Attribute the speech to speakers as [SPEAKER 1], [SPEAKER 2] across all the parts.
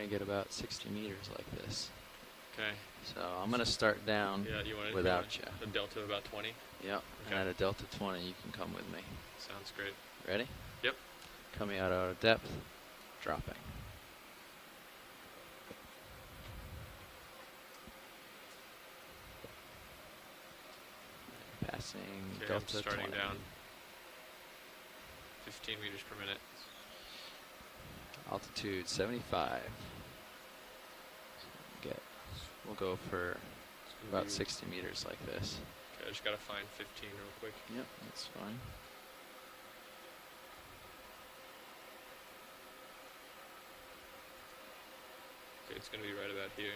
[SPEAKER 1] to get about 60 meters like this.
[SPEAKER 2] Okay.
[SPEAKER 1] So I'm going to start down without you.
[SPEAKER 2] A delta of about 20?
[SPEAKER 1] Yep. Okay. And at a delta 20, you can come with me.
[SPEAKER 2] Sounds great.
[SPEAKER 1] Ready?
[SPEAKER 2] Yep.
[SPEAKER 1] Coming out of depth, dropping. Passing delta
[SPEAKER 2] starting
[SPEAKER 1] 20.
[SPEAKER 2] Down. 15 meters per minute.
[SPEAKER 1] Altitude 75. We'll go for about 60 meters like this.
[SPEAKER 2] Okay, I just gotta find 15 real quick.
[SPEAKER 1] Yep, that's fine.
[SPEAKER 2] Okay, it's gonna be right about here.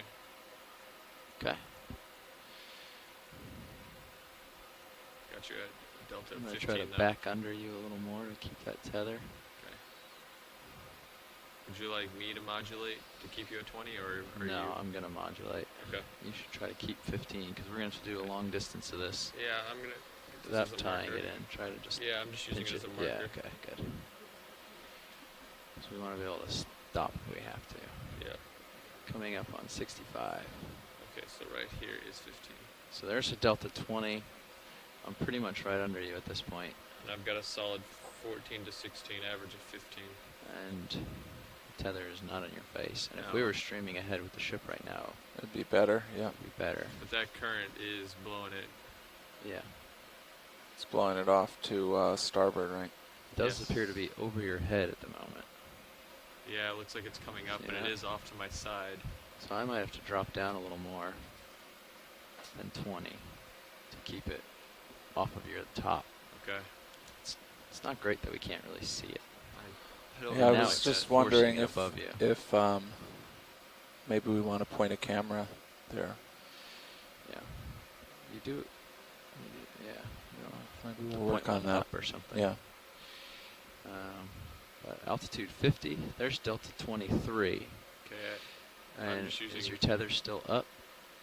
[SPEAKER 1] Okay.
[SPEAKER 2] Got you at delta
[SPEAKER 1] I'm gonna
[SPEAKER 2] 15
[SPEAKER 1] try to
[SPEAKER 2] now.
[SPEAKER 1] back under you a little more to keep that tether.
[SPEAKER 2] Okay. Would you like me to modulate to keep you at 20, or
[SPEAKER 1] no,
[SPEAKER 2] you?
[SPEAKER 1] I'm gonna modulate.
[SPEAKER 2] Okay.
[SPEAKER 1] You should try to keep 15 because we're gonna have to do a long distance of this.
[SPEAKER 2] Yeah, I'm gonna.
[SPEAKER 1] Without tying it in, try to just.
[SPEAKER 2] Yeah, I'm just using it as a marker.
[SPEAKER 1] Yeah. Okay. Good. So we want to be able to stop if we have to.
[SPEAKER 2] Yeah.
[SPEAKER 1] Coming up on 65.
[SPEAKER 2] Okay, so right here is 15.
[SPEAKER 1] So there's a delta 20. I'm pretty much right under you at this point.
[SPEAKER 2] And I've got a solid 14 to 16, average of 15.
[SPEAKER 1] And the tether is not on your face. And
[SPEAKER 2] no.
[SPEAKER 1] if we were streaming ahead with the ship right now,
[SPEAKER 3] it'd be better, yeah.
[SPEAKER 1] It'd be better.
[SPEAKER 2] But that current is blowing it.
[SPEAKER 1] Yeah.
[SPEAKER 3] It's blowing it off to starboard, right?
[SPEAKER 1] It does appear to be over your head at the moment.
[SPEAKER 2] Yeah, it looks like it's coming up, but it is off to my side.
[SPEAKER 1] So I might have to drop down a little more than 20 to keep it off of your top.
[SPEAKER 2] Okay.
[SPEAKER 1] It's not great that we can't really see it.
[SPEAKER 3] Yeah, I was just wondering if maybe we want to point a camera there.
[SPEAKER 1] Yeah. You do. Yeah.
[SPEAKER 3] Maybe we'll work on that
[SPEAKER 1] up or something.
[SPEAKER 3] Yeah.
[SPEAKER 1] But altitude 50. There's delta 23.
[SPEAKER 2] Okay.
[SPEAKER 1] And is your tether still up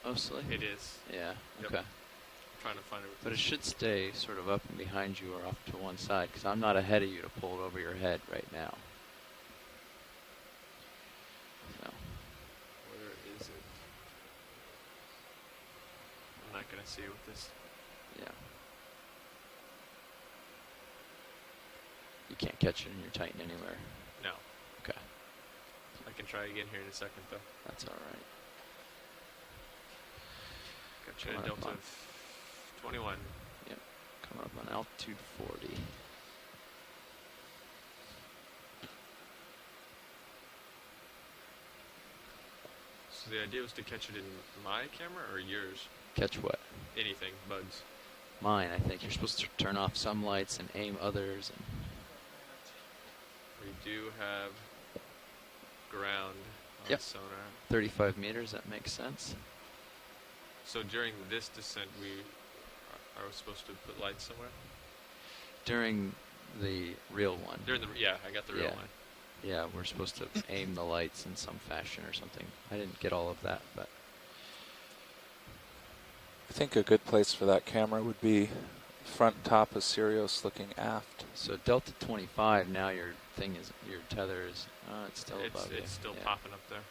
[SPEAKER 1] mostly?
[SPEAKER 2] It is.
[SPEAKER 1] Yeah.
[SPEAKER 2] Yep.
[SPEAKER 1] Okay.
[SPEAKER 2] Trying to find it.
[SPEAKER 1] But it should stay sort of up and behind you or off to one side because I'm not ahead of you to pull it over your head right now. So.
[SPEAKER 2] Where is it? I'm not going to see it with this.
[SPEAKER 1] Yeah. You can't catch it and you're tightened anywhere.
[SPEAKER 2] No.
[SPEAKER 1] Okay.
[SPEAKER 2] I can try again here in a second though.
[SPEAKER 1] That's all right.
[SPEAKER 2] Gotcha. Delta of 21.
[SPEAKER 1] Yep. Coming up on altitude 40.
[SPEAKER 2] So the idea was to catch it in my camera or yours?
[SPEAKER 1] Catch what?
[SPEAKER 2] Anything. Bugs.
[SPEAKER 1] Mine, I think. You're supposed to turn off some lights and aim others. And
[SPEAKER 2] we do have ground on sonar.
[SPEAKER 1] 35 meters, that makes sense.
[SPEAKER 2] So during this descent, we are supposed to put lights somewhere?
[SPEAKER 1] During the real one.
[SPEAKER 2] During the, I got the real one.
[SPEAKER 1] Yeah, we're supposed to aim the lights in some fashion or something. I didn't get all of that, but.
[SPEAKER 3] I think a good place for that camera would be front top of Sirius looking aft.
[SPEAKER 1] So delta 25, now your thing is, your tether is, it's still above you.
[SPEAKER 2] It's still popping up there.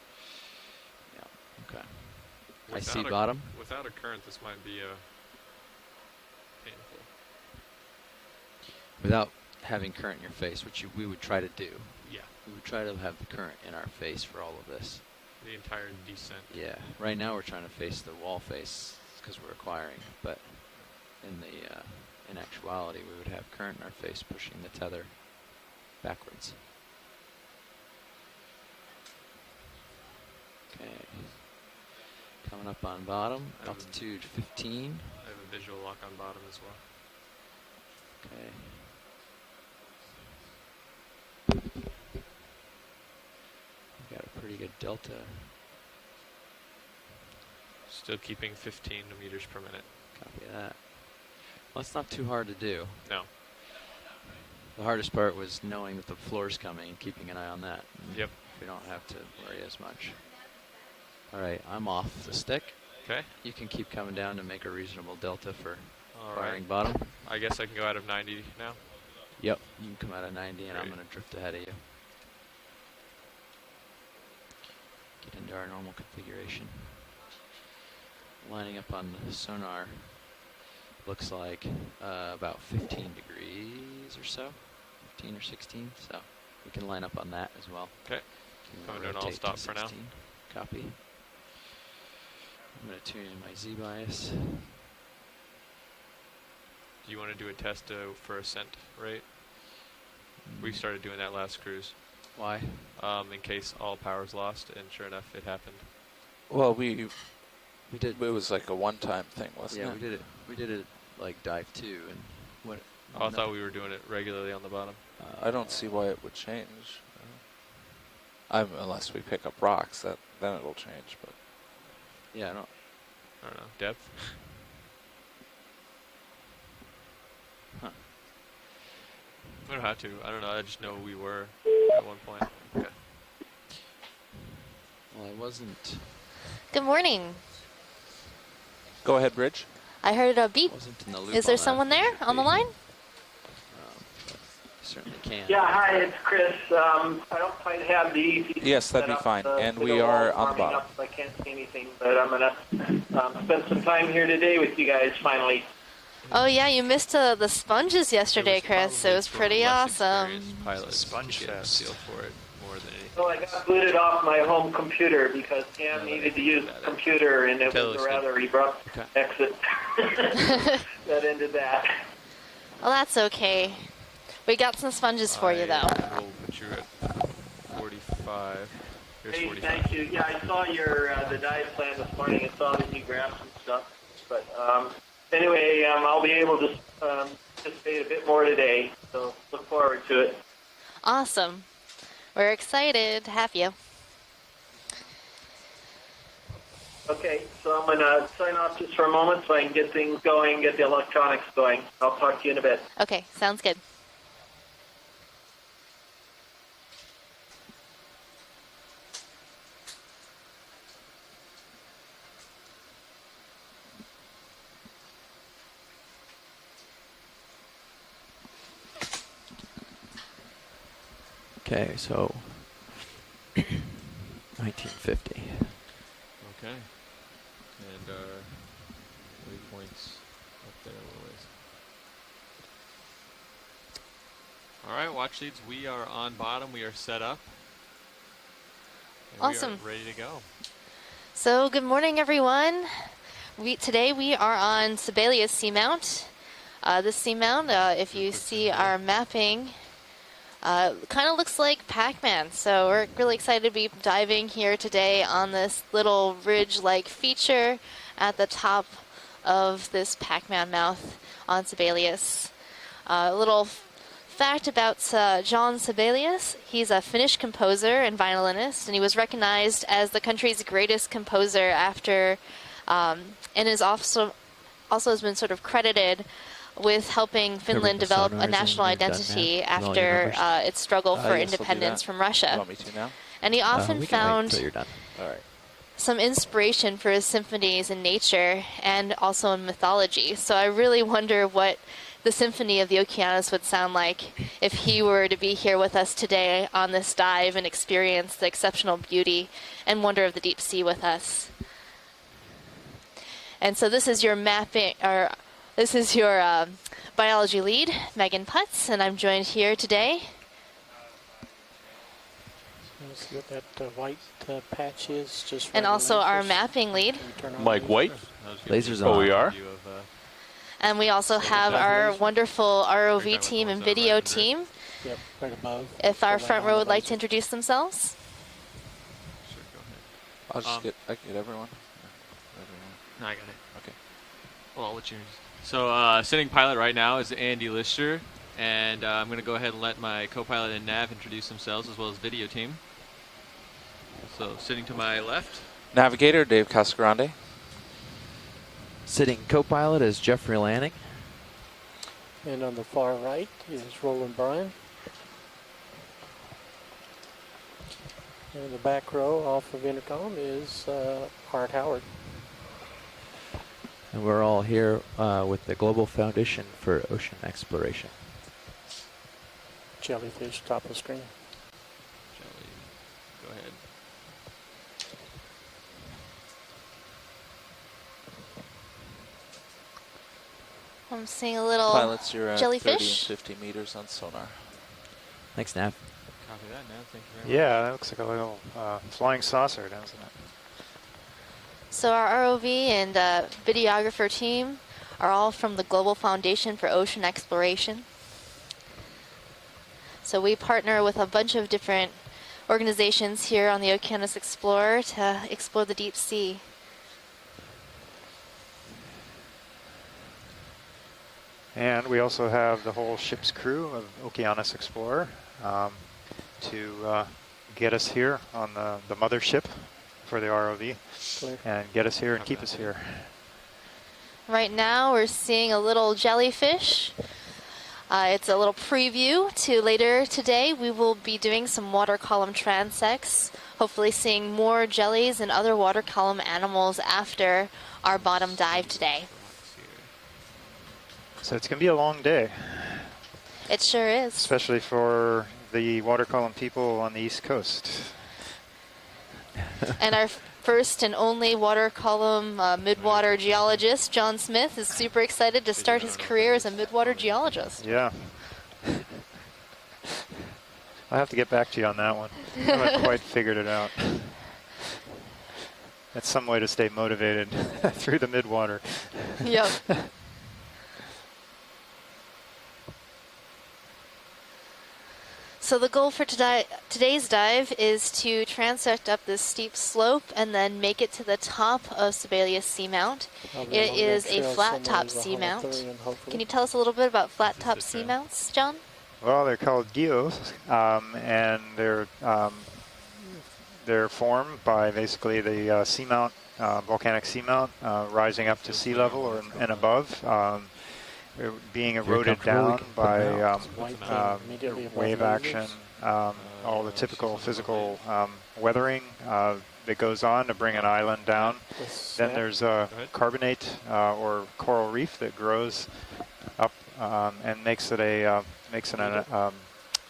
[SPEAKER 1] Yeah, okay.
[SPEAKER 2] Without
[SPEAKER 1] I see bottom.
[SPEAKER 2] Without a current, this might be painful.
[SPEAKER 1] Without having current in your face, which we would try to do.
[SPEAKER 2] Yeah.
[SPEAKER 1] We would try to have the current in our face for all of this.
[SPEAKER 2] The entire descent.
[SPEAKER 1] Yeah. Right now we're trying to face the wall face because we're acquiring, but in the in actuality we would have current in our face pushing the tether backwards. Okay. Coming up on bottom, altitude 15.
[SPEAKER 2] I have a visual lock on bottom as well.
[SPEAKER 1] Okay. Got a pretty good delta.
[SPEAKER 2] Still keeping 15 meters per minute.
[SPEAKER 1] Copy that. Well, it's not too hard to do.
[SPEAKER 2] No.
[SPEAKER 1] The hardest part was knowing that the floor's coming and keeping an eye on that.
[SPEAKER 2] Yep.
[SPEAKER 1] We don't have to worry as much. All right, I'm off the stick.
[SPEAKER 2] Okay.
[SPEAKER 1] You can keep coming down to make a reasonable delta for firing
[SPEAKER 2] right.
[SPEAKER 1] bottom.
[SPEAKER 2] I guess I can go out of 90 now?
[SPEAKER 1] Yep, you can come out of 90 and
[SPEAKER 2] Great.
[SPEAKER 1] I'm going to drift ahead of you. into our normal configuration. Lining up on the sonar looks like about 15 degrees or so, 15 or 16, so we can line up on that as well.
[SPEAKER 2] Okay. I'm doing all stop for now.
[SPEAKER 1] Copy. I'm going to tune in my Z bias.
[SPEAKER 2] Do you want to do a test for ascent rate? We started doing that last cruise.
[SPEAKER 1] Why?
[SPEAKER 2] In case all power's lost, and sure enough, it happened.
[SPEAKER 3] Well, we
[SPEAKER 1] did.
[SPEAKER 3] It was like a one-time thing, wasn't it?
[SPEAKER 1] Yeah, we did it. We did it like dive 2 and what?
[SPEAKER 2] Oh, I thought we were doing it regularly on the bottom.
[SPEAKER 3] I don't see why it would change. Unless we pick up rocks, then it'll change. But
[SPEAKER 1] yeah,
[SPEAKER 2] I don't know. Depth.
[SPEAKER 1] Huh.
[SPEAKER 2] We don't have to. I don't know. I just know we were at one point. Okay.
[SPEAKER 1] Well, I wasn't.
[SPEAKER 4] Good morning.
[SPEAKER 3] go ahead, Bridge.
[SPEAKER 4] I heard a beep.
[SPEAKER 1] Wasn't in the loop
[SPEAKER 4] Is there
[SPEAKER 1] on
[SPEAKER 4] someone
[SPEAKER 1] that
[SPEAKER 4] there on the line?
[SPEAKER 1] but certainly can.
[SPEAKER 5] Yeah, hi, it's Chris. I don't quite have the
[SPEAKER 3] Yes, that'd be
[SPEAKER 5] set up,
[SPEAKER 3] fine. And we
[SPEAKER 5] the
[SPEAKER 3] are
[SPEAKER 5] wall
[SPEAKER 3] on the
[SPEAKER 5] warming
[SPEAKER 3] bottom.
[SPEAKER 5] up, so I can't see anything, but I'm gonna spend some time here today with you guys finally.
[SPEAKER 4] Oh yeah, you missed the sponges yesterday,
[SPEAKER 2] was
[SPEAKER 4] Chris. It
[SPEAKER 2] probably
[SPEAKER 4] was
[SPEAKER 2] for
[SPEAKER 4] pretty
[SPEAKER 2] less
[SPEAKER 4] awesome.
[SPEAKER 2] experienced pilots
[SPEAKER 6] Sponge
[SPEAKER 2] to get a
[SPEAKER 6] fest.
[SPEAKER 2] feel for it more than anything.
[SPEAKER 5] So I got booted off my home computer because Cam needed to use the computer, and it
[SPEAKER 2] Tell
[SPEAKER 5] was
[SPEAKER 2] us
[SPEAKER 5] a
[SPEAKER 2] the-
[SPEAKER 5] rather abrupt
[SPEAKER 1] Okay.
[SPEAKER 5] exit that ended that.
[SPEAKER 4] Well, that's okay. We got some sponges for you though.
[SPEAKER 2] We'll put you at 45. Here's
[SPEAKER 5] Hey,
[SPEAKER 2] 45.
[SPEAKER 5] thank you. Yeah, I saw your the dive plan this morning and saw that you grabbed some stuff. But anyway, I'll be able to participate a bit more today, so look forward to it.
[SPEAKER 4] Awesome. We're excited to have you.
[SPEAKER 5] Okay, so I'm going to sign off just for a moment so I can get things going, get the electronics going. I'll talk to you in a bit.
[SPEAKER 4] Okay, sounds good.
[SPEAKER 1] Okay, so 1950.
[SPEAKER 2] Okay. And waypoints up there a little ways. Alright, watch leads. We are on bottom. We are set up. And
[SPEAKER 4] Awesome.
[SPEAKER 2] We are ready to go.
[SPEAKER 4] So good morning, everyone. Today we are on Sibelius Seamount. This seamount, if you see our mapping, kind of looks like Pac-Man. So we're really excited to be diving here today on this little ridge-like feature at the top of this Pac-Man mouth on Sibelius. A little fact about John Sibelius: he's a Finnish composer and violinist, and he was recognized as the country's greatest composer after, and is also has been sort of credited with helping Finland
[SPEAKER 1] the
[SPEAKER 4] develop
[SPEAKER 1] sonars
[SPEAKER 4] a
[SPEAKER 1] and
[SPEAKER 4] national
[SPEAKER 1] you've done
[SPEAKER 4] identity
[SPEAKER 1] that with all your
[SPEAKER 4] after
[SPEAKER 1] numbers?
[SPEAKER 4] its struggle for
[SPEAKER 3] Yes, we'll do
[SPEAKER 4] independence
[SPEAKER 3] that.
[SPEAKER 4] from
[SPEAKER 3] You
[SPEAKER 4] Russia.
[SPEAKER 3] want me to now?
[SPEAKER 4] And he often
[SPEAKER 1] we can wait
[SPEAKER 4] found
[SPEAKER 1] till you're done.
[SPEAKER 3] All right.
[SPEAKER 4] some inspiration for his symphonies in nature and also in mythology. So I really wonder what the symphony of the Okeanos would sound like if he were to be here with us today on this dive and experience the exceptional beauty and wonder of the deep sea with us. And so this is your mapping, or this is your biology lead, Megan Putz, and I'm joined here today.
[SPEAKER 6] See what that white patch is, just
[SPEAKER 4] And
[SPEAKER 6] right
[SPEAKER 4] also
[SPEAKER 6] underneath
[SPEAKER 4] our
[SPEAKER 6] us.
[SPEAKER 4] mapping lead.
[SPEAKER 6] Can we turn on
[SPEAKER 7] Mike
[SPEAKER 6] the
[SPEAKER 7] White.
[SPEAKER 1] Lasers
[SPEAKER 7] Oh,
[SPEAKER 1] on.
[SPEAKER 7] we are?
[SPEAKER 4] And we also have our wonderful ROV team and video team.
[SPEAKER 6] Yep, right above.
[SPEAKER 4] If our
[SPEAKER 6] So
[SPEAKER 4] front
[SPEAKER 6] right on
[SPEAKER 4] row
[SPEAKER 6] the
[SPEAKER 4] would like to
[SPEAKER 6] laser.
[SPEAKER 4] introduce themselves.
[SPEAKER 2] Sure, go ahead.
[SPEAKER 3] I'll just
[SPEAKER 2] Um,
[SPEAKER 3] get everyone.
[SPEAKER 2] No, I got it.
[SPEAKER 3] Okay.
[SPEAKER 2] Well, I'll let you. So, sitting pilot right now is Andy Lister, and I'm going to go ahead and let my co-pilot and nav introduce themselves, as well as video team. So, sitting to my left,
[SPEAKER 3] Navigator Dave Casagrande.
[SPEAKER 1] Sitting co-pilot is Jeffrey Lanning.
[SPEAKER 6] And on the far right is Roland Bryan. And in the back row off of intercom is Art Howard.
[SPEAKER 1] And we're all here with the Global Foundation for Ocean Exploration.
[SPEAKER 6] Jellyfish top of the screen.
[SPEAKER 2] Jelly, go ahead.
[SPEAKER 4] I'm seeing a little
[SPEAKER 3] Pilots, you're at 30 and
[SPEAKER 4] jellyfish.
[SPEAKER 3] 50 meters on sonar.
[SPEAKER 1] Thanks, Nav.
[SPEAKER 2] Copy that, Nav. Thank you very much.
[SPEAKER 7] Yeah, that looks like a little flying saucer, doesn't it?
[SPEAKER 4] So our ROV and videographer team are all from the Global Foundation for Ocean Exploration. So we partner with a bunch of different organizations here on the Okeanos Explorer to explore the deep sea.
[SPEAKER 7] And we also have the whole ship's crew of Okeanos Explorer to get us here on the mothership for the ROV
[SPEAKER 6] Clear.
[SPEAKER 7] and get us here and keep us here.
[SPEAKER 4] Right now we're seeing a little jellyfish. It's a little preview to later today. We will be doing some water column transects, hopefully seeing more jellies and other water column animals after our bottom dive today.
[SPEAKER 7] So it's going to be a long day,
[SPEAKER 4] It sure is.
[SPEAKER 7] especially for the water column people on the East Coast.
[SPEAKER 4] And our first and only water column midwater geologist, John Smith, is super excited to start his career as a midwater geologist.
[SPEAKER 7] Yeah. I'll have to get back to you on that one. I haven't quite figured it out. That's some way to stay motivated through the midwater.
[SPEAKER 4] Yep. So the goal for today's dive is to transect up this steep slope and then make it to the top of Sibelius Seamount. It is a flat top seamount. Can you tell us a little bit about flat top seamounts, John?
[SPEAKER 7] Well, they're called geos, and they're formed by basically the seamount, volcanic seamount, rising up to sea level or and above, being eroded down by wave action, all the typical physical weathering that goes on to bring an island down. Then there's a carbonate or coral reef that grows up and makes it a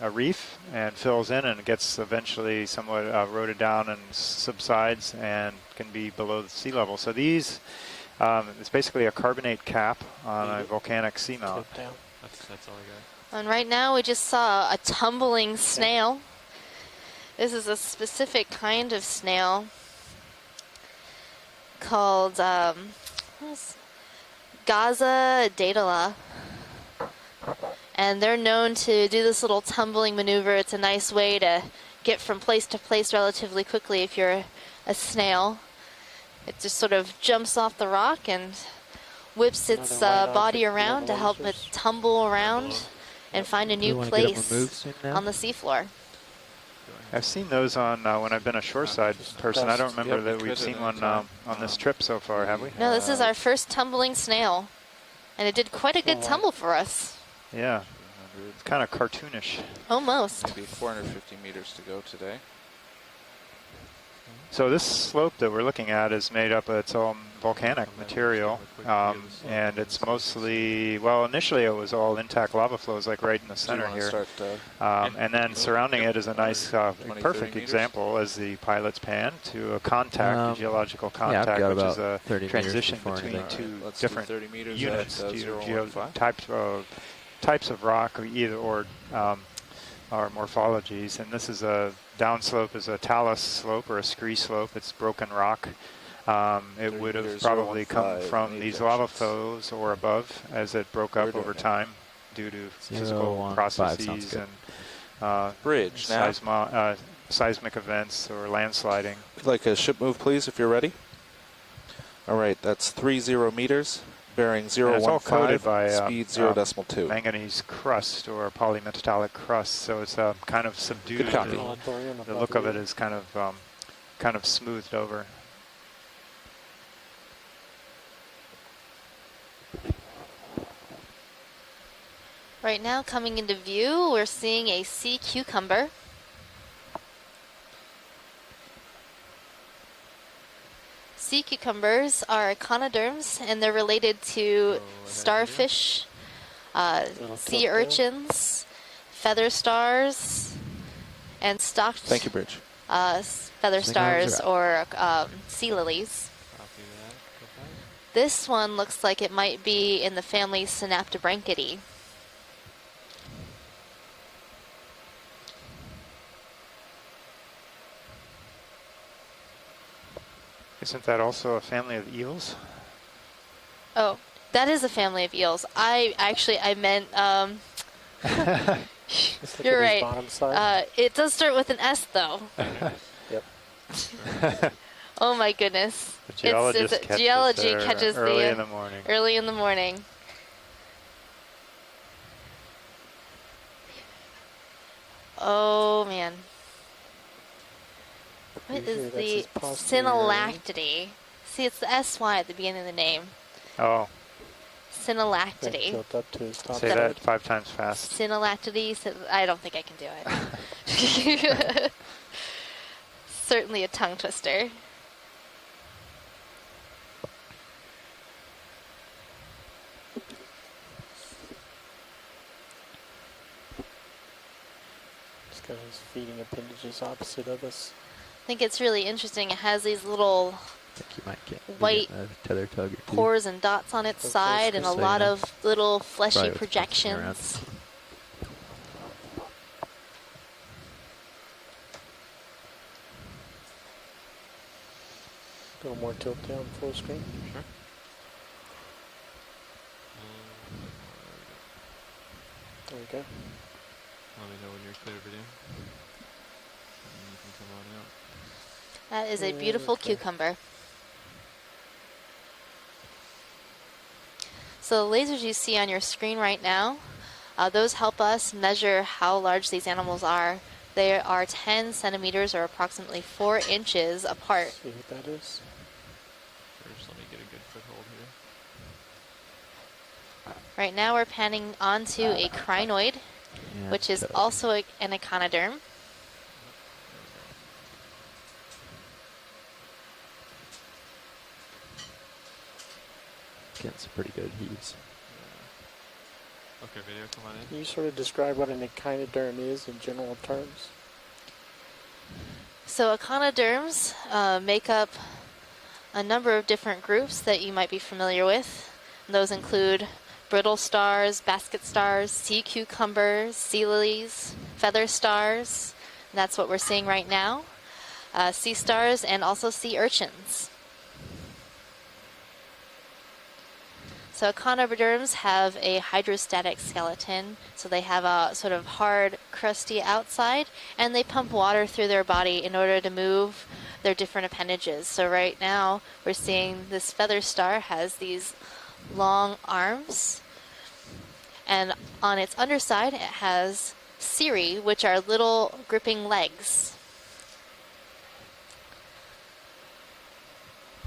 [SPEAKER 7] reef and fills in and gets eventually somewhat eroded down and subsides and can be below the sea level. So these, it's basically a carbonate cap on a volcanic seamount.
[SPEAKER 2] That's all I got.
[SPEAKER 4] And right now we just saw a tumbling snail. This is a specific kind of snail called Gaza datala. And they're known to do this little tumbling maneuver. It's a nice way to get from place to place relatively quickly if you're a snail. It just sort of jumps off the rock and whips its body around to help it tumble around and find a new place on the seafloor.
[SPEAKER 7] I've seen those on when I've been a shoreside person. I don't remember that we've seen one on this trip so far, have we?
[SPEAKER 4] No, this is our first tumbling snail. And it did quite a good tumble for us.
[SPEAKER 7] Yeah, it's kind of cartoonish.
[SPEAKER 4] Almost.
[SPEAKER 3] Maybe 450 meters to go today.
[SPEAKER 7] So this slope that we're looking at is made up of its own volcanic material, and it's mostly, well, initially it was all intact lava flows, like right in the center here. And then surrounding it is a nice, perfect example as the pilots pan to a contact, a geological contact, which is a transition between two different units, types of rock, either or morphologies. And this is a downslope, is a talus slope or a scree slope. It's broken rock. It would have probably come from these lava flows or above as it broke up over time due to physical processes and
[SPEAKER 3] bridge
[SPEAKER 7] seismic events or landsliding.
[SPEAKER 3] Like a ship move, please, if you're ready. All right, that's 30 meters, bearing
[SPEAKER 7] It's all coated
[SPEAKER 3] 015,
[SPEAKER 7] by
[SPEAKER 3] speed 0.2.
[SPEAKER 7] manganese crust or polymetallic crust, so it's kind of subdued.
[SPEAKER 3] Good copy.
[SPEAKER 7] The look of it is kind of smoothed over.
[SPEAKER 4] Right now, coming into view, we're seeing a sea cucumber. Sea cucumbers are echinoderms, and they're related to starfish, sea urchins, feather stars, and stocked
[SPEAKER 3] Thank you, Bridge.
[SPEAKER 4] feather stars or sea lilies. This one looks like it might be in the family Synaptobranchidae.
[SPEAKER 7] Isn't that also a family of eels?
[SPEAKER 4] Oh, that is a family of eels. I meant,
[SPEAKER 6] Just look
[SPEAKER 4] you're
[SPEAKER 6] at his
[SPEAKER 4] right.
[SPEAKER 6] bottom side.
[SPEAKER 4] It does start with an S though.
[SPEAKER 6] Yep.
[SPEAKER 4] Oh my goodness.
[SPEAKER 7] The geologist
[SPEAKER 4] It's geology catches
[SPEAKER 7] early
[SPEAKER 4] the
[SPEAKER 7] in the morning.
[SPEAKER 4] early in the morning. Oh man. What
[SPEAKER 6] Usually
[SPEAKER 4] is
[SPEAKER 6] that's
[SPEAKER 4] the
[SPEAKER 6] his posterior.
[SPEAKER 4] Synallactidae? See, it's the SY at the beginning of the name.
[SPEAKER 7] Oh,
[SPEAKER 6] Then
[SPEAKER 4] Synallactidae.
[SPEAKER 6] tilt up to his top
[SPEAKER 7] say
[SPEAKER 6] side.
[SPEAKER 7] that 5 times fast.
[SPEAKER 4] Synallactidae. I don't think I can do it. Certainly a tongue twister.
[SPEAKER 6] It's got his feeding appendages opposite of us.
[SPEAKER 4] I think it's really interesting. It has these little
[SPEAKER 1] I think you might get
[SPEAKER 4] White
[SPEAKER 1] a tether tug or two.
[SPEAKER 4] pores and dots on its
[SPEAKER 6] Go
[SPEAKER 4] side and a
[SPEAKER 6] closer.
[SPEAKER 4] lot
[SPEAKER 1] Yeah.
[SPEAKER 4] of little fleshy
[SPEAKER 1] Probably what's bouncing around.
[SPEAKER 4] projections.
[SPEAKER 6] A little more tilt down full screen.
[SPEAKER 2] Sure.
[SPEAKER 6] There we go.
[SPEAKER 2] Let me know when you're clear, video. And you can come on out.
[SPEAKER 4] That is a
[SPEAKER 6] Yeah,
[SPEAKER 4] beautiful
[SPEAKER 6] okay.
[SPEAKER 4] cucumber. So the lasers you see on your screen right now, those help us measure how large these animals are. They are 10 centimeters or approximately 4 inches apart.
[SPEAKER 6] See what that is.
[SPEAKER 2] First, let me get a good foothold here.
[SPEAKER 4] Right now we're panning onto a crinoid,
[SPEAKER 1] Yeah,
[SPEAKER 4] which is
[SPEAKER 1] tug.
[SPEAKER 4] also an echinoderm.
[SPEAKER 1] Getting some pretty good heaves.
[SPEAKER 2] Okay, video, come on in.
[SPEAKER 6] Can you sort of describe what an echinoderm is in general terms?
[SPEAKER 4] So echinoderms make up a number of different groups that you might be familiar with. Those include brittle stars, basket stars, sea cucumbers, sea lilies, feather stars. And that's what we're seeing right now. Sea stars and also sea urchins. So echinoderms have a hydrostatic skeleton, so they have a sort of hard, crusty outside, and they pump water through their body in order to move their different appendages. So right now, we're seeing this feather star has these long arms, and on its underside, it has cirri, which are little gripping legs.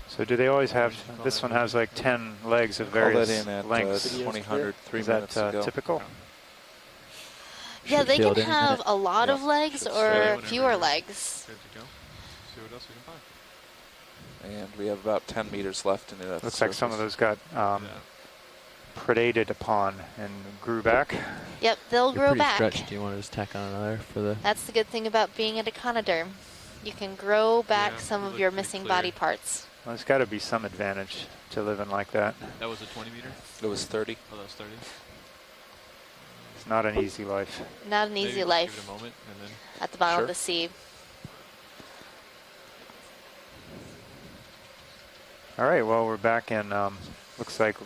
[SPEAKER 7] So do they always have, this one has like 10 legs of
[SPEAKER 3] Call that
[SPEAKER 7] various
[SPEAKER 3] in at
[SPEAKER 7] lengths.
[SPEAKER 3] 2000, 3
[SPEAKER 7] Is
[SPEAKER 3] minutes
[SPEAKER 7] that
[SPEAKER 3] ago.
[SPEAKER 7] typical?
[SPEAKER 4] Yeah,
[SPEAKER 1] Should
[SPEAKER 4] they
[SPEAKER 1] field
[SPEAKER 4] can
[SPEAKER 1] any
[SPEAKER 4] have
[SPEAKER 1] minute.
[SPEAKER 4] a lot
[SPEAKER 3] Yeah,
[SPEAKER 4] of legs
[SPEAKER 3] should
[SPEAKER 4] or
[SPEAKER 3] say
[SPEAKER 2] whatever
[SPEAKER 4] fewer
[SPEAKER 2] it is.
[SPEAKER 4] legs.
[SPEAKER 2] Good to go. See what else we can find.
[SPEAKER 3] And we have about 10 meters left in it.
[SPEAKER 7] Looks like some of those got
[SPEAKER 2] Yeah.
[SPEAKER 7] predated upon and grew back.
[SPEAKER 4] Yep, they'll
[SPEAKER 1] You're
[SPEAKER 4] grow
[SPEAKER 1] pretty
[SPEAKER 4] back.
[SPEAKER 1] stretched. Do you want to just tack on another for the?
[SPEAKER 4] That's the good thing about being an echinoderm. You can grow back
[SPEAKER 2] Yeah,
[SPEAKER 4] some
[SPEAKER 2] you
[SPEAKER 4] of
[SPEAKER 2] look
[SPEAKER 4] your
[SPEAKER 2] pretty
[SPEAKER 4] missing
[SPEAKER 2] clear.
[SPEAKER 4] body parts.
[SPEAKER 7] Well, there's got to be some advantage to living like that.
[SPEAKER 2] That was a 20 meter?
[SPEAKER 3] It was 30.
[SPEAKER 2] Oh, that was 30?
[SPEAKER 7] It's not an easy life.
[SPEAKER 4] Not an
[SPEAKER 2] Maybe
[SPEAKER 4] easy
[SPEAKER 2] just
[SPEAKER 4] life
[SPEAKER 2] Give it a moment and then
[SPEAKER 4] at the bottom
[SPEAKER 3] Sure.
[SPEAKER 4] of the sea.
[SPEAKER 7] All right, well, we're back in, looks like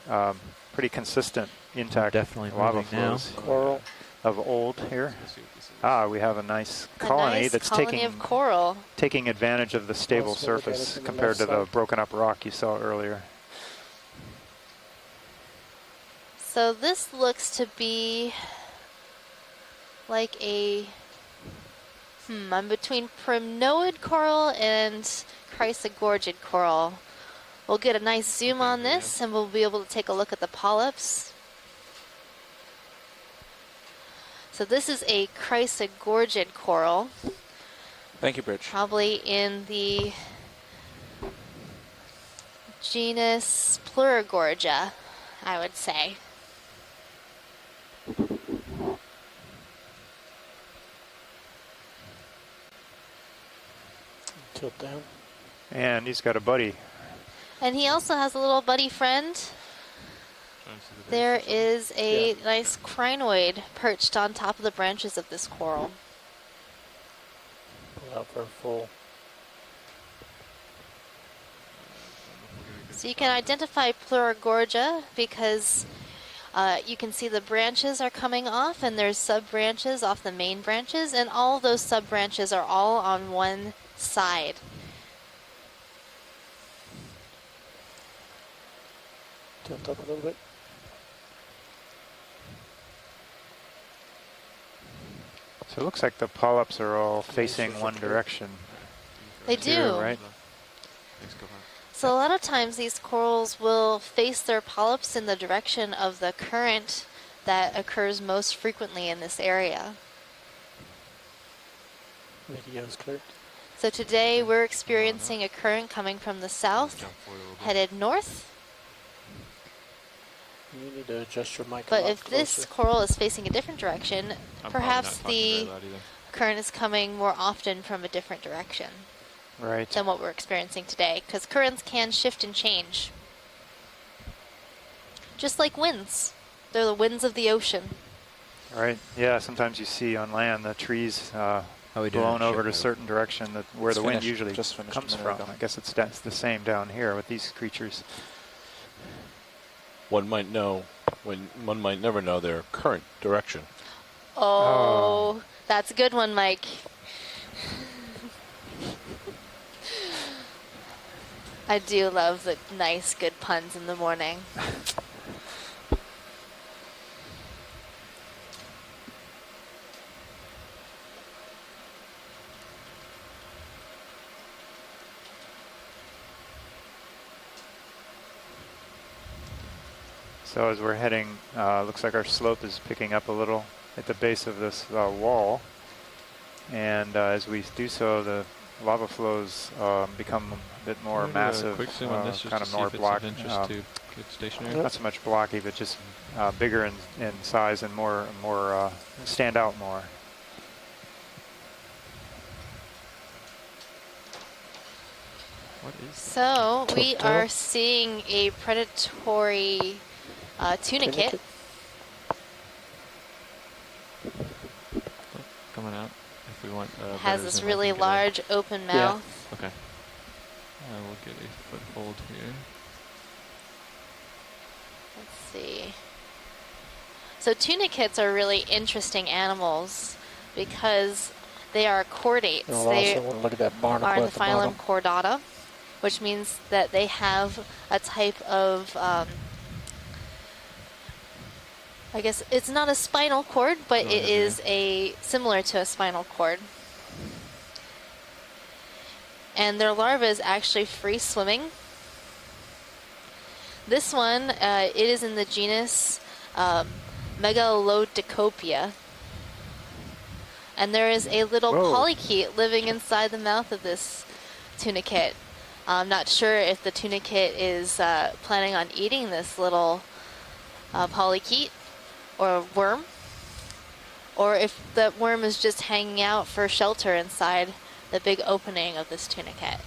[SPEAKER 7] pretty consistent, intact
[SPEAKER 1] Definitely
[SPEAKER 7] lava
[SPEAKER 1] moving now.
[SPEAKER 7] flows
[SPEAKER 6] Coral.
[SPEAKER 7] of old here.
[SPEAKER 2] let's see what this is.
[SPEAKER 7] Ah, we have a nice
[SPEAKER 4] A
[SPEAKER 7] colony
[SPEAKER 4] nice
[SPEAKER 7] that's
[SPEAKER 4] colony of coral.
[SPEAKER 7] taking advantage of the stable
[SPEAKER 6] Also look at it
[SPEAKER 7] surface
[SPEAKER 6] from the
[SPEAKER 7] compared to
[SPEAKER 6] left
[SPEAKER 7] the
[SPEAKER 6] side.
[SPEAKER 7] broken up rock you saw earlier.
[SPEAKER 4] So this looks to be like a, I'm between primnoid coral and chrysogorgid coral. We'll get a nice zoom
[SPEAKER 2] Okay,
[SPEAKER 4] on
[SPEAKER 2] yeah.
[SPEAKER 4] this and we'll be able to take a look at the polyps. So this is a chrysogorgid coral,
[SPEAKER 3] Thank you, Bridge.
[SPEAKER 4] probably in the genus Plurigorgia, I would say.
[SPEAKER 6] Tilt down.
[SPEAKER 7] And he's got a buddy.
[SPEAKER 4] And he also has a little buddy friend.
[SPEAKER 2] Trying to see the
[SPEAKER 4] There
[SPEAKER 2] base or
[SPEAKER 4] is a nice crinoid perched on top of the branches of this coral.
[SPEAKER 6] Pull out for a full.
[SPEAKER 4] So you can identify Gorja because you can see the branches are coming off, and there's sub-branches off the main branches, and all those sub-branches are all on one side.
[SPEAKER 6] Tilt up a little bit.
[SPEAKER 7] So it looks like the polyps are all facing one direction.
[SPEAKER 4] They
[SPEAKER 7] Here,
[SPEAKER 4] do.
[SPEAKER 7] right?
[SPEAKER 2] Thanks, go
[SPEAKER 4] So a lot of times these corals will face their polyps in the direction of the current that occurs most frequently in this area.
[SPEAKER 6] Video's clear.
[SPEAKER 4] So today we're experiencing a current coming from the south,
[SPEAKER 2] Jump forward a little bit.
[SPEAKER 4] headed north.
[SPEAKER 6] You need to adjust your mic a
[SPEAKER 4] But
[SPEAKER 6] lot
[SPEAKER 4] if this
[SPEAKER 6] closer.
[SPEAKER 4] coral is facing a different direction,
[SPEAKER 2] I'm probably
[SPEAKER 4] perhaps
[SPEAKER 2] not talking very
[SPEAKER 4] the
[SPEAKER 2] loud either.
[SPEAKER 4] current is coming more often from a different direction
[SPEAKER 7] Right.
[SPEAKER 4] than what we're experiencing today, because currents can shift and change. Just like winds. They're the winds of the ocean.
[SPEAKER 7] Right. Yeah. Sometimes you see on land the trees blown over to a certain direction that where
[SPEAKER 3] It's
[SPEAKER 7] the wind
[SPEAKER 3] finished.
[SPEAKER 7] usually
[SPEAKER 3] Just finished
[SPEAKER 7] comes
[SPEAKER 3] a minute
[SPEAKER 7] from.
[SPEAKER 3] ago.
[SPEAKER 7] I guess it's the same down here with these creatures.
[SPEAKER 8] One might never know their current direction.
[SPEAKER 4] Oh, that's a good one, Mike. I do love the nice, good puns in the morning.
[SPEAKER 7] So as we're heading, looks like our slope is picking up a little at the base of this wall. And as we do so, the lava flows become a bit more
[SPEAKER 2] I'm gonna do a
[SPEAKER 7] massive,
[SPEAKER 2] quick zoom on this just
[SPEAKER 7] kind
[SPEAKER 2] to
[SPEAKER 7] of
[SPEAKER 2] see
[SPEAKER 7] more
[SPEAKER 2] if it's
[SPEAKER 7] block.
[SPEAKER 2] of interest to get stationary.
[SPEAKER 7] Not so much blocky, but just bigger in size and more stand out more.
[SPEAKER 2] What is that?
[SPEAKER 4] So we
[SPEAKER 6] Tiptoe.
[SPEAKER 4] are seeing a predatory tunicate.
[SPEAKER 2] Coming out. If we want
[SPEAKER 4] It
[SPEAKER 2] better
[SPEAKER 4] has this
[SPEAKER 2] zoom, I
[SPEAKER 4] really
[SPEAKER 2] can get a-
[SPEAKER 4] large open mouth.
[SPEAKER 2] Okay. I will get a foothold here.
[SPEAKER 4] Let's see. So tunicates are really interesting animals because they are chordates.
[SPEAKER 6] You'll
[SPEAKER 4] They
[SPEAKER 6] also want to look at that barnacle
[SPEAKER 4] are in the
[SPEAKER 6] at the bottom.
[SPEAKER 4] phylum Chordata, which means that they have a type of, I guess it's not a spinal cord, but
[SPEAKER 2] Go
[SPEAKER 4] it
[SPEAKER 2] ahead,
[SPEAKER 4] is similar to a spinal cord. And their larva is actually free swimming. This one, it is in the genus Megalodicopia. And there is a little
[SPEAKER 7] Whoa.
[SPEAKER 4] polychaete living inside the mouth of this tunicate. I'm not sure if the tunicate is planning on eating this little polychaete or worm, or if the worm is just hanging out for shelter inside the big opening of this tunicate.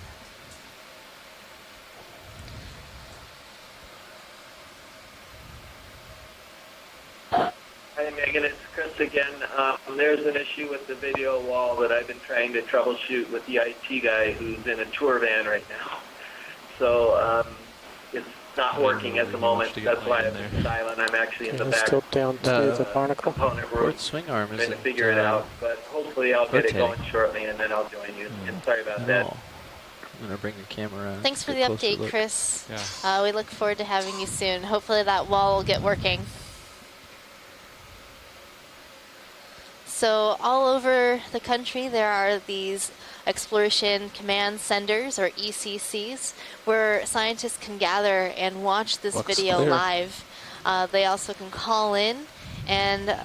[SPEAKER 5] Hi, Megan. It's Chris again. There's an issue with the video wall that I've been trying to troubleshoot with the IT guy who's in a tour van right now. So it's not working at the moment.
[SPEAKER 2] To get
[SPEAKER 5] That's why
[SPEAKER 2] light in
[SPEAKER 5] I'm
[SPEAKER 2] there.
[SPEAKER 5] silent. I'm actually in
[SPEAKER 6] Okay,
[SPEAKER 5] the
[SPEAKER 6] let's
[SPEAKER 5] back
[SPEAKER 6] tilt down to the barnacle.
[SPEAKER 5] component room
[SPEAKER 1] Port swing arm
[SPEAKER 5] trying
[SPEAKER 1] is
[SPEAKER 5] to figure it out. But hopefully I'll get it
[SPEAKER 1] rotating.
[SPEAKER 5] going shortly, and then I'll join you. And sorry about that.
[SPEAKER 1] I'm gonna bring the camera.
[SPEAKER 4] Thanks for the
[SPEAKER 1] get a closer
[SPEAKER 4] update,
[SPEAKER 1] look.
[SPEAKER 4] Chris.
[SPEAKER 2] Yeah.
[SPEAKER 4] We look forward to having you soon. Hopefully that wall will get working. So all over the country there are these Exploration Command Centers, or ECCs, where scientists can gather and watch this
[SPEAKER 3] Looks
[SPEAKER 4] video
[SPEAKER 3] clear.
[SPEAKER 4] live. They also can call in and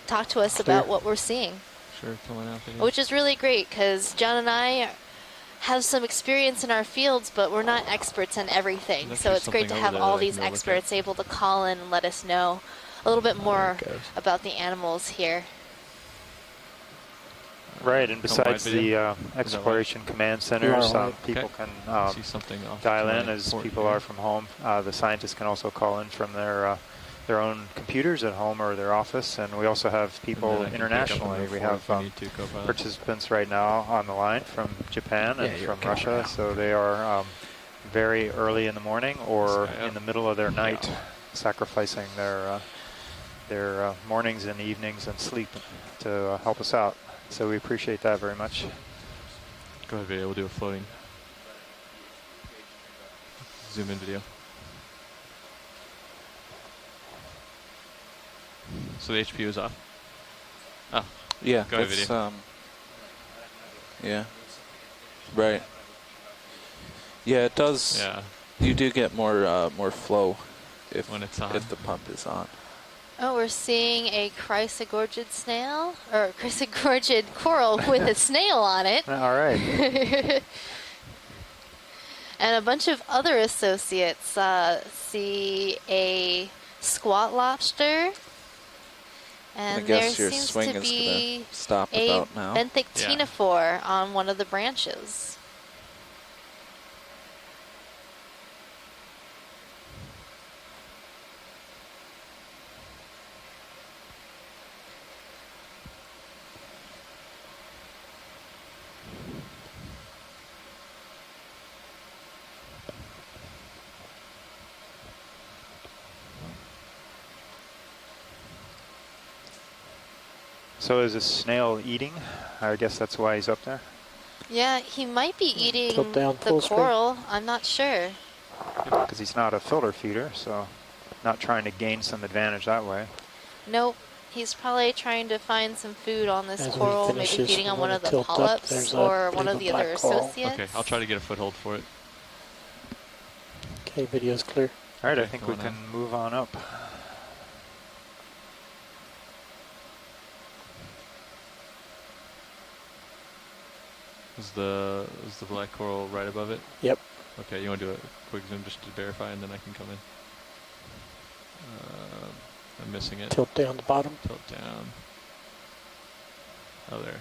[SPEAKER 4] talk to us
[SPEAKER 3] Clear.
[SPEAKER 4] about what we're seeing,
[SPEAKER 2] Sure, coming out there.
[SPEAKER 4] which is really great because John and I have some experience in our fields, but we're not experts in everything.
[SPEAKER 2] There's
[SPEAKER 4] So
[SPEAKER 2] actually
[SPEAKER 4] it's great to
[SPEAKER 2] something
[SPEAKER 4] have
[SPEAKER 2] over there
[SPEAKER 4] all
[SPEAKER 2] that I
[SPEAKER 4] these
[SPEAKER 2] can go look at.
[SPEAKER 4] experts able to call in and let us know a little bit more
[SPEAKER 1] it goes.
[SPEAKER 4] about the animals here.
[SPEAKER 7] Right, and
[SPEAKER 2] come wide
[SPEAKER 7] besides
[SPEAKER 2] video.
[SPEAKER 7] the exploration command centers, people can
[SPEAKER 2] see something off
[SPEAKER 7] dial
[SPEAKER 2] to
[SPEAKER 7] in
[SPEAKER 2] my
[SPEAKER 7] as
[SPEAKER 2] port
[SPEAKER 7] people
[SPEAKER 2] here.
[SPEAKER 7] are from home. The scientists can also call in from their own computers at home or their office, and we also have
[SPEAKER 2] And
[SPEAKER 7] people
[SPEAKER 2] then I can pick up and
[SPEAKER 7] internationally.
[SPEAKER 2] move
[SPEAKER 7] We
[SPEAKER 2] forward
[SPEAKER 7] have
[SPEAKER 2] if we need to, co-pilot.
[SPEAKER 7] participants right now on the line from Japan and
[SPEAKER 8] you're
[SPEAKER 7] from
[SPEAKER 8] okay
[SPEAKER 7] Russia,
[SPEAKER 8] now.
[SPEAKER 7] so they are very early in the morning or
[SPEAKER 2] This guy
[SPEAKER 7] in the middle of their night, sacrificing their mornings and evenings and sleep to help us out. So we appreciate that very much.
[SPEAKER 2] Go ahead, video. We'll do a floating zoom in video. So the HPU is off. Oh,
[SPEAKER 3] Yeah,
[SPEAKER 2] Go ahead,
[SPEAKER 3] that's,
[SPEAKER 2] video.
[SPEAKER 3] yeah, right. Yeah, it does.
[SPEAKER 2] yeah.
[SPEAKER 3] You do get more flow if
[SPEAKER 2] When it's on.
[SPEAKER 3] if the pump is on.
[SPEAKER 4] Oh, we're seeing a Chrysler snail, or Chrysler coral with a snail on it.
[SPEAKER 7] All right.
[SPEAKER 4] And a bunch of other associates see a squat lobster. And
[SPEAKER 3] I guess
[SPEAKER 4] there
[SPEAKER 3] your
[SPEAKER 4] seems
[SPEAKER 3] swing
[SPEAKER 4] to
[SPEAKER 3] is
[SPEAKER 4] be
[SPEAKER 3] gonna stop
[SPEAKER 4] a
[SPEAKER 3] about now.
[SPEAKER 4] benthic ctenophore on one of the branches.
[SPEAKER 7] So is this snail eating? I guess that's why he's up there.
[SPEAKER 4] Yeah, he might be eating
[SPEAKER 6] Tilt down
[SPEAKER 4] the
[SPEAKER 6] full screen.
[SPEAKER 4] coral. I'm not sure.
[SPEAKER 7] Because he's not a filter feeder, so not trying to gain some advantage that way.
[SPEAKER 4] Nope. He's probably trying to find some food on this
[SPEAKER 6] As we
[SPEAKER 4] coral, maybe
[SPEAKER 6] finish this,
[SPEAKER 4] feeding on
[SPEAKER 6] we
[SPEAKER 4] one
[SPEAKER 6] wanna
[SPEAKER 4] of the
[SPEAKER 6] tilt up.
[SPEAKER 4] polyps
[SPEAKER 6] There's
[SPEAKER 4] or
[SPEAKER 6] I
[SPEAKER 4] one of
[SPEAKER 6] believe
[SPEAKER 4] the
[SPEAKER 6] a
[SPEAKER 4] other
[SPEAKER 6] black coral.
[SPEAKER 4] associates.
[SPEAKER 2] Okay, I'll try to get a foothold for it.
[SPEAKER 6] Okay, video's clear.
[SPEAKER 7] All right, I
[SPEAKER 2] Okay,
[SPEAKER 7] think
[SPEAKER 2] go
[SPEAKER 7] we
[SPEAKER 2] on
[SPEAKER 7] can move on up.
[SPEAKER 2] Is the black coral right above it?
[SPEAKER 6] Yep.
[SPEAKER 2] Okay, you want to do a quick zoom just to verify, and then I can come in. I'm missing it.
[SPEAKER 6] Tilt down the bottom.
[SPEAKER 2] Tilt down. Oh, there.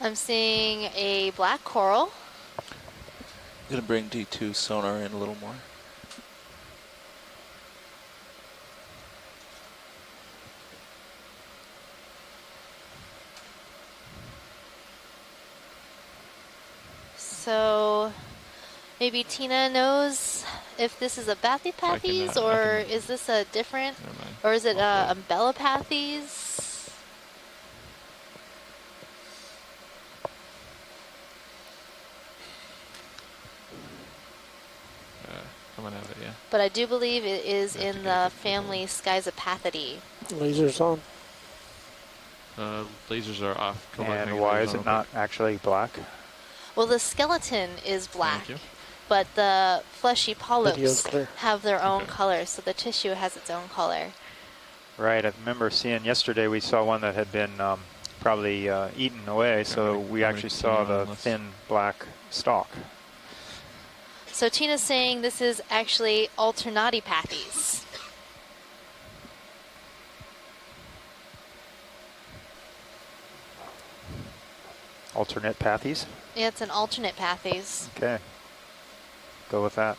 [SPEAKER 4] I'm seeing a black coral.
[SPEAKER 3] Gonna bring D2 sonar in a little more.
[SPEAKER 4] So maybe Tina knows if this is a Bathypathes or is this a different,
[SPEAKER 2] Never mind.
[SPEAKER 4] or is it
[SPEAKER 2] I'll
[SPEAKER 4] Umbellapathes?
[SPEAKER 2] Come on out of it, yeah.
[SPEAKER 4] But I do believe it is
[SPEAKER 2] I have to
[SPEAKER 4] in
[SPEAKER 2] get a
[SPEAKER 4] the
[SPEAKER 2] good
[SPEAKER 4] family Schizopathidae.
[SPEAKER 6] Lasers on.
[SPEAKER 2] Lasers are off. Come on,
[SPEAKER 7] And why is it not actually black?
[SPEAKER 4] Well, the skeleton is black,
[SPEAKER 2] Thank you.
[SPEAKER 4] but the fleshy
[SPEAKER 6] Video's
[SPEAKER 4] polyps
[SPEAKER 6] clear.
[SPEAKER 4] have their own
[SPEAKER 2] Okay.
[SPEAKER 4] color, so the tissue has its own color.
[SPEAKER 7] Right, I remember seeing yesterday we saw one that had been probably eaten away, so
[SPEAKER 2] Alright,
[SPEAKER 7] we
[SPEAKER 2] I'm
[SPEAKER 7] actually
[SPEAKER 2] gonna
[SPEAKER 7] saw
[SPEAKER 2] continue on
[SPEAKER 7] the
[SPEAKER 2] this.
[SPEAKER 7] thin black stalk.
[SPEAKER 4] So Tina's saying this is actually Alternatipathes.
[SPEAKER 7] Alternate pathies?
[SPEAKER 4] Yeah, it's an alternate pathes.
[SPEAKER 7] Okay, go with that.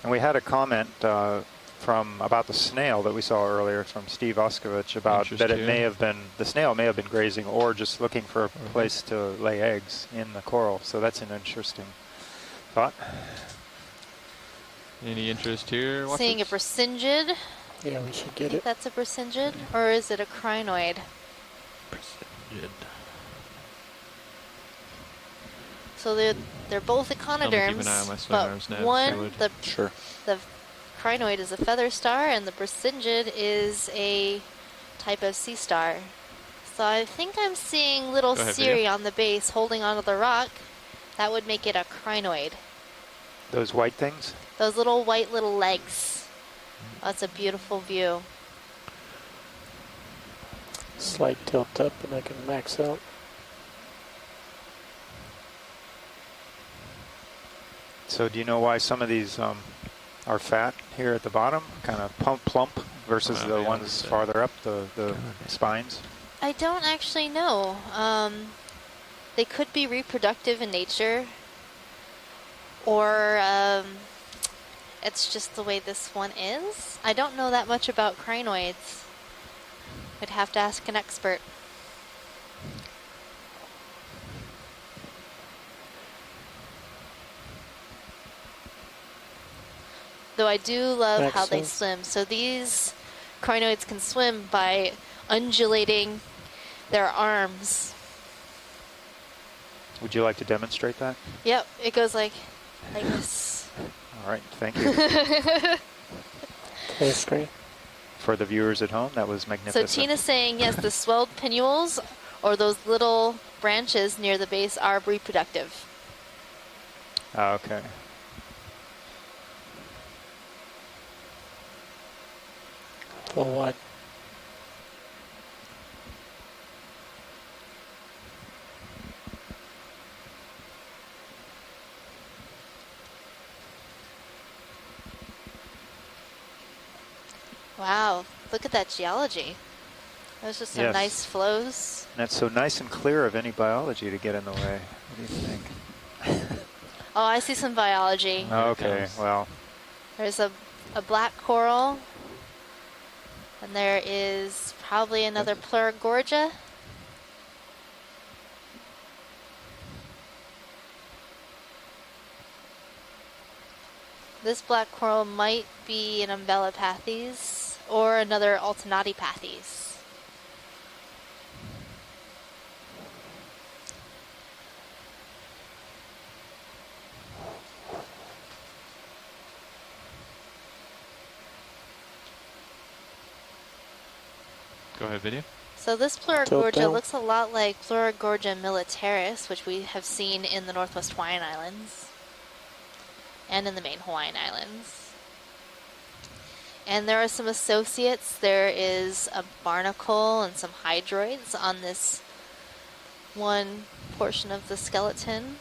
[SPEAKER 7] And we had a comment from about the snail that we saw earlier from Steve Oskovich about
[SPEAKER 2] Interest
[SPEAKER 7] that it
[SPEAKER 2] here.
[SPEAKER 7] may have been, the snail may have been grazing or just looking for a place to lay eggs in the coral. So that's an interesting thought.
[SPEAKER 2] Any interest here?
[SPEAKER 4] Seeing a
[SPEAKER 2] Watchers?
[SPEAKER 4] Brasingid.
[SPEAKER 6] Yeah, we should
[SPEAKER 4] I
[SPEAKER 6] get
[SPEAKER 4] think
[SPEAKER 6] it.
[SPEAKER 4] that's a Brasingid, or is it a Crinoid? So they're both
[SPEAKER 2] Tell me to keep an eye on my
[SPEAKER 4] Echinoderms,
[SPEAKER 2] swing arms
[SPEAKER 4] but
[SPEAKER 2] now,
[SPEAKER 4] one,
[SPEAKER 2] Sherwood.
[SPEAKER 3] Sure.
[SPEAKER 4] the Crinoid is a feather star, and the Brasingid is a type of sea star. So I think I'm seeing little
[SPEAKER 2] Go ahead,
[SPEAKER 4] Siri
[SPEAKER 2] video.
[SPEAKER 4] on the base holding onto the rock. That would make it a Crinoid.
[SPEAKER 7] Those white things?
[SPEAKER 4] Those little white little legs. That's a beautiful view.
[SPEAKER 6] Slight tilt up and I can max out.
[SPEAKER 7] So do you know why some of these are fat here at the bottom? Kind of plump versus
[SPEAKER 2] Oh,
[SPEAKER 7] the
[SPEAKER 2] yeah,
[SPEAKER 7] ones farther up, the spines?
[SPEAKER 4] I don't actually know. They could be reproductive in nature, or it's just the way this one is. I don't know that much about crinoids. I'd have to ask an expert. Though I do love how they
[SPEAKER 6] Excellent.
[SPEAKER 4] swim. So these crinoids can swim by undulating their arms.
[SPEAKER 7] Would you like to demonstrate that?
[SPEAKER 4] Yep, it goes like this.
[SPEAKER 7] All right, thank you.
[SPEAKER 6] Full screen.
[SPEAKER 7] For the viewers at home, that was
[SPEAKER 4] So
[SPEAKER 7] magnificent.
[SPEAKER 4] Tina's saying, yes, the swelled pinnules or those little branches near the base are reproductive.
[SPEAKER 7] Okay.
[SPEAKER 6] Full wide.
[SPEAKER 4] Wow, look at that geology. Those are some
[SPEAKER 7] Yes.
[SPEAKER 4] nice flows.
[SPEAKER 7] And it's so nice and clear of any biology to get in the way. What do you think?
[SPEAKER 4] Oh, I see some biology.
[SPEAKER 7] Okay, well,
[SPEAKER 4] There's a black coral. And there is probably another Gorja. This black coral might be an Umbellapathes or another Altinatipathes.
[SPEAKER 2] Go ahead, video.
[SPEAKER 4] So this
[SPEAKER 6] Tilt
[SPEAKER 4] Gorja
[SPEAKER 6] down.
[SPEAKER 4] looks a lot like Gorja militaris, which we have seen in the Northwest Hawaiian Islands and in the main Hawaiian Islands. And there are some associates. There is a barnacle and some hydroids on this one portion of the skeleton.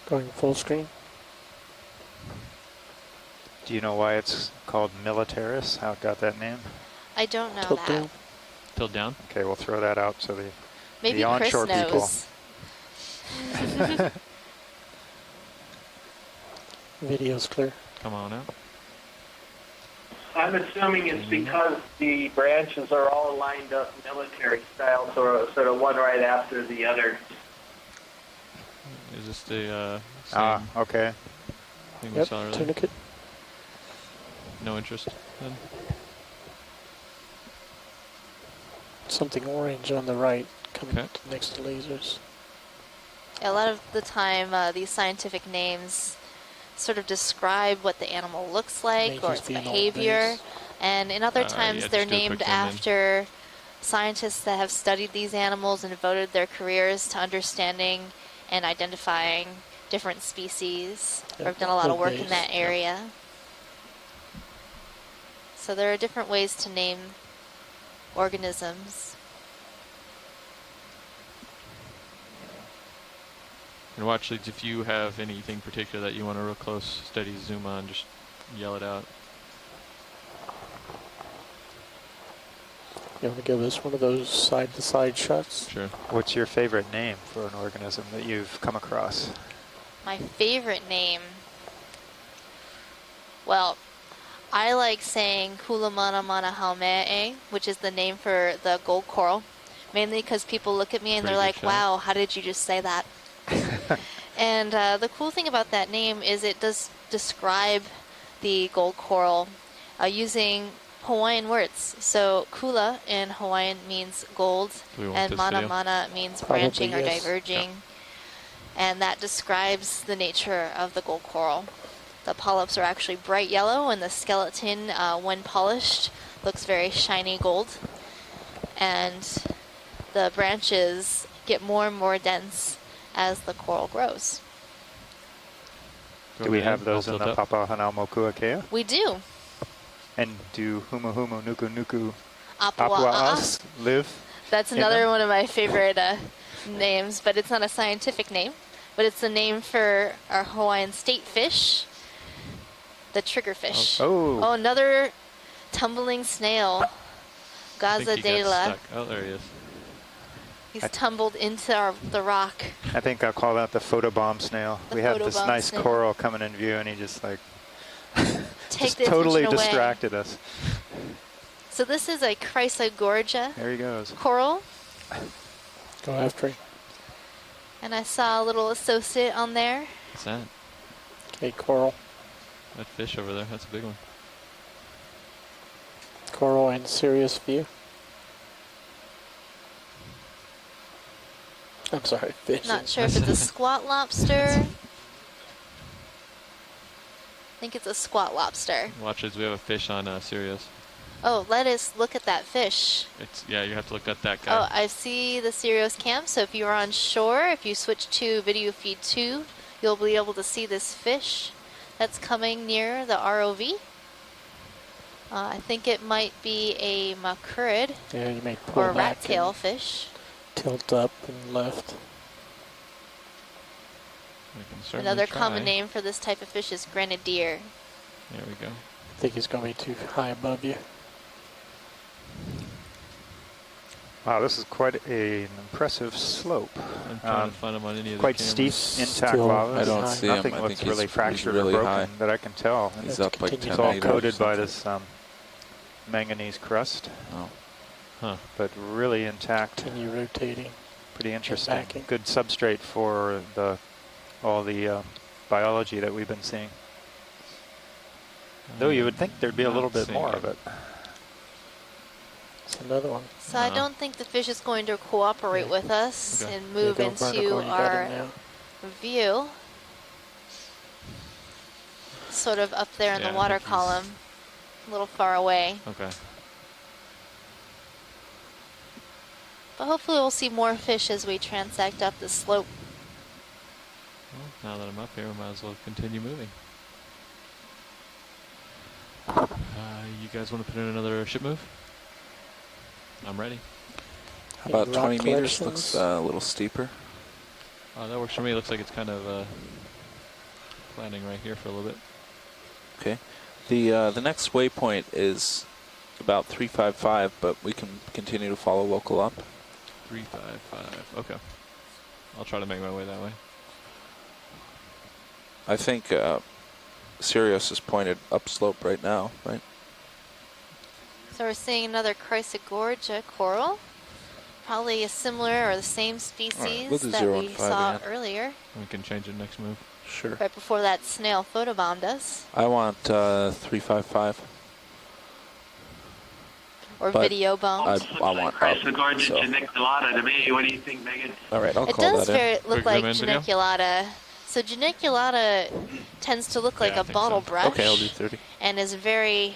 [SPEAKER 6] Going full screen.
[SPEAKER 7] do you know why it's called militaris? How it got that name?
[SPEAKER 4] I don't know
[SPEAKER 6] Tilt
[SPEAKER 4] that.
[SPEAKER 6] down.
[SPEAKER 2] Tilt down.
[SPEAKER 7] Okay, we'll throw that out so
[SPEAKER 4] Maybe
[SPEAKER 7] the
[SPEAKER 4] Chris
[SPEAKER 7] onshore people.
[SPEAKER 4] knows.
[SPEAKER 6] Video's clear.
[SPEAKER 2] Come on out.
[SPEAKER 5] I'm assuming it's because the branches are all lined up military style, sort of one right after the other.
[SPEAKER 2] Is this the same
[SPEAKER 7] Ah, okay.
[SPEAKER 2] thing we
[SPEAKER 6] Yep,
[SPEAKER 2] saw earlier?
[SPEAKER 6] tunicate.
[SPEAKER 2] No interest then?
[SPEAKER 6] Something orange on the right coming
[SPEAKER 2] Okay.
[SPEAKER 6] next to lasers.
[SPEAKER 4] A lot of the time, these scientific names sort of describe what the animal looks like
[SPEAKER 6] May
[SPEAKER 4] or
[SPEAKER 6] just
[SPEAKER 4] its
[SPEAKER 6] be an old
[SPEAKER 4] behavior.
[SPEAKER 6] base.
[SPEAKER 4] And in other
[SPEAKER 2] Yeah,
[SPEAKER 4] times,
[SPEAKER 2] just
[SPEAKER 4] they're
[SPEAKER 2] do a quick
[SPEAKER 4] named
[SPEAKER 2] zoom in.
[SPEAKER 4] after scientists that have studied these animals and devoted their careers to understanding and identifying different species, or have done a lot of
[SPEAKER 6] old
[SPEAKER 4] work in
[SPEAKER 6] base.
[SPEAKER 4] that area. So there are different ways to name organisms.
[SPEAKER 2] And watch, if you have anything particular that you want a real close, steady zoom on, just yell it out.
[SPEAKER 6] You want to give us one of those side-to-side shots?
[SPEAKER 2] Sure.
[SPEAKER 7] What's your favorite name for an organism that you've come across?
[SPEAKER 4] My favorite name. Well, I like saying Kulamana Mana Haume'e, which is the name for the gold coral, mainly because people look at me and
[SPEAKER 2] Pretty
[SPEAKER 4] they're
[SPEAKER 2] good
[SPEAKER 4] like,
[SPEAKER 2] shot.
[SPEAKER 4] wow, how did you just say that? And the cool thing about that name is it does describe the gold coral using Hawaiian words. So kula in Hawaiian means gold,
[SPEAKER 2] Do we want
[SPEAKER 4] and
[SPEAKER 2] this
[SPEAKER 4] mana
[SPEAKER 2] video?
[SPEAKER 4] mana means
[SPEAKER 6] Probably
[SPEAKER 4] branching or
[SPEAKER 6] yes.
[SPEAKER 4] diverging. And that describes the nature of the gold coral. The polyps are actually bright yellow, and the skeleton, when polished, looks very shiny gold. And the branches get more and more dense as the coral grows.
[SPEAKER 2] Go
[SPEAKER 7] Do we
[SPEAKER 2] ahead,
[SPEAKER 7] have those
[SPEAKER 2] I'll
[SPEAKER 7] in the
[SPEAKER 2] tilt up.
[SPEAKER 7] Papahanaumokuakea?
[SPEAKER 4] We do.
[SPEAKER 7] And do humu humu nuku nuku
[SPEAKER 4] Apua'as.
[SPEAKER 7] live?
[SPEAKER 4] That's
[SPEAKER 7] in
[SPEAKER 4] another
[SPEAKER 7] them?
[SPEAKER 4] one of my favorite names, but it's not a scientific name. But it's the name for our Hawaiian state fish, the triggerfish.
[SPEAKER 7] Oh.
[SPEAKER 4] Another tumbling snail.
[SPEAKER 2] I think he got
[SPEAKER 4] Gazadela.
[SPEAKER 2] stuck. Oh, there he is.
[SPEAKER 4] He's tumbled into the rock.
[SPEAKER 7] I think I'll call that the photobomb snail.
[SPEAKER 4] The
[SPEAKER 7] We had this
[SPEAKER 4] photobomb
[SPEAKER 7] nice
[SPEAKER 4] snail.
[SPEAKER 7] coral coming in view, and he just like
[SPEAKER 4] Take
[SPEAKER 7] just
[SPEAKER 4] the
[SPEAKER 7] totally
[SPEAKER 4] attention away.
[SPEAKER 7] distracted us.
[SPEAKER 4] So this is a Chrysler Gorja
[SPEAKER 7] There he goes.
[SPEAKER 4] coral.
[SPEAKER 6] Go after him.
[SPEAKER 4] And I saw a little associate on there.
[SPEAKER 2] What's that?
[SPEAKER 6] Okay, coral.
[SPEAKER 2] That fish over there. That's a big one.
[SPEAKER 6] Coral in serious view. I'm sorry, fish.
[SPEAKER 4] Not sure if it's a squat lobster. I think it's a squat lobster.
[SPEAKER 2] Watch this. We have a fish on Sirius.
[SPEAKER 4] Oh, let us look at that fish.
[SPEAKER 2] Yeah, you have to look at that guy.
[SPEAKER 4] Oh, I see the Sirius cam. So if you are on shore, if you switch to video feed 2, you'll be able to see this fish that's coming near the ROV. I think it might be a macrurid
[SPEAKER 6] Yeah, you may pull
[SPEAKER 4] or a rat
[SPEAKER 6] back
[SPEAKER 4] tail
[SPEAKER 6] and
[SPEAKER 4] fish.
[SPEAKER 6] tilt up and left.
[SPEAKER 2] We can certainly
[SPEAKER 4] Another
[SPEAKER 2] try.
[SPEAKER 4] common name for this type of fish is grenadier.
[SPEAKER 2] There we go.
[SPEAKER 6] I think he's going to be too high above you.
[SPEAKER 7] Wow, this is quite an impressive slope.
[SPEAKER 2] I'm trying to find him on any of the
[SPEAKER 7] Quite
[SPEAKER 2] cameras.
[SPEAKER 7] steep, intact
[SPEAKER 6] Still
[SPEAKER 7] lava.
[SPEAKER 3] I don't
[SPEAKER 6] high.
[SPEAKER 3] see
[SPEAKER 7] Nothing
[SPEAKER 3] him. I
[SPEAKER 7] looks
[SPEAKER 3] think
[SPEAKER 7] really
[SPEAKER 3] he's
[SPEAKER 7] fractured
[SPEAKER 3] really
[SPEAKER 7] or broken
[SPEAKER 3] high.
[SPEAKER 7] that I can tell. And
[SPEAKER 3] He's
[SPEAKER 6] Let's
[SPEAKER 3] up like 10
[SPEAKER 6] continue.
[SPEAKER 7] it's all
[SPEAKER 3] meters or
[SPEAKER 7] coated by
[SPEAKER 3] something.
[SPEAKER 7] this manganese crust,
[SPEAKER 3] Oh.
[SPEAKER 2] Huh.
[SPEAKER 7] but really intact.
[SPEAKER 6] Continue rotating.
[SPEAKER 7] Pretty interesting.
[SPEAKER 6] backing.
[SPEAKER 7] Good substrate for all the biology that we've been seeing. Though you would think there'd be a
[SPEAKER 2] Not
[SPEAKER 7] little bit
[SPEAKER 2] seeing
[SPEAKER 7] more
[SPEAKER 2] it.
[SPEAKER 7] of it.
[SPEAKER 6] It's another one.
[SPEAKER 4] So I don't think the fish is going to cooperate with us
[SPEAKER 2] Okay.
[SPEAKER 4] and move
[SPEAKER 6] Yeah, go vertical,
[SPEAKER 4] into
[SPEAKER 6] you got
[SPEAKER 4] our
[SPEAKER 6] him now.
[SPEAKER 4] view. Sort of up there in
[SPEAKER 2] Yeah,
[SPEAKER 4] the
[SPEAKER 2] I
[SPEAKER 4] water
[SPEAKER 2] think he's-
[SPEAKER 4] column, a little far away.
[SPEAKER 2] Okay.
[SPEAKER 4] But hopefully we'll see more fish as we transect up the slope.
[SPEAKER 2] Well, now that I'm up here, we might as well continue moving. You guys want to put in another ship move? I'm ready.
[SPEAKER 3] How about
[SPEAKER 6] rock
[SPEAKER 3] 20 meters?
[SPEAKER 6] collections.
[SPEAKER 3] Looks a little steeper.
[SPEAKER 2] That works for me. It looks like it's kind of planning right here for a little bit.
[SPEAKER 3] Okay. The next waypoint is about 355, but we can continue to follow local up.
[SPEAKER 2] 355. Okay. I'll try to make my way that way.
[SPEAKER 3] I think Sirius is pointed upslope right now, right?
[SPEAKER 4] So we're seeing another Gorja coral. Probably a similar or the same species
[SPEAKER 3] we'll do
[SPEAKER 4] that
[SPEAKER 3] 0
[SPEAKER 4] we
[SPEAKER 3] and 5
[SPEAKER 4] saw
[SPEAKER 3] again.
[SPEAKER 4] earlier,
[SPEAKER 2] We can change it next move.
[SPEAKER 3] Sure.
[SPEAKER 4] right before that snail photobombed us.
[SPEAKER 3] I want 355.
[SPEAKER 4] Or
[SPEAKER 3] But
[SPEAKER 4] video bomb.
[SPEAKER 3] I want up.
[SPEAKER 5] Gorgia
[SPEAKER 3] So.
[SPEAKER 5] geniculata to me. What do you think, Megan?
[SPEAKER 3] All right, I'll
[SPEAKER 4] It
[SPEAKER 3] call
[SPEAKER 4] does
[SPEAKER 3] that in.
[SPEAKER 4] look
[SPEAKER 2] Quick
[SPEAKER 4] like
[SPEAKER 2] zoom in video?
[SPEAKER 4] geniculata. So geniculata tends to look like
[SPEAKER 2] Yeah, I
[SPEAKER 4] a
[SPEAKER 2] think
[SPEAKER 4] bottle
[SPEAKER 2] so.
[SPEAKER 4] brush.
[SPEAKER 3] Okay, I'll do 30.
[SPEAKER 4] And is very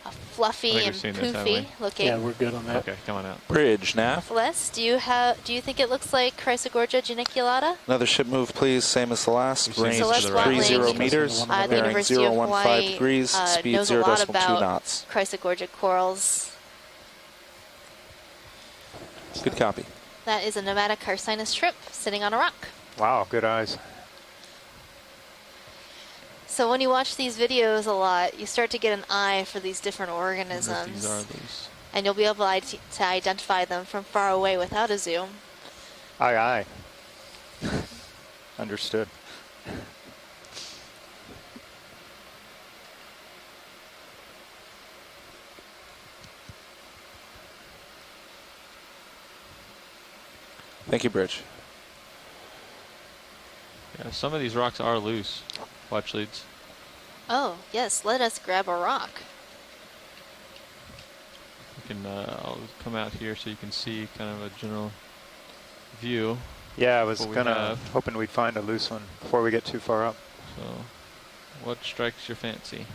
[SPEAKER 2] I
[SPEAKER 4] fluffy
[SPEAKER 2] think
[SPEAKER 4] and
[SPEAKER 2] we've seen this, haven't
[SPEAKER 4] poofy looking.
[SPEAKER 6] Yeah, we're good on that.
[SPEAKER 2] Okay, come on out.
[SPEAKER 3] Bridge, nav.
[SPEAKER 4] Les, do you think it looks like Gorja geniculata?
[SPEAKER 3] Another ship move, please. Same as the last.
[SPEAKER 2] We've seen
[SPEAKER 3] Range
[SPEAKER 2] this
[SPEAKER 4] So let's
[SPEAKER 2] to the right.
[SPEAKER 3] 30
[SPEAKER 4] Watling,
[SPEAKER 3] meters.
[SPEAKER 6] the
[SPEAKER 3] Bearing
[SPEAKER 4] University of
[SPEAKER 3] 015
[SPEAKER 4] Hawaii
[SPEAKER 3] degrees. Speed
[SPEAKER 4] knows a lot
[SPEAKER 3] 0.2
[SPEAKER 4] about
[SPEAKER 3] knots.
[SPEAKER 4] Gorja corals.
[SPEAKER 3] Good copy.
[SPEAKER 4] That is a nomadic carcinus shrimp sitting on a rock.
[SPEAKER 7] Wow, good eyes.
[SPEAKER 4] So when you watch these videos a lot, you start to get an eye for these different
[SPEAKER 2] These
[SPEAKER 4] organisms.
[SPEAKER 2] are those.
[SPEAKER 4] And you'll be able to identify them from far away without a zoom.
[SPEAKER 7] Aye, aye. Understood.
[SPEAKER 3] Thank you, Bridge.
[SPEAKER 2] Yeah, some of these rocks are loose. Watch leads.
[SPEAKER 4] Oh, yes, let us grab a rock.
[SPEAKER 2] You can, I'll come out here so you can see kind of a general view.
[SPEAKER 7] Yeah, I was
[SPEAKER 2] What we
[SPEAKER 7] gonna
[SPEAKER 2] have.
[SPEAKER 7] hoping we'd find a loose one before we get too far up.
[SPEAKER 2] So, what strikes your fancy?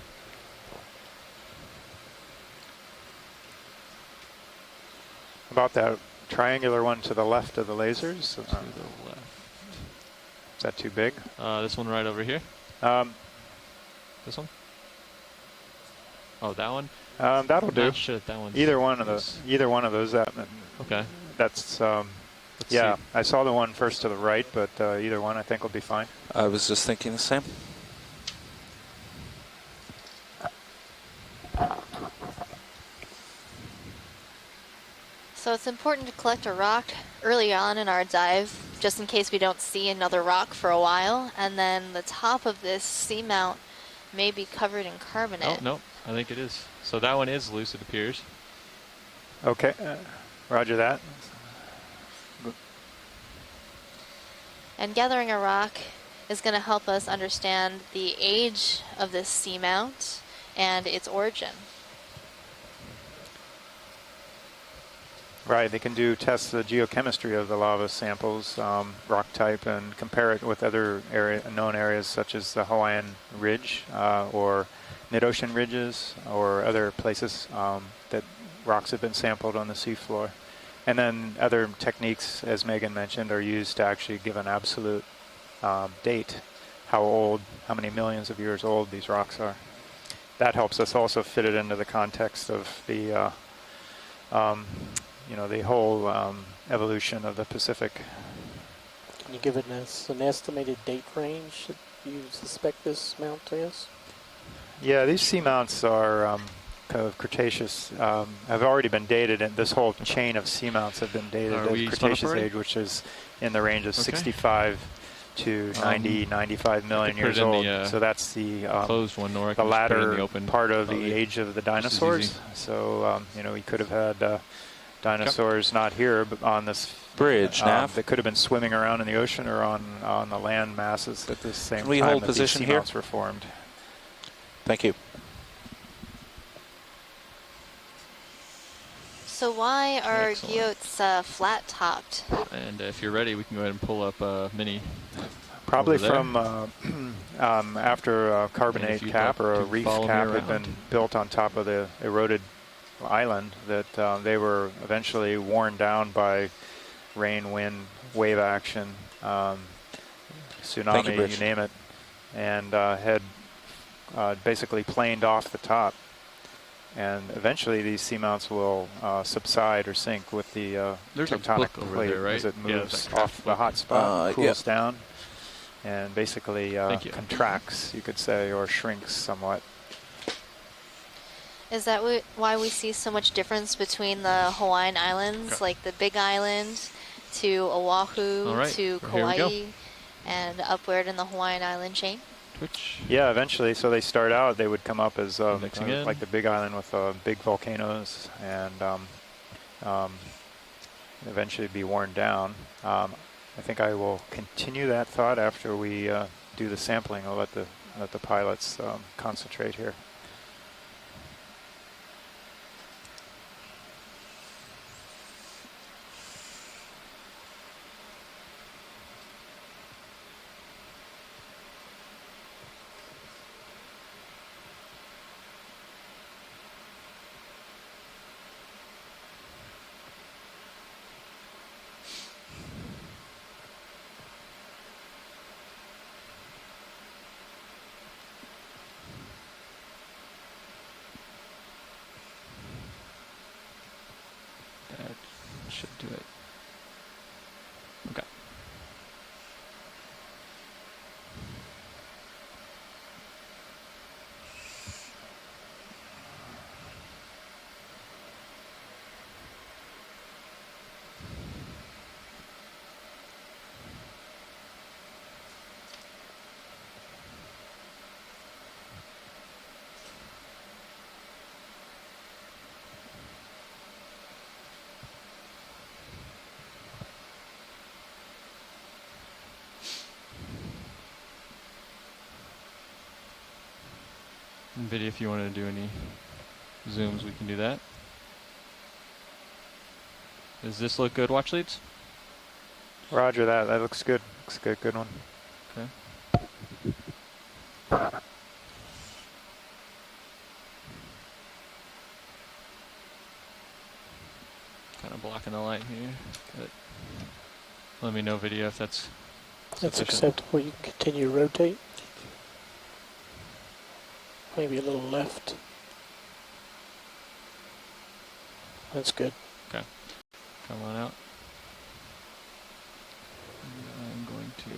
[SPEAKER 7] About that triangular one to the left of the lasers.
[SPEAKER 2] To the left.
[SPEAKER 7] Is that too big?
[SPEAKER 2] This one right over here.
[SPEAKER 7] Um,
[SPEAKER 2] This one? Oh, that one?
[SPEAKER 7] That'll do.
[SPEAKER 2] Not sure that one's
[SPEAKER 7] Either one of those. Either one of those.
[SPEAKER 2] Okay.
[SPEAKER 7] That's.
[SPEAKER 2] Let's
[SPEAKER 7] Yeah,
[SPEAKER 2] see.
[SPEAKER 7] I saw the one first to the right, but either one I think will be fine.
[SPEAKER 3] I was just thinking the same.
[SPEAKER 4] So it's important to collect a rock early on in our dive, just in case we don't see another rock for a while, and then the top of this seamount may be covered in
[SPEAKER 2] Oh,
[SPEAKER 4] carbonate.
[SPEAKER 2] no, I think it is. So that one is loose, it appears.
[SPEAKER 7] Okay, roger that.
[SPEAKER 4] And gathering a rock is going to help us understand the age of this seamount and its origin.
[SPEAKER 7] Right, they can test the geochemistry of the lava samples, rock type, and compare it with other known areas such as the Hawaiian Ridge or mid-ocean ridges or other places that rocks have been sampled on the seafloor. And then other techniques, as Megan mentioned, are used to actually give an absolute date, how many millions of years old these rocks are. That helps us also fit it into the context of the the whole evolution of the Pacific.
[SPEAKER 6] Can you give it an estimated date range that you suspect this mount is?
[SPEAKER 7] Yeah, these seamounts are kind of Cretaceous, have already been dated, and this whole chain of seamounts have been dated
[SPEAKER 2] Are we
[SPEAKER 7] as
[SPEAKER 2] spun up
[SPEAKER 7] Cretaceous
[SPEAKER 2] already?
[SPEAKER 7] age, which is in the range of
[SPEAKER 2] Okay.
[SPEAKER 7] 65 to 90, 95 million
[SPEAKER 2] put it
[SPEAKER 7] years
[SPEAKER 2] in
[SPEAKER 7] old.
[SPEAKER 2] the,
[SPEAKER 7] So that's the
[SPEAKER 2] closed one, or I
[SPEAKER 7] the
[SPEAKER 2] can just put it in
[SPEAKER 7] latter
[SPEAKER 2] the open.
[SPEAKER 7] part of the
[SPEAKER 2] Probably
[SPEAKER 7] age of the
[SPEAKER 2] just as
[SPEAKER 7] dinosaurs.
[SPEAKER 2] easy.
[SPEAKER 7] So we could have had dinosaurs not here, but on this
[SPEAKER 3] Bridge, Nav.
[SPEAKER 7] that could have been swimming around in the ocean or on the land masses at the same
[SPEAKER 3] Can we
[SPEAKER 7] time
[SPEAKER 3] hold
[SPEAKER 7] that
[SPEAKER 3] position
[SPEAKER 7] these
[SPEAKER 3] here?
[SPEAKER 7] seamounts were formed.
[SPEAKER 3] Thank you.
[SPEAKER 4] So why are
[SPEAKER 2] Excellent.
[SPEAKER 4] geodes flat-topped?
[SPEAKER 2] And if you're ready, we can go ahead and pull up Mini.
[SPEAKER 7] Probably
[SPEAKER 2] over there.
[SPEAKER 7] from after a
[SPEAKER 2] And
[SPEAKER 7] carbonate
[SPEAKER 2] if you'd
[SPEAKER 7] cap
[SPEAKER 2] like
[SPEAKER 7] or a
[SPEAKER 2] to
[SPEAKER 7] reef
[SPEAKER 2] follow me
[SPEAKER 7] cap had
[SPEAKER 2] around.
[SPEAKER 7] been built on top of the eroded island, that they were eventually worn down by rain, wind, wave action, tsunami, you
[SPEAKER 3] Bridge.
[SPEAKER 7] name it, and had basically planed off the top. And eventually these seamounts will subside or sink with the
[SPEAKER 2] There's a
[SPEAKER 7] tectonic
[SPEAKER 2] book over
[SPEAKER 7] plate
[SPEAKER 2] there, right?
[SPEAKER 7] as it
[SPEAKER 2] Yeah,
[SPEAKER 7] moves
[SPEAKER 2] that craft
[SPEAKER 7] off the
[SPEAKER 2] book.
[SPEAKER 7] hot spot, cools
[SPEAKER 3] yeah.
[SPEAKER 7] down, and basically
[SPEAKER 2] Thank you.
[SPEAKER 7] contracts, you could say, or shrinks somewhat.
[SPEAKER 4] Is that why we see so much difference between the Hawaiian Islands,
[SPEAKER 2] Okay.
[SPEAKER 4] like the Big Island, to Oahu,
[SPEAKER 2] All right,
[SPEAKER 4] to
[SPEAKER 2] well, here we go.
[SPEAKER 4] Kauai, and upward in the Hawaiian Island chain?
[SPEAKER 2] Twitch.
[SPEAKER 7] Yeah, eventually. So they start out, they would come up as
[SPEAKER 2] Mixing in.
[SPEAKER 7] like the Big Island with big volcanoes, and eventually be worn down. I think I will continue that thought after we do the sampling. I'll let the pilots concentrate here.
[SPEAKER 2] That should do it. Okay. Video, if you want to do any zooms, we can do that. Does this look good, watch leads?
[SPEAKER 7] Roger that. That looks good. Looks good. Good one.
[SPEAKER 2] Okay. Kind of blocking the light here. Good. Let me know, video, if that's
[SPEAKER 6] That's
[SPEAKER 2] sufficient.
[SPEAKER 6] acceptable. You can continue to rotate. Maybe a little left. That's good.
[SPEAKER 2] Okay. Come on out. And I'm going to...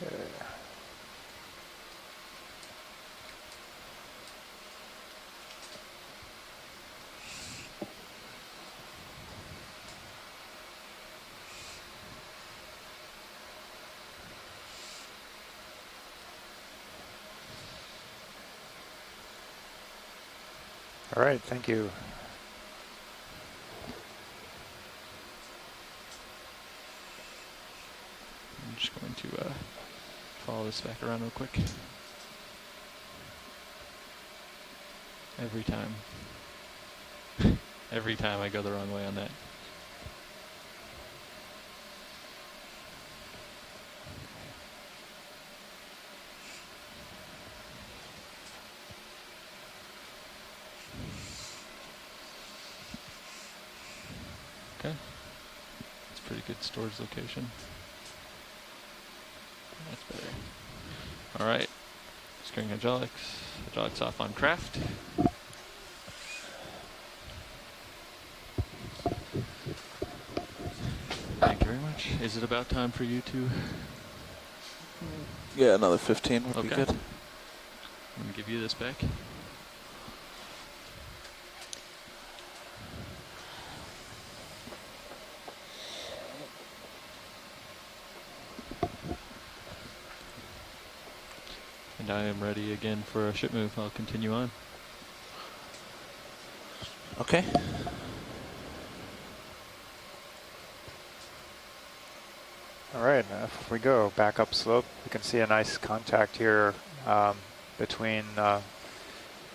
[SPEAKER 7] Okay. All right, thank you.
[SPEAKER 2] I'm just going to follow this back around real quick. Every time. Every time I go the wrong way on that. Okay. It's a pretty good storage location. That's better. All right. Screen hydraulics. Hydraulics off on craft. Thank you very much. Is it about time for you to...
[SPEAKER 3] Yeah, another 15 would be
[SPEAKER 2] Okay.
[SPEAKER 3] good.
[SPEAKER 2] I'm going to give you this back. And I am ready again for a ship move. I'll continue on.
[SPEAKER 3] Okay.
[SPEAKER 7] All right, if we go back up slope, you can see a nice contact here between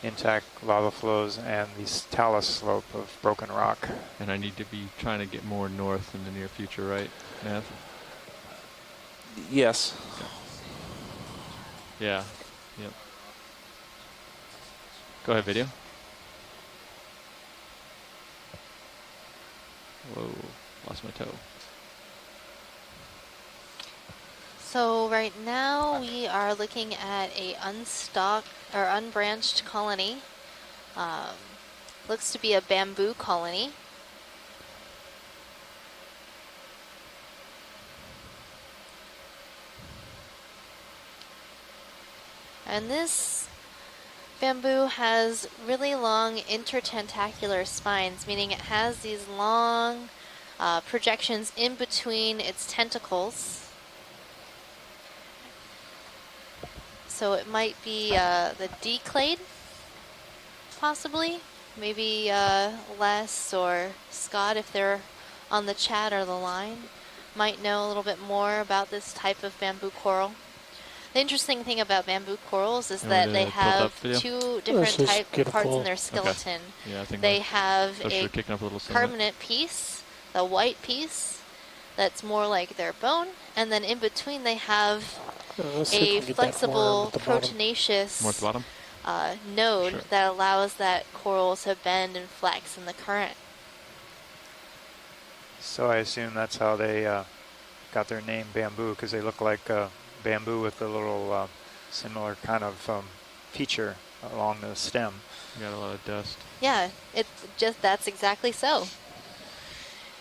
[SPEAKER 7] intact lava flows and the talus slope of broken rock.
[SPEAKER 2] And I need to be trying to get more north in the near future, right, Nav?
[SPEAKER 3] Yes.
[SPEAKER 2] Yeah. Yep. Go ahead, video. Whoa, lost my toe.
[SPEAKER 4] So right now we are looking at a unbranched colony. Looks to be a bamboo colony. And this bamboo has really long intertentacular spines, meaning it has these long projections in between its tentacles. So it might be the D-clade, possibly. Maybe Les or Scott, if they're on the chat or the line, might know a little bit more about this type of bamboo coral. The interesting thing about bamboo corals is that they have two different parts in their skeleton.
[SPEAKER 2] Okay. Yeah, I think
[SPEAKER 4] they have a
[SPEAKER 2] kicking up a little
[SPEAKER 4] carbonate piece, the white piece, that's more like their bone, and then in between they have a flexible, proteinaceous node that allows that coral to bend and flex in the current.
[SPEAKER 7] So I assume that's how they got their name bamboo, because they look like bamboo with a little similar kind of feature along the stem.
[SPEAKER 2] You got a lot of dust.
[SPEAKER 4] Yeah, that's exactly so.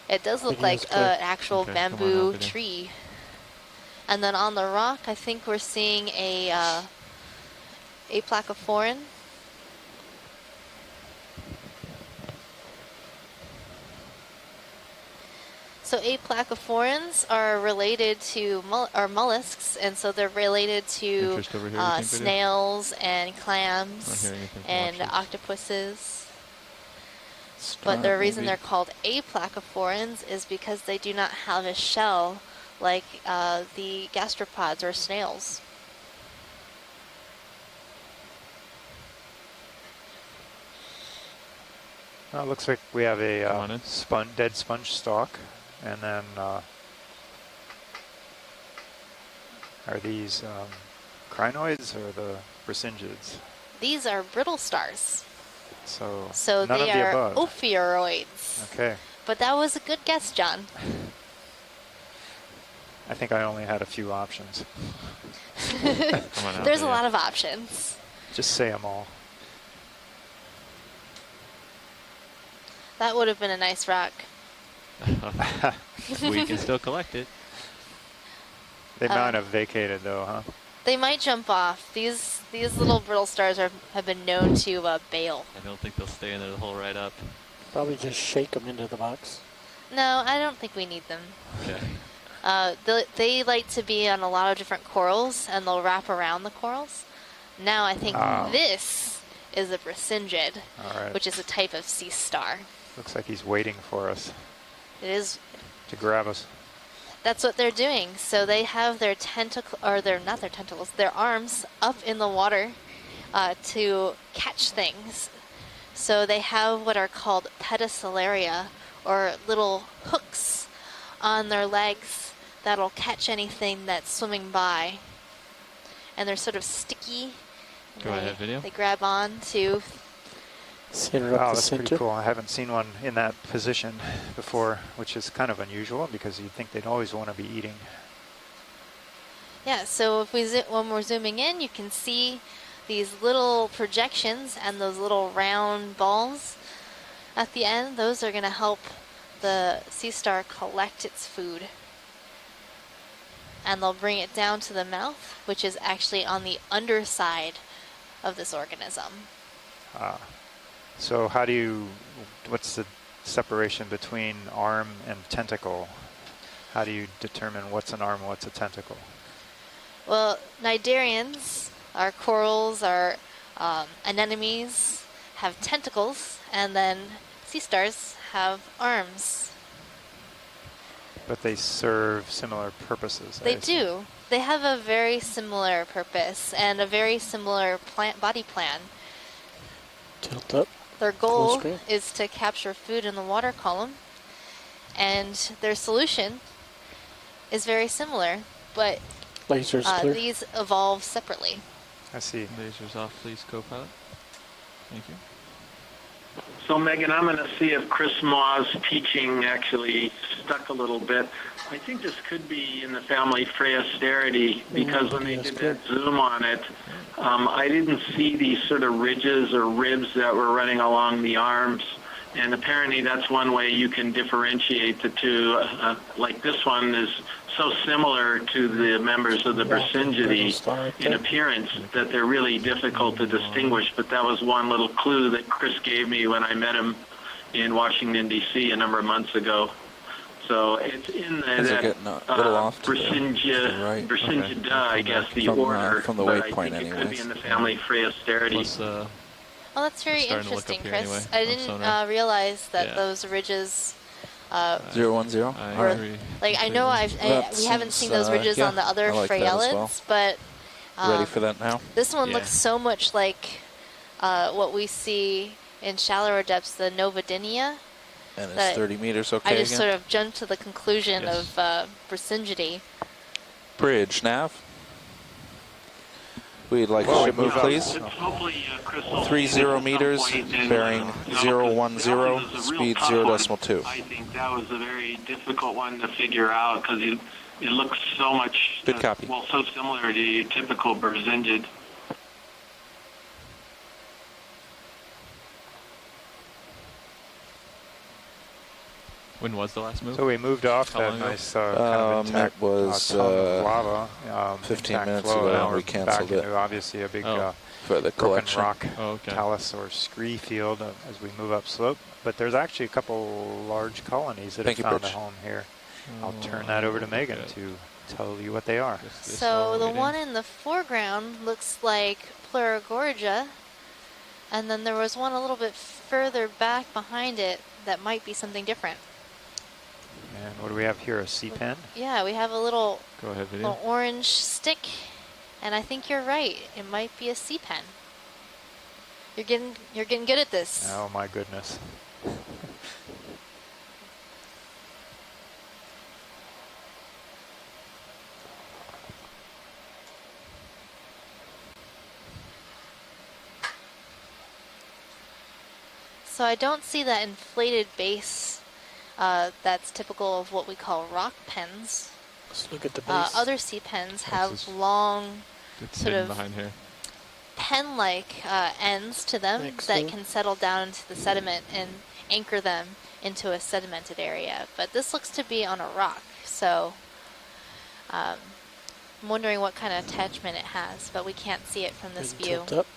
[SPEAKER 4] It does look like an actual bamboo tree. And then on the rock, I think we're seeing a placophorans. So aplacophorans are related to mollusks, and so they're related to snails and clams and octopuses. But the reason they're called aplacophorans is because they do not have a shell like the gastropods or snails.
[SPEAKER 7] Well, it looks like we have a dead sponge stalk, and then Are these crinoids or the bracyngids?
[SPEAKER 4] These are brittle stars.
[SPEAKER 7] So,
[SPEAKER 4] So
[SPEAKER 7] none
[SPEAKER 4] they
[SPEAKER 7] of the
[SPEAKER 4] are
[SPEAKER 7] above.
[SPEAKER 4] ophiuroids.
[SPEAKER 7] Okay.
[SPEAKER 4] But that was a good guess, John.
[SPEAKER 7] I think I only had a few options.
[SPEAKER 2] Come on out
[SPEAKER 4] There's a
[SPEAKER 2] there.
[SPEAKER 4] lot of options.
[SPEAKER 7] Just say them all.
[SPEAKER 4] That would have been a nice rock.
[SPEAKER 2] We can still collect it.
[SPEAKER 7] They might have vacated though, huh?
[SPEAKER 4] They might jump off. These little brittle stars have been known to bail.
[SPEAKER 2] I don't think they'll stay in there the whole ride up.
[SPEAKER 6] Probably just shake them into the box.
[SPEAKER 4] No, I don't think we need them.
[SPEAKER 2] Okay.
[SPEAKER 4] They like to be on a lot of different corals, and they'll wrap around the corals. Now I think this is a bracynid,
[SPEAKER 7] All right.
[SPEAKER 4] which is a type of sea star.
[SPEAKER 7] Looks like he's waiting for us
[SPEAKER 4] It is.
[SPEAKER 7] to grab us.
[SPEAKER 4] That's what they're doing. So they have their tentacle, or they're not their tentacles, their arms up in the water to catch things. So they have what are called pedicelaria, or little hooks on their legs that'll catch anything that's swimming by. And they're sort of sticky.
[SPEAKER 2] Go ahead, video.
[SPEAKER 4] They grab on to.
[SPEAKER 6] Center
[SPEAKER 7] Wow,
[SPEAKER 6] up the
[SPEAKER 7] that's pretty
[SPEAKER 6] center.
[SPEAKER 7] cool. I haven't seen one in that position before, which is kind of unusual because you'd think they'd always want to be eating.
[SPEAKER 4] Yeah, so if when we're zooming in, you can see these little projections and those little round balls at the end. Those are going to help the sea star collect its food. And they'll bring it down to the mouth, which is actually on the underside of this organism.
[SPEAKER 7] So what's the separation between arm and tentacle? How do you determine what's an arm and what's a tentacle?
[SPEAKER 4] Well, cnidarians, our corals, our anemones, have tentacles, and then sea stars have arms.
[SPEAKER 7] But they serve similar purposes.
[SPEAKER 4] They do. They have a very similar purpose and a very similar body plan.
[SPEAKER 6] Tilt up.
[SPEAKER 4] Their
[SPEAKER 6] Full
[SPEAKER 4] goal
[SPEAKER 6] screen.
[SPEAKER 4] is to capture food in the water column, and their solution is very similar, but
[SPEAKER 6] Lasers clear.
[SPEAKER 4] these evolve separately.
[SPEAKER 7] I see.
[SPEAKER 2] Lasers off, please, co-pilot. Thank you.
[SPEAKER 5] So Megan, I'm going to see if Chris Maw's teaching actually stuck a little bit. I think this could be in the family Phrasteridae because when they did that zoom on it, I didn't see these sort of ridges or ribs that were running along the arms. And apparently that's one way you can differentiate the two. Like this one is so similar to the members of the Bracyngidae in appearance that they're really difficult to distinguish. But that was one little clue that Chris gave me when I met him in Washington, D.C. a number of months ago. So it's in
[SPEAKER 3] These are getting a little off to the right.
[SPEAKER 4] Bracyngidae,
[SPEAKER 3] Okay.
[SPEAKER 4] I guess, the
[SPEAKER 3] From,
[SPEAKER 4] order.
[SPEAKER 3] from the
[SPEAKER 4] but I
[SPEAKER 3] waypoint
[SPEAKER 4] think it could be
[SPEAKER 3] anyways.
[SPEAKER 4] in the family Phrasteridae.
[SPEAKER 2] Plus,
[SPEAKER 4] Oh, that's very
[SPEAKER 2] We're starting to look
[SPEAKER 4] interesting,
[SPEAKER 2] up here
[SPEAKER 4] Chris.
[SPEAKER 2] anyway
[SPEAKER 4] I
[SPEAKER 2] on
[SPEAKER 4] didn't
[SPEAKER 2] sonar.
[SPEAKER 4] realize that
[SPEAKER 2] Yeah.
[SPEAKER 4] those ridges.
[SPEAKER 3] 010.
[SPEAKER 2] I
[SPEAKER 4] Or-
[SPEAKER 2] agree.
[SPEAKER 4] Like I know
[SPEAKER 3] That
[SPEAKER 4] we haven't
[SPEAKER 3] seems,
[SPEAKER 4] seen those ridges
[SPEAKER 3] yeah,
[SPEAKER 4] on the other
[SPEAKER 3] I like that as well.
[SPEAKER 4] phrealids, but
[SPEAKER 3] Ready for that now?
[SPEAKER 4] this one
[SPEAKER 2] Yeah.
[SPEAKER 4] looks so much like what we see in shallower depths, the Novadinia.
[SPEAKER 3] And it's
[SPEAKER 4] that
[SPEAKER 3] 30 meters okay
[SPEAKER 4] I just
[SPEAKER 3] again?
[SPEAKER 4] sort of jumped to the conclusion
[SPEAKER 2] Yes.
[SPEAKER 4] of Bracyngidae.
[SPEAKER 3] Bridge, nav. We'd like
[SPEAKER 7] Well,
[SPEAKER 3] to move,
[SPEAKER 7] move up.
[SPEAKER 3] please.
[SPEAKER 5] Hopefully, Chris will
[SPEAKER 3] 30 meters, bearing 010, speed 0.2.
[SPEAKER 5] I think that was a very difficult one to figure out because it looks so much,
[SPEAKER 3] Good copy.
[SPEAKER 5] well, so similar to your typical Bracyngiid.
[SPEAKER 2] When was the last move?
[SPEAKER 7] So we moved off
[SPEAKER 2] How
[SPEAKER 7] that
[SPEAKER 2] long ago?
[SPEAKER 7] nice kind of intact
[SPEAKER 3] It was
[SPEAKER 7] tongue of lava.
[SPEAKER 3] 15
[SPEAKER 7] intact
[SPEAKER 3] minutes
[SPEAKER 7] flow,
[SPEAKER 3] ago.
[SPEAKER 7] and now
[SPEAKER 3] We
[SPEAKER 7] we're
[SPEAKER 3] canceled
[SPEAKER 7] back
[SPEAKER 3] it.
[SPEAKER 7] into obviously a big
[SPEAKER 2] Oh.
[SPEAKER 3] For the
[SPEAKER 7] broken
[SPEAKER 3] collection.
[SPEAKER 7] rock
[SPEAKER 2] Oh, okay.
[SPEAKER 7] talus or scree field as we move up slope. But there's actually a couple large colonies that
[SPEAKER 3] Thank
[SPEAKER 7] have
[SPEAKER 3] you,
[SPEAKER 7] found a
[SPEAKER 3] Birch.
[SPEAKER 7] home here. I'll turn that over to Megan
[SPEAKER 2] Okay.
[SPEAKER 7] to tell you what they are.
[SPEAKER 2] Just this
[SPEAKER 4] So
[SPEAKER 2] all
[SPEAKER 4] the
[SPEAKER 2] waiting.
[SPEAKER 4] one in the foreground looks like Gorja, and then there was one a little bit further back behind it that might be something different.
[SPEAKER 7] And what do we have here? A sea pen?
[SPEAKER 4] Yeah, we have a little
[SPEAKER 2] Go ahead, video.
[SPEAKER 4] little orange stick, and I think you're right. It might be a sea pen. You're getting good at this.
[SPEAKER 7] Oh my goodness.
[SPEAKER 4] So I don't see that inflated base that's typical of what we call rock pens.
[SPEAKER 6] Let's look at the base.
[SPEAKER 4] Other sea pens have
[SPEAKER 2] is-
[SPEAKER 4] long
[SPEAKER 2] It's
[SPEAKER 4] sort
[SPEAKER 2] hidden
[SPEAKER 4] of
[SPEAKER 2] behind here.
[SPEAKER 4] pen-like ends to them that
[SPEAKER 6] Excellent.
[SPEAKER 4] can settle down into the sediment and anchor them into a sedimented area. But this looks to be on a rock, so I'm wondering what kind of attachment it has, but we can't see it from this
[SPEAKER 6] And
[SPEAKER 4] view.
[SPEAKER 6] tilt up.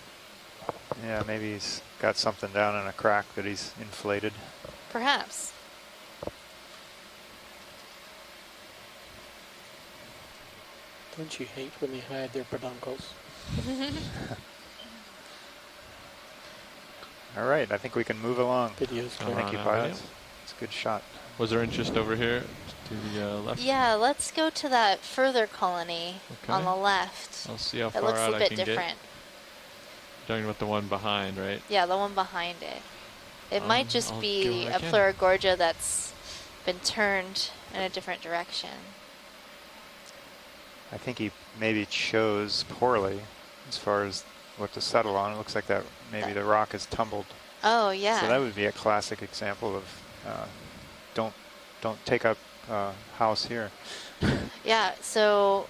[SPEAKER 7] Yeah, maybe he's got something down in a crack that he's inflated.
[SPEAKER 4] Perhaps.
[SPEAKER 6] Don't you hate when they hide their peduncles?
[SPEAKER 7] All right, I think we can move along.
[SPEAKER 6] Videos
[SPEAKER 2] Oh,
[SPEAKER 6] clear.
[SPEAKER 7] Thank you,
[SPEAKER 2] no,
[SPEAKER 7] pilots. It's a good shot.
[SPEAKER 2] Was there interest over here to the left?
[SPEAKER 4] Yeah, let's go to that further colony on
[SPEAKER 2] Okay.
[SPEAKER 4] the left.
[SPEAKER 2] I'll see how
[SPEAKER 4] It
[SPEAKER 2] far
[SPEAKER 4] looks
[SPEAKER 2] out
[SPEAKER 4] a
[SPEAKER 2] I
[SPEAKER 4] bit
[SPEAKER 2] can
[SPEAKER 4] different.
[SPEAKER 2] get. Talking about the one behind, right?
[SPEAKER 4] Yeah, the one behind it. It might just
[SPEAKER 2] I'll
[SPEAKER 4] be
[SPEAKER 2] do what I
[SPEAKER 4] a
[SPEAKER 2] can.
[SPEAKER 4] Gorja that's been turned in a different direction.
[SPEAKER 7] I think he maybe chose poorly as far as what to settle on. It looks like that maybe the rock is tumbled.
[SPEAKER 4] Oh, yeah.
[SPEAKER 7] So that would be a classic example of don't take up house here.
[SPEAKER 4] Yeah, so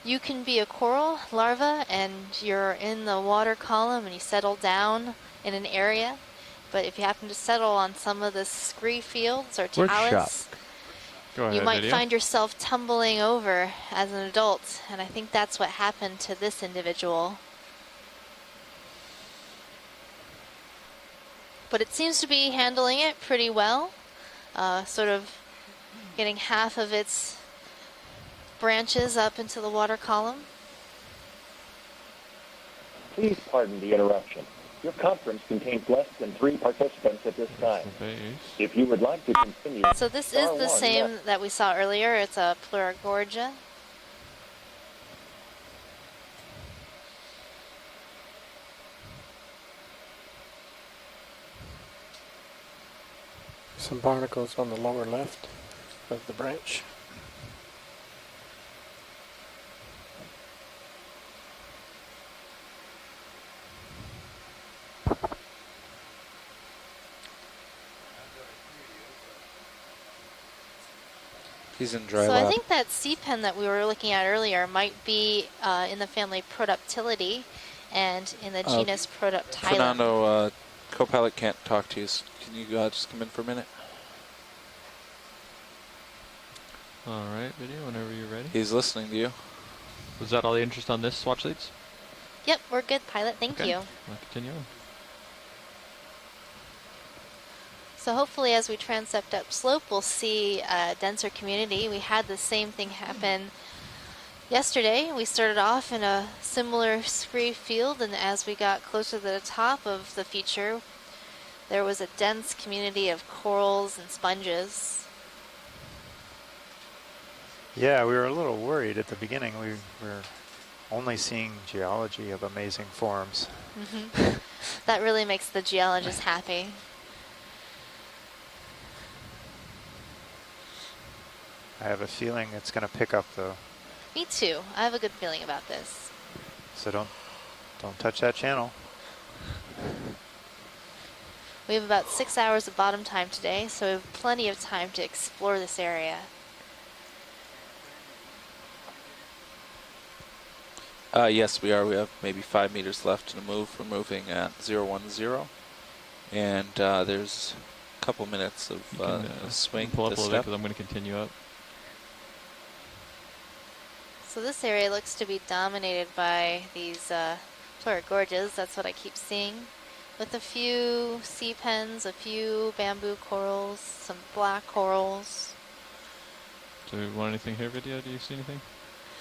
[SPEAKER 4] you can be a coral larva and you're in the water column and you settle down in an area. But if you happen to settle on some of the scree fields or talus,
[SPEAKER 2] Go ahead,
[SPEAKER 4] you might
[SPEAKER 2] video.
[SPEAKER 4] find yourself tumbling over as an adult. And I think that's what happened to this individual. But it seems to be handling it pretty well. Sort of getting half of its branches up into the water column.
[SPEAKER 9] Please pardon the interruption. Your conference contains less than 3 participants at this time.
[SPEAKER 2] Base.
[SPEAKER 9] If you would like to continue,
[SPEAKER 4] So this is the
[SPEAKER 9] star one,
[SPEAKER 4] same
[SPEAKER 9] yes.
[SPEAKER 4] that we saw earlier. It's a Gorja.
[SPEAKER 6] Some barnacles on the lower left of the branch.
[SPEAKER 3] He's in dry
[SPEAKER 4] So
[SPEAKER 3] lab.
[SPEAKER 4] I think that sea pen that we were looking at earlier might be in the family Productility and in the genus Productilum.
[SPEAKER 3] Fernando, co-pilot can't talk to you. So can you just come in for a minute?
[SPEAKER 2] All right, video, whenever you're ready.
[SPEAKER 3] He's listening to you.
[SPEAKER 2] Was that all the interest on this watch leads?
[SPEAKER 4] Yep, we're good, pilot. Thank
[SPEAKER 2] Okay.
[SPEAKER 4] you.
[SPEAKER 2] I'll continue on.
[SPEAKER 4] So hopefully as we transept upslope, we'll see a denser community. We had the same thing happen yesterday. We started off in a similar scree field, and as we got closer to the top of the feature, there was a dense community of corals and sponges.
[SPEAKER 7] Yeah, we were a little worried at the beginning. We were only seeing geology of amazing forms.
[SPEAKER 4] That really makes the geologist happy.
[SPEAKER 7] I have a feeling it's going to pick up though.
[SPEAKER 4] Me too. I have a good feeling about this.
[SPEAKER 7] So don't touch that channel.
[SPEAKER 4] We have about 6 hours of bottom time today, so we have plenty of time to explore this area.
[SPEAKER 3] Yes, we are. We have maybe 5 meters left to move. We're moving at 010. And there's a couple minutes of
[SPEAKER 2] You can,
[SPEAKER 3] a swing.
[SPEAKER 2] pull up a
[SPEAKER 3] this
[SPEAKER 2] little bit
[SPEAKER 3] step.
[SPEAKER 2] because I'm going to continue up.
[SPEAKER 4] So this area looks to be dominated by these Gorjas. That's what I keep seeing. With a few sea pens, a few bamboo corals, some black corals.
[SPEAKER 2] Do you want anything here, video? Do you see anything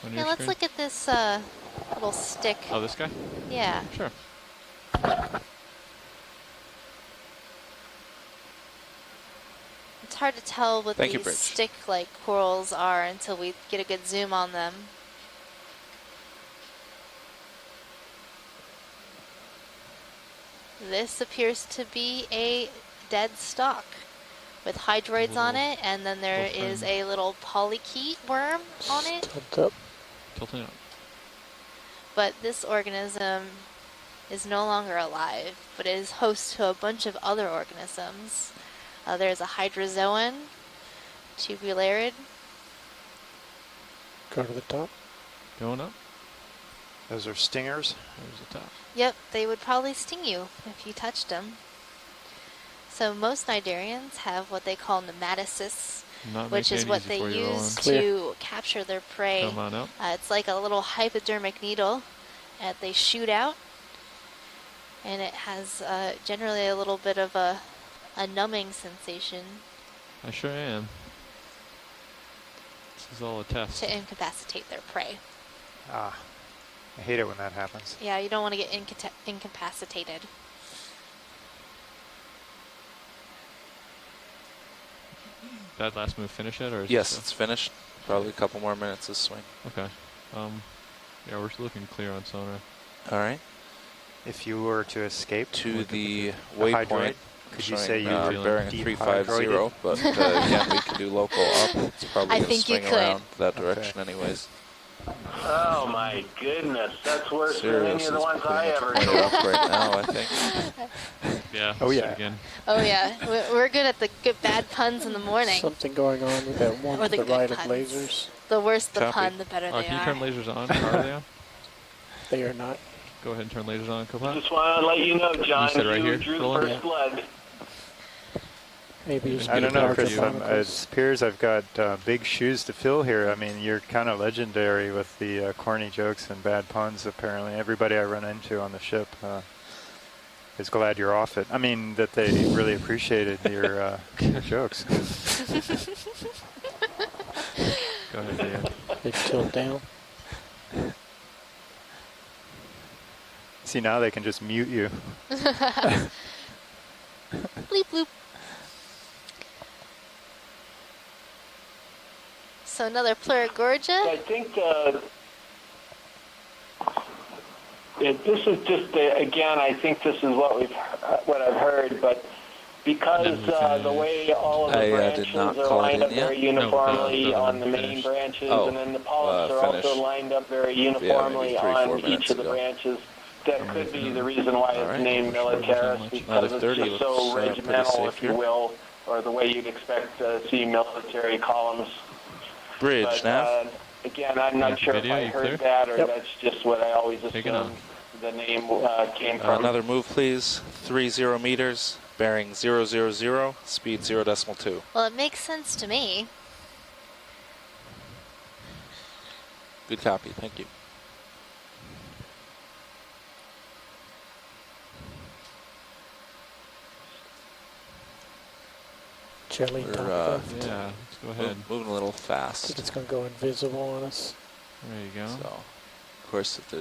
[SPEAKER 2] on
[SPEAKER 4] Yeah,
[SPEAKER 2] your
[SPEAKER 4] let's
[SPEAKER 2] screen?
[SPEAKER 4] look at this little stick.
[SPEAKER 2] Oh, this guy?
[SPEAKER 4] Yeah.
[SPEAKER 2] Sure.
[SPEAKER 4] It's hard to tell what
[SPEAKER 3] Thank you,
[SPEAKER 4] these
[SPEAKER 3] Bridge.
[SPEAKER 4] stick-like corals are until we get a good zoom on them. This appeers to be a dead stalk with hydroids on it, and then there
[SPEAKER 2] little
[SPEAKER 4] is
[SPEAKER 2] fin.
[SPEAKER 4] a little polychaete worm on it.
[SPEAKER 6] Tilt up.
[SPEAKER 2] Tilting up.
[SPEAKER 4] But this organism is no longer alive, but is host to a bunch of other organisms. There's a hydrozoan, tubularid.
[SPEAKER 6] Go to the top.
[SPEAKER 2] Going up.
[SPEAKER 7] Those are stingers.
[SPEAKER 2] There's the top.
[SPEAKER 4] Yep, they would probably sting you if you touched them. So most cnidarians have what they call nematocysts,
[SPEAKER 2] Not
[SPEAKER 4] which
[SPEAKER 2] making
[SPEAKER 4] is
[SPEAKER 2] it
[SPEAKER 4] what
[SPEAKER 2] easy
[SPEAKER 4] they
[SPEAKER 2] for you,
[SPEAKER 4] use
[SPEAKER 2] Roland.
[SPEAKER 4] to capture their prey.
[SPEAKER 2] Come on up.
[SPEAKER 4] It's like a little hypodermic needle that they shoot out, and it has generally a little bit of a numbing sensation
[SPEAKER 2] I sure am. This is all a test.
[SPEAKER 4] to incapacitate their prey.
[SPEAKER 7] Ah, I hate it when that happens.
[SPEAKER 4] Yeah, you don't want to get incapacitated.
[SPEAKER 2] That last move finish it, or is
[SPEAKER 3] Yes,
[SPEAKER 2] it
[SPEAKER 3] it's finished. Probably a couple more minutes of swing.
[SPEAKER 2] okay? Yeah, we're looking clear on sonar.
[SPEAKER 3] All right.
[SPEAKER 7] If you were to escape
[SPEAKER 3] To
[SPEAKER 7] with
[SPEAKER 3] the
[SPEAKER 7] hydroid,
[SPEAKER 3] waypoint.
[SPEAKER 7] could you
[SPEAKER 3] showing,
[SPEAKER 7] say you were
[SPEAKER 3] bearing a
[SPEAKER 7] deep
[SPEAKER 3] 350,
[SPEAKER 7] hydroided?
[SPEAKER 3] but again, we can do local up. It's probably
[SPEAKER 4] I
[SPEAKER 3] gonna
[SPEAKER 4] think you
[SPEAKER 3] swing
[SPEAKER 4] could.
[SPEAKER 3] around that
[SPEAKER 7] Okay.
[SPEAKER 3] direction anyways.
[SPEAKER 5] Oh my goodness, that's worse than
[SPEAKER 3] Sirius
[SPEAKER 5] any
[SPEAKER 3] is
[SPEAKER 5] of the ones I
[SPEAKER 3] pretty
[SPEAKER 5] ever
[SPEAKER 3] much
[SPEAKER 5] did.
[SPEAKER 3] pointed up right now, I think.
[SPEAKER 2] Yeah.
[SPEAKER 7] Oh,
[SPEAKER 2] let's do it
[SPEAKER 7] yeah.
[SPEAKER 2] Again.
[SPEAKER 4] Oh yeah, we're good at the good bad puns in the morning.
[SPEAKER 6] Something going on with that one
[SPEAKER 4] Or
[SPEAKER 6] to
[SPEAKER 4] the
[SPEAKER 6] the
[SPEAKER 4] good
[SPEAKER 6] right of
[SPEAKER 4] puns.
[SPEAKER 6] lasers.
[SPEAKER 4] The worse the
[SPEAKER 3] Copy.
[SPEAKER 4] pun, the better they
[SPEAKER 2] Can you
[SPEAKER 4] are.
[SPEAKER 2] turn lasers on? Are they on?
[SPEAKER 6] They are not.
[SPEAKER 2] Go ahead and turn lasers on, Copilot.
[SPEAKER 5] Just want to let you know, John,
[SPEAKER 2] sit right
[SPEAKER 5] you
[SPEAKER 2] here,
[SPEAKER 5] drew the
[SPEAKER 2] Roland?
[SPEAKER 5] first blood.
[SPEAKER 6] Maybe you
[SPEAKER 7] I don't know,
[SPEAKER 2] Good
[SPEAKER 7] Chris.
[SPEAKER 2] for you.
[SPEAKER 7] It appears I've got big shoes to fill here. I mean, you're kind of legendary with the corny jokes and bad puns, apparently. Everybody I run into on the ship is glad you're off it. I mean, that they really appreciated your jokes.
[SPEAKER 2] Go ahead, Dan.
[SPEAKER 6] Big tilt down.
[SPEAKER 7] See, now they can just mute you.
[SPEAKER 4] Bleep bloop. So another
[SPEAKER 5] I
[SPEAKER 4] Gorja.
[SPEAKER 5] think this is just again. I think this is what I've heard, but because the way all of the
[SPEAKER 3] I
[SPEAKER 5] branches
[SPEAKER 3] did not
[SPEAKER 5] are
[SPEAKER 3] call it
[SPEAKER 5] lined
[SPEAKER 3] in
[SPEAKER 5] up
[SPEAKER 3] yet.
[SPEAKER 5] very uniformly
[SPEAKER 2] No,
[SPEAKER 5] on the main
[SPEAKER 2] finish.
[SPEAKER 5] branches,
[SPEAKER 3] Oh,
[SPEAKER 5] and then the polyps are
[SPEAKER 3] finish.
[SPEAKER 5] also lined up very
[SPEAKER 3] maybe
[SPEAKER 5] uniformly
[SPEAKER 3] 3-4
[SPEAKER 5] on
[SPEAKER 3] minutes
[SPEAKER 5] each of the
[SPEAKER 3] ago.
[SPEAKER 5] branches. That could be the reason why
[SPEAKER 3] All
[SPEAKER 5] it's
[SPEAKER 3] right.
[SPEAKER 5] named
[SPEAKER 2] Another
[SPEAKER 5] militaris, because
[SPEAKER 3] Another
[SPEAKER 5] it's
[SPEAKER 3] 30
[SPEAKER 5] just so
[SPEAKER 3] looks, pretty
[SPEAKER 5] regimental,
[SPEAKER 3] safe
[SPEAKER 5] if you
[SPEAKER 3] here.
[SPEAKER 5] will, or the way you'd expect to see military columns.
[SPEAKER 3] Bridge,
[SPEAKER 5] But
[SPEAKER 3] Nav.
[SPEAKER 5] again, I'm not sure if
[SPEAKER 2] Video,
[SPEAKER 5] I
[SPEAKER 2] you
[SPEAKER 5] heard
[SPEAKER 2] clear?
[SPEAKER 5] that or
[SPEAKER 6] Yep.
[SPEAKER 5] that's just what I always
[SPEAKER 2] Take it
[SPEAKER 5] assumed
[SPEAKER 2] on.
[SPEAKER 5] the name came from.
[SPEAKER 3] Another move, please. 30 meters, bearing 000, speed 0.2.
[SPEAKER 4] Well, it makes sense to me.
[SPEAKER 3] Good copy, thank you.
[SPEAKER 6] Jelly
[SPEAKER 3] We're,
[SPEAKER 6] top left.
[SPEAKER 2] Yeah, let's go ahead.
[SPEAKER 3] Moving a little
[SPEAKER 6] I think
[SPEAKER 3] fast.
[SPEAKER 6] it's going to go invisible on us.
[SPEAKER 2] There you go.
[SPEAKER 3] So, of course, if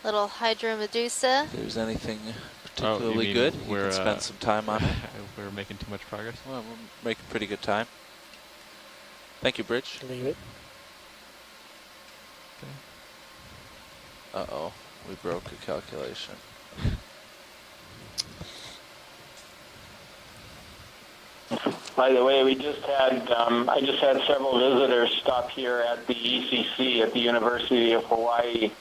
[SPEAKER 4] Little Hydromedusa.
[SPEAKER 3] there's anything
[SPEAKER 2] Oh, you
[SPEAKER 3] particularly
[SPEAKER 2] mean
[SPEAKER 3] good, you
[SPEAKER 2] we're,
[SPEAKER 3] can spend some time on it.
[SPEAKER 2] We're making too much progress.
[SPEAKER 3] Well, we're making pretty good time. Thank you, Bridge.
[SPEAKER 6] Leave it.
[SPEAKER 3] Uh-oh, we broke a calculation.
[SPEAKER 5] By the way, we just had I just had several visitors stop here at the ECC at the University of Hawaii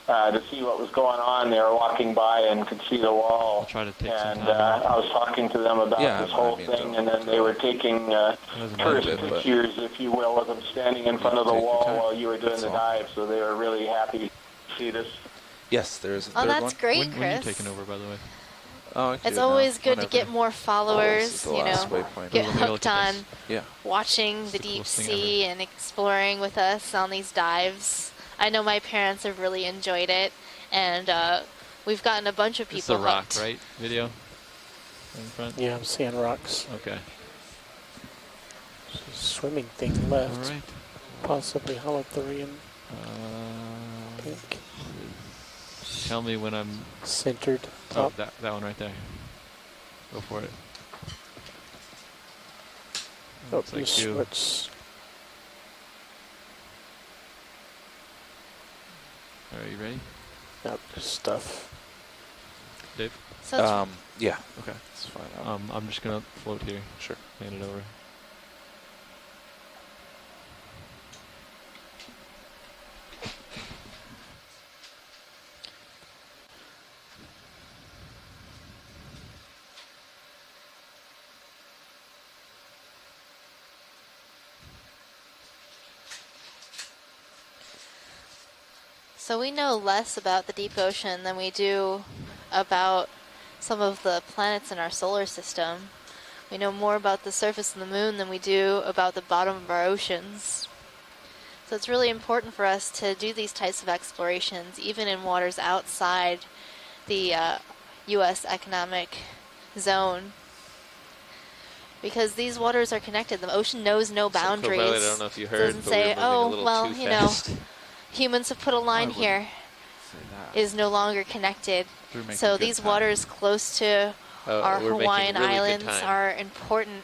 [SPEAKER 5] to see what was going on. They were walking by and could see the wall.
[SPEAKER 2] I'll try to take some
[SPEAKER 5] And
[SPEAKER 2] time.
[SPEAKER 5] I was talking to them about
[SPEAKER 3] Yeah,
[SPEAKER 5] this whole
[SPEAKER 3] I mean,
[SPEAKER 5] thing, and then they were taking
[SPEAKER 2] Doesn't matter.
[SPEAKER 5] tourist
[SPEAKER 3] but-
[SPEAKER 5] pictures, if you will, of them standing in front
[SPEAKER 3] Yeah,
[SPEAKER 5] of the
[SPEAKER 3] take your
[SPEAKER 5] wall
[SPEAKER 3] time.
[SPEAKER 5] while you were doing
[SPEAKER 3] That's
[SPEAKER 5] the
[SPEAKER 3] all.
[SPEAKER 5] dive. So they were really happy to see this.
[SPEAKER 3] Yes, there is a
[SPEAKER 4] Oh,
[SPEAKER 3] third
[SPEAKER 4] that's
[SPEAKER 3] one.
[SPEAKER 4] great,
[SPEAKER 2] When are you
[SPEAKER 4] Chris.
[SPEAKER 2] taking over, by the way?
[SPEAKER 3] Oh, I can
[SPEAKER 4] It's
[SPEAKER 3] do it now,
[SPEAKER 4] always good to
[SPEAKER 3] whenever.
[SPEAKER 4] get more
[SPEAKER 3] Oh, this
[SPEAKER 4] followers,
[SPEAKER 3] is the
[SPEAKER 4] you
[SPEAKER 3] last
[SPEAKER 4] know,
[SPEAKER 3] waypoint.
[SPEAKER 4] get
[SPEAKER 2] Let me look
[SPEAKER 4] hooked
[SPEAKER 2] at
[SPEAKER 4] on
[SPEAKER 2] this.
[SPEAKER 3] Yeah.
[SPEAKER 4] watching the
[SPEAKER 2] the
[SPEAKER 4] deep
[SPEAKER 2] coolest thing
[SPEAKER 4] sea and exploring with us on these dives. I know my parents have really enjoyed it, and we've gotten a bunch of
[SPEAKER 2] This is
[SPEAKER 4] people
[SPEAKER 2] the rock,
[SPEAKER 4] hooked.
[SPEAKER 2] right? Video in front?
[SPEAKER 6] Yeah, I'm seeing rocks.
[SPEAKER 2] Okay.
[SPEAKER 6] There's a swimming thing
[SPEAKER 2] All
[SPEAKER 6] left.
[SPEAKER 2] right.
[SPEAKER 6] Possibly holothurian.
[SPEAKER 2] Uh,
[SPEAKER 6] Pink.
[SPEAKER 2] tell me when I'm...
[SPEAKER 6] Centered.
[SPEAKER 2] Oh,
[SPEAKER 6] Top.
[SPEAKER 2] that one right there. Go for it.
[SPEAKER 6] Oh,
[SPEAKER 2] Looks like
[SPEAKER 6] this
[SPEAKER 2] you.
[SPEAKER 6] what's
[SPEAKER 2] All right, you ready?
[SPEAKER 6] not stuff.
[SPEAKER 2] Dave?
[SPEAKER 4] So it's
[SPEAKER 3] Yeah,
[SPEAKER 2] Okay.
[SPEAKER 3] it's fine.
[SPEAKER 2] I'm just going to float here.
[SPEAKER 3] Sure.
[SPEAKER 2] Hand it over.
[SPEAKER 4] So we know less about the deep ocean than we do about some of the planets in our solar system. We know more about the surface of the moon than we do about the bottom of our oceans. So it's really important for us to do these types of explorations, even in waters outside the U.S. economic zone. Because these waters are connected. The ocean knows no boundaries.
[SPEAKER 2] Co-pilot, I don't know if you
[SPEAKER 4] It
[SPEAKER 2] heard,
[SPEAKER 4] doesn't
[SPEAKER 2] but
[SPEAKER 4] say,
[SPEAKER 2] we were moving a little
[SPEAKER 4] well,
[SPEAKER 2] too
[SPEAKER 4] you know,
[SPEAKER 2] fast.
[SPEAKER 4] humans have put a line here,
[SPEAKER 10] Say that.
[SPEAKER 4] is no longer connected.
[SPEAKER 10] We're making
[SPEAKER 4] So
[SPEAKER 10] good
[SPEAKER 4] these
[SPEAKER 10] time.
[SPEAKER 4] waters close to our
[SPEAKER 2] We're making
[SPEAKER 4] Hawaiian
[SPEAKER 2] really good
[SPEAKER 4] Islands
[SPEAKER 2] time.
[SPEAKER 4] are important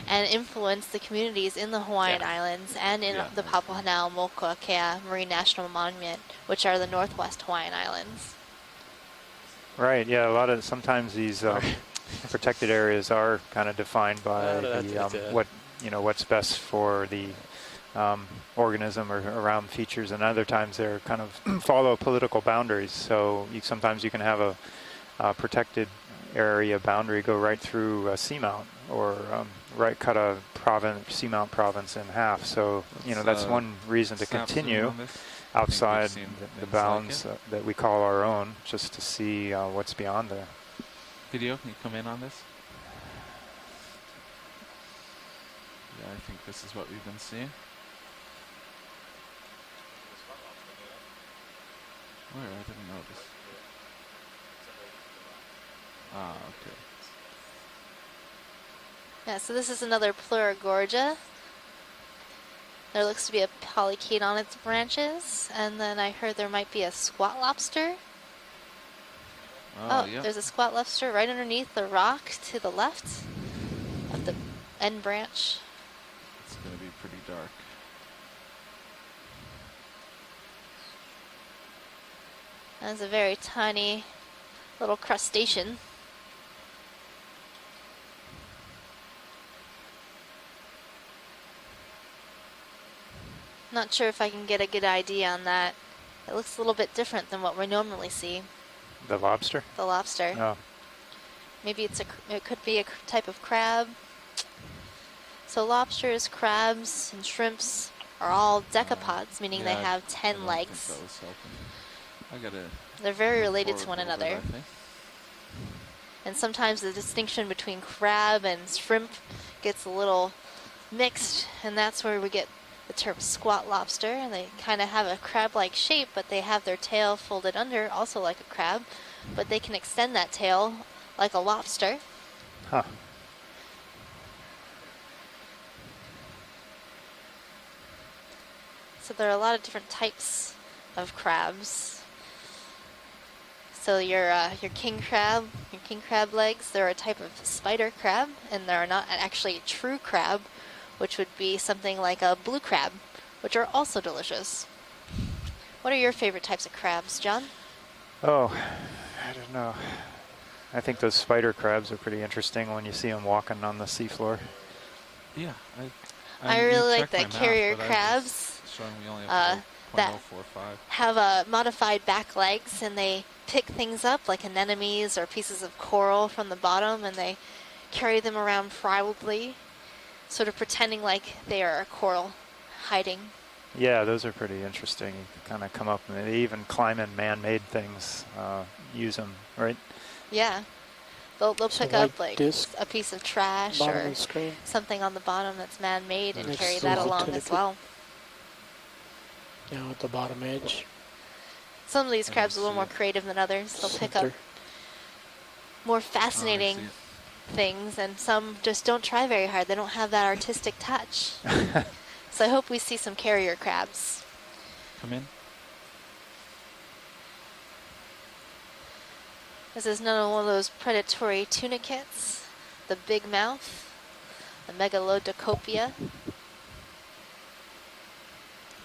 [SPEAKER 4] and influence the communities in the Hawaiian Islands and in
[SPEAKER 10] Yeah,
[SPEAKER 4] the
[SPEAKER 10] that's
[SPEAKER 4] Papahanaumokuakea Marine National Monument, which are the Northwest Hawaiian Islands.
[SPEAKER 7] Right. Yeah. Sometimes these protected areas are kind of defined by what's best for the organism or around features, and other times they're kind of follow political boundaries. So sometimes you can have a protected area boundary go right through Seamount, or cut a Seamount province in half. So that's one reason to continue outside the bounds that we call our own, just to see what's beyond there.
[SPEAKER 10] Video, can you come in on this? Yeah, I think this is what we've been seeing. Where? I didn't notice. Ah, okay.
[SPEAKER 4] Yeah, so this is another Gorja. There looks to be a polychaete on its branches, and then I heard there might be a squat lobster. Oh,
[SPEAKER 10] yeah.
[SPEAKER 4] there's a squat lobster right underneath the rock to the left of the end branch.
[SPEAKER 10] It's going to be pretty dark.
[SPEAKER 4] That's a very tiny little crustacean. Not sure if I can get a good idea on that. It looks a little bit different than what we normally see.
[SPEAKER 7] The lobster?
[SPEAKER 4] The lobster.
[SPEAKER 7] Oh.
[SPEAKER 4] Maybe it could be a type of crab. So lobsters, crabs, and shrimps are all decapods, meaning they have 10 legs.
[SPEAKER 10] That was helping.
[SPEAKER 4] They're very related to one
[SPEAKER 10] forward a little
[SPEAKER 4] another.
[SPEAKER 10] bit, I think.
[SPEAKER 4] And sometimes the distinction between crab and shrimp gets a little mixed, and that's where we get the term squat lobster. And they kind of have a crab-like shape, but they have their tail folded under, also like a crab, but they can extend that tail like a lobster.
[SPEAKER 7] Huh.
[SPEAKER 4] So there are a lot of different types of crabs. So your king crab legs, they're a type of spider crab, and they're not actually a true crab, which would be something like a blue crab, which are also delicious. What are your favorite types of crabs, John?
[SPEAKER 7] Oh, I don't know. I think those spider crabs are pretty interesting when you see them walking on the seafloor.
[SPEAKER 10] Yeah.
[SPEAKER 4] I really like the carrier crabs.
[SPEAKER 10] Showing we only have
[SPEAKER 4] that
[SPEAKER 10] 0.045.
[SPEAKER 4] have modified back legs, and they pick things up like anemones or pieces of coral from the bottom, and they carry them around proudly, sort of pretending like they are a coral hiding.
[SPEAKER 7] Yeah, those are pretty interesting. You kind of come up, and they even climb in man-made things, use them, right?
[SPEAKER 4] Yeah. They'll
[SPEAKER 6] It's a
[SPEAKER 4] pick up
[SPEAKER 6] white
[SPEAKER 4] like
[SPEAKER 6] disc,
[SPEAKER 4] a piece of trash
[SPEAKER 6] bottom
[SPEAKER 4] or
[SPEAKER 6] of the screen.
[SPEAKER 4] something on the bottom that's man-made and
[SPEAKER 6] Next
[SPEAKER 4] carry
[SPEAKER 6] to
[SPEAKER 4] that
[SPEAKER 6] the
[SPEAKER 4] along as
[SPEAKER 6] tentacle.
[SPEAKER 4] well.
[SPEAKER 6] Now at the bottom edge.
[SPEAKER 4] Some of these crabs are a little more creative than others. They'll pick up
[SPEAKER 6] Center.
[SPEAKER 4] more fascinating things, and some just don't try very hard. They don't have that artistic touch. So I hope we see some carrier crabs.
[SPEAKER 10] Come in.
[SPEAKER 4] This is another one of those predatory tunicates. The big mouth, the Megalodocopia.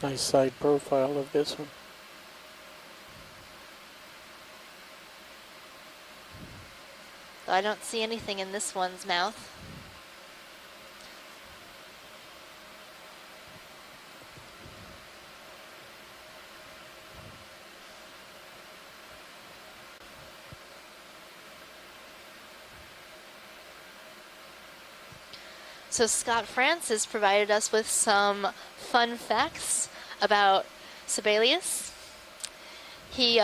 [SPEAKER 6] Nice side profile of this one.
[SPEAKER 4] Though I don't see anything in this one's mouth. So Scott Francis provided us with some fun facts about Sibelius. He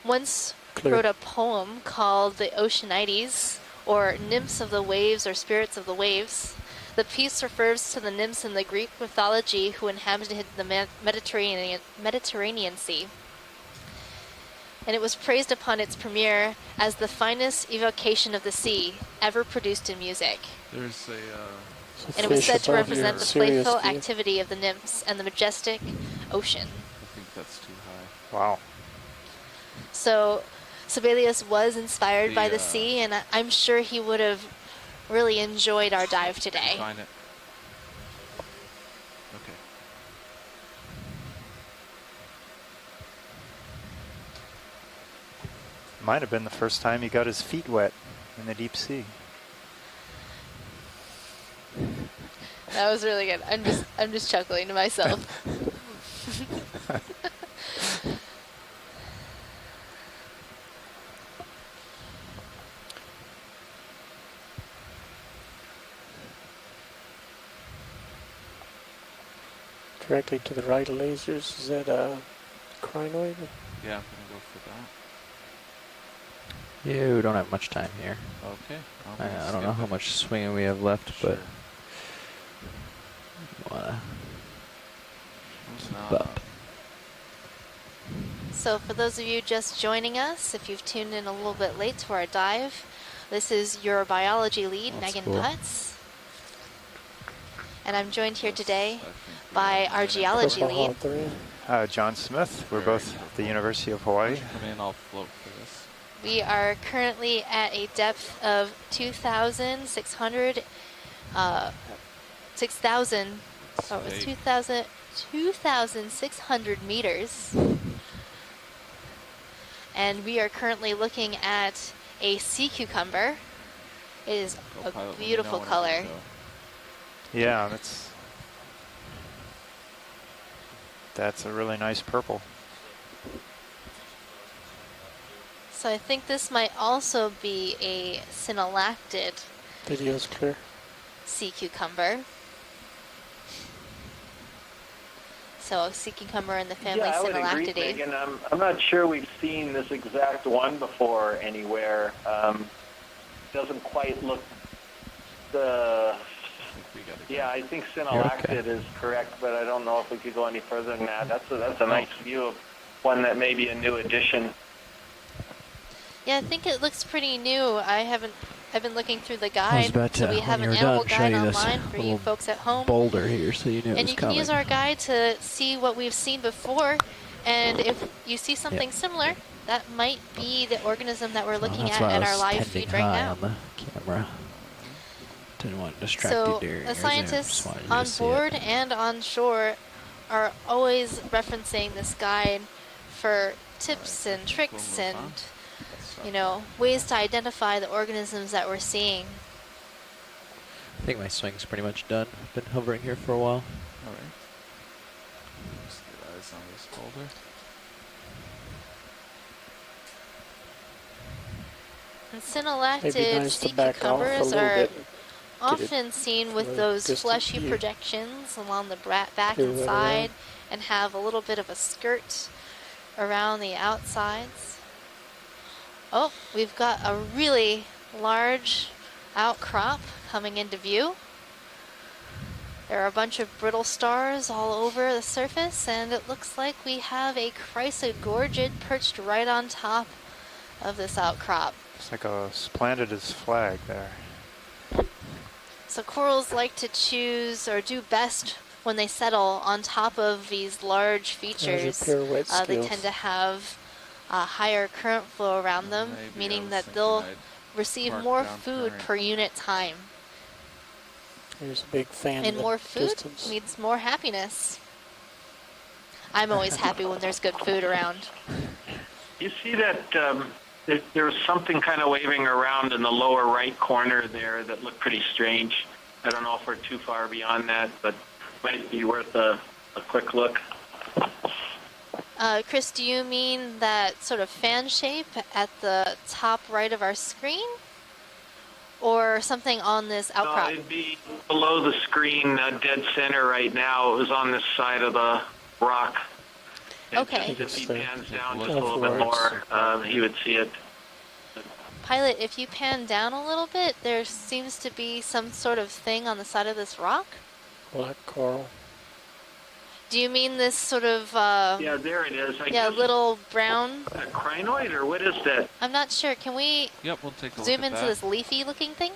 [SPEAKER 4] once wrote a poem called the Oceanides, or Nymphs of the Waves or Spirits of the Waves. The piece refers to the nymphs in the Greek mythology who inhabited the Mediterranean Sea. And it was praised upon its premiere as the finest evocation of the sea ever produced in music.
[SPEAKER 10] There's a.
[SPEAKER 4] And it was said to represent the playful
[SPEAKER 6] view.
[SPEAKER 4] activity of the nymphs and the majestic ocean.
[SPEAKER 10] I think that's too high.
[SPEAKER 7] Wow.
[SPEAKER 4] So Sibelius was inspired by the sea, and I'm sure he would have really enjoyed our dive today.
[SPEAKER 10] Find it. Okay.
[SPEAKER 7] Might have been the first time he got his feet wet in the deep sea.
[SPEAKER 4] That was really good. I'm just chuckling to myself.
[SPEAKER 6] Directly to the right of lasers, is that a Crinoid?
[SPEAKER 10] Yeah, I'm gonna go for that.
[SPEAKER 1] Yeah, we don't have much time here.
[SPEAKER 10] Okay.
[SPEAKER 1] I don't know how much swinging we have left, but
[SPEAKER 4] So for those of you just joining us, if you've tuned in a little bit late to our dive, this is your biology lead, Megan Putz. And I'm joined here today by our geology lead,
[SPEAKER 7] John Smith. We're both at the University of Hawaii.
[SPEAKER 10] Come in, I'll float for this.
[SPEAKER 4] We are currently at a depth of 2,600, 2,600 meters. And we are currently looking at a sea cucumber. It is a beautiful color.
[SPEAKER 7] Yeah, that's a really nice purple.
[SPEAKER 4] So I think this might also be a synallactid
[SPEAKER 6] Video's clear.
[SPEAKER 4] sea cucumber. So a sea cucumber in the family
[SPEAKER 5] Yeah, I would agree,
[SPEAKER 4] Synallactidae.
[SPEAKER 5] Megan. I'm not sure we've seen this exact one before anywhere. Doesn't quite look the... Yeah, I think synallactid is correct, but I don't know if we could go any further than that. That's a nice view of one that may be a new addition.
[SPEAKER 4] Yeah, I think it looks pretty new. I've been looking through the guide, so we have an
[SPEAKER 1] when
[SPEAKER 4] animal
[SPEAKER 1] you're done, show
[SPEAKER 4] guide
[SPEAKER 1] you this
[SPEAKER 4] online for you
[SPEAKER 1] little
[SPEAKER 4] folks at home.
[SPEAKER 1] boulder here, so you knew it
[SPEAKER 4] And
[SPEAKER 1] was
[SPEAKER 4] you can
[SPEAKER 1] coming.
[SPEAKER 4] use our guide to see what we've seen before, and if you see something similar, that might be the organism that we're looking
[SPEAKER 1] That's
[SPEAKER 4] at
[SPEAKER 1] why I
[SPEAKER 4] in
[SPEAKER 1] was
[SPEAKER 4] our live
[SPEAKER 1] tending
[SPEAKER 4] feed right
[SPEAKER 1] high
[SPEAKER 4] now.
[SPEAKER 1] on the camera. Didn't want to distract
[SPEAKER 4] So
[SPEAKER 1] you during
[SPEAKER 4] the
[SPEAKER 1] yours,
[SPEAKER 4] scientists
[SPEAKER 1] just wanted you to
[SPEAKER 4] on
[SPEAKER 1] see
[SPEAKER 4] board
[SPEAKER 1] it.
[SPEAKER 4] and on shore are always referencing this guide for tips and tricks and, you know, ways to identify the organisms that we're seeing.
[SPEAKER 1] I think my swing's pretty much done. I've been hovering here for a while.
[SPEAKER 10] Alright. Just get eyes on this boulder.
[SPEAKER 4] And
[SPEAKER 6] Maybe
[SPEAKER 4] synallactid
[SPEAKER 6] nice to
[SPEAKER 4] sea
[SPEAKER 6] back off a
[SPEAKER 4] cucumbers
[SPEAKER 6] little
[SPEAKER 4] are
[SPEAKER 6] bit.
[SPEAKER 4] often seen with
[SPEAKER 6] from a
[SPEAKER 4] those
[SPEAKER 6] distant
[SPEAKER 4] fleshy
[SPEAKER 6] view.
[SPEAKER 4] projections along the back
[SPEAKER 6] Here,
[SPEAKER 4] and
[SPEAKER 6] right
[SPEAKER 4] side,
[SPEAKER 6] around.
[SPEAKER 4] and have a little bit of a skirt around the outsides. Oh, we've got a really large outcrop coming into view. There are a bunch of brittle stars all over the surface, and it looks like we have a Chrysler perched right on top of this outcrop.
[SPEAKER 7] It's like a planted his flag there.
[SPEAKER 4] So corals like to choose or do best when they settle on top of these large features.
[SPEAKER 6] pirouette
[SPEAKER 4] They
[SPEAKER 6] skills.
[SPEAKER 4] tend to have a higher current flow around them,
[SPEAKER 10] Maybe I
[SPEAKER 4] meaning
[SPEAKER 10] was
[SPEAKER 4] that
[SPEAKER 10] thinking
[SPEAKER 4] they'll
[SPEAKER 10] I'd
[SPEAKER 4] receive
[SPEAKER 10] park
[SPEAKER 4] more
[SPEAKER 10] down
[SPEAKER 4] food
[SPEAKER 10] current.
[SPEAKER 4] per unit time.
[SPEAKER 6] There's a big fan
[SPEAKER 4] And
[SPEAKER 6] in
[SPEAKER 4] more
[SPEAKER 6] the
[SPEAKER 4] food
[SPEAKER 6] distance.
[SPEAKER 4] means more happiness. I'm always happy when there's good food around.
[SPEAKER 5] You see that there was something kind of waving around in the lower right corner there that looked pretty strange. I don't know if we're too far beyond that, but might be worth a quick look.
[SPEAKER 4] Chris, do you mean that sort of fan shape at the top right of our screen? Or something on this outcrop?
[SPEAKER 5] No, it'd be below the screen, dead center right now. It was on this side of the rock.
[SPEAKER 4] Okay.
[SPEAKER 5] If he pans down
[SPEAKER 6] Look
[SPEAKER 5] just a little bit more, he would see it.
[SPEAKER 4] Pilot, if you pan down a little bit, there seems to be some sort of thing on the side of this rock.
[SPEAKER 6] Black coral.
[SPEAKER 4] Do you mean this sort of,
[SPEAKER 5] Yeah, there it is. I
[SPEAKER 4] yeah,
[SPEAKER 5] guess
[SPEAKER 4] little brown?
[SPEAKER 5] a crinoid, or what is that?
[SPEAKER 4] I'm not sure. Can we
[SPEAKER 10] Yep, we'll take a
[SPEAKER 4] zoom
[SPEAKER 10] look at
[SPEAKER 4] into
[SPEAKER 10] that.
[SPEAKER 4] this leafy looking thing?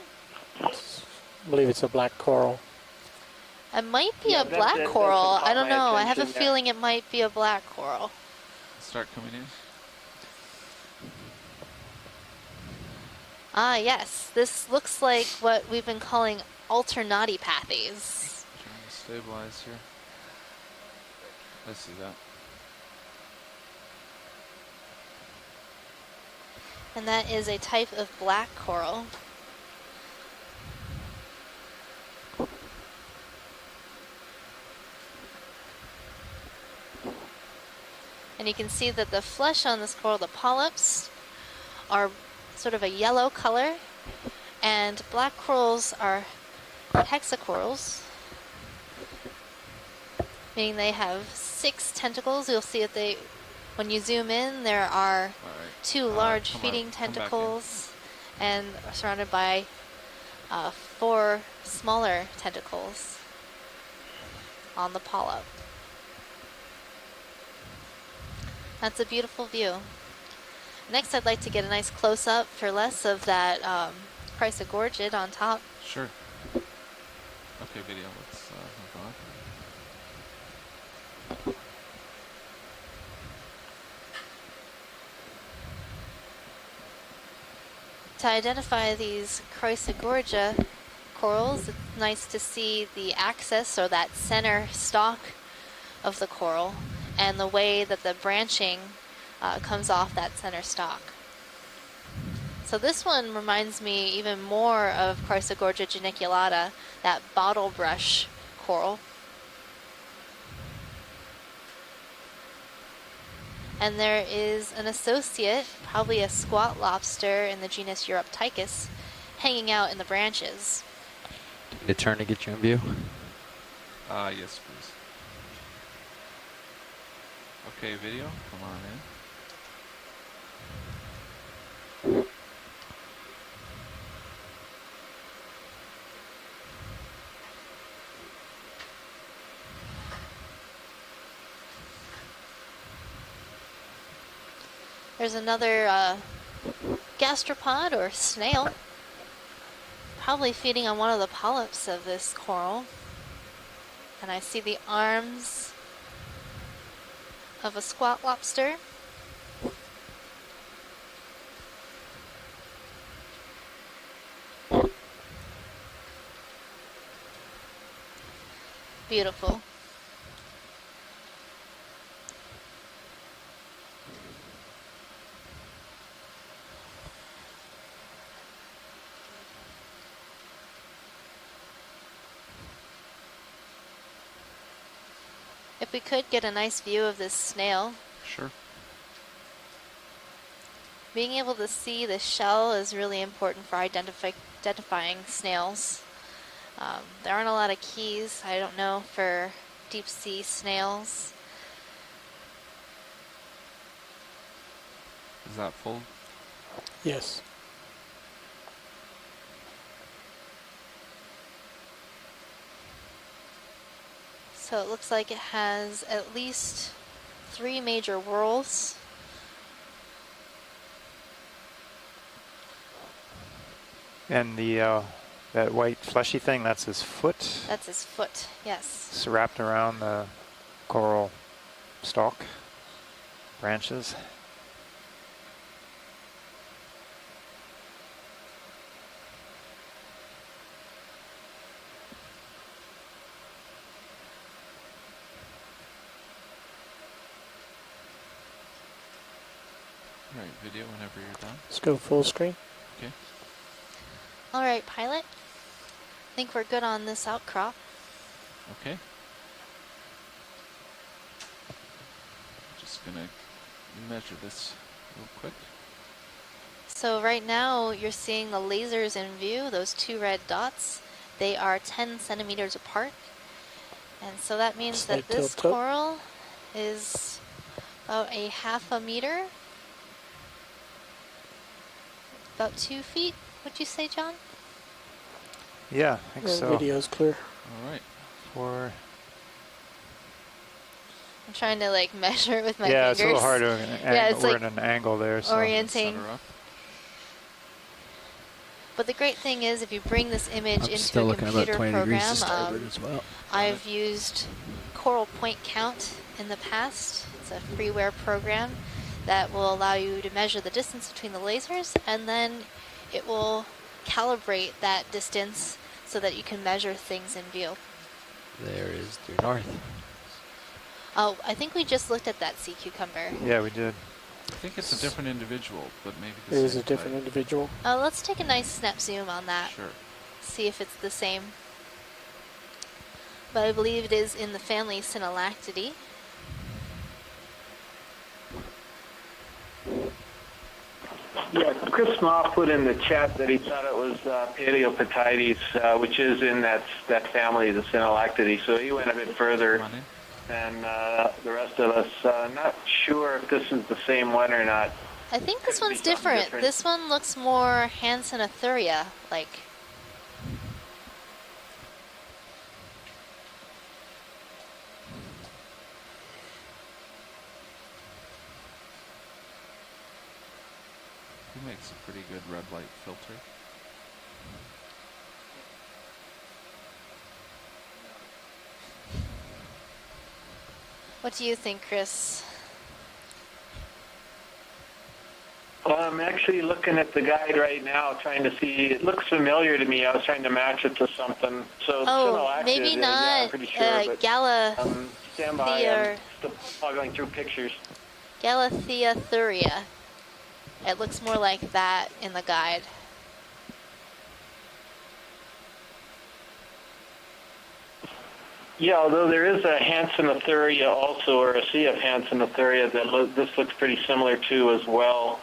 [SPEAKER 6] I believe it's a black coral.
[SPEAKER 4] It might be
[SPEAKER 5] Yeah,
[SPEAKER 4] a black
[SPEAKER 5] that's
[SPEAKER 4] coral.
[SPEAKER 5] what caught
[SPEAKER 4] I don't
[SPEAKER 5] my
[SPEAKER 4] know. I have a
[SPEAKER 5] attention there.
[SPEAKER 4] feeling it might be a black coral.
[SPEAKER 10] Start coming in.
[SPEAKER 4] Ah, yes. This looks like what we've been calling alternatipathes.
[SPEAKER 10] Trying to stabilize here. I see that.
[SPEAKER 4] And that is a type of black coral. And you can see that the flesh on this coral, the polyps, are sort of a yellow color, and black corals are hexacorals, meaning they have 6 tentacles. You'll see that when you zoom in, there are
[SPEAKER 10] All right.
[SPEAKER 4] 2 large
[SPEAKER 10] come
[SPEAKER 4] feeding
[SPEAKER 10] out, come back in.
[SPEAKER 4] tentacles and are surrounded by 4 smaller tentacles on the polyp. That's a beautiful view. Next, I'd like to get a nice close-up for less of that Chrysler on top.
[SPEAKER 10] Sure. Okay, video. Let's move on.
[SPEAKER 4] To identify these Chrysler corals, it's nice to see the axis, or that center stalk of the coral, and the way that the branching comes off that center stalk. So this one reminds me even more of Chrysler geniculata, that bottle brush coral. And there is an associate, probably a squat lobster in the genus Europtychus, hanging out in the branches.
[SPEAKER 1] Need a turn to get you in view.
[SPEAKER 10] Yes, please. Okay, video. Come on in.
[SPEAKER 4] There's another gastropod or snail, probably feeding on one of the polyps of this coral. And I see the arms of a squat lobster. Beautiful. If we could get a nice view of this snail.
[SPEAKER 10] Sure.
[SPEAKER 4] Being able to see the shell is really important for identifying snails. There aren't a lot of keys, I don't know, for deep sea snails.
[SPEAKER 10] Is that full?
[SPEAKER 6] Yes.
[SPEAKER 4] So it looks like it has at least 3 major whorls.
[SPEAKER 7] And the that white fleshy thing, that's his foot.
[SPEAKER 4] That's his foot, yes.
[SPEAKER 7] It's wrapped around the coral stalk branches.
[SPEAKER 10] Right, video whenever you're done.
[SPEAKER 6] Let's go full screen.
[SPEAKER 10] Okay.
[SPEAKER 4] All right, pilot. I think we're good on this outcrop.
[SPEAKER 10] Okay. Just gonna measure this real quick.
[SPEAKER 4] So right now you're seeing the lasers in view, those 2 red dots. They are 10 centimeters apart. And so that means
[SPEAKER 6] Slide
[SPEAKER 4] that this
[SPEAKER 6] tilt up.
[SPEAKER 4] coral is About a half a meter. About 2 feet, would you say, John?
[SPEAKER 7] Yeah, I think so.
[SPEAKER 6] Video's clear.
[SPEAKER 10] All right.
[SPEAKER 7] For
[SPEAKER 4] I'm trying to like measure it with my
[SPEAKER 7] yeah,
[SPEAKER 4] fingers.
[SPEAKER 7] it's a little hard to
[SPEAKER 4] Yeah, it's
[SPEAKER 7] we're
[SPEAKER 4] like
[SPEAKER 7] in an angle there. So.
[SPEAKER 4] orienting.
[SPEAKER 10] Set her up.
[SPEAKER 4] But the great thing is, if you bring this image
[SPEAKER 11] I'm
[SPEAKER 4] into
[SPEAKER 11] still
[SPEAKER 4] a
[SPEAKER 11] looking about
[SPEAKER 4] computer
[SPEAKER 11] 20 degrees to
[SPEAKER 4] program,
[SPEAKER 11] starboard as well.
[SPEAKER 4] I've used coral point count in the past. It's a freeware program that will allow you to measure the distance between the lasers, and then it will calibrate that distance so that you can measure things in view.
[SPEAKER 1] There is due north.
[SPEAKER 4] Oh, I think we just looked at that sea cucumber.
[SPEAKER 7] Yeah, we did.
[SPEAKER 10] I think it's a different individual, but maybe
[SPEAKER 6] It
[SPEAKER 10] the
[SPEAKER 6] is
[SPEAKER 10] same
[SPEAKER 6] a different
[SPEAKER 10] type.
[SPEAKER 6] individual.
[SPEAKER 4] Let's take a nice snap zoom on that.
[SPEAKER 10] Sure.
[SPEAKER 4] See if it's the same. But I believe it is in the family Synallactidae.
[SPEAKER 5] Yeah, Chris Ma put in the chat that he thought it was Paleopatides, which is in that family, the Synallactidae. So he went a bit further
[SPEAKER 10] Come on in.
[SPEAKER 5] than the rest of us. Not sure if this is the same one or not.
[SPEAKER 4] I think this
[SPEAKER 5] Could be
[SPEAKER 4] one's
[SPEAKER 5] something
[SPEAKER 4] different.
[SPEAKER 5] different.
[SPEAKER 4] This one looks more Hansenothuria like.
[SPEAKER 10] He makes a pretty good red light filter.
[SPEAKER 4] What do you think, Chris?
[SPEAKER 5] Well, I'm actually looking at the guide right now, trying to see. It looks familiar to me. I was trying to match it to something. So
[SPEAKER 4] Oh,
[SPEAKER 5] Synallactid,
[SPEAKER 4] maybe
[SPEAKER 5] yeah,
[SPEAKER 4] not
[SPEAKER 5] I'm pretty sure, but
[SPEAKER 4] Galathea
[SPEAKER 5] stand by. I'm still going through pictures.
[SPEAKER 4] Thuria. It looks more like that in the guide.
[SPEAKER 5] Yeah, although there is a Hansenothuria also, or a sea of Hansenothuria that this looks pretty similar to as well.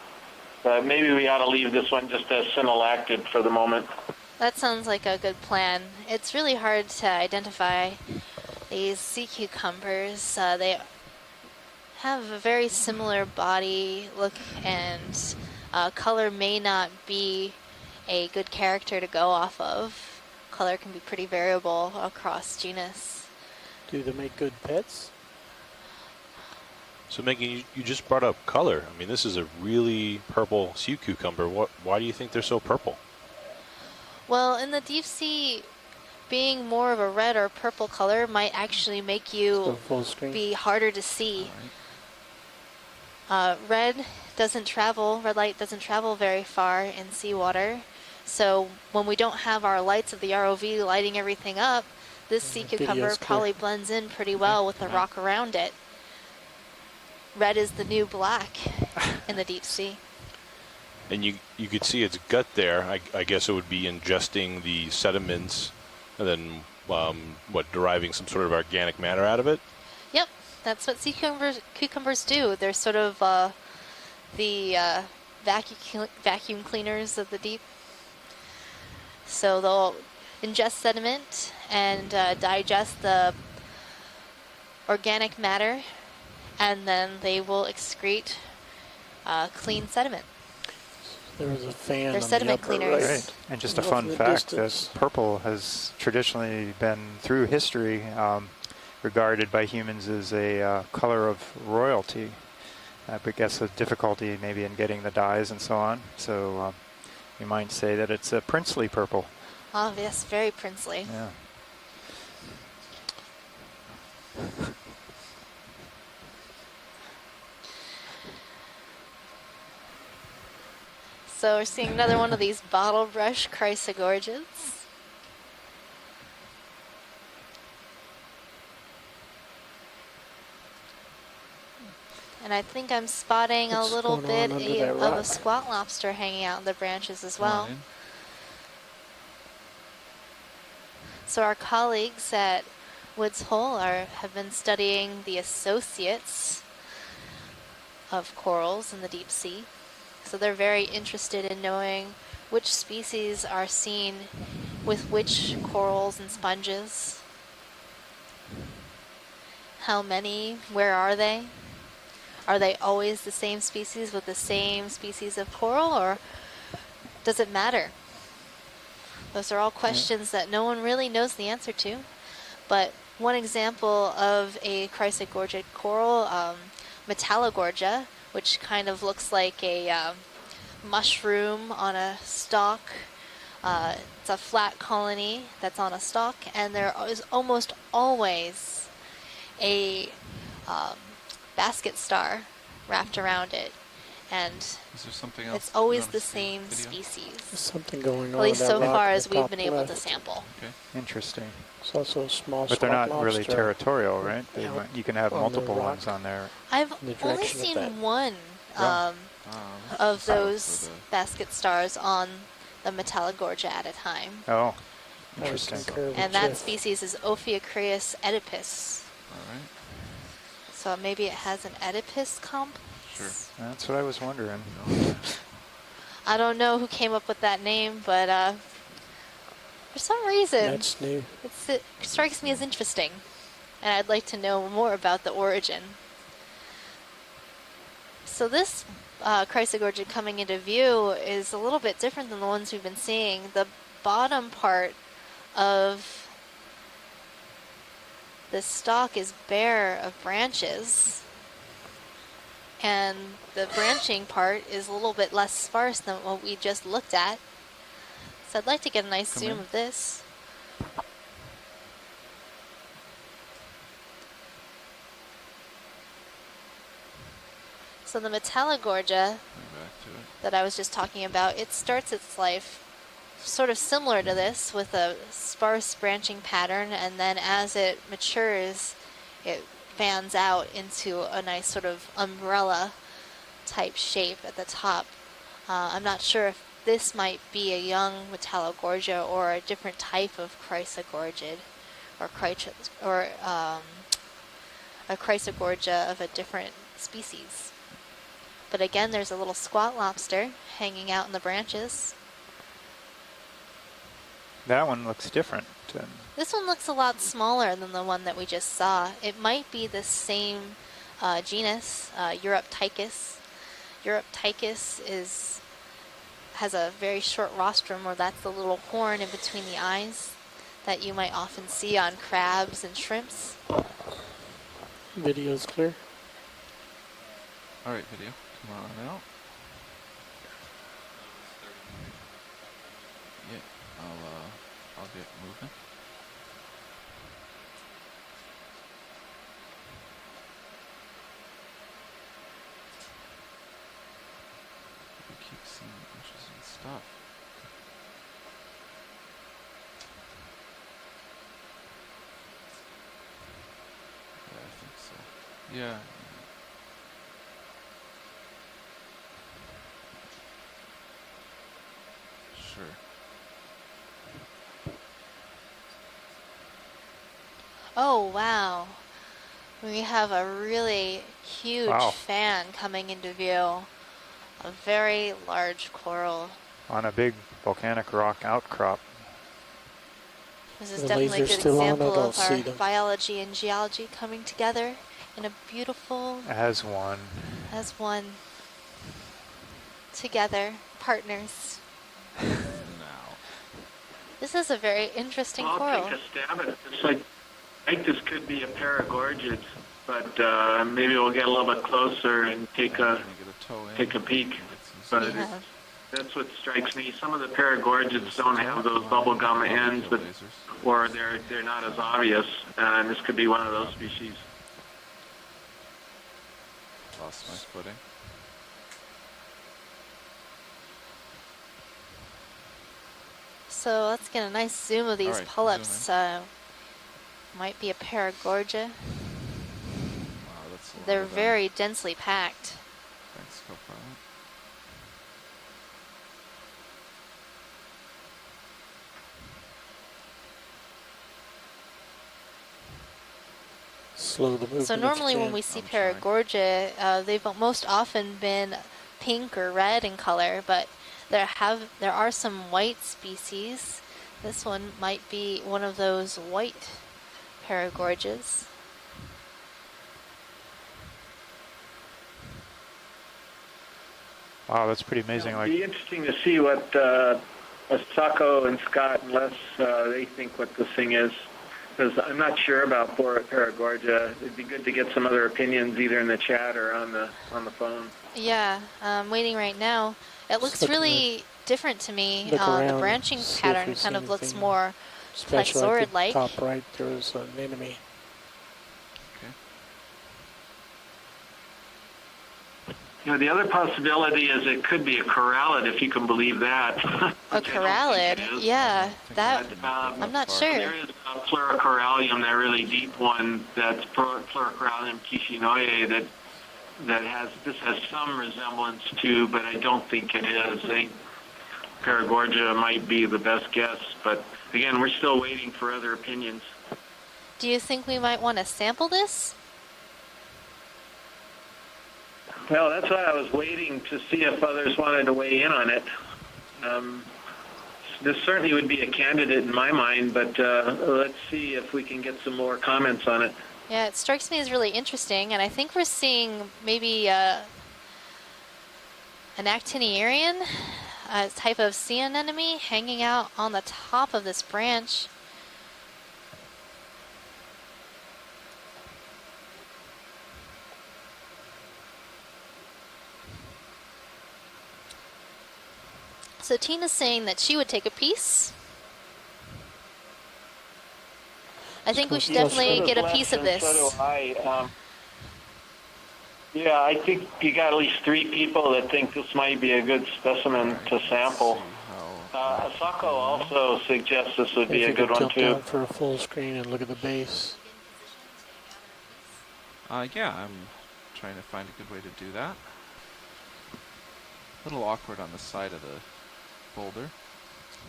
[SPEAKER 5] Maybe we ought to leave this one just as Synallactid for the moment.
[SPEAKER 4] That sounds like a good plan. It's really hard to identify these sea cucumbers. They have a very similar body look, and color may not be a good character to go off of. Color can be pretty variable across genus.
[SPEAKER 6] Do they make good pets?
[SPEAKER 8] So Megan, you just brought up color. I mean, this is a really purple sea cucumber. Why do you think they're so purple?
[SPEAKER 4] Well, in the deep sea, being more of a red or purple color might actually make you
[SPEAKER 6] Full screen.
[SPEAKER 4] be harder to see. Red light doesn't travel very far in seawater. So when we don't have our lights of the ROV lighting everything up, this sea cucumber
[SPEAKER 6] video's
[SPEAKER 4] probably
[SPEAKER 6] clear.
[SPEAKER 4] blends in pretty well with the rock around it. Red is the new black in the deep sea.
[SPEAKER 8] And you could see its gut there. I guess it would be ingesting the sediments and then, deriving some sort of organic matter out of it?
[SPEAKER 4] Yep, that's what sea cucumbers do. They're sort of the vacuum cleaners of the deep. So they'll ingest sediment and digest the organic matter, and then they will excrete clean sediment.
[SPEAKER 6] There was a fan
[SPEAKER 4] They're
[SPEAKER 6] on
[SPEAKER 4] sediment
[SPEAKER 6] the upper
[SPEAKER 4] cleaners.
[SPEAKER 6] right.
[SPEAKER 7] And just a
[SPEAKER 6] Off
[SPEAKER 7] fun
[SPEAKER 6] in the
[SPEAKER 7] fact
[SPEAKER 6] distance.
[SPEAKER 7] that purple has traditionally been, through history, regarded by humans as a color of royalty. But guess the difficulty maybe in getting the dyes and so on. So you might say that it's a princely purple.
[SPEAKER 4] Oh, yes, very princely.
[SPEAKER 7] Yeah.
[SPEAKER 4] So we're seeing another one of these bottle brush chrysogorges. And I think I'm spotting
[SPEAKER 6] What's
[SPEAKER 4] a little
[SPEAKER 6] going on
[SPEAKER 4] bit
[SPEAKER 6] under that
[SPEAKER 4] of a
[SPEAKER 6] rock?
[SPEAKER 4] squat lobster hanging out in the branches as
[SPEAKER 10] Come on
[SPEAKER 4] well.
[SPEAKER 10] in.
[SPEAKER 4] So our colleagues at Woods Hole have been studying the associates of corals in the deep sea. So they're very interested in knowing which species are seen with which corals and sponges. How many? Where are they? Are they always the same species with the same species of coral, or does it matter? Those are all questions that no one really knows the answer to. But one example of a chrysogorgid coral, Metallogorgia, which kind of looks like a mushroom on a stalk. It's a flat colony that's on a stalk, and there is almost always a basket star wrapped around it. And
[SPEAKER 10] Is there something else?
[SPEAKER 4] it's always
[SPEAKER 10] you
[SPEAKER 4] the
[SPEAKER 10] wanna see
[SPEAKER 4] same
[SPEAKER 10] video?
[SPEAKER 4] species.
[SPEAKER 6] There's something going on.
[SPEAKER 4] At least
[SPEAKER 6] with that
[SPEAKER 4] so
[SPEAKER 6] rock
[SPEAKER 4] far
[SPEAKER 6] in
[SPEAKER 4] as
[SPEAKER 6] the
[SPEAKER 4] we've
[SPEAKER 6] top
[SPEAKER 4] been able to
[SPEAKER 6] left.
[SPEAKER 4] sample.
[SPEAKER 10] Okay.
[SPEAKER 7] Interesting.
[SPEAKER 6] It's also a small
[SPEAKER 7] But they're
[SPEAKER 6] spot
[SPEAKER 7] not really
[SPEAKER 6] lobster
[SPEAKER 7] territorial, right?
[SPEAKER 6] out
[SPEAKER 7] You can have
[SPEAKER 6] on the
[SPEAKER 7] multiple
[SPEAKER 6] rock.
[SPEAKER 7] ones on there.
[SPEAKER 4] I've
[SPEAKER 6] In the
[SPEAKER 4] only
[SPEAKER 6] direction of that.
[SPEAKER 4] seen one
[SPEAKER 7] Yeah.
[SPEAKER 4] of
[SPEAKER 10] So
[SPEAKER 4] those
[SPEAKER 10] for the-
[SPEAKER 4] basket stars on the Metallogorgia at a time.
[SPEAKER 7] Oh,
[SPEAKER 6] I would
[SPEAKER 7] interesting.
[SPEAKER 6] concur with
[SPEAKER 4] And that
[SPEAKER 6] Jeff.
[SPEAKER 4] species is Ophiocreus oedipus.
[SPEAKER 10] All right.
[SPEAKER 4] So maybe it has an Oedipus complex?
[SPEAKER 10] Sure.
[SPEAKER 7] That's what I was wondering.
[SPEAKER 4] I don't know who came up with that name, but for some reason,
[SPEAKER 6] That's new.
[SPEAKER 4] it strikes me as interesting. And I'd like to know more about the origin. So this chrysogorgid coming into view is a little bit different than the ones we've been seeing. The bottom part of the stalk is bare of branches, and the branching part is a little bit less sparse than what we just looked at. So I'd like to get a nice zoom of this. So the Metallogorgia
[SPEAKER 10] Back to it.
[SPEAKER 4] that I was just talking about, it starts its life sort of similar to this with a sparse branching pattern, and then as it matures, it fans out into a nice sort of umbrella type shape at the top. I'm not sure if this might be a young Metallogorgia or a different type of chrysogorgid, or a chrysogorgia of a different species. But again, there's a little squat lobster hanging out in the branches.
[SPEAKER 7] That one looks different.
[SPEAKER 4] This one looks a lot smaller than the one that we just saw. It might be the same genus, Europtychus. Europtychus has a very short rostrum, or that's the little horn in between the eyes that you might often see on crabs and shrimps.
[SPEAKER 6] Video's clear.
[SPEAKER 10] All right, video. Come on out. Yeah, I'll get moving. We keep seeing interesting stuff. Yeah, I think so. Yeah. Sure.
[SPEAKER 4] Oh, wow. We have a really huge
[SPEAKER 7] Wow.
[SPEAKER 4] fan coming into view. A very large coral.
[SPEAKER 7] On a big volcanic rock outcrop.
[SPEAKER 4] This is
[SPEAKER 6] The
[SPEAKER 4] definitely a
[SPEAKER 6] laser's
[SPEAKER 4] good
[SPEAKER 6] still on, I
[SPEAKER 4] example
[SPEAKER 6] don't
[SPEAKER 4] of our
[SPEAKER 6] see them.
[SPEAKER 4] biology and geology coming together in a beautiful,
[SPEAKER 7] As one.
[SPEAKER 4] as one, together, partners.
[SPEAKER 10] Now.
[SPEAKER 4] This is a very interesting
[SPEAKER 5] I'll
[SPEAKER 4] coral.
[SPEAKER 5] take a stab at it. It's like, I think this could be a paragorgid, but maybe we'll get a little bit closer and take a peek. But
[SPEAKER 4] Yeah.
[SPEAKER 5] that's what strikes me. Some of the paragorgids don't have those bubblegum ends, but or they're not as obvious, and this could be one of those species.
[SPEAKER 10] Lost my footing.
[SPEAKER 4] So let's get a nice zoom of these
[SPEAKER 10] Alright,
[SPEAKER 4] polyps. Might be a paragorgia.
[SPEAKER 10] Wow, that's a lot
[SPEAKER 4] They're
[SPEAKER 10] of them.
[SPEAKER 4] very densely packed.
[SPEAKER 10] Thanks, co-pilot.
[SPEAKER 6] Slow the movement.
[SPEAKER 4] So
[SPEAKER 6] if you
[SPEAKER 4] normally when
[SPEAKER 6] can.
[SPEAKER 4] we see
[SPEAKER 10] I'm trying.
[SPEAKER 4] paragorgia, they've most often been pink or red in color, but there are some white species. This one might be one of those white paragorgias.
[SPEAKER 7] Wow, that's pretty amazing.
[SPEAKER 5] It'll
[SPEAKER 7] Like,
[SPEAKER 5] be interesting to see what Asako and Scott and Les they think what this thing is, because I'm not sure about Paragorgia. It'd be good to get some other opinions either in the chat or on the phone.
[SPEAKER 4] Yeah, I'm waiting right now. It looks
[SPEAKER 6] look
[SPEAKER 4] really different to me.
[SPEAKER 6] look
[SPEAKER 4] The
[SPEAKER 6] around,
[SPEAKER 4] branching
[SPEAKER 6] see if
[SPEAKER 4] pattern
[SPEAKER 6] we see
[SPEAKER 4] kind of looks
[SPEAKER 6] anything
[SPEAKER 4] more
[SPEAKER 6] special. At
[SPEAKER 4] Plexaurid-like.
[SPEAKER 6] the top right, there's an enemy.
[SPEAKER 5] You know, the other possibility is it could be a corallid, if you can believe that.
[SPEAKER 4] A corallid? Yeah, that I'm not sure.
[SPEAKER 5] There is a Pleurocorallium, that really deep one, that's Pleurocorallium Echinoderm that this has some resemblance to, but I don't think it is. I think Paragorgia might be the best guess, but again, we're still waiting for other opinions.
[SPEAKER 4] Do you think we might want to sample this?
[SPEAKER 5] Well, that's why I was waiting to see if others wanted to weigh in on it. This certainly would be a candidate in my mind, but let's see if we can get some more comments on it.
[SPEAKER 4] Yeah, it strikes me as really interesting, and I think we're seeing maybe an Actiniarian, a type of sea anemone, hanging out on the top of this branch. So Tina's saying that she would take a piece. I think we should definitely get a piece of this.
[SPEAKER 5] So do I. Yeah, I think you got at least 3 people that think this might be a good specimen to sample. Asako also suggests this would be a good one
[SPEAKER 6] tilt
[SPEAKER 5] too.
[SPEAKER 6] down for a full screen and look at the base.
[SPEAKER 10] Yeah, I'm trying to find a good way to do that. A little awkward on the side of the boulder.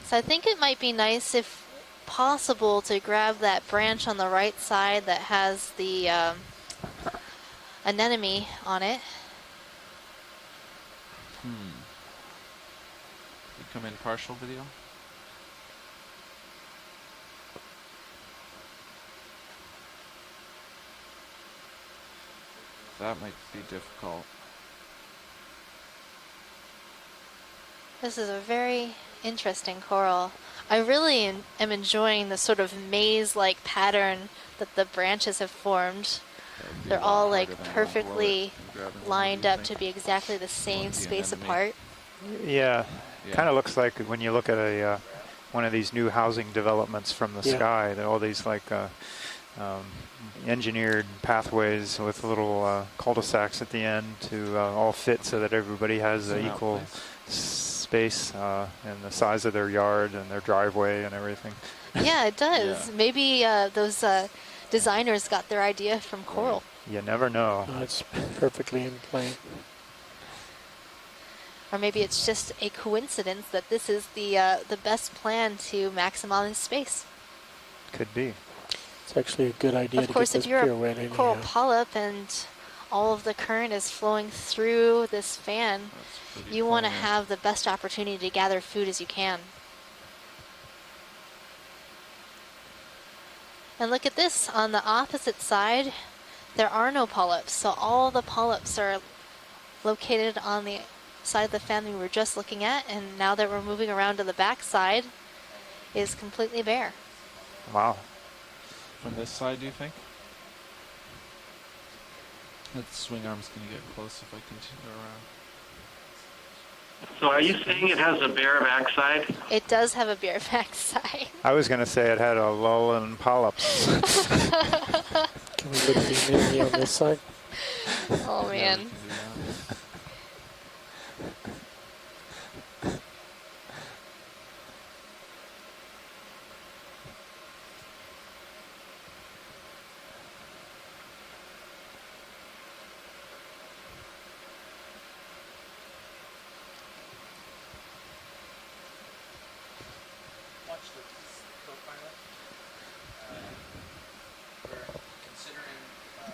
[SPEAKER 4] So I think it might be nice, if possible, to grab that branch on the right side that has the anemone on it.
[SPEAKER 10] You come in partial video? That might be difficult.
[SPEAKER 4] This is a very interesting coral. I really am enjoying the sort of maze-like pattern that the branches have formed. They're all like perfectly lined up to be exactly the same space apart.
[SPEAKER 7] yeah, kind of looks like when you look at a one of these new housing developments from the sky. All these like engineered pathways with little cul-de-sacs at the end to all fit so that everybody has an equal space and the size of their yard and their driveway and everything.
[SPEAKER 4] Yeah, it does. Maybe those designers got their idea from coral.
[SPEAKER 7] You never know.
[SPEAKER 6] No, it's perfectly in plane.
[SPEAKER 4] Or maybe it's just a coincidence that this is the best plan to maximize space.
[SPEAKER 7] Could be.
[SPEAKER 6] It's actually a good idea
[SPEAKER 4] Of
[SPEAKER 6] to
[SPEAKER 4] course,
[SPEAKER 6] get
[SPEAKER 4] if
[SPEAKER 6] this
[SPEAKER 4] you're
[SPEAKER 6] pirouette
[SPEAKER 4] a
[SPEAKER 6] in
[SPEAKER 4] coral
[SPEAKER 6] here.
[SPEAKER 4] polyp and all of the current is flowing through this fan, you want to have the best opportunity to gather food as you can. And look at this, on the opposite side, there are no polyps. So all the polyps are located on the side of the fan we were just looking at, and now that we're moving around to the back side, is completely bare.
[SPEAKER 7] Wow.
[SPEAKER 10] From this side, do you think? That swing arm's going to get close if I continue around.
[SPEAKER 5] So are you saying it has a bare backside?
[SPEAKER 4] It does have a bare back side.
[SPEAKER 7] I was going to say it had a lull in polyps.
[SPEAKER 6] Can we look at the anemone on this side?
[SPEAKER 4] Oh man.
[SPEAKER 10] Yeah, we can do that.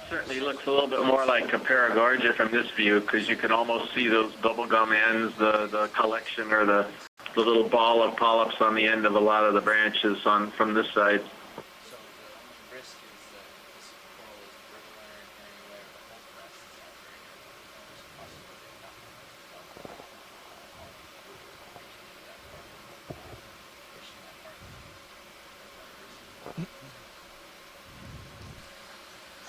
[SPEAKER 5] Certainly looks a little bit more like a Paragorgia from this view, because you can almost see those bubblegum ends, the collection or the little ball of polyps on the end of a lot of the branches from this side.
[SPEAKER 3] So the risk is that this coral is irregular in any way, or the whole crest is not very good. There's a possibility of nothing.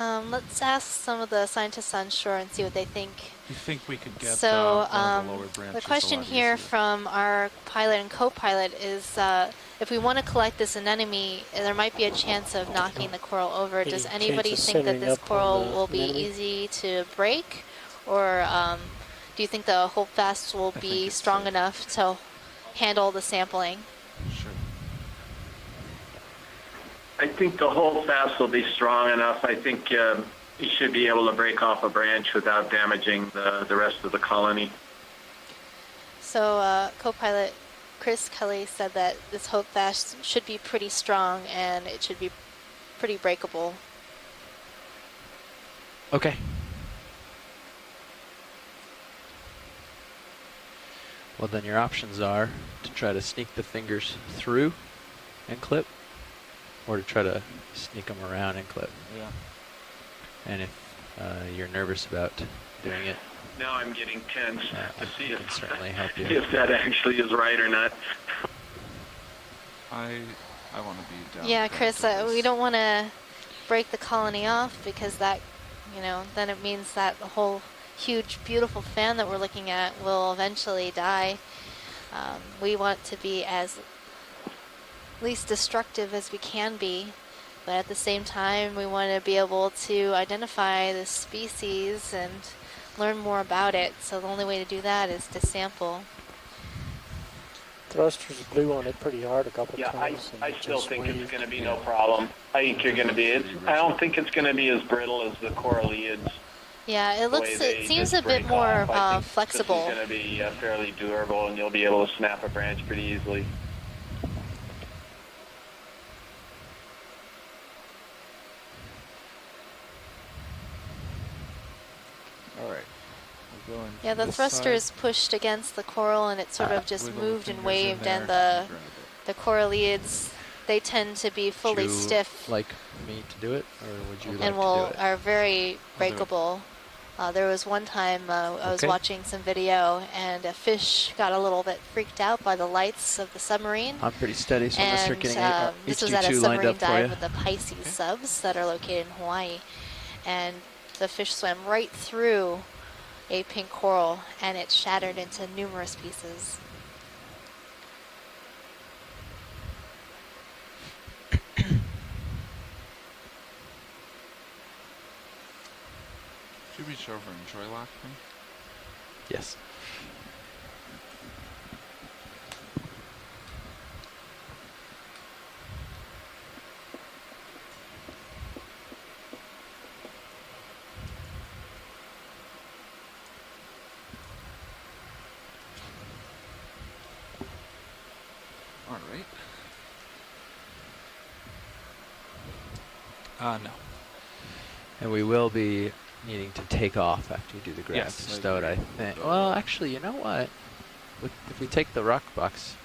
[SPEAKER 4] Let's ask some of the scientists on shore and see what they think.
[SPEAKER 10] You think we could get
[SPEAKER 4] So
[SPEAKER 10] one of the lower branches
[SPEAKER 4] the question
[SPEAKER 10] a lot
[SPEAKER 4] here
[SPEAKER 10] easier?
[SPEAKER 4] from our pilot and co-pilot is if we want to collect this anemone, there might be a chance of knocking the coral over. Does
[SPEAKER 6] Any
[SPEAKER 4] anybody
[SPEAKER 6] chance of
[SPEAKER 4] think that
[SPEAKER 6] centering
[SPEAKER 4] this
[SPEAKER 6] up on
[SPEAKER 4] coral
[SPEAKER 6] the
[SPEAKER 4] will be
[SPEAKER 6] anemone?
[SPEAKER 4] easy to break? Or do you think the holdfast will
[SPEAKER 10] think
[SPEAKER 4] be
[SPEAKER 10] it's
[SPEAKER 4] strong
[SPEAKER 10] safe.
[SPEAKER 4] enough to handle the sampling?
[SPEAKER 10] Sure.
[SPEAKER 5] I think the whole fast will be strong enough. I think you should be able to break off a branch without damaging the rest of the colony.
[SPEAKER 4] So co-pilot Chris Kelly said that this holdfast should be pretty strong and it should be pretty breakable.
[SPEAKER 1] Okay. Well, then your options are to try to sneak the fingers through and clip, or to try to sneak them around and clip.
[SPEAKER 10] Yeah.
[SPEAKER 1] And if you're nervous about doing it,
[SPEAKER 5] Now I'm getting tense to see
[SPEAKER 1] I can certainly help you.
[SPEAKER 5] if that actually is right or not.
[SPEAKER 10] I want to be down.
[SPEAKER 4] Yeah,
[SPEAKER 10] there
[SPEAKER 4] Chris,
[SPEAKER 10] to
[SPEAKER 4] we
[SPEAKER 10] this.
[SPEAKER 4] don't want to break the colony off because that, then it means that the whole huge, beautiful fan that we're looking at will eventually die. We want to be as least destructive as we can be, but at the same time, we want to be able to identify the species and learn more about it. So the only way to do that is to sample.
[SPEAKER 6] Thrusters blew on it pretty hard a couple
[SPEAKER 5] Yeah,
[SPEAKER 6] times. and
[SPEAKER 5] I
[SPEAKER 6] it
[SPEAKER 5] still
[SPEAKER 6] just
[SPEAKER 5] think
[SPEAKER 6] waved.
[SPEAKER 5] it's going to be no problem. I think you're going to be. I don't think it's going to be as brittle as the coralliids.
[SPEAKER 4] Yeah, it
[SPEAKER 5] the
[SPEAKER 4] looks,
[SPEAKER 5] way
[SPEAKER 4] it
[SPEAKER 5] they
[SPEAKER 4] seems
[SPEAKER 5] just
[SPEAKER 4] a bit
[SPEAKER 5] break
[SPEAKER 4] more
[SPEAKER 5] off. I think
[SPEAKER 4] flexible.
[SPEAKER 5] This is going to be fairly durable, and you'll be able to snap a branch pretty easily.
[SPEAKER 10] All right. We're going
[SPEAKER 4] Yeah,
[SPEAKER 10] from
[SPEAKER 4] the
[SPEAKER 10] this
[SPEAKER 4] thruster
[SPEAKER 10] side.
[SPEAKER 4] is pushed against the coral and it sort of just
[SPEAKER 10] Wiggle
[SPEAKER 4] moved and
[SPEAKER 10] fingers in
[SPEAKER 4] waved,
[SPEAKER 10] there
[SPEAKER 4] and the
[SPEAKER 10] grab it.
[SPEAKER 4] the coralliids, they tend to be fully
[SPEAKER 1] Would you
[SPEAKER 4] stiff
[SPEAKER 1] like me to do it, or would you like
[SPEAKER 4] and
[SPEAKER 1] to do it?
[SPEAKER 4] are very
[SPEAKER 10] I'll do it.
[SPEAKER 4] breakable. There was one time I was
[SPEAKER 1] Okay.
[SPEAKER 4] watching some video and a fish got a little bit freaked out by the lights of the submarine.
[SPEAKER 1] I'm pretty steady, so I'm going to start
[SPEAKER 4] And
[SPEAKER 1] getting
[SPEAKER 4] this was at a
[SPEAKER 1] HQ2 lined
[SPEAKER 4] submarine
[SPEAKER 1] up for
[SPEAKER 4] dive
[SPEAKER 1] you.
[SPEAKER 4] with the Pisces subs that are located in Hawaii. And the fish swam right through a pink coral and it shattered into numerous pieces.
[SPEAKER 10] Should we reach over and joy lock him?
[SPEAKER 1] Yes.
[SPEAKER 10] All right. No.
[SPEAKER 1] And we will be needing to take off after you do the grab
[SPEAKER 10] Yes,
[SPEAKER 1] to
[SPEAKER 10] I
[SPEAKER 1] stow it, I
[SPEAKER 10] agree.
[SPEAKER 1] think. Well, actually, you know what? If we take the rock box,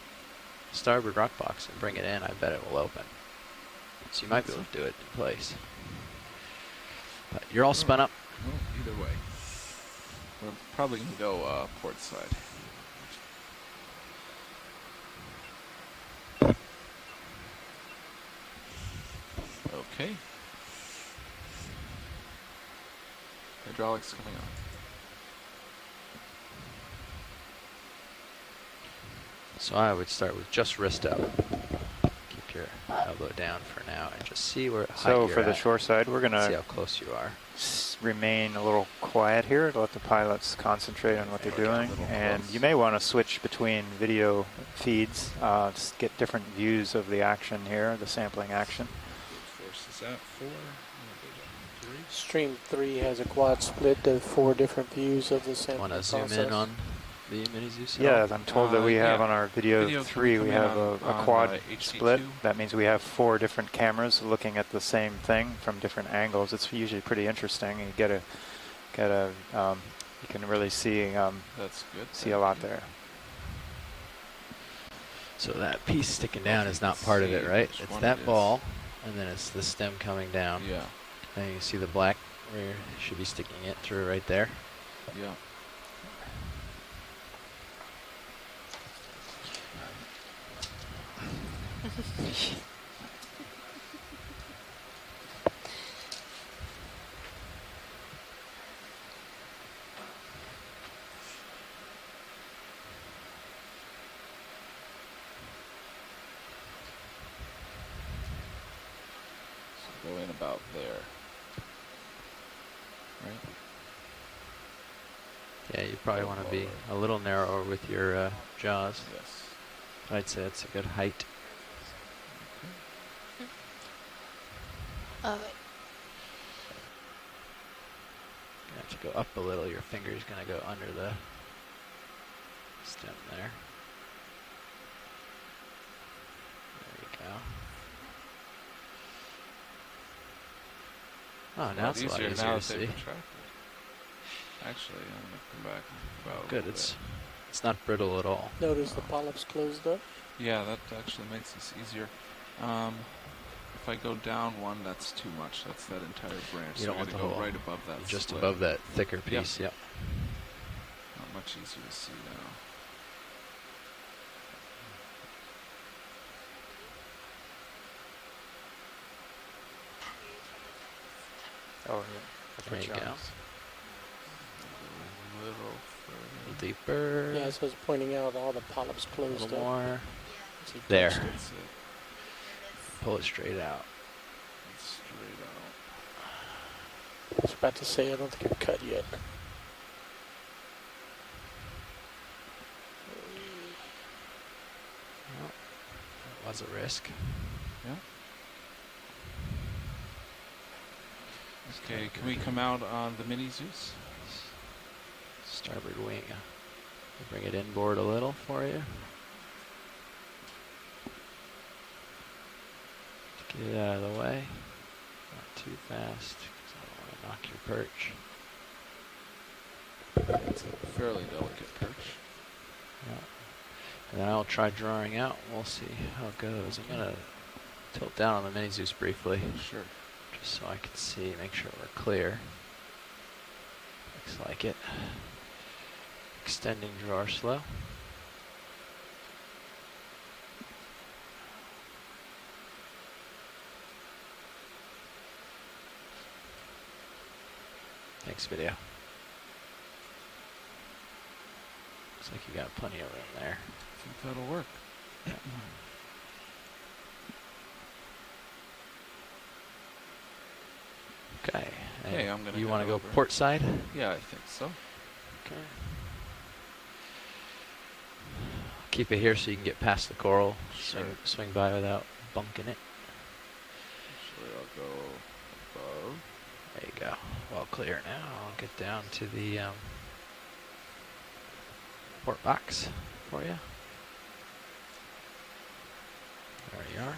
[SPEAKER 1] starboard rock box, and bring it in, I bet it will open. So you might be able to do it in place. But you're all spun up.
[SPEAKER 10] Well, either way. We're probably going to go port side. Okay. Hydraulics coming on.
[SPEAKER 1] So I would start with just wrist up. Keep your elbow down for now and just see where height
[SPEAKER 7] So
[SPEAKER 1] you're
[SPEAKER 7] for the
[SPEAKER 1] at.
[SPEAKER 7] shore side, we're going
[SPEAKER 1] See
[SPEAKER 7] to
[SPEAKER 1] how close you are.
[SPEAKER 7] remain a little quiet here to let the pilots concentrate on what they're doing. And you may want to switch between video feeds, just get different views of the action here, the sampling action.
[SPEAKER 10] Force is at 4. 3.
[SPEAKER 6] Stream 3 has a quad split of 4 different views of the sample
[SPEAKER 1] Want to
[SPEAKER 6] process.
[SPEAKER 1] zoom in on the mini Zeus? at
[SPEAKER 7] Yeah,
[SPEAKER 1] all?
[SPEAKER 7] I'm told that we have
[SPEAKER 10] yeah.
[SPEAKER 7] on our video
[SPEAKER 10] Video
[SPEAKER 7] 3, we
[SPEAKER 10] coming
[SPEAKER 7] have
[SPEAKER 10] on-
[SPEAKER 7] a
[SPEAKER 10] on,
[SPEAKER 7] quad
[SPEAKER 10] HC2.
[SPEAKER 7] split. That means we have 4 different cameras looking at the same thing from different angles. It's usually pretty interesting. You get a, you can really see
[SPEAKER 10] That's good.
[SPEAKER 1] Mm-hmm.
[SPEAKER 7] see a lot there.
[SPEAKER 1] So that piece sticking down is not part of it,
[SPEAKER 10] see
[SPEAKER 1] right?
[SPEAKER 10] which
[SPEAKER 1] It's
[SPEAKER 10] one
[SPEAKER 1] that
[SPEAKER 10] it is.
[SPEAKER 1] ball, and then it's the stem coming down.
[SPEAKER 10] Yeah.
[SPEAKER 1] And you see the black where you should be sticking it through right there.
[SPEAKER 10] Yeah. about there. Right?
[SPEAKER 1] Yeah, you probably want to be a little narrower with your jaws.
[SPEAKER 10] Yes.
[SPEAKER 1] I'd say that's a good height.
[SPEAKER 4] Oh,
[SPEAKER 1] You have to go up a little. Your finger's going to go under the stem there. There you go. Oh, now it's a lot easier
[SPEAKER 10] now
[SPEAKER 1] to
[SPEAKER 10] that they've
[SPEAKER 1] see.
[SPEAKER 10] retracted. Actually, I'm going to come back about a
[SPEAKER 1] Good,
[SPEAKER 10] little
[SPEAKER 1] it's
[SPEAKER 10] bit.
[SPEAKER 1] not brittle at all.
[SPEAKER 6] Notice the polyps closed up.
[SPEAKER 10] Yeah, that actually makes this easier. If I go down one, that's too much. That's that entire branch.
[SPEAKER 1] You
[SPEAKER 10] so
[SPEAKER 1] don't
[SPEAKER 10] I
[SPEAKER 1] want
[SPEAKER 10] gotta
[SPEAKER 1] the
[SPEAKER 10] go
[SPEAKER 1] whole,
[SPEAKER 10] right above that.
[SPEAKER 1] just
[SPEAKER 10] split.
[SPEAKER 1] above that thicker piece. Yep.
[SPEAKER 10] Not much easier to see now.
[SPEAKER 7] Oh, yeah.
[SPEAKER 1] There you go.
[SPEAKER 10] A little further.
[SPEAKER 1] A little deeper.
[SPEAKER 6] Yeah, so it's pointing out all the polyps
[SPEAKER 1] A
[SPEAKER 6] closed
[SPEAKER 1] little
[SPEAKER 6] up.
[SPEAKER 1] more.
[SPEAKER 6] So you
[SPEAKER 1] There.
[SPEAKER 6] touched it.
[SPEAKER 10] That's it.
[SPEAKER 1] Pull it straight out.
[SPEAKER 10] Straight out.
[SPEAKER 6] I was about to say, I don't think I've cut yet.
[SPEAKER 1] Well, that was a risk.
[SPEAKER 10] Yeah. Okay, can we come out on the mini Zeus?
[SPEAKER 1] Starboard wing. I'll bring it inboard a little for you. Get it out of the way. Not too fast, because I don't want to knock your perch.
[SPEAKER 10] It's a fairly delicate perch.
[SPEAKER 1] Yeah. And then I'll try drawing out. We'll see how it goes. I'm going to tilt down on the mini Zeus briefly.
[SPEAKER 10] Sure.
[SPEAKER 1] Just so I can see, make sure we're clear. Looks like it. Extending drawer slow. Thanks, video. Looks like you got plenty of room there.
[SPEAKER 10] I think that'll work.
[SPEAKER 1] Okay.
[SPEAKER 10] Okay, I'm gonna
[SPEAKER 1] You
[SPEAKER 10] head
[SPEAKER 1] want to go
[SPEAKER 10] over.
[SPEAKER 1] port side?
[SPEAKER 10] Yeah, I think so.
[SPEAKER 1] Okay. Keep it here so you can get past the coral.
[SPEAKER 10] Sure.
[SPEAKER 1] Swing by without bunking it.
[SPEAKER 10] Actually, I'll go above.
[SPEAKER 1] There you go. Well clear now. I'll get down to the port box for you. There you are.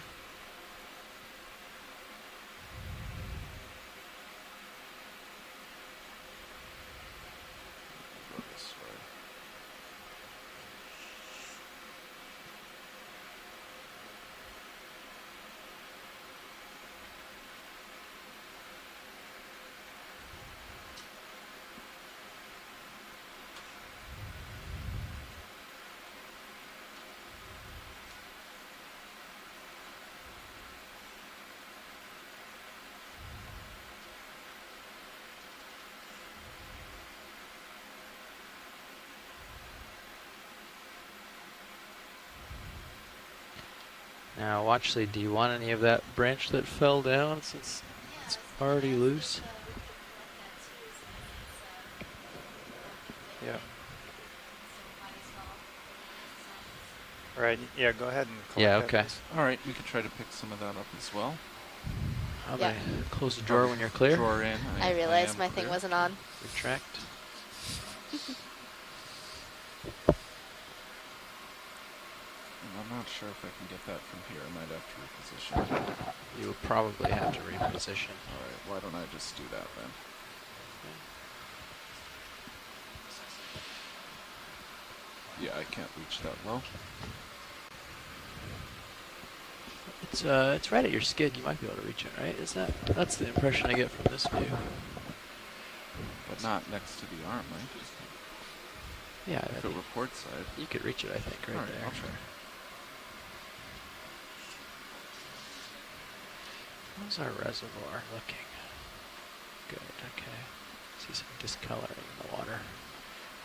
[SPEAKER 10] Go this way.
[SPEAKER 1] Now, Watchley, do you want any of that branch that fell down since it's already loose?
[SPEAKER 7] Yeah. Right. Yeah. Go ahead and.
[SPEAKER 1] Yeah.
[SPEAKER 7] collect that,
[SPEAKER 1] Okay.
[SPEAKER 7] please.
[SPEAKER 10] All right, we could try to pick some of that up as well.
[SPEAKER 1] I'm
[SPEAKER 4] Yeah.
[SPEAKER 1] gonna close the drawer when you're clear.
[SPEAKER 10] Drawer in.
[SPEAKER 4] I realized
[SPEAKER 10] am
[SPEAKER 4] my thing
[SPEAKER 10] clear.
[SPEAKER 4] wasn't on.
[SPEAKER 1] Retract.
[SPEAKER 10] And I'm not sure if I can get that from here. I might have to reposition.
[SPEAKER 1] You will probably have to reposition.
[SPEAKER 10] All right, why don't I just do that then? Yeah, I can't reach that low.
[SPEAKER 1] It's right at your skid. You might be able to reach it, right? That's the impression I get from this view.
[SPEAKER 10] But not next to the arm, right?
[SPEAKER 1] Yeah,
[SPEAKER 10] If it were port side.
[SPEAKER 1] you could reach it, I think, right
[SPEAKER 10] All right,
[SPEAKER 1] there.
[SPEAKER 10] I'll try.
[SPEAKER 1] How's our reservoir looking? Good, okay. See some discoloring in the water.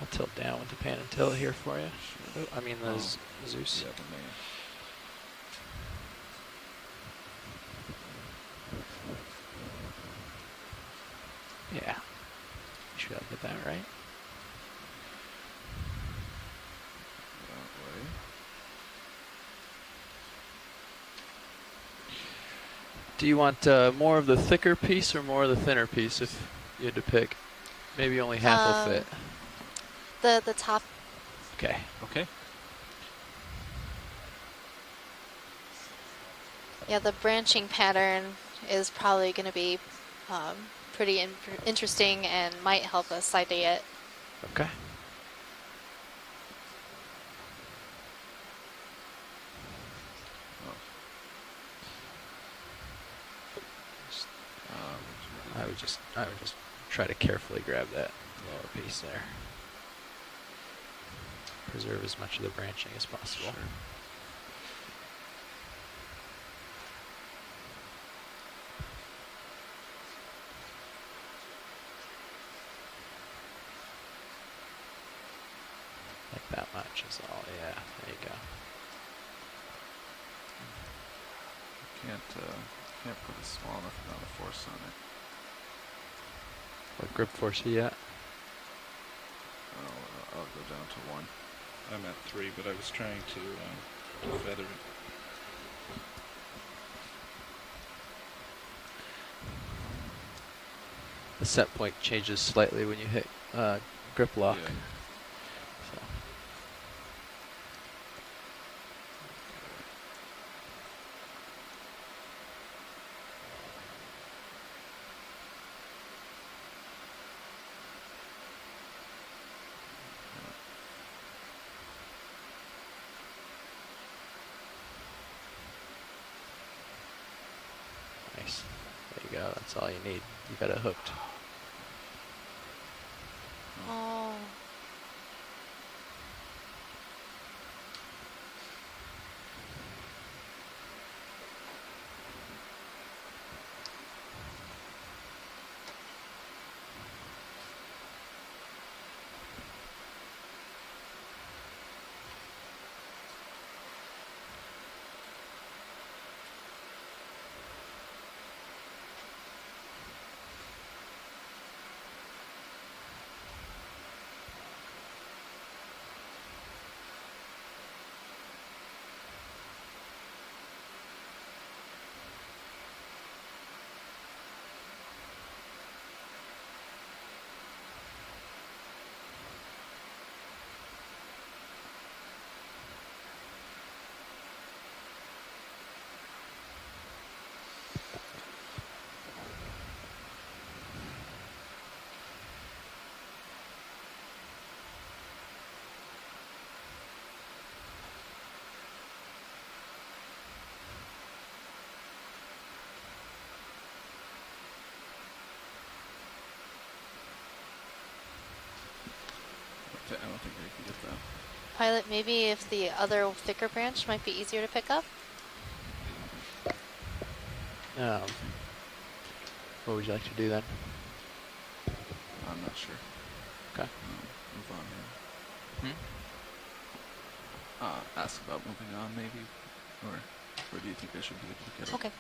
[SPEAKER 1] I'll tilt down with the pan and tilt here for you.
[SPEAKER 10] Sure.
[SPEAKER 1] Oh, I mean the Zeus.
[SPEAKER 10] Yeah, the main.
[SPEAKER 1] that right.
[SPEAKER 10] That way.
[SPEAKER 1] Do you want more of the thicker piece or more of the thinner piece if you had to pick? Maybe only half will fit.
[SPEAKER 4] The top.
[SPEAKER 1] Okay.
[SPEAKER 2] Okay.
[SPEAKER 4] Yeah, the branching pattern is probably going to be pretty interesting and might help us ID it.
[SPEAKER 1] Okay. I would just try to carefully grab that lower piece there. Preserve as much of the branching as possible.
[SPEAKER 10] Sure.
[SPEAKER 1] Like that much is all. Yeah, there you go.
[SPEAKER 10] Can't put a small enough amount of force on it.
[SPEAKER 1] What grip force are you at?
[SPEAKER 10] I'll go down to 1. I'm at 3, but I was trying to feather it.
[SPEAKER 1] The set point changes slightly when you hit grip lock.
[SPEAKER 10] Yeah.
[SPEAKER 1] So. Nice. There you go. That's all you need. You got it hooked.
[SPEAKER 4] Oh.
[SPEAKER 10] I don't think I can get that.
[SPEAKER 4] Pilot, maybe if the other thicker branch might be easier to pick up?
[SPEAKER 1] What would you like to do then?
[SPEAKER 10] I'm not sure.
[SPEAKER 1] Okay.
[SPEAKER 10] Move on here. Ask about moving on maybe, or do you think I should be able to get it?
[SPEAKER 4] Okay.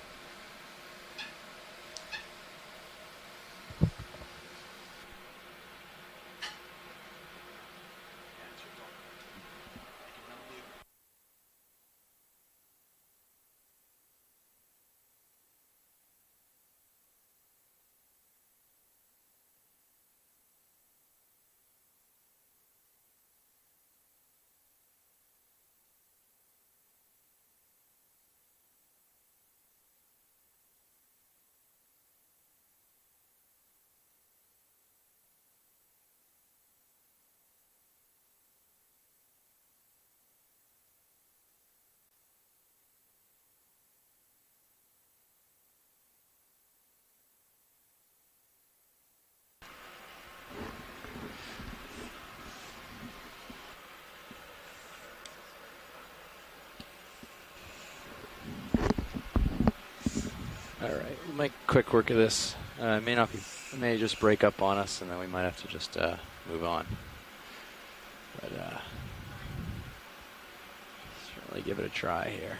[SPEAKER 1] All right, we'll make quick work of this. It may just break up on us, and then we might have to just move on. But certainly give it a try here.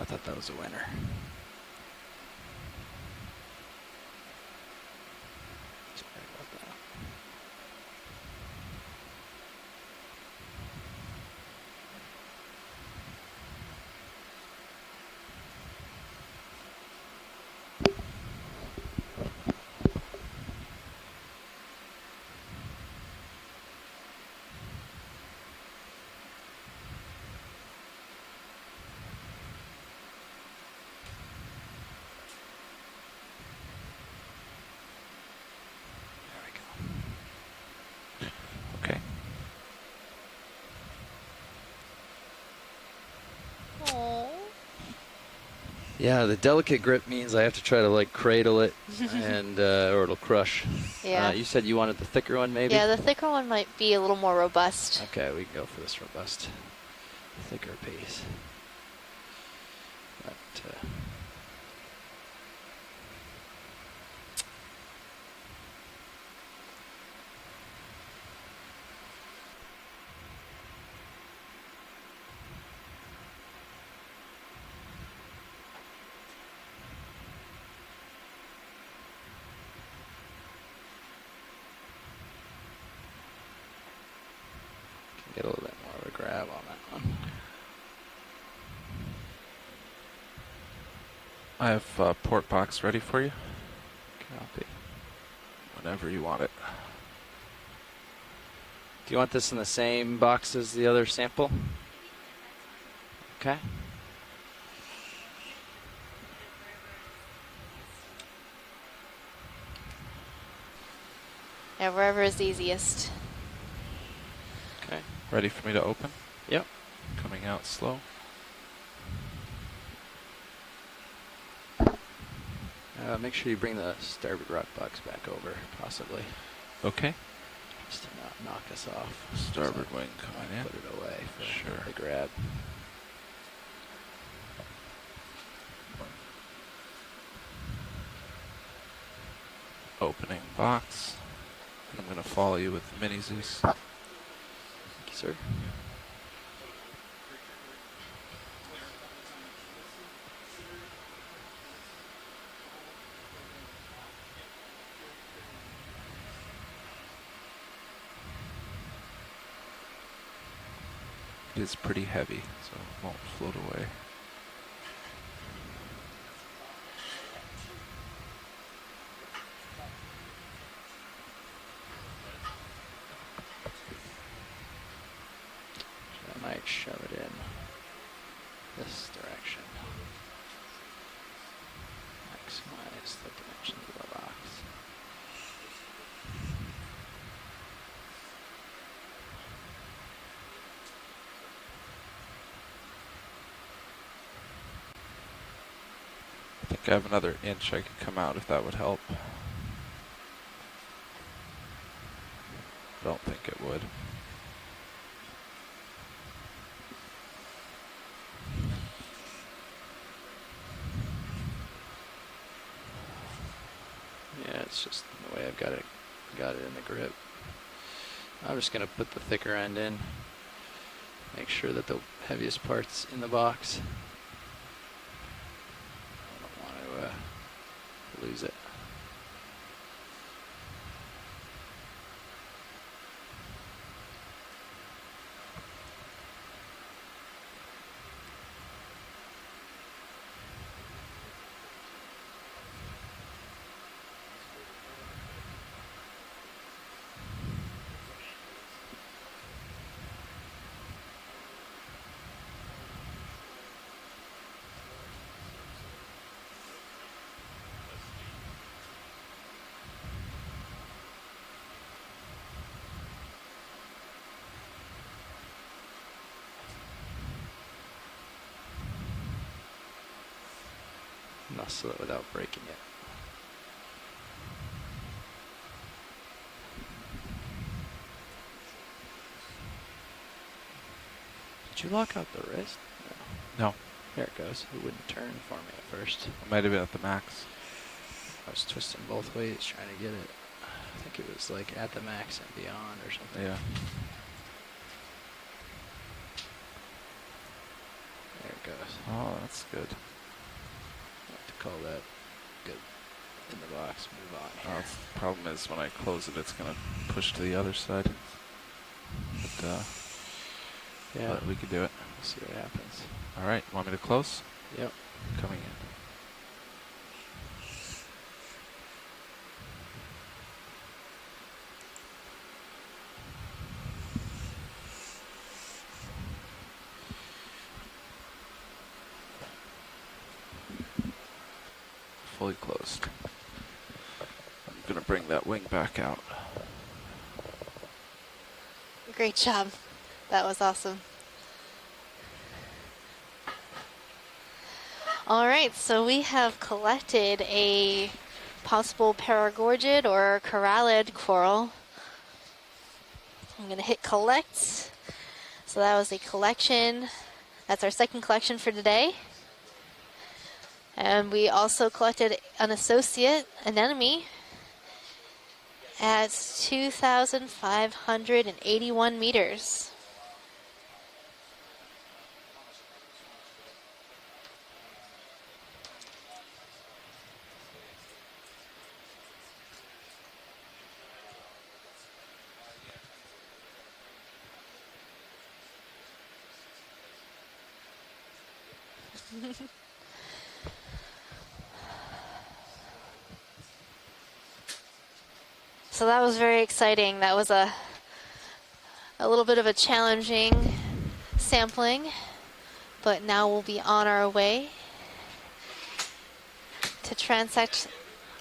[SPEAKER 1] I thought that was a winner. Sorry about that.
[SPEAKER 3] Okay.
[SPEAKER 4] Aww.
[SPEAKER 1] Yeah, the delicate grip means I have to try to like cradle it, and or it'll crush.
[SPEAKER 4] Yeah.
[SPEAKER 1] You said you wanted the thicker one, maybe?
[SPEAKER 4] Yeah, the thicker one might be a little more robust.
[SPEAKER 1] Okay, we can go for this robust, thicker piece. But, get a little bit more of a grab on that one.
[SPEAKER 10] I have port box ready for you
[SPEAKER 1] Copy.
[SPEAKER 10] whenever you want it.
[SPEAKER 1] Do you want this in the same box as the other sample? Okay.
[SPEAKER 4] Yeah, wherever is easiest.
[SPEAKER 1] Okay.
[SPEAKER 10] Ready for me to open?
[SPEAKER 1] Yep.
[SPEAKER 10] Coming out slow.
[SPEAKER 1] Make sure you bring the starboard rock box back over, possibly,
[SPEAKER 10] Okay.
[SPEAKER 1] just to not knock us off.
[SPEAKER 10] Starboard
[SPEAKER 1] So
[SPEAKER 10] wing coming in.
[SPEAKER 1] put it away for
[SPEAKER 10] Sure.
[SPEAKER 1] the grab.
[SPEAKER 10] Opening box. And I'm going to follow you with the mini Zeus.
[SPEAKER 1] Thank you, sir.
[SPEAKER 10] It is pretty heavy, so it won't float away.
[SPEAKER 1] So I might shove it in this direction. Maximize the dimensions of the box.
[SPEAKER 10] I think I have another inch I could come out if that would help. Don't think it would.
[SPEAKER 1] Yeah, it's just the way I've got it in the grip. I'm just gonna put the thicker end in. Make sure that the heaviest part's in the box. I don't want to lose it. Muscle it without breaking it. Did you lock out the wrist?
[SPEAKER 10] No.
[SPEAKER 1] There it goes. It wouldn't turn for me at first.
[SPEAKER 10] It might have been at the max.
[SPEAKER 1] I was twisting both ways trying to get it. I think it was like at the max and beyond or something.
[SPEAKER 10] Yeah.
[SPEAKER 1] There it goes.
[SPEAKER 10] Oh, that's good.
[SPEAKER 1] I like to call that good in the box, move on
[SPEAKER 10] Oh,
[SPEAKER 1] here.
[SPEAKER 10] the problem is when I close it, it's going to push to the other side. But,
[SPEAKER 1] Yeah,
[SPEAKER 10] but we can do it.
[SPEAKER 1] we'll see what happens.
[SPEAKER 10] All right, want me to close?
[SPEAKER 1] Yep.
[SPEAKER 10] Coming in. Fully closed. I'm going to bring that wing back out.
[SPEAKER 4] Great job. That was awesome. All right, so we have collected a possible paragorgid or corallid coral. I'm going to hit collect. So that was a collection. That's our second collection for today. And we also collected an associate anemone at 2,581 meters. So that was very exciting. That was a little bit of a challenging sampling, but now we'll be on our way to transect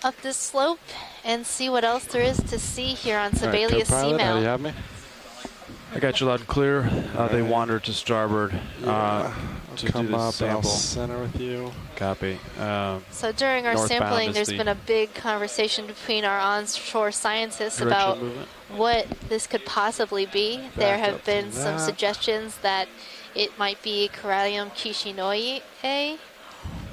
[SPEAKER 4] up this slope and see what else there is to see here on Sibelius
[SPEAKER 11] Co-pilot, how do you
[SPEAKER 4] Seamount.
[SPEAKER 11] have me? I got you loud and clear. They wandered to starboard
[SPEAKER 12] I'll
[SPEAKER 11] to
[SPEAKER 12] come
[SPEAKER 11] do the
[SPEAKER 12] up and I'll
[SPEAKER 11] sample.
[SPEAKER 12] center with you.
[SPEAKER 11] Copy.
[SPEAKER 4] So during our
[SPEAKER 11] northbound
[SPEAKER 4] sampling,
[SPEAKER 11] is
[SPEAKER 4] there's
[SPEAKER 11] the
[SPEAKER 4] been a big conversation between our onshore scientists
[SPEAKER 11] direction
[SPEAKER 4] about
[SPEAKER 11] of movement.
[SPEAKER 4] what this could possibly be. There
[SPEAKER 12] Back
[SPEAKER 4] have
[SPEAKER 12] up
[SPEAKER 4] been
[SPEAKER 12] from
[SPEAKER 4] some
[SPEAKER 12] that.
[SPEAKER 4] suggestions that it might be Corallium Chrysnoidae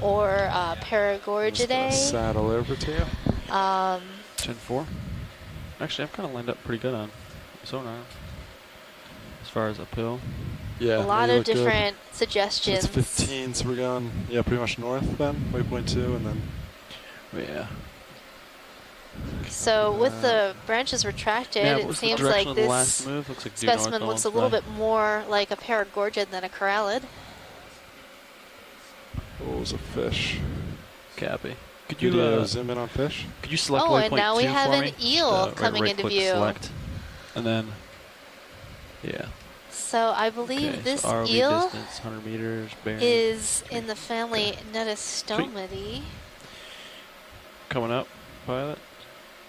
[SPEAKER 4] or
[SPEAKER 12] I'm just gonna
[SPEAKER 4] Paragorgidae.
[SPEAKER 12] saddle over to you.
[SPEAKER 11] 10-4. Actually, I'm kind of lined up pretty good on sonar as far as uphill.
[SPEAKER 12] Yeah,
[SPEAKER 4] A lot
[SPEAKER 12] you
[SPEAKER 4] of
[SPEAKER 12] look good.
[SPEAKER 4] different
[SPEAKER 12] So
[SPEAKER 4] suggestions.
[SPEAKER 12] it's 15, so we're going, yeah, pretty much north then, waypoint 2, and then
[SPEAKER 11] Yeah.
[SPEAKER 4] So with the branches retracted,
[SPEAKER 11] Yeah, what
[SPEAKER 4] it
[SPEAKER 11] was the
[SPEAKER 4] seems
[SPEAKER 11] direction
[SPEAKER 4] like
[SPEAKER 11] of the
[SPEAKER 4] this
[SPEAKER 11] last move? Looks like due
[SPEAKER 4] specimen
[SPEAKER 11] north
[SPEAKER 4] looks a
[SPEAKER 11] all
[SPEAKER 4] little
[SPEAKER 11] the
[SPEAKER 4] bit more like a Paragorgid than a corallid.
[SPEAKER 12] oh, it was a fish.
[SPEAKER 11] Copy. Could
[SPEAKER 12] Could
[SPEAKER 11] you
[SPEAKER 12] you zoom in on fish?
[SPEAKER 11] could you select
[SPEAKER 4] Oh, and
[SPEAKER 11] waypoint
[SPEAKER 4] now we
[SPEAKER 11] 2
[SPEAKER 4] have
[SPEAKER 11] for
[SPEAKER 4] an
[SPEAKER 11] me?
[SPEAKER 4] eel
[SPEAKER 11] Just,
[SPEAKER 4] coming into
[SPEAKER 11] right-click
[SPEAKER 4] view.
[SPEAKER 11] Select, and then yeah.
[SPEAKER 4] So I believe
[SPEAKER 11] Okay,
[SPEAKER 4] this
[SPEAKER 11] so ROV
[SPEAKER 4] eel
[SPEAKER 11] distance 100 meters. Bearing.
[SPEAKER 4] is in the family Netastomidae.
[SPEAKER 11] Coming up, pilot.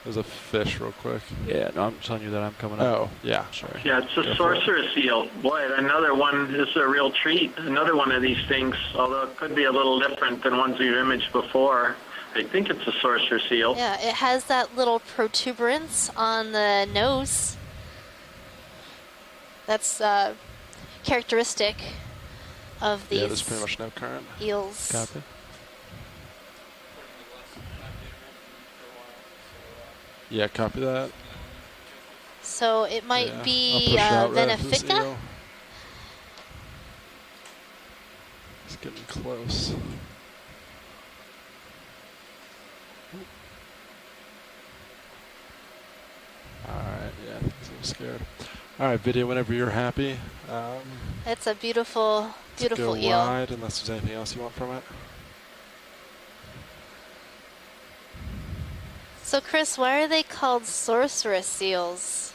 [SPEAKER 12] There's a fish real quick.
[SPEAKER 11] Yeah, no, I'm telling you that I'm coming up.
[SPEAKER 12] Oh, yeah.
[SPEAKER 11] Sorry.
[SPEAKER 5] Yeah, it's
[SPEAKER 12] Go
[SPEAKER 5] a
[SPEAKER 12] for it.
[SPEAKER 5] sorceress eel. Boy, another one. This is a real treat. Another one of these things, although it could be a little different than ones we've imaged before. I think it's a sorceress eel.
[SPEAKER 4] Yeah, it has that little protuberance on the nose. That's characteristic of
[SPEAKER 12] Yeah, there's
[SPEAKER 4] these
[SPEAKER 12] pretty much no current.
[SPEAKER 4] eels.
[SPEAKER 11] Copy.
[SPEAKER 12] Yeah, copy that.
[SPEAKER 4] So it might
[SPEAKER 12] Yeah,
[SPEAKER 4] be
[SPEAKER 12] I'll push out right after this
[SPEAKER 4] Venefica.
[SPEAKER 12] eel. It's getting close. Alright, yeah, I think I'm scared. Alright, video whenever you're happy.
[SPEAKER 4] It's a beautiful, beautiful
[SPEAKER 12] go
[SPEAKER 4] eel.
[SPEAKER 12] wide unless there's anything else you want from it.
[SPEAKER 4] So Chris, why are they called sorceress seals?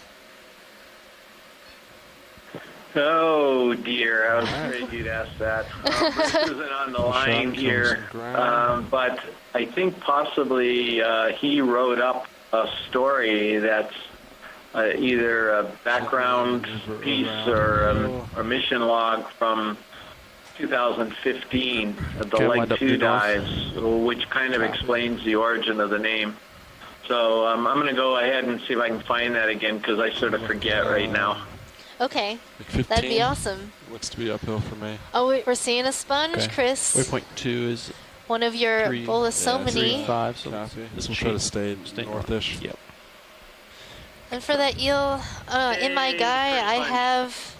[SPEAKER 5] Oh dear, I was afraid you'd ask that. Bruce isn't on the line
[SPEAKER 12] comes
[SPEAKER 5] here,
[SPEAKER 12] from ground.
[SPEAKER 5] but I think possibly he wrote up a story that's either a background piece or a mission log from 2015, the
[SPEAKER 11] Okay,
[SPEAKER 5] Leg
[SPEAKER 11] lined up
[SPEAKER 5] 2
[SPEAKER 11] due north.
[SPEAKER 5] dives, which kind of explains the origin of the name. So I'm going to go ahead and see if I can find that again because I sort of forget right now.
[SPEAKER 4] Okay,
[SPEAKER 12] Like 15
[SPEAKER 4] that'd be awesome.
[SPEAKER 12] looks to be uphill for me.
[SPEAKER 4] Oh, we're seeing a sponge,
[SPEAKER 11] Okay.
[SPEAKER 4] Chris.
[SPEAKER 11] Waypoint 2 is
[SPEAKER 4] One of your
[SPEAKER 11] 3,
[SPEAKER 4] Bolosomini.
[SPEAKER 11] 5. So
[SPEAKER 12] Copy.
[SPEAKER 11] this will
[SPEAKER 12] We'll try to
[SPEAKER 11] change.
[SPEAKER 12] stay northish.
[SPEAKER 11] Yep.
[SPEAKER 4] And for that eel, in my
[SPEAKER 5] Hey,
[SPEAKER 4] guy,
[SPEAKER 5] pretty
[SPEAKER 4] I
[SPEAKER 5] fun.
[SPEAKER 4] have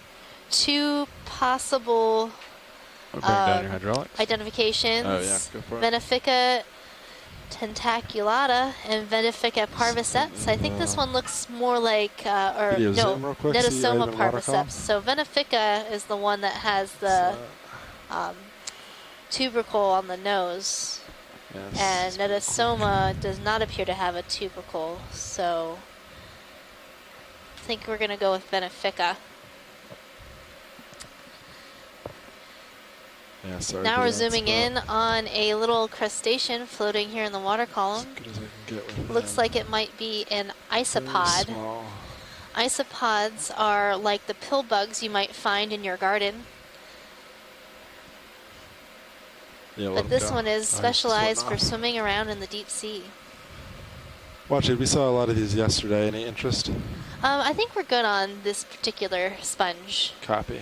[SPEAKER 4] two possible
[SPEAKER 11] Bring down your hydraulics.
[SPEAKER 4] identifications.
[SPEAKER 12] Oh yeah, go for it.
[SPEAKER 4] Venefica tentaculata and Venefica parviceps. I think this one looks more like,
[SPEAKER 12] Video zoom real quick, see right
[SPEAKER 4] Nedosoma
[SPEAKER 12] in the water column.
[SPEAKER 4] parviceps. So Venefica is the one that has the tubercle on the nose.
[SPEAKER 12] Yes.
[SPEAKER 4] And Nedosoma does not appear to have a tubercle, so I think we're going to go with Venefica.
[SPEAKER 12] Yeah, sorry,
[SPEAKER 4] Now
[SPEAKER 12] but
[SPEAKER 4] we're
[SPEAKER 12] that's
[SPEAKER 4] zooming in
[SPEAKER 12] about
[SPEAKER 4] on a little crustacean floating here in the water
[SPEAKER 12] as
[SPEAKER 4] column.
[SPEAKER 12] good as I can get with
[SPEAKER 4] Looks
[SPEAKER 12] them.
[SPEAKER 4] like it might be an
[SPEAKER 12] Very
[SPEAKER 4] isopod.
[SPEAKER 12] small.
[SPEAKER 4] Isopods are like the pill bugs you might find in your garden,
[SPEAKER 12] Yeah, let
[SPEAKER 4] but
[SPEAKER 12] 'em
[SPEAKER 4] this
[SPEAKER 12] go.
[SPEAKER 4] one is
[SPEAKER 12] Oh, he's
[SPEAKER 4] specialized
[SPEAKER 12] floating
[SPEAKER 4] for
[SPEAKER 12] off.
[SPEAKER 4] swimming around in the deep sea.
[SPEAKER 12] Watch it. We saw a lot of these yesterday. Any interest?
[SPEAKER 4] I think we're good on this particular sponge,
[SPEAKER 12] Copy.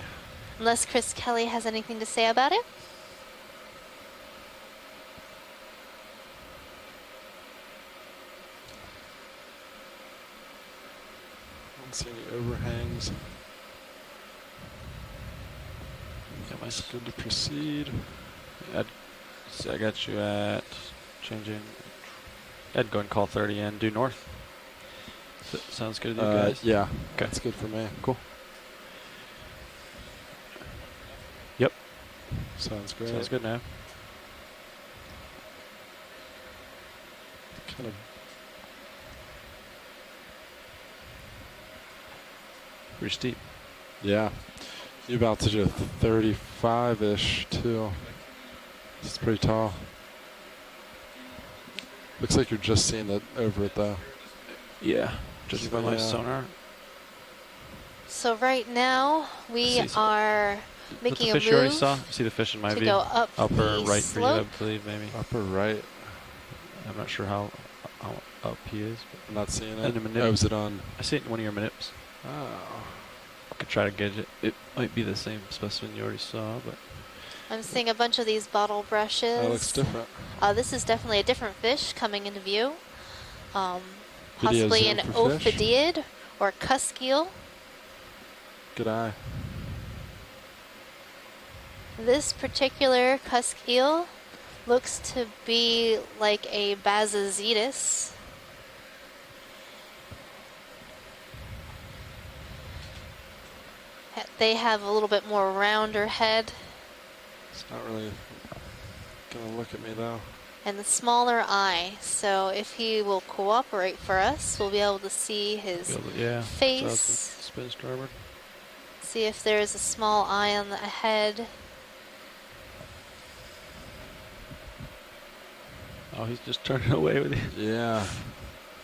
[SPEAKER 4] unless Chris Kelly has anything to say about it.
[SPEAKER 12] Don't see any overhangs.
[SPEAKER 11] Got my
[SPEAKER 12] It's good to proceed.
[SPEAKER 11] I got you at changing. I'd go and call 30 and due north. Sounds good to you guys?
[SPEAKER 12] Yeah,
[SPEAKER 11] Okay.
[SPEAKER 12] that's good for me.
[SPEAKER 11] Cool. Yep.
[SPEAKER 12] Sounds great.
[SPEAKER 11] Sounds good now.
[SPEAKER 12] Kind of
[SPEAKER 11] Pretty steep.
[SPEAKER 12] Yeah. You've altitude of 35-ish too. It's pretty tall. Looks like you're just seeing it over it though.
[SPEAKER 11] Yeah. Just by my
[SPEAKER 12] Yeah.
[SPEAKER 11] sonar.
[SPEAKER 4] So right now we
[SPEAKER 11] See, so-
[SPEAKER 4] are
[SPEAKER 11] Is
[SPEAKER 4] making
[SPEAKER 11] that the
[SPEAKER 4] a
[SPEAKER 11] fish you already
[SPEAKER 4] move
[SPEAKER 11] saw? See the fish in my
[SPEAKER 4] to
[SPEAKER 11] view?
[SPEAKER 4] go up
[SPEAKER 11] Upper
[SPEAKER 4] the
[SPEAKER 11] right for you, I
[SPEAKER 4] slope.
[SPEAKER 11] believe, maybe.
[SPEAKER 12] Upper right.
[SPEAKER 11] I'm not sure how up he is.
[SPEAKER 12] I'm not seeing
[SPEAKER 11] And
[SPEAKER 12] it.
[SPEAKER 11] the manip-
[SPEAKER 12] Oh, is it on?
[SPEAKER 11] I see it in one of your manips.
[SPEAKER 12] Oh.
[SPEAKER 11] I could try to gauge it. It might be the same specimen you already saw, but
[SPEAKER 4] I'm seeing a bunch of these bottle brushes.
[SPEAKER 12] That looks different.
[SPEAKER 4] This is definitely a different fish coming into view.
[SPEAKER 12] Video
[SPEAKER 4] Possibly
[SPEAKER 12] zoom
[SPEAKER 4] an
[SPEAKER 12] for fish.
[SPEAKER 4] ophidiid or cusk eel.
[SPEAKER 12] Good eye.
[SPEAKER 4] This particular cusk eel looks to be like a Bazazetus. They have a little bit more rounder head
[SPEAKER 12] It's not really gonna look at me though.
[SPEAKER 4] and the smaller eye. So if he will cooperate for us, we'll be able to see his
[SPEAKER 11] yeah.
[SPEAKER 4] face.
[SPEAKER 11] Spin starboard.
[SPEAKER 4] See if there's a small eye on the head.
[SPEAKER 11] Oh, he's just turning away with you.
[SPEAKER 12] Yeah.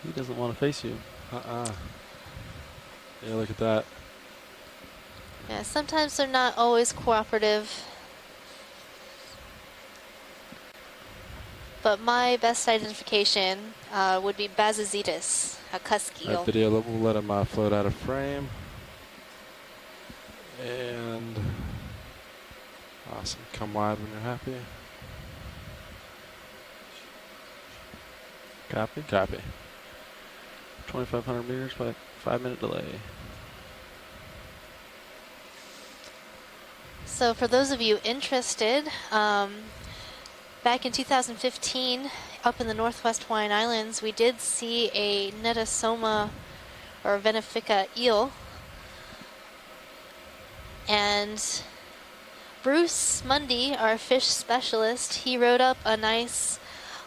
[SPEAKER 11] He doesn't want to face you.
[SPEAKER 12] Yeah, look at that.
[SPEAKER 4] Yeah, sometimes they're not always cooperative. But my best identification would be Bazazetus, a cusk eel.
[SPEAKER 12] Alright, video, we'll let him float out of frame. And awesome. Come wide when you're happy.
[SPEAKER 11] Copy.
[SPEAKER 12] Copy.
[SPEAKER 11] 2,500 meters by 5-minute delay.
[SPEAKER 4] So for those of you interested, back in 2015, up in the Northwest Hawaiian Islands, we did see a Nedosoma or Venefica eel. And Bruce Mundy, our fish specialist, he wrote up a nice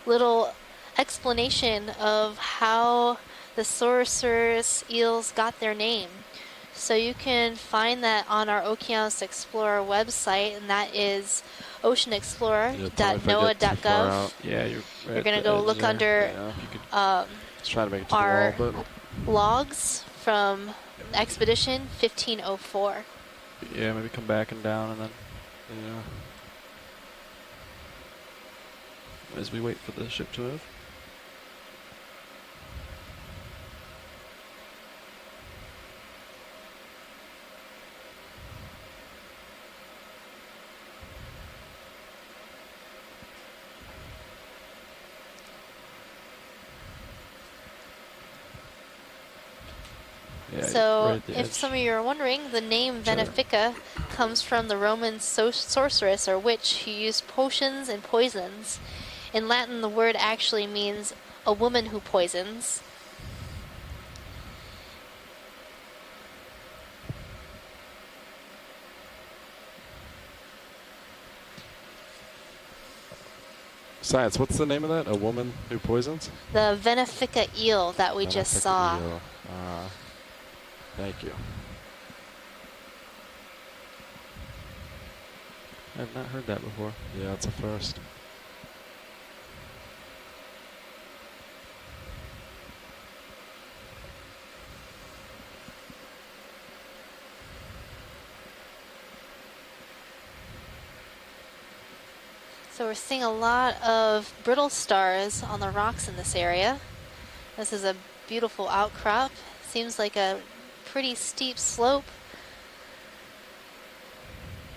[SPEAKER 4] little explanation of how the Saurus eels got their name. So you can find that on our Okeanos Explorer website, and that is oceanexplorer.noaa.gov.
[SPEAKER 11] Yeah,
[SPEAKER 4] You're going to go look under
[SPEAKER 12] Let's try to make it to
[SPEAKER 4] our
[SPEAKER 12] the wall,
[SPEAKER 4] logs from Expedition 1504.
[SPEAKER 11] Yeah, maybe come back and down and then
[SPEAKER 12] yeah.
[SPEAKER 11] as we wait for the ship to move.
[SPEAKER 12] Yeah,
[SPEAKER 4] So,
[SPEAKER 12] right at the
[SPEAKER 4] if
[SPEAKER 12] edge.
[SPEAKER 4] some of you are wondering, the name
[SPEAKER 12] Sure.
[SPEAKER 4] Venefica comes from the Roman sorceress or witch who used potions and poisons. In Latin, the word actually means a woman who poisons.
[SPEAKER 12] Science, what's the name of that? A woman who poisons?
[SPEAKER 4] The Venefica eel that we just
[SPEAKER 12] Benefic
[SPEAKER 4] saw.
[SPEAKER 12] eel. Thank you.
[SPEAKER 11] I've not heard that before.
[SPEAKER 12] Yeah, it's a first.
[SPEAKER 4] So we're seeing a lot of brittle stars on the rocks in this area. This is a beautiful outcrop. Seems like a pretty steep slope.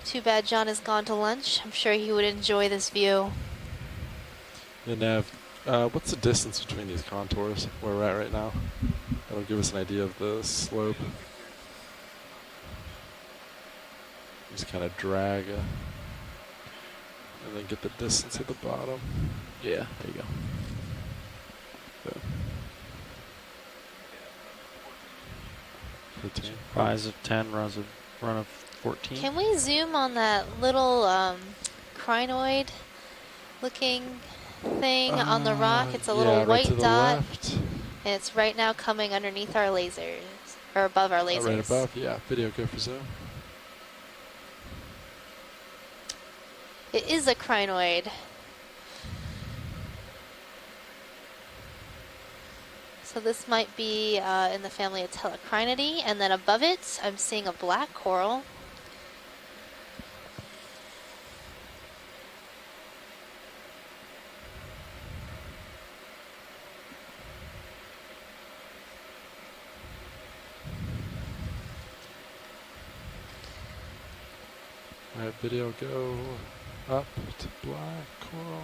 [SPEAKER 4] Too bad John has gone to lunch. I'm sure he would enjoy this view.
[SPEAKER 12] Yeah, Nav, what's the distance between these contours where we're at right now? That'll give us an idea of the slope. Just kind of drag and then get the distance at the bottom.
[SPEAKER 1] Yeah, there you go.
[SPEAKER 12] So. 15.
[SPEAKER 11] Rise of 10, run of 14.
[SPEAKER 4] Can we zoom on that little crinoid looking thing on the rock? It's a little
[SPEAKER 12] yeah, right
[SPEAKER 4] white
[SPEAKER 12] to the
[SPEAKER 4] dot.
[SPEAKER 12] left.
[SPEAKER 4] And it's right now coming underneath our lasers, or above our lasers.
[SPEAKER 12] Right above, yeah. Video go for zoom.
[SPEAKER 4] It is a crinoid. So this might be in the family of Telecrinidae, and then above it, I'm seeing a black coral.
[SPEAKER 12] Alright, video go up to black coral.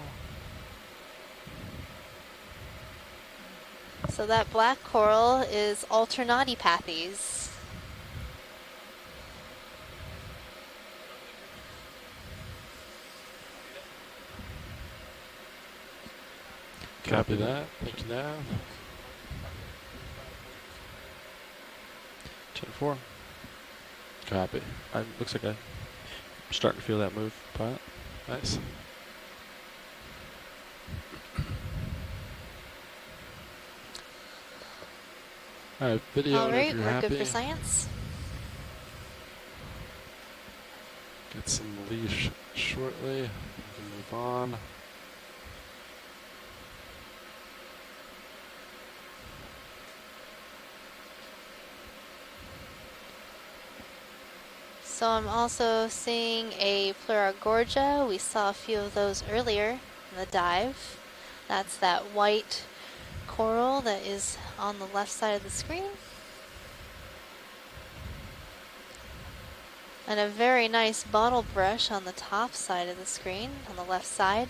[SPEAKER 4] So that black coral is Alternatipathes.
[SPEAKER 12] Copy that. Thank you, Nav.
[SPEAKER 11] 10-4.
[SPEAKER 12] Copy.
[SPEAKER 11] Looks like I'm starting to feel that move, pilot.
[SPEAKER 12] Nice. Alright, video
[SPEAKER 4] All right,
[SPEAKER 12] if you're
[SPEAKER 4] we're
[SPEAKER 12] happy.
[SPEAKER 4] good for science.
[SPEAKER 12] Get some leash shortly. We can move on.
[SPEAKER 4] So I'm also seeing a Gorja. We saw a few of those earlier in the dive. That's that white coral that is on the left side of the screen. And a very nice bottle brush on the top side of the screen, on the left side.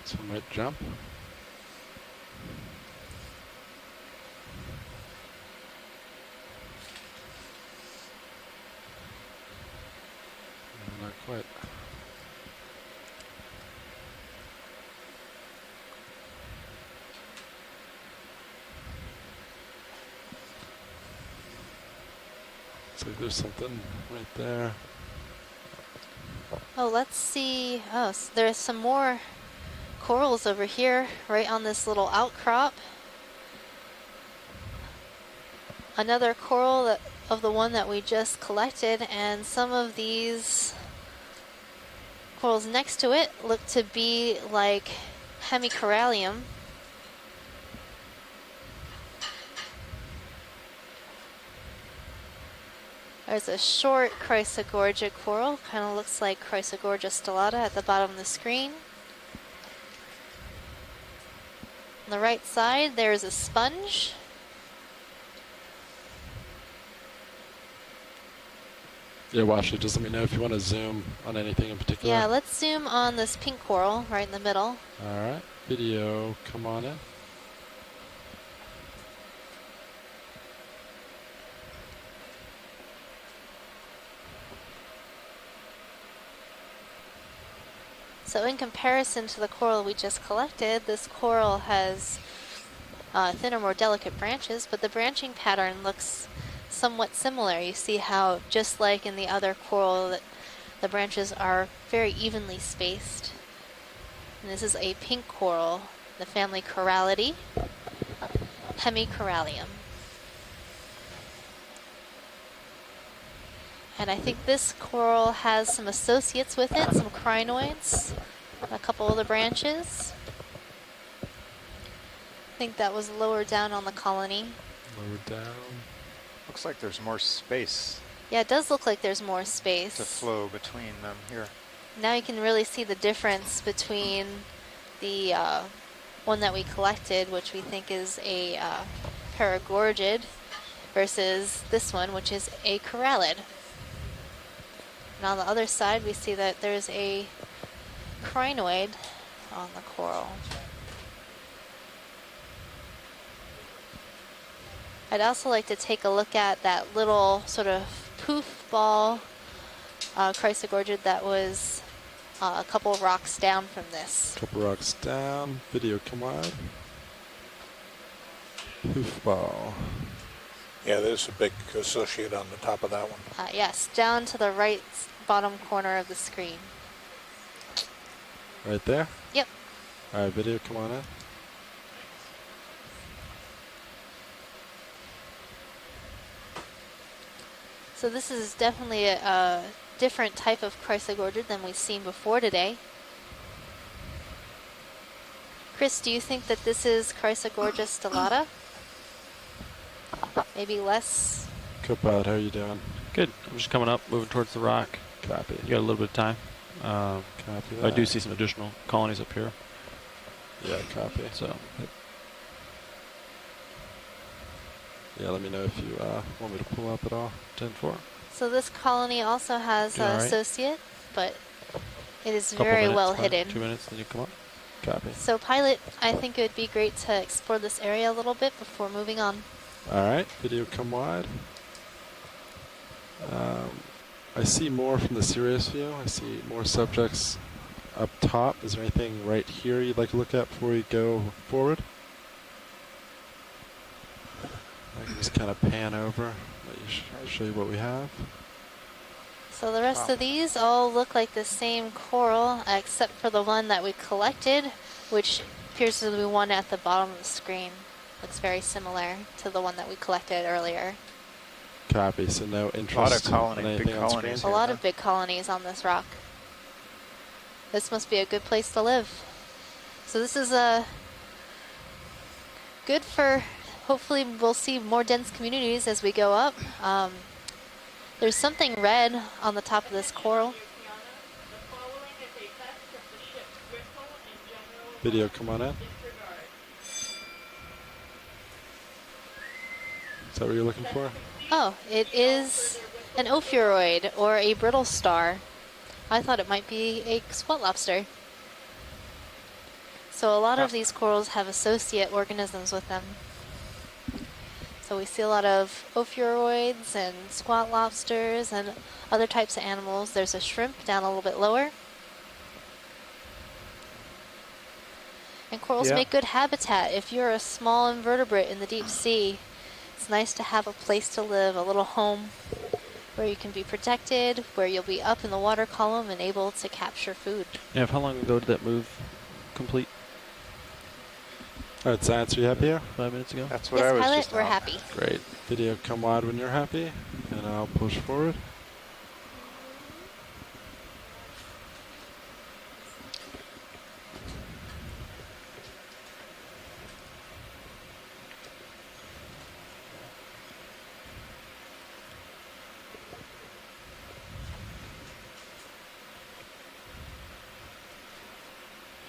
[SPEAKER 12] Some might jump. No, not quite. Looks like there's something right there.
[SPEAKER 4] Oh, let's see. Oh, so there's some more corals over here, right on this little outcrop. Another coral of the one that we just collected, and some of these corals next to it look to be like Hemicorallium. There's a short Chrysogorgia coral, kind of looks like Chrysogorgia stellata at the bottom of the screen. On the right side, there's a sponge.
[SPEAKER 12] Yeah, Washley, just let me know if you want to zoom on anything in particular.
[SPEAKER 4] Yeah, let's zoom on this pink coral right in the middle.
[SPEAKER 12] All right, video, come on in.
[SPEAKER 4] So in comparison to the coral we just collected, this coral has thinner, more delicate branches, but the branching pattern looks somewhat similar. You see how, just like in the other coral, that the branches are very evenly spaced. And this is a pink coral, the family Corallidae, Hemicorallium. And I think this coral has some associates with it, some crinoids, a couple of the branches. I think that was lower down on the colony.
[SPEAKER 12] Lower down.
[SPEAKER 7] Looks like there's more space
[SPEAKER 4] Yeah, it does look like there's more space.
[SPEAKER 7] to flow between them here.
[SPEAKER 4] Now you can really see the difference between the one that we collected, which we think is a paragorgid, versus this one, which is a corallid. And on the other side, we see that there's a crinoid on the coral. I'd also like to take a look at that little sort of poof ball Chrysler that was a couple of rocks down from this.
[SPEAKER 12] Couple rocks down. Video, come on. Hoofball.
[SPEAKER 13] Yeah, there's a big associate on the top of that one.
[SPEAKER 4] Yes, down to the right bottom corner of the screen.
[SPEAKER 12] Right there?
[SPEAKER 4] Yep.
[SPEAKER 12] All right, video, come on in.
[SPEAKER 4] So this is definitely a different type of Chrysler than we've seen before today. Chris, do you think that this is Chrysler stellata? Maybe less?
[SPEAKER 12] Copilot, how are you doing?
[SPEAKER 11] Good. I'm just coming up, moving towards the rock.
[SPEAKER 12] Copy.
[SPEAKER 11] You got a little bit of time.
[SPEAKER 12] Copy that.
[SPEAKER 11] I do see some additional colonies up here.
[SPEAKER 12] Yeah, copy.
[SPEAKER 11] So.
[SPEAKER 12] Yeah, let me know if you want me to pull up at all. 10-4.
[SPEAKER 4] So this colony also has
[SPEAKER 11] Yeah,
[SPEAKER 4] an
[SPEAKER 11] right.
[SPEAKER 4] associate, but it is
[SPEAKER 11] Couple
[SPEAKER 4] very
[SPEAKER 11] minutes,
[SPEAKER 4] well
[SPEAKER 11] fine.
[SPEAKER 4] hidden.
[SPEAKER 11] 2 minutes, then you come up.
[SPEAKER 12] Copy.
[SPEAKER 4] So pilot, I think it would be great to explore this area a little bit before moving on.
[SPEAKER 12] All right, video, come wide. I see more from the serious view. I see more subjects up top. Is there anything right here you'd like to look at before we go forward? I can just kind of pan over, let you show you what we have.
[SPEAKER 4] So the rest of these all look like the same coral, except for the one that we collected, which appears to be one at the bottom of the screen. Looks very similar to the one that we collected earlier.
[SPEAKER 12] Copy, so no interest in anything on screen?
[SPEAKER 4] A lot of big colonies on this rock. This must be a good place to live. So this is good for, hopefully we'll see more dense communities as we go up. There's something red on the top of this coral.
[SPEAKER 12] Video, come on in. Is that what you're looking for?
[SPEAKER 4] Oh, it is an ophiuroid, or a brittle star. I thought it might be a squat lobster. So a lot of these corals have associate organisms with them. So we see a lot of ophiuroids and squat lobsters and other types of animals. There's a shrimp down a little bit lower. And corals make good habitat. If you're a small invertebrate in the deep sea, it's nice to have a place to live, a little home where you can be protected, where you'll be up in the water column and able to capture food.
[SPEAKER 11] Yeah, how long ago did that move complete?
[SPEAKER 12] All right, Science, are you happy here?
[SPEAKER 11] 5 minutes ago?
[SPEAKER 7] That's what I was
[SPEAKER 4] pilot,
[SPEAKER 7] just
[SPEAKER 4] we're
[SPEAKER 7] on.
[SPEAKER 4] happy.
[SPEAKER 12] Great. Video, come wide when you're happy, and I'll push forward.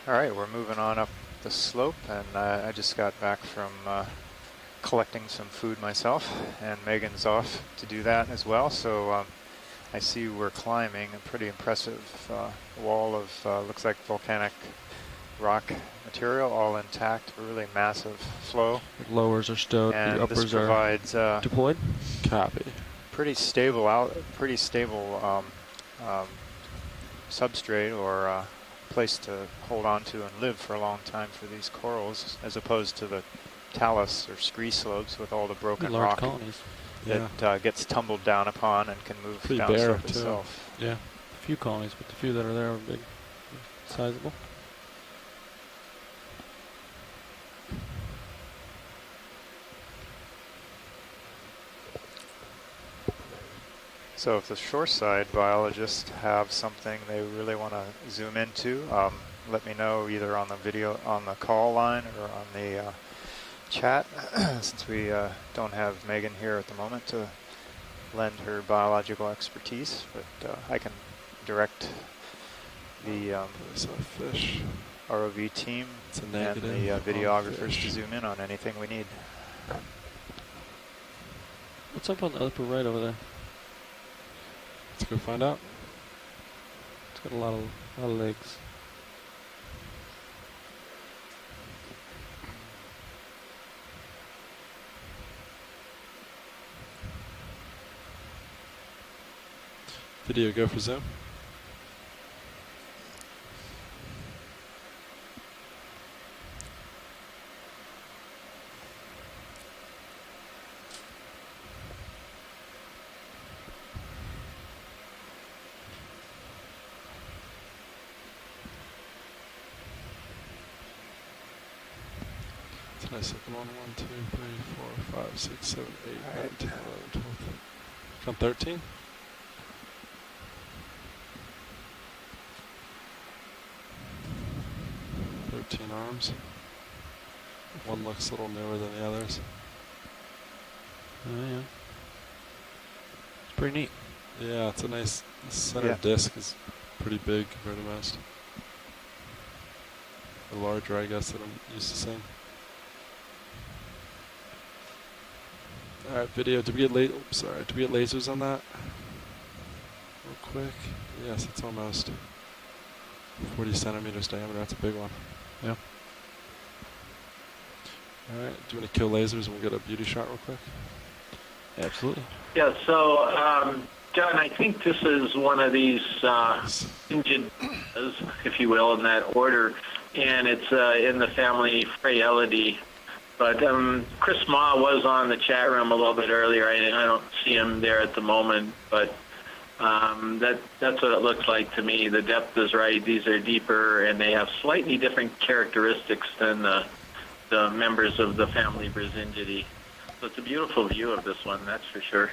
[SPEAKER 7] All right, we're moving on up the slope, and I just got back from collecting some food myself, and Megan's off to do that as well. So I see we're climbing a pretty impressive wall of looks like volcanic rock material, all intact, really massive flow.
[SPEAKER 11] The lowers are stowed,
[SPEAKER 7] And
[SPEAKER 11] the uppers
[SPEAKER 7] this provides
[SPEAKER 11] are deployed.
[SPEAKER 10] Copy.
[SPEAKER 7] pretty stable substrate or place to hold on to and live for a long time for these corals, as opposed to the talus or scree slopes with all the broken
[SPEAKER 11] Large
[SPEAKER 7] rock
[SPEAKER 11] colonies.
[SPEAKER 7] that gets tumbled down upon and can move
[SPEAKER 10] Pretty
[SPEAKER 7] down
[SPEAKER 10] bare,
[SPEAKER 7] slope
[SPEAKER 10] too.
[SPEAKER 7] itself.
[SPEAKER 11] Yeah, a few colonies, but the few that are there are big, sizable.
[SPEAKER 7] So if the shoreside biologists have something they really want to zoom into, let me know either on the video, on the call line, or on the chat, since we don't have Megan here at the moment to lend her biological expertise, but I can direct the
[SPEAKER 10] fish.
[SPEAKER 7] ROV team
[SPEAKER 10] It's a
[SPEAKER 7] and
[SPEAKER 10] negative
[SPEAKER 7] the
[SPEAKER 10] on
[SPEAKER 7] videographers
[SPEAKER 10] fish.
[SPEAKER 7] to zoom in on anything we need.
[SPEAKER 11] What's up on the upper right over there?
[SPEAKER 10] Let's go find out.
[SPEAKER 11] It's got a lot of legs.
[SPEAKER 10] Video, go for zoom. It's a nice looking one. 1, 2, 3, 4, 5, 6, 7, 8, 9, 10, 11, 12. Come 13. Arms. One looks a little newer than the others.
[SPEAKER 11] Oh yeah. It's pretty neat.
[SPEAKER 10] Yeah, it's a nice, the center disc is pretty big compared to most. The larger, I guess, that I'm used to seeing. Alright, video, did we get did we get lasers on that? Real quick. Yes, it's almost 40 centimeters diameter, that's a big one.
[SPEAKER 11] Yeah.
[SPEAKER 10] Alright, do you want to kill lasers and we'll get a beauty shot real quick?
[SPEAKER 11] Absolutely.
[SPEAKER 5] Yeah, so, John, I think this is one of these injured, if you will, in that order, and it's in the family Fraielidae. But Chris Ma was on the chat room a little bit earlier. I don't see him there at the moment, but that's what it looks like to me. The depth is right. These are deeper, and they have slightly different characteristics than the members of the family Brisingidae. So it's a beautiful view of this one, that's for sure.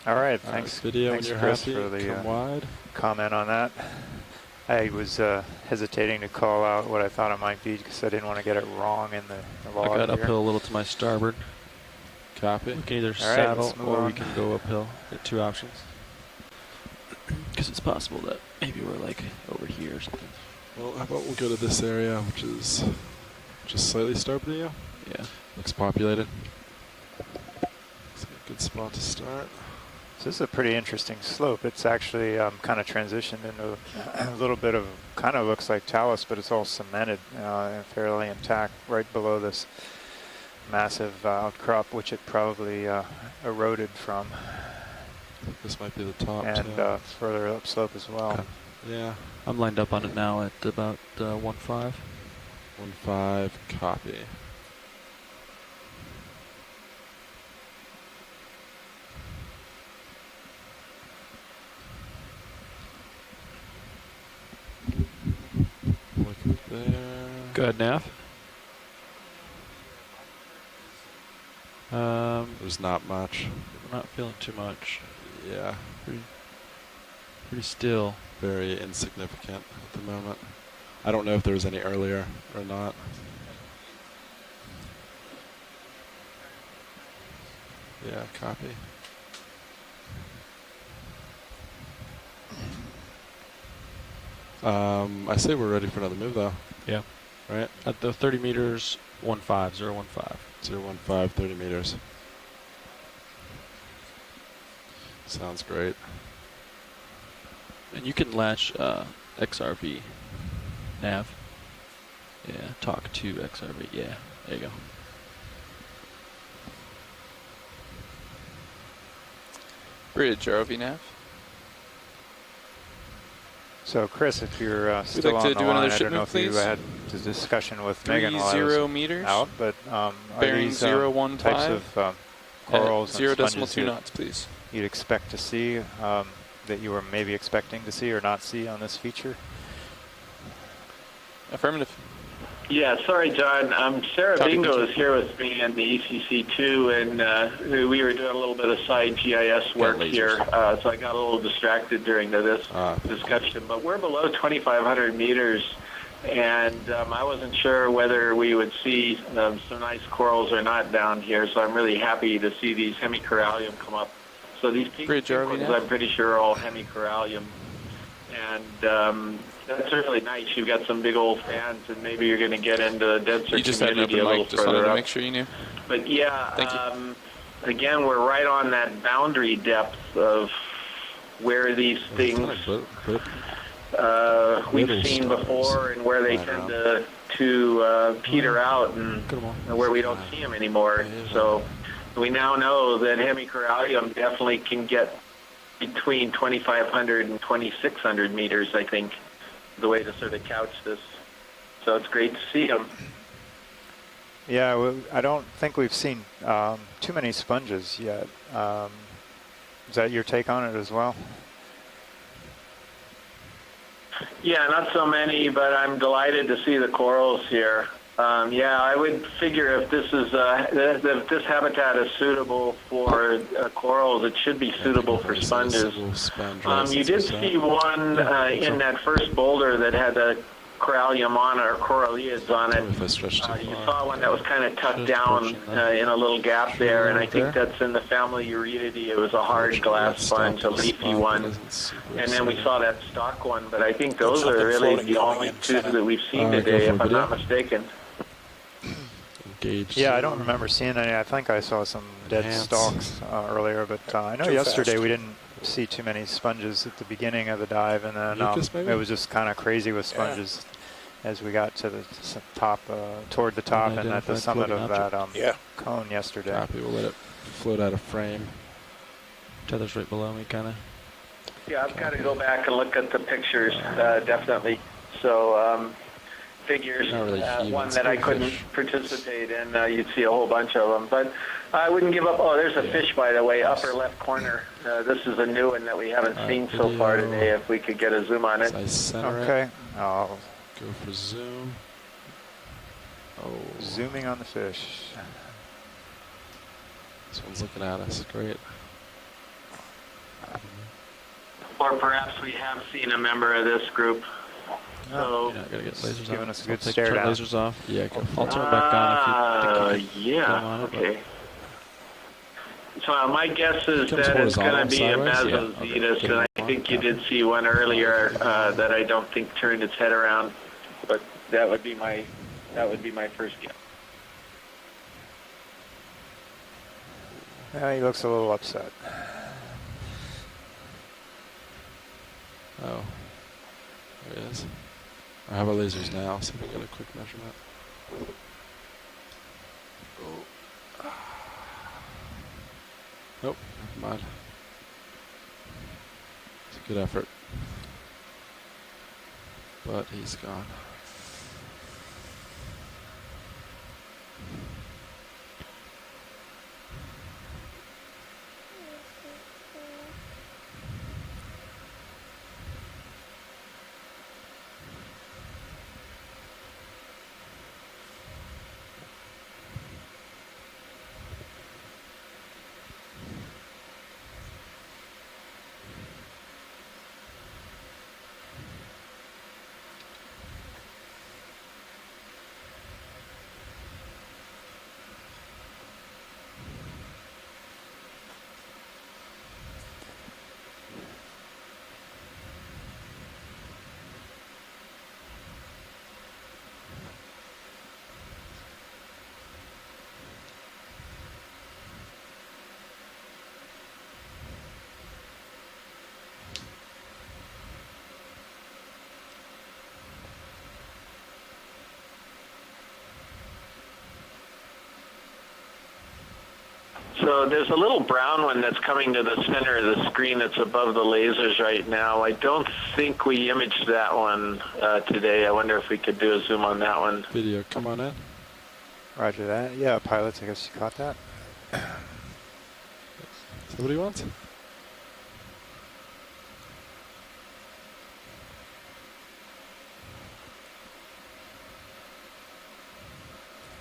[SPEAKER 7] All right, thanks.
[SPEAKER 10] Video
[SPEAKER 7] thanks,
[SPEAKER 10] when you're
[SPEAKER 7] Chris,
[SPEAKER 10] happy,
[SPEAKER 7] for the
[SPEAKER 10] come wide.
[SPEAKER 7] comment on that. I was hesitating to call out what I thought it might be because I didn't want to get it wrong in the log
[SPEAKER 11] I got
[SPEAKER 7] here.
[SPEAKER 11] uphill a little to my starboard.
[SPEAKER 10] Copy.
[SPEAKER 11] We can either
[SPEAKER 7] All right,
[SPEAKER 11] saddle
[SPEAKER 7] let's move
[SPEAKER 11] or we
[SPEAKER 7] on.
[SPEAKER 11] can go uphill. Get two options. Because it's possible that maybe we're like over here or something.
[SPEAKER 10] Well, how about we'll go to this area, which is just slightly starboard of you?
[SPEAKER 11] Yeah.
[SPEAKER 10] Looks populated. It's a good spot to start.
[SPEAKER 7] So this is a pretty interesting slope. It's actually kind of transitioned into a little bit of, kind of looks like talus, but it's all cemented and fairly intact right below this massive outcrop, which it probably eroded from.
[SPEAKER 10] This might be the top,
[SPEAKER 7] and
[SPEAKER 10] too.
[SPEAKER 7] further upslope as well.
[SPEAKER 11] Okay.
[SPEAKER 10] Yeah.
[SPEAKER 11] I'm lined up on it now at about 1.5.
[SPEAKER 10] 1.5, copy. Look at there.
[SPEAKER 11] Go ahead, Nav.
[SPEAKER 10] There's not much.
[SPEAKER 11] I'm not feeling too much.
[SPEAKER 10] Yeah.
[SPEAKER 11] Pretty still.
[SPEAKER 10] Very insignificant at the moment. I don't know if there was any earlier or not. Yeah, copy. I say we're ready for another move, though.
[SPEAKER 11] Yeah.
[SPEAKER 10] Right?
[SPEAKER 11] At the 30 meters, 1.5, 0.15.
[SPEAKER 10] 0.15, 30 meters. Sounds great.
[SPEAKER 11] And you can latch XRV nav. Yeah, talk to XRV. Yeah, there you go.
[SPEAKER 3] Bridge, ROV nav.
[SPEAKER 7] So, Chris, if you're
[SPEAKER 3] We'd
[SPEAKER 7] still
[SPEAKER 3] like
[SPEAKER 7] on
[SPEAKER 3] to
[SPEAKER 7] the
[SPEAKER 3] do
[SPEAKER 7] line,
[SPEAKER 3] another
[SPEAKER 7] I don't know
[SPEAKER 3] shipment,
[SPEAKER 7] if you
[SPEAKER 3] please.
[SPEAKER 7] had the discussion with Megan while I
[SPEAKER 3] 30
[SPEAKER 7] was
[SPEAKER 3] meters.
[SPEAKER 7] out, but are
[SPEAKER 3] Bearing
[SPEAKER 7] these
[SPEAKER 3] 015.
[SPEAKER 7] types of corals and
[SPEAKER 3] 0.2
[SPEAKER 7] sponges that
[SPEAKER 3] knots, please.
[SPEAKER 7] you'd expect to see, that you were maybe expecting to see or not see on this feature?
[SPEAKER 3] Affirmative.
[SPEAKER 5] Yeah, sorry, John. Sarah
[SPEAKER 3] Copy,
[SPEAKER 5] Bingo
[SPEAKER 3] thank
[SPEAKER 5] is here with me in the ECC2, and we were doing a little bit of side GIS work here, so I got a little distracted during this discussion. But we're below 2,500 meters, and I wasn't sure whether we would see some nice corals or not down here, so I'm really happy to see these hemicorallium come up. So these pink ones, I'm pretty sure, are all hemicorallium. And that's really nice. You've got some big old fans, and maybe you're going to get into the denser
[SPEAKER 3] You just had an
[SPEAKER 5] community
[SPEAKER 3] open
[SPEAKER 5] a little
[SPEAKER 3] mic. Just wanted
[SPEAKER 5] further
[SPEAKER 3] to
[SPEAKER 5] up.
[SPEAKER 3] make sure you knew.
[SPEAKER 5] But yeah,
[SPEAKER 3] Thank you.
[SPEAKER 5] Again, we're right on that boundary depth of where these things we've seen before, and where they tend to peter out, and where we don't see them anymore. So we now know that hemicorallium definitely can get between 2,500 and 2,600 meters, I think, the way to sort of couch this. So it's great to see them.
[SPEAKER 7] Yeah, well, I don't think we've seen too many sponges yet. Is that your take on it as well?
[SPEAKER 5] Yeah, not so many, but I'm delighted to see the corals here. Yeah, I would figure if this is if this habitat is suitable for corals, it should be suitable for sponges. You did see one in that first boulder that had the corallium on it, or coralliids on it. You saw one that was kind of tucked down in a little gap there, and I think that's in the family Eurydidae. It was a hard glass sponge, a leafy one. And then we saw that stalk one, but I think those are really the only two that we've seen today, if I'm not mistaken.
[SPEAKER 7] Yeah, I don't remember seeing any. I think I saw some dead stalks earlier, but I know yesterday we didn't see too many sponges at the beginning of the dive, and then it was just kind of crazy with sponges as we got to the top, toward the top, and at the summit of that cone yesterday.
[SPEAKER 10] Copy, we'll let it float out of frame.
[SPEAKER 11] Tether's right below me, kind of.
[SPEAKER 5] Yeah, I've got to go back and look at the pictures, definitely. So, figures, one that I couldn't participate in, you'd see a whole bunch of them. But I wouldn't give up. Oh, there's a fish, by the way, upper left corner. This is a new one that we haven't seen so far today, if we could get a zoom on it.
[SPEAKER 7] Okay. I'll
[SPEAKER 10] go for zoom.
[SPEAKER 7] Oh, zooming on the fish.
[SPEAKER 10] This one's looking at us. Great.
[SPEAKER 5] Or perhaps we have seen a member of this group. So,
[SPEAKER 11] yeah, gotta get lasers
[SPEAKER 7] giving
[SPEAKER 11] on.
[SPEAKER 7] us a good
[SPEAKER 11] Turn
[SPEAKER 7] stare down.
[SPEAKER 11] lasers off. Yeah, I'll turn it back on if you
[SPEAKER 5] yeah,
[SPEAKER 11] on it,
[SPEAKER 5] okay. So my guess is
[SPEAKER 10] Comes
[SPEAKER 5] that it's going to be a
[SPEAKER 10] horizontal,
[SPEAKER 5] Basozetus, and I think you did see one earlier that I don't think turned its head around, but that would be my first guess.
[SPEAKER 7] Yeah, he looks a little upset.
[SPEAKER 10] Oh, there it is. I have our lasers now, so we can get a quick measurement. Oh. Nope, never mind. It's a good effort. But he's gone.
[SPEAKER 5] So there's a little brown one that's coming to the center of the screen that's above the lasers right now. I don't think we imaged that one today. I wonder if we could do a zoom on that one.
[SPEAKER 12] Video, come on in.
[SPEAKER 7] Roger that. Yeah, pilots, I guess you caught that.
[SPEAKER 12] Somebody wants?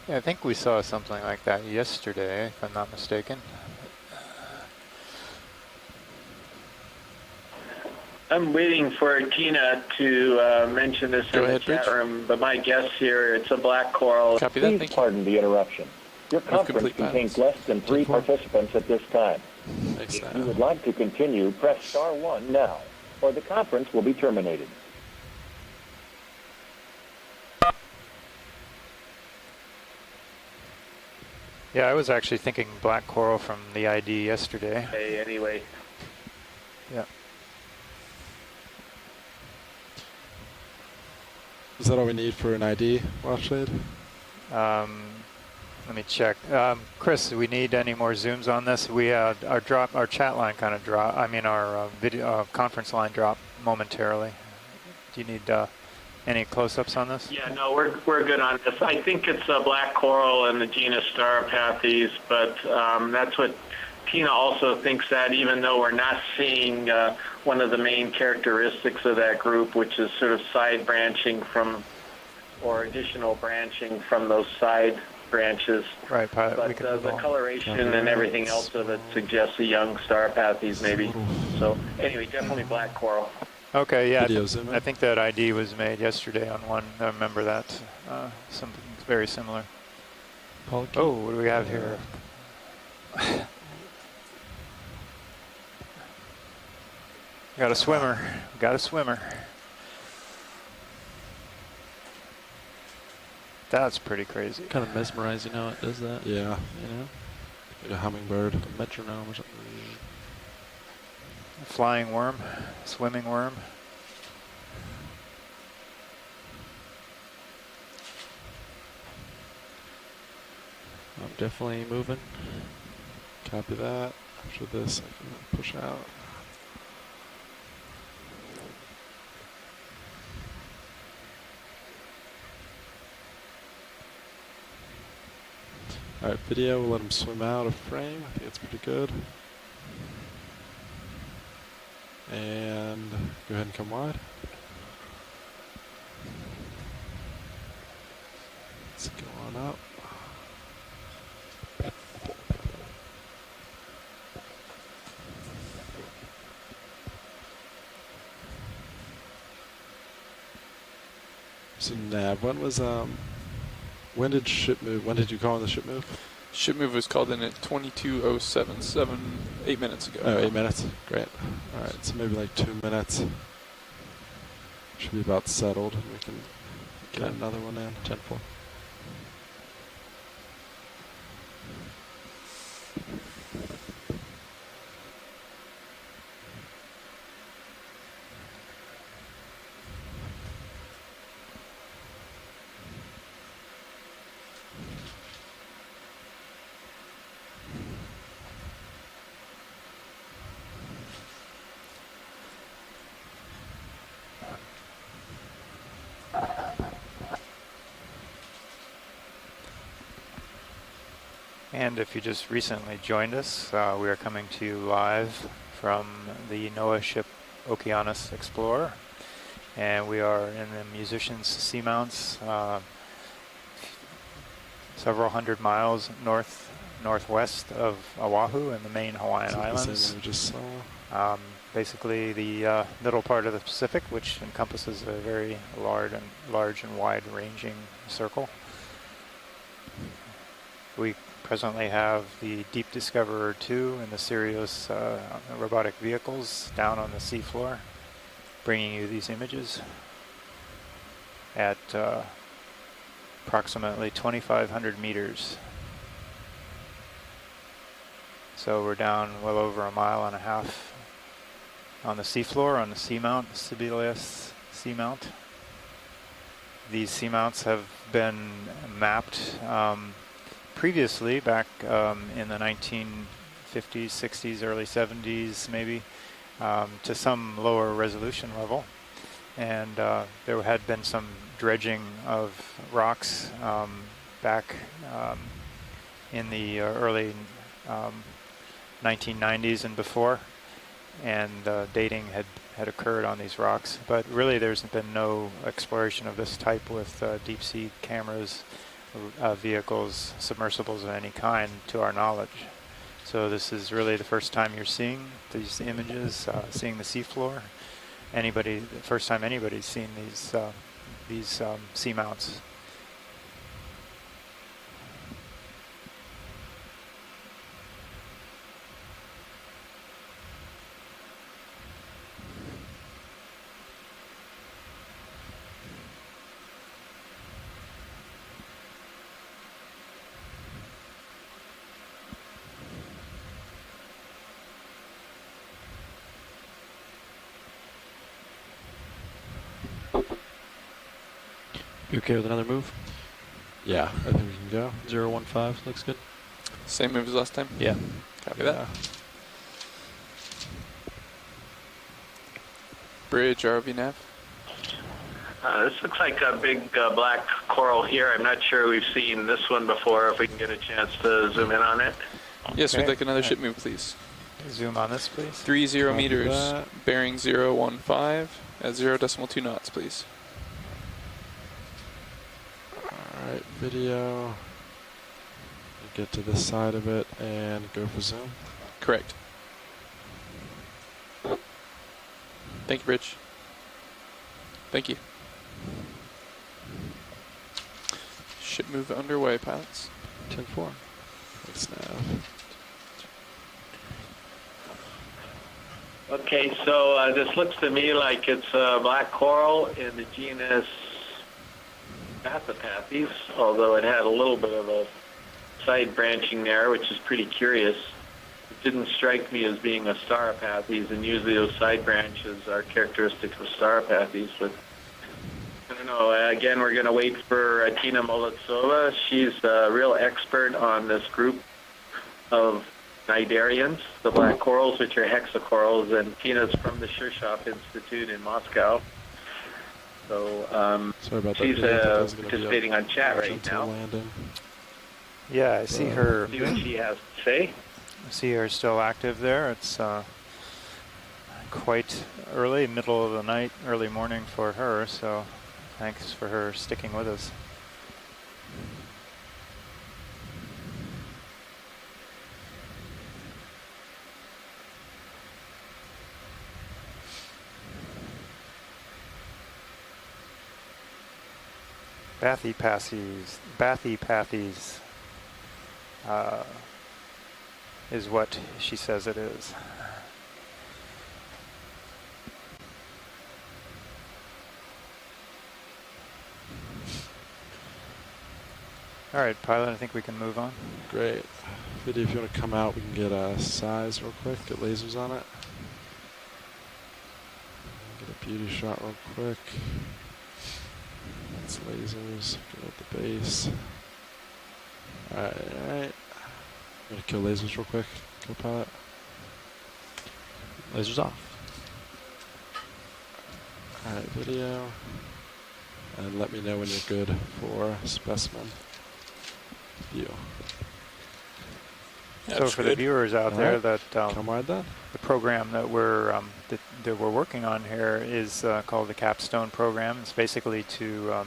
[SPEAKER 7] Yeah, I think we saw something like that yesterday, if I'm not mistaken.
[SPEAKER 5] I'm waiting for Tina to mention this
[SPEAKER 1] Go
[SPEAKER 5] in
[SPEAKER 1] ahead,
[SPEAKER 5] the chat
[SPEAKER 1] Bridge.
[SPEAKER 5] room, but my guess here, it's a black coral.
[SPEAKER 1] Copy that.
[SPEAKER 9] Please
[SPEAKER 1] Thank you.
[SPEAKER 9] pardon the interruption. Your conference
[SPEAKER 1] complete
[SPEAKER 9] contains
[SPEAKER 1] balance.
[SPEAKER 9] less than 3 participants at this time.
[SPEAKER 12] Thanks,
[SPEAKER 9] If you would like to continue, press star 1 now, or the conference will be terminated.
[SPEAKER 7] Yeah, I was actually thinking black coral from the ID yesterday.
[SPEAKER 5] Hey, anyway.
[SPEAKER 7] Yeah.
[SPEAKER 12] Is that all we need for an ID, Watchshade?
[SPEAKER 7] Let me check. Chris, do we need any more zooms on this? We our chat line kind of dropped. I mean, our video conference line dropped momentarily. Do you need any close-ups on this?
[SPEAKER 5] Yeah, no, we're good on this. I think it's a black coral and the genus Stauropathes, but that's what Tina also thinks, that even though we're not seeing one of the main characteristics of that group, which is sort of side branching from, or additional branching from those side branches.
[SPEAKER 7] Right, pilot.
[SPEAKER 5] But the coloration and everything else of it suggests a young Stauropathes maybe. So anyway, definitely black coral.
[SPEAKER 7] Okay, yeah,
[SPEAKER 12] Video zoom in.
[SPEAKER 7] I think that ID was made yesterday on one. I remember that. Something very similar.
[SPEAKER 11] Paul,
[SPEAKER 7] Oh, what do we have here? Got a swimmer. Got a swimmer. That's pretty crazy.
[SPEAKER 11] kind of mesmerizing how it does that.
[SPEAKER 12] Yeah,
[SPEAKER 11] You know,
[SPEAKER 12] like a hummingbird.
[SPEAKER 11] like a metronome or something.
[SPEAKER 7] Flying worm, swimming worm.
[SPEAKER 11] I'm definitely moving.
[SPEAKER 12] Copy that. After this, I can push out. Alright, video, we'll let him swim out of frame. I think that's pretty good. And go ahead and come wide. Let's go on up. So Nav, when did ship move? When did you call in the ship move?
[SPEAKER 14] Ship move was called in at 22:07, 8 minutes ago.
[SPEAKER 12] Oh, 8 minutes. Great. All right, so maybe like 2 minutes. Should be about settled. We can get another one in.
[SPEAKER 11] 10-4.
[SPEAKER 7] And if you just recently joined us, we are coming to you live from the NOAA ship Okeanos Explorer. And we are in the Musicians Seamounts, several hundred miles northwest of Oahu in the main Hawaiian Islands.
[SPEAKER 12] We just saw.
[SPEAKER 7] Basically the middle part of the Pacific, which encompasses a very large and wide-ranging circle. We presently have the Deep Discoverer 2 and the Sirius robotic vehicles down on the seafloor, bringing you these images at approximately 2,500 meters. So we're down well over 1.5 miles on the seafloor on the Seamount, Sibelius Seamount. These seamounts have been mapped previously back in the 50s, 60s, early 70s maybe, to some lower resolution level. And there had been some dredging of rocks back in the early 1990s and before, and dating had occurred on these rocks. But really there's been no exploration of this type with deep sea cameras, vehicles, submersibles of any kind to our knowledge. So this is really the first time you're seeing these images, seeing the seafloor. The first time anybody's seen these seamounts.
[SPEAKER 11] You okay with another move?
[SPEAKER 12] Yeah, I think we can go.
[SPEAKER 11] 015 looks good.
[SPEAKER 14] Same move as last time?
[SPEAKER 11] Yeah.
[SPEAKER 14] Copy that. Bridge, ROV nav.
[SPEAKER 5] This looks like a big black coral here. I'm not sure we've seen this one before. If we can get a chance to zoom in on it.
[SPEAKER 14] Yes, we'd like another ship move, please.
[SPEAKER 7] Zoom on this, please.
[SPEAKER 14] 30 meters, bearing 015 at 0.2 knots, please.
[SPEAKER 12] Alright, video. Get to this side of it and go for zoom.
[SPEAKER 14] Correct. Thank you, Rich. Thank you. Ship move underway, pilots.
[SPEAKER 12] 10-4. Thanks, Nav.
[SPEAKER 5] Okay, so this looks to me like it's black coral in the genus Pathopathes, although it had a little bit of a side branching there, which is pretty curious. It didn't strike me as being a Stauropathes, and usually those side branches are characteristic of Stauropathes, but I don't know. Again, we're going to wait for Tina Molodtsova. She's a real expert on this group of Cnidarians, the black corals, which are hexacorals, and Tina's from the Shirshov Institute in Moscow. So she's participating on chat right now.
[SPEAKER 12] Landing.
[SPEAKER 7] Yeah, I see her.
[SPEAKER 5] See what she has to say.
[SPEAKER 7] I see her still active there. It's quite early, middle of the night, early morning for her, so thanks for her sticking with us. Bathypathes is what she says it is. All right, pilot, I think we can move on.
[SPEAKER 12] Great. Video, if you want to come out, we can get a size real quick, get lasers on it. Get a beauty shot real quick. That's lasers, get at the base. Alright. I'm gonna kill lasers real quick, co-pilot.
[SPEAKER 11] Lasers off.
[SPEAKER 12] Alright, video. And let me know when you're good for specimen view.
[SPEAKER 7] So for the viewers out there that
[SPEAKER 12] come wide then.
[SPEAKER 7] The program that we're working on here is called the Capstone Program. It's basically to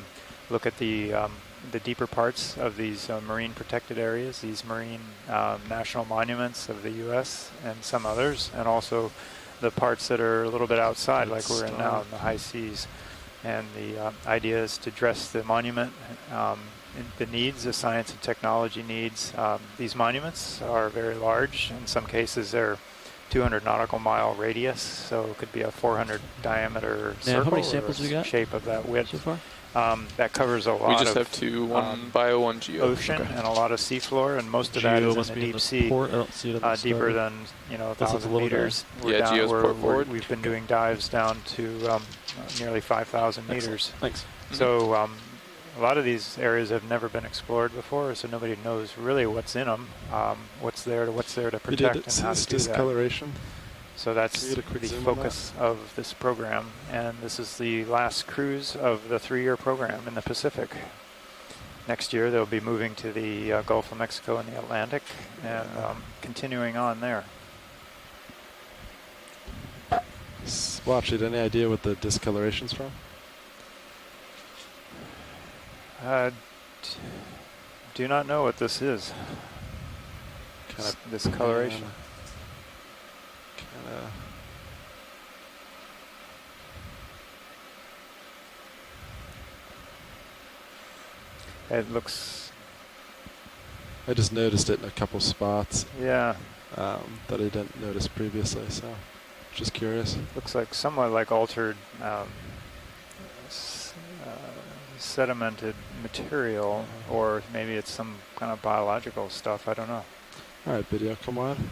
[SPEAKER 7] look at the deeper parts of these marine protected areas, these marine national monuments of the U.S. and some others, and also the parts that are a little bit outside, like we're in now in the high seas. And the idea is to address the monument, the needs, the science and technology needs. These monuments are very large. In some cases, they're 200 nautical mile radius, so it could be a 400 diameter circle.
[SPEAKER 11] How many samples we got?
[SPEAKER 7] Shape of that width
[SPEAKER 11] so far?
[SPEAKER 7] That covers a lot.
[SPEAKER 14] We just
[SPEAKER 7] of
[SPEAKER 14] have two, one bio, one geo.
[SPEAKER 7] Ocean and a lot of seafloor, and most of that is in the deep sea,
[SPEAKER 11] I don't see it
[SPEAKER 7] deeper than 1,000 meters.
[SPEAKER 14] Yeah, geo's port forward.
[SPEAKER 7] We've been doing dives down to nearly 5,000 meters.
[SPEAKER 11] Thanks.
[SPEAKER 7] So a lot of these areas have never been explored before, so nobody knows really what's in them, what's there to protect, and how to do that.
[SPEAKER 12] Discoloration.
[SPEAKER 7] So that's
[SPEAKER 12] Can you get a quick
[SPEAKER 7] the
[SPEAKER 12] zoom on
[SPEAKER 7] focus of this program, and this is the last cruise of the 3-year program in the Pacific. Next year they'll be moving to the Gulf of Mexico and the Atlantic, and continuing on there.
[SPEAKER 12] Well, actually, any idea what the discoloration's from?
[SPEAKER 7] Do not know what this is.
[SPEAKER 12] Kind of
[SPEAKER 7] this coloration.
[SPEAKER 12] Kind of.
[SPEAKER 7] It looks.
[SPEAKER 12] I just noticed it in a couple spots.
[SPEAKER 7] Yeah.
[SPEAKER 12] That I didn't notice previously, so just curious.
[SPEAKER 7] Looks like somewhat like altered sedimented material, or maybe it's some kind of biological stuff. I don't know.
[SPEAKER 12] All right, video, come on.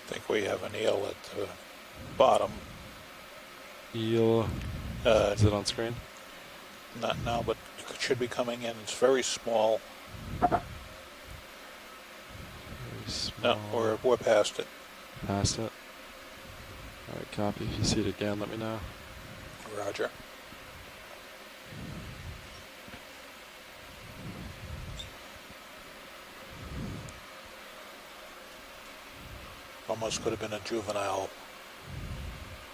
[SPEAKER 13] I think we have an eel at the bottom.
[SPEAKER 12] Eel. Is it on screen?
[SPEAKER 13] Not now, but it should be coming in. It's very small.
[SPEAKER 12] Very small.
[SPEAKER 13] No, we're past it.
[SPEAKER 12] Past it. All right, copy. If you see it again, let me know.
[SPEAKER 13] Roger. Almost could have been a juvenile.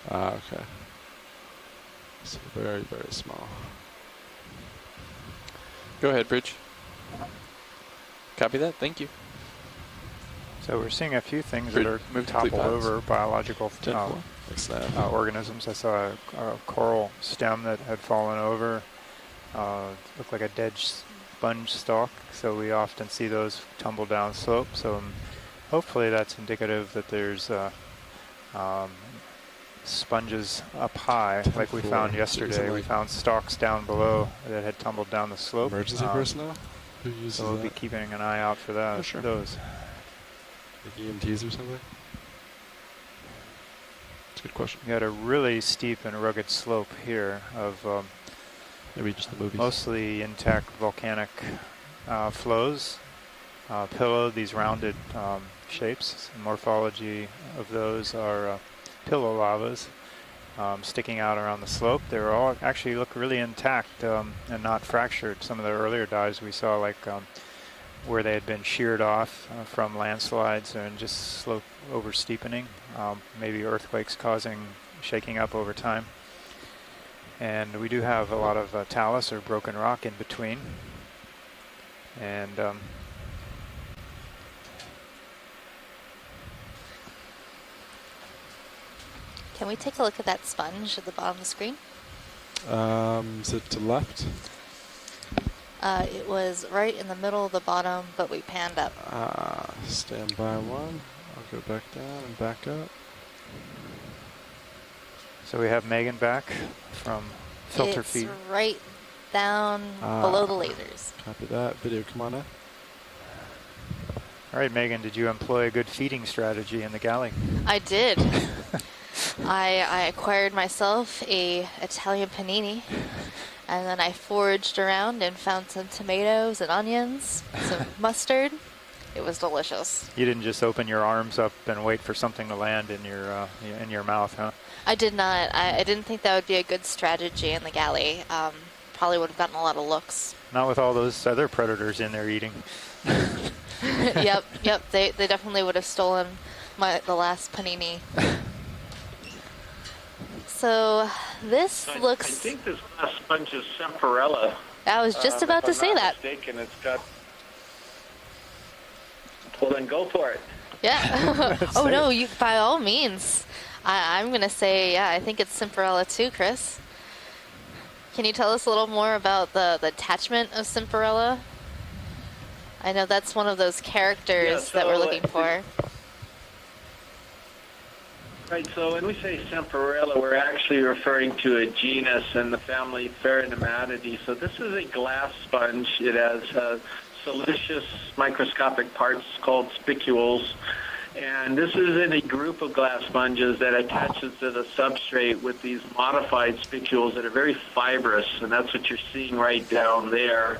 [SPEAKER 12] Ah, okay. So very, very small.
[SPEAKER 14] Go ahead, Bridge. Copy that. Thank you.
[SPEAKER 7] So we're seeing a few things
[SPEAKER 14] Move
[SPEAKER 7] that are
[SPEAKER 14] to
[SPEAKER 7] toppled
[SPEAKER 14] complete
[SPEAKER 7] over, biological organisms. I saw a coral stem that had fallen over. Looked like a dead sponge stalk. So we often see those tumble down slope. So hopefully that's indicative that there's sponges up high, like we found yesterday. We found stalks down below that had tumbled down the slope.
[SPEAKER 12] Emergency personnel? Who uses
[SPEAKER 7] so we'll
[SPEAKER 12] that?
[SPEAKER 7] be keeping an eye out for that.
[SPEAKER 12] Oh, sure.
[SPEAKER 7] Those.
[SPEAKER 12] Like EMTs or something? That's a good question.
[SPEAKER 7] You got a really steep and rugged slope here of
[SPEAKER 12] maybe just the movies.
[SPEAKER 7] Mostly intact volcanic flows. Pillow, these rounded shapes. The morphology of those are pillow lavas sticking out around the slope. They all actually look really intact and not fractured. Some of the earlier dives we saw, like where they had been sheared off from landslides and just slope over steepening, maybe earthquakes causing shaking up over time. And we do have a lot of talus or broken rock in between. And
[SPEAKER 4] Can we take a look at that sponge at the bottom of the screen?
[SPEAKER 12] Is it to left?
[SPEAKER 4] It was right in the middle of the bottom, but we panned up.
[SPEAKER 12] Stand by one. I'll go back down and back up.
[SPEAKER 7] So we have Megan back from Filter
[SPEAKER 4] It's
[SPEAKER 7] Feed.
[SPEAKER 4] right down below the lasers.
[SPEAKER 12] Copy that. Video, come on in.
[SPEAKER 7] All right, Megan, did you employ a good feeding strategy in the galley?
[SPEAKER 4] I did. I acquired myself a Italian panini, and then I foraged around and found some tomatoes and onions, some mustard. It was delicious.
[SPEAKER 7] You didn't just open your arms up and wait for something to land in your mouth, huh?
[SPEAKER 4] I did not. I didn't think that would be a good strategy in the galley. Probably would have gotten a lot of looks.
[SPEAKER 7] Not with all those other predators in there eating.
[SPEAKER 4] Yep. They definitely would have stolen the last panini. So this looks.
[SPEAKER 5] I think this last sponge is Cimarella.
[SPEAKER 4] I was just about to say that.
[SPEAKER 5] Mistaken, it's got. Well, then go for it.
[SPEAKER 4] Yeah. Oh no, you by all means. I'm gonna say I think it's Cimarella too, Chris. Can you tell us a little more about the attachment of Cimarella? I know that's one of those characters that we're looking for.
[SPEAKER 5] Right, so when we say Cimarella, we're actually referring to a genus in the family Pheronematidae. So this is a glass sponge. It has siliceous microscopic parts called spicules. And this is in a group of glass sponges that attaches to the substrate with these modified spicules that are very fibrous, and that's what you're seeing right down there.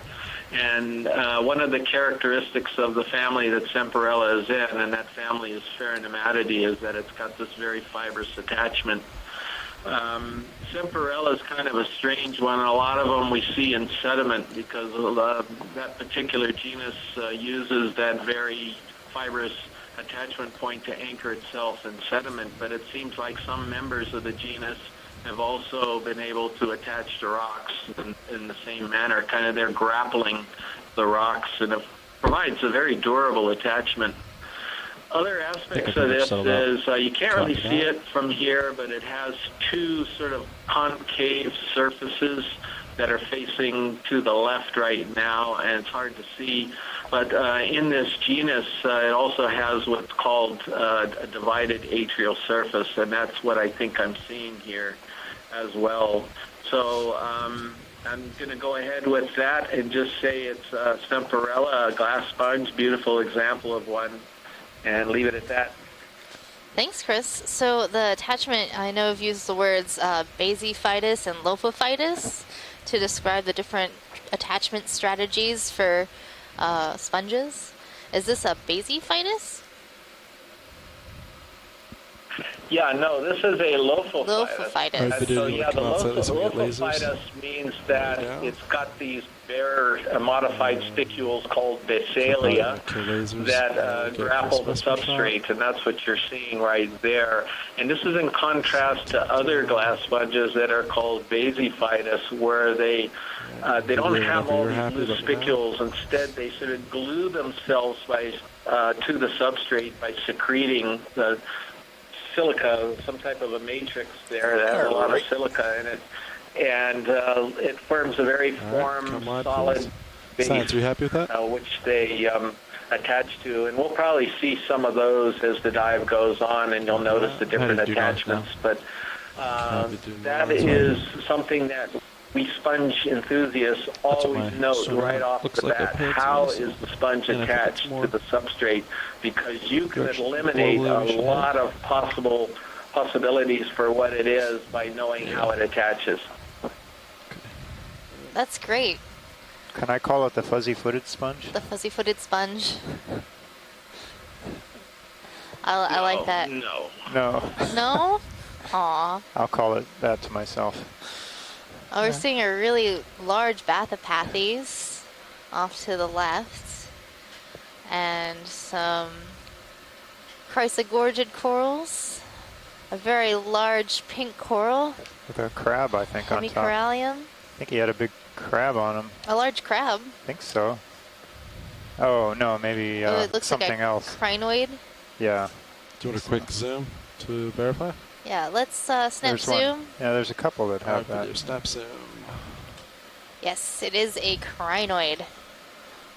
[SPEAKER 5] And one of the characteristics of the family that Cimarella is in, and that family is Pheronematidae, is that it's got this very fibrous attachment. Cimarella is kind of a strange one. A lot of them we see in sediment because that particular genus uses that very fibrous attachment point to anchor itself in sediment, but it seems like some members of the genus have also been able to attach to rocks in the same manner. Kind of they're grappling the rocks, and it provides a very durable attachment. Other aspects of this is you can't really see it from here, but it has two sort of concave surfaces that are facing to the left right now, and it's hard to see. But in this genus, it also has what's called a divided atrial surface, and that's what I think I'm seeing here as well. So I'm going to go ahead with that and just say it's Cimarella, a glass sponge, beautiful example of one, and leave it at that.
[SPEAKER 4] Thanks, Chris. So the attachment, I know I've used the words basiphytus and lopophytus to describe the different attachment strategies for sponges. Is this a basiphytus?
[SPEAKER 5] Yeah, no, this is a lophophytus.
[SPEAKER 4] Lophophytus.
[SPEAKER 5] So yeah, the lophophytus means that it's got these bare modified spicules called basalia that grapple the substrate, and that's what you're seeing right there. And this is in contrast to other glass sponges that are called basiphytus, where they don't have all these loose spicules. Instead, they sort of glue themselves to the substrate by secreting the silica, some type of a matrix there that has a lot of silica in it, and it forms a very solid base,
[SPEAKER 12] Science, are you happy with that?
[SPEAKER 5] which they attach to, and we'll probably see some of those as the dive goes on, and you'll notice the different attachments. But that is something that we sponge enthusiasts always note right off the bat. How is the sponge attached to the substrate? Because you can eliminate a lot of possibilities for what it is by knowing how it attaches.
[SPEAKER 4] That's great.
[SPEAKER 7] Can I call it the fuzzy-footed sponge?
[SPEAKER 4] The fuzzy-footed sponge. I like that.
[SPEAKER 5] No.
[SPEAKER 4] No? Aw.
[SPEAKER 7] I'll call it that to myself.
[SPEAKER 4] Oh, we're seeing a really large Bathypathes off to the left, and some Chrysler corals, a very large pink coral.
[SPEAKER 7] With a crab, I think, on top.
[SPEAKER 4] Hemicorallium.
[SPEAKER 7] I think he had a big crab on him.
[SPEAKER 4] A large crab.
[SPEAKER 7] I think so. Oh, no, maybe
[SPEAKER 4] it looks
[SPEAKER 7] something
[SPEAKER 4] like a
[SPEAKER 7] else.
[SPEAKER 4] Crinoid.
[SPEAKER 7] Yeah.
[SPEAKER 12] Do you want a quick zoom to verify?
[SPEAKER 4] Yeah, let's snap
[SPEAKER 7] There's
[SPEAKER 4] zoom.
[SPEAKER 7] one. Yeah, there's a couple that have that.
[SPEAKER 12] Snap zoom.
[SPEAKER 4] Yes, it is a Crinoid.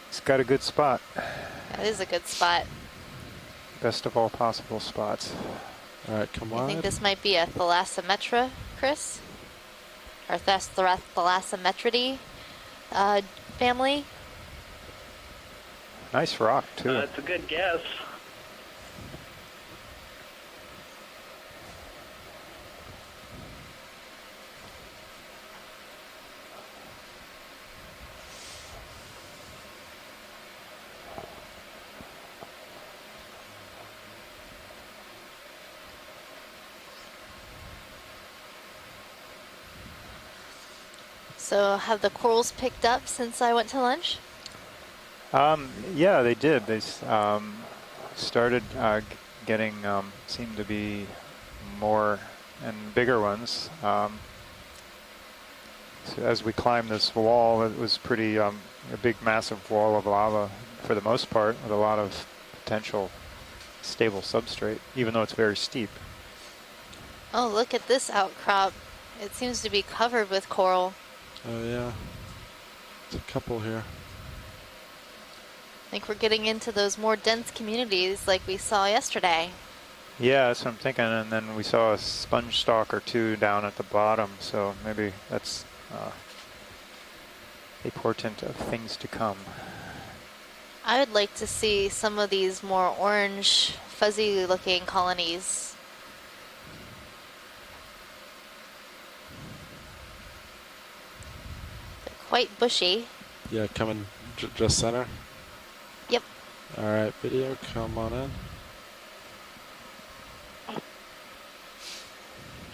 [SPEAKER 7] It's got a good spot.
[SPEAKER 4] That is a good spot.
[SPEAKER 7] Best of all possible spots.
[SPEAKER 12] All right, come
[SPEAKER 4] I
[SPEAKER 12] on.
[SPEAKER 4] think this might be a Thalassometra, Chris? Or Thalassometridae family.
[SPEAKER 7] Nice rock, too.
[SPEAKER 5] That's a good guess.
[SPEAKER 4] So have the corals picked up since I went to lunch?
[SPEAKER 7] Yeah, they did. They started getting, seemed to be more and bigger ones. So as we climbed this wall, it was pretty, a big massive wall of lava for the most part, with a lot of potential stable substrate, even though it's very steep.
[SPEAKER 4] Oh, look at this outcrop. It seems to be covered with coral.
[SPEAKER 12] Oh, yeah. There's a couple here.
[SPEAKER 4] I think we're getting into those more dense communities like we saw yesterday.
[SPEAKER 7] Yeah, that's what I'm thinking. And then we saw a sponge stalk or two down at the bottom, so maybe that's a portent of things to come.
[SPEAKER 4] I would like to see some of these more orange, fuzzy-looking colonies. They're quite bushy.
[SPEAKER 12] Yeah, coming just center.
[SPEAKER 4] Yep.
[SPEAKER 12] All right, video, come on in.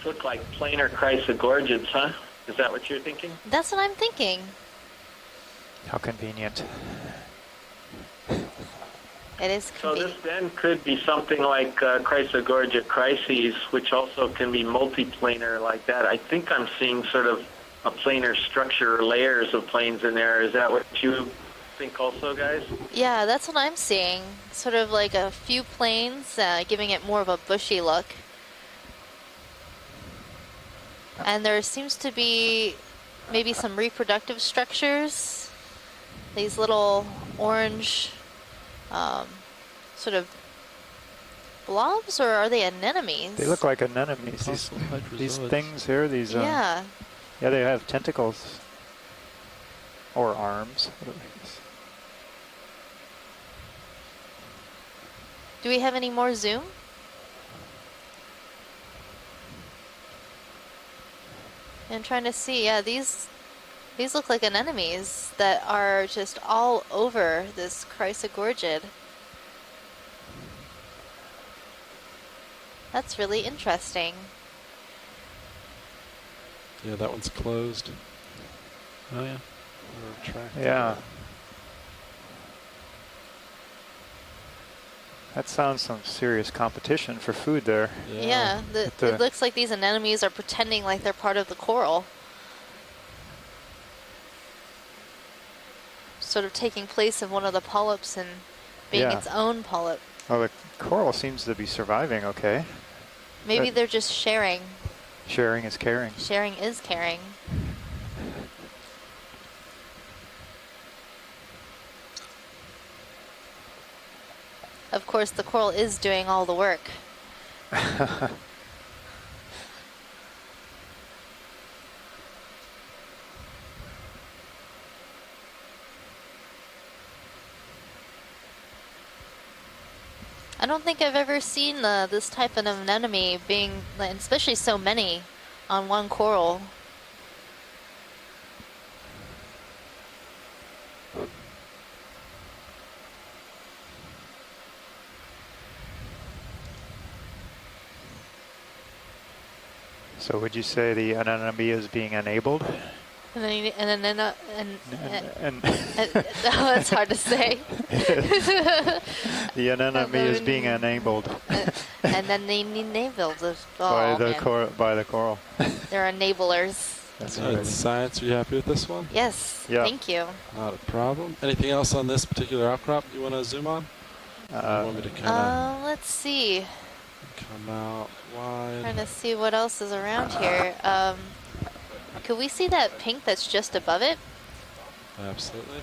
[SPEAKER 5] Look like planar Chrysogorgids, huh? Is that what you're thinking?
[SPEAKER 4] That's what I'm thinking.
[SPEAKER 7] How convenient.
[SPEAKER 4] It is
[SPEAKER 5] So
[SPEAKER 4] convenient.
[SPEAKER 5] this then could be something like Chrysogorgia crises, which also can be multiplanar like that. I think I'm seeing sort of a planar structure, layers of planes in there. Is that what you think also, guys?
[SPEAKER 4] Yeah, that's what I'm seeing. Sort of like a few planes, giving it more of a bushy look. And there seems to be maybe some reproductive structures. These little orange sort of blobs, or are they anemones?
[SPEAKER 7] They look like anemones. These things here, these...
[SPEAKER 4] yeah.
[SPEAKER 7] Yeah, they have tentacles. Or arms.
[SPEAKER 4] Do we have any more zoom? I'm trying to see, yeah, these look like anemones that are just all over this Chrysogorgid. That's really interesting.
[SPEAKER 12] Yeah, that one's closed.
[SPEAKER 11] Oh yeah.
[SPEAKER 7] Yeah. That sounds some serious competition for food there.
[SPEAKER 4] Yeah, it looks like these anemones are pretending like they're part of the coral. Sort of taking place of one of the polyps and being its own polyp.
[SPEAKER 7] Well, the coral seems to be surviving okay.
[SPEAKER 4] Maybe they're just sharing.
[SPEAKER 7] Sharing is caring.
[SPEAKER 4] Sharing is caring. Of course, the coral is doing all the work. I don't think I've ever seen this type of anemone being, especially so many on one coral.
[SPEAKER 7] So would you say the anemone is being enabled?
[SPEAKER 4] Oh, it's hard to say.
[SPEAKER 7] The anemone is being enabled.
[SPEAKER 4] And then they enabled
[SPEAKER 7] by the coral.
[SPEAKER 4] They're enablers.
[SPEAKER 12] That's right. Science, are you happy with this one?
[SPEAKER 4] Yes,
[SPEAKER 7] yeah.
[SPEAKER 4] Thank you.
[SPEAKER 12] Not a problem. Anything else on this particular outcrop you want to zoom on? You want me to kind of
[SPEAKER 4] let's see.
[SPEAKER 12] come out wide?
[SPEAKER 4] Trying to see what else is around here. Could we see that pink that's just above it?
[SPEAKER 12] Absolutely.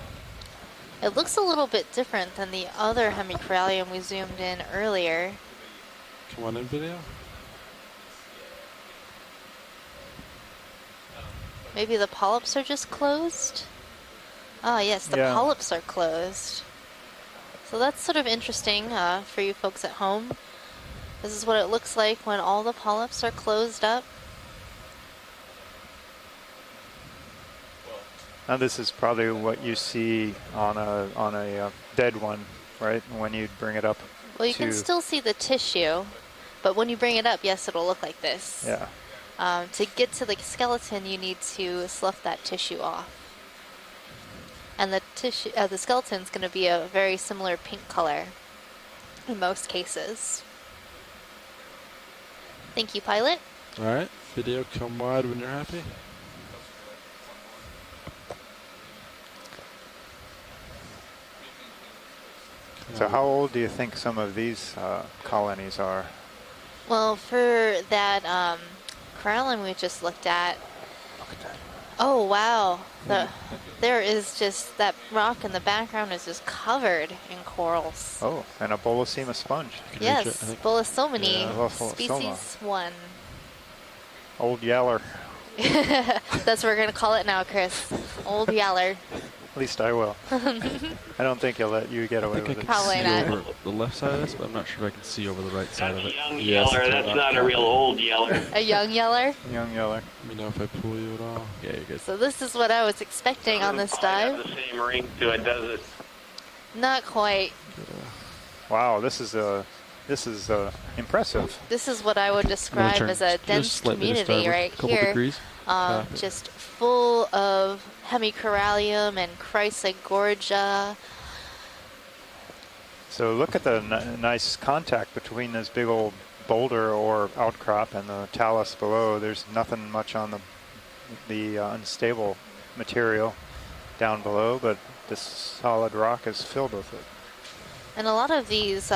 [SPEAKER 4] It looks a little bit different than the other hemicorallium we zoomed in earlier.
[SPEAKER 12] Come on in, video.
[SPEAKER 4] Maybe the polyps are just closed? Oh yes, the polyps are closed. So that's sort of interesting for you folks at home. This is what it looks like when all the polyps are closed up.
[SPEAKER 7] Now this is probably what you see on a dead one, right? When you bring it up.
[SPEAKER 4] Well, you can still see the tissue, but when you bring it up, yes, it'll look like this.
[SPEAKER 7] Yeah.
[SPEAKER 4] To get to the skeleton, you need to slough that tissue off. And the tissue, the skeleton's going to be a very similar pink color in most cases. Thank you, pilot.
[SPEAKER 12] All right, video, come wide when you're happy.
[SPEAKER 7] So how old do you think some of these colonies are?
[SPEAKER 4] Well, for that corallin we just looked at, Oh, wow. There is just, that rock in the background is just covered in corals.
[SPEAKER 7] Oh, and a Bolosema sponge.
[SPEAKER 4] Yes, Bolosomini,
[SPEAKER 7] Yeah,
[SPEAKER 4] species 1.
[SPEAKER 7] Old Yaller.
[SPEAKER 4] That's what we're going to call it now, Chris. Old Yaller.
[SPEAKER 7] At least I will. I don't think he'll let you get away with it.
[SPEAKER 4] Probably not.
[SPEAKER 11] Over the left side of this, but I'm not sure if I can see over the right side of it.
[SPEAKER 5] Young Yeller, that's not a real old Yeller.
[SPEAKER 4] A young Yeller?
[SPEAKER 7] Young Yeller.
[SPEAKER 12] Let me know if I pull you at all.
[SPEAKER 11] Yeah, you're good.
[SPEAKER 4] So this is what I was expecting on this dive.
[SPEAKER 5] The same ring to it, does it?
[SPEAKER 4] Not quite.
[SPEAKER 7] Wow, this is impressive.
[SPEAKER 4] This is what I would describe as a dense community right here. Just full of hemicorallium and Chrysler Gorja.
[SPEAKER 7] So look at the nice contact between this big old boulder or outcrop and the talus below. There's nothing much on the unstable material down below, but this solid rock is filled with it.
[SPEAKER 4] And a lot of these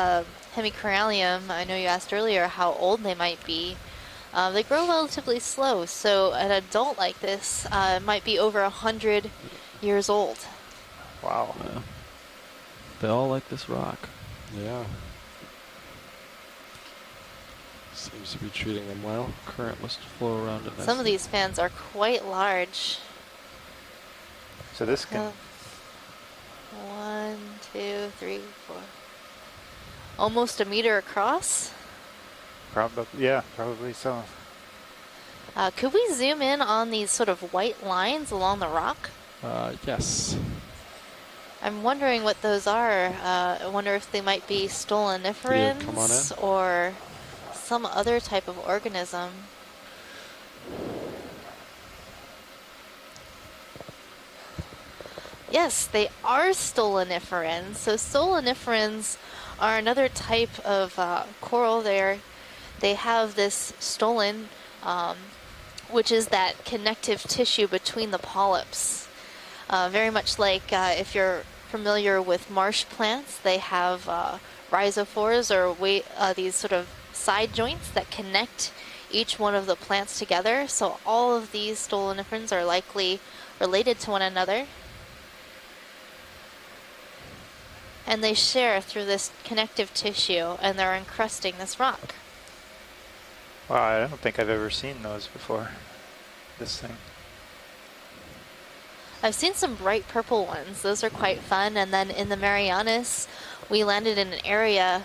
[SPEAKER 4] hemicorallium, I know you asked earlier how old they might be. They grow relatively slow, so an adult like this might be over 100 years old.
[SPEAKER 7] Wow.
[SPEAKER 11] Yeah. They all like this rock.
[SPEAKER 12] Yeah. Seems to be treating them well.
[SPEAKER 11] Current must flow around it.
[SPEAKER 4] Some of these fans are quite large.
[SPEAKER 7] So this can...
[SPEAKER 4] 1, 2, 3, 4. Almost a meter across.
[SPEAKER 7] Probably so.
[SPEAKER 4] Could we zoom in on these sort of white lines along the rock?
[SPEAKER 12] Yes.
[SPEAKER 4] I'm wondering what those are. I wonder if they might be stoloniferans or some other type of organism. Yes, they are stoloniferans. So stoloniferans are another type of coral. They have this stolon, which is that connective tissue between the polyps. Very much like if you're familiar with marsh plants, they have rhizophores or these sort of side joints that connect each one of the plants together. So all of these stoloniferans are likely related to one another. And they share through this connective tissue, and they're encrusting this rock.
[SPEAKER 7] Wow, I don't think I've ever seen those before. This thing.
[SPEAKER 4] I've seen some bright purple ones. Those are quite fun. And then in the Marianas, we landed in an area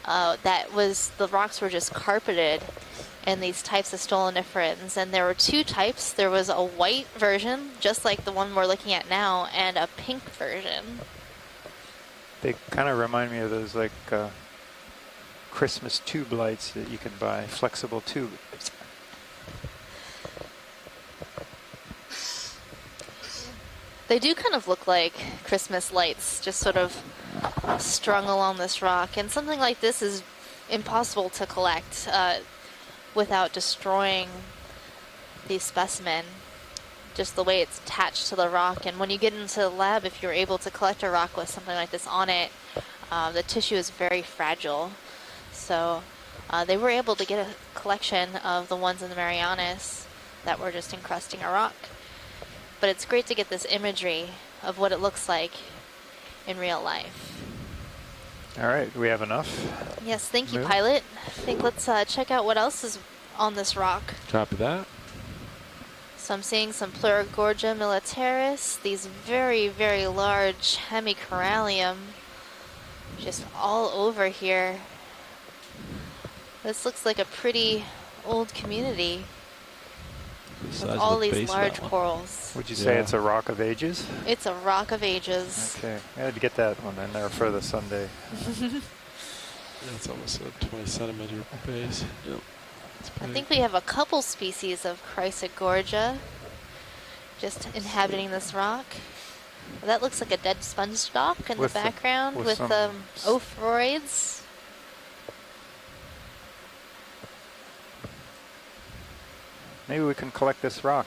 [SPEAKER 4] the rocks were just carpeted in these types of stoloniferans. And there were two types. There was a white version, just like the one we're looking at now, and a pink version.
[SPEAKER 7] They kind of remind me of those like Christmas tube lights that you can buy, flexible tube.
[SPEAKER 4] They do kind of look like Christmas lights, just sort of strung along this rock. And something like this is impossible to collect without destroying the specimen, just the way it's attached to the rock. And when you get into the lab, if you're able to collect a rock with something like this on it, the tissue is very fragile. So they were able to get a collection of the ones in the Marianas that were just encrusting a rock. But it's great to get this imagery of what it looks like in real life.
[SPEAKER 7] All right, do we have enough?
[SPEAKER 4] Yes, thank you, pilot. I think let's check out what else is on this rock.
[SPEAKER 12] Copy that.
[SPEAKER 4] So I'm seeing some Gorja militaris, these very, very large hemicorallium just all over here. This looks like a pretty old community with all these large corals.
[SPEAKER 7] Would you say it's a rock of ages?
[SPEAKER 4] It's a rock of ages.
[SPEAKER 7] Okay, I had to get that one in there for the Sunday.
[SPEAKER 12] Yeah, it's almost a 20 centimeter base. Yep.
[SPEAKER 4] I think we have a couple species of Chrysler Gorja just inhabiting this rock. Well, that looks like a dead sponge stalk in the background with ophroids.
[SPEAKER 7] Maybe we can collect this rock.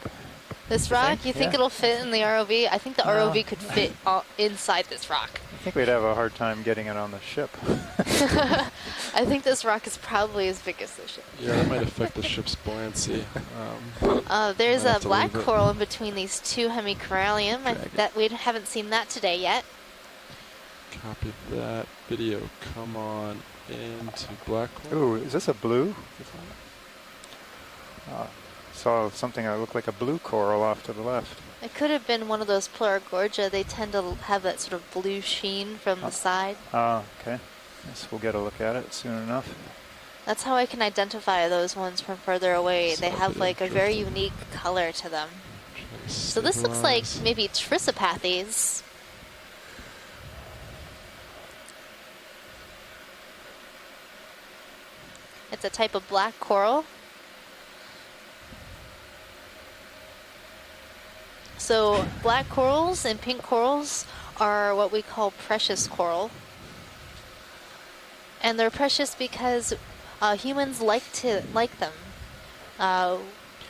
[SPEAKER 4] This rock? You think it'll fit in the ROV? I think the ROV could fit inside this rock.
[SPEAKER 7] I think we'd have a hard time getting it on the ship.
[SPEAKER 4] I think this rock is probably as big as the ship.
[SPEAKER 12] Yeah, that might affect the ship's buoyancy.
[SPEAKER 4] There's
[SPEAKER 12] might
[SPEAKER 4] a
[SPEAKER 12] have to
[SPEAKER 4] black
[SPEAKER 12] leave it.
[SPEAKER 4] coral in between these two hemicorallium. That we haven't seen that today yet.
[SPEAKER 12] Copy that. Video, come on into black coral.
[SPEAKER 7] Ooh, is this a blue? Saw something that looked like a blue coral off to the left.
[SPEAKER 4] It could have been one of those Gorja. They tend to have that sort of blue sheen from the side.
[SPEAKER 7] Oh, okay. Guess we'll get a look at it soon enough.
[SPEAKER 4] That's how I can identify those ones from further away. They have like a very unique color to them. So this looks like maybe Trissopathes. It's a type of black coral. So black corals and pink corals are what we call precious coral. And they're precious because humans like them.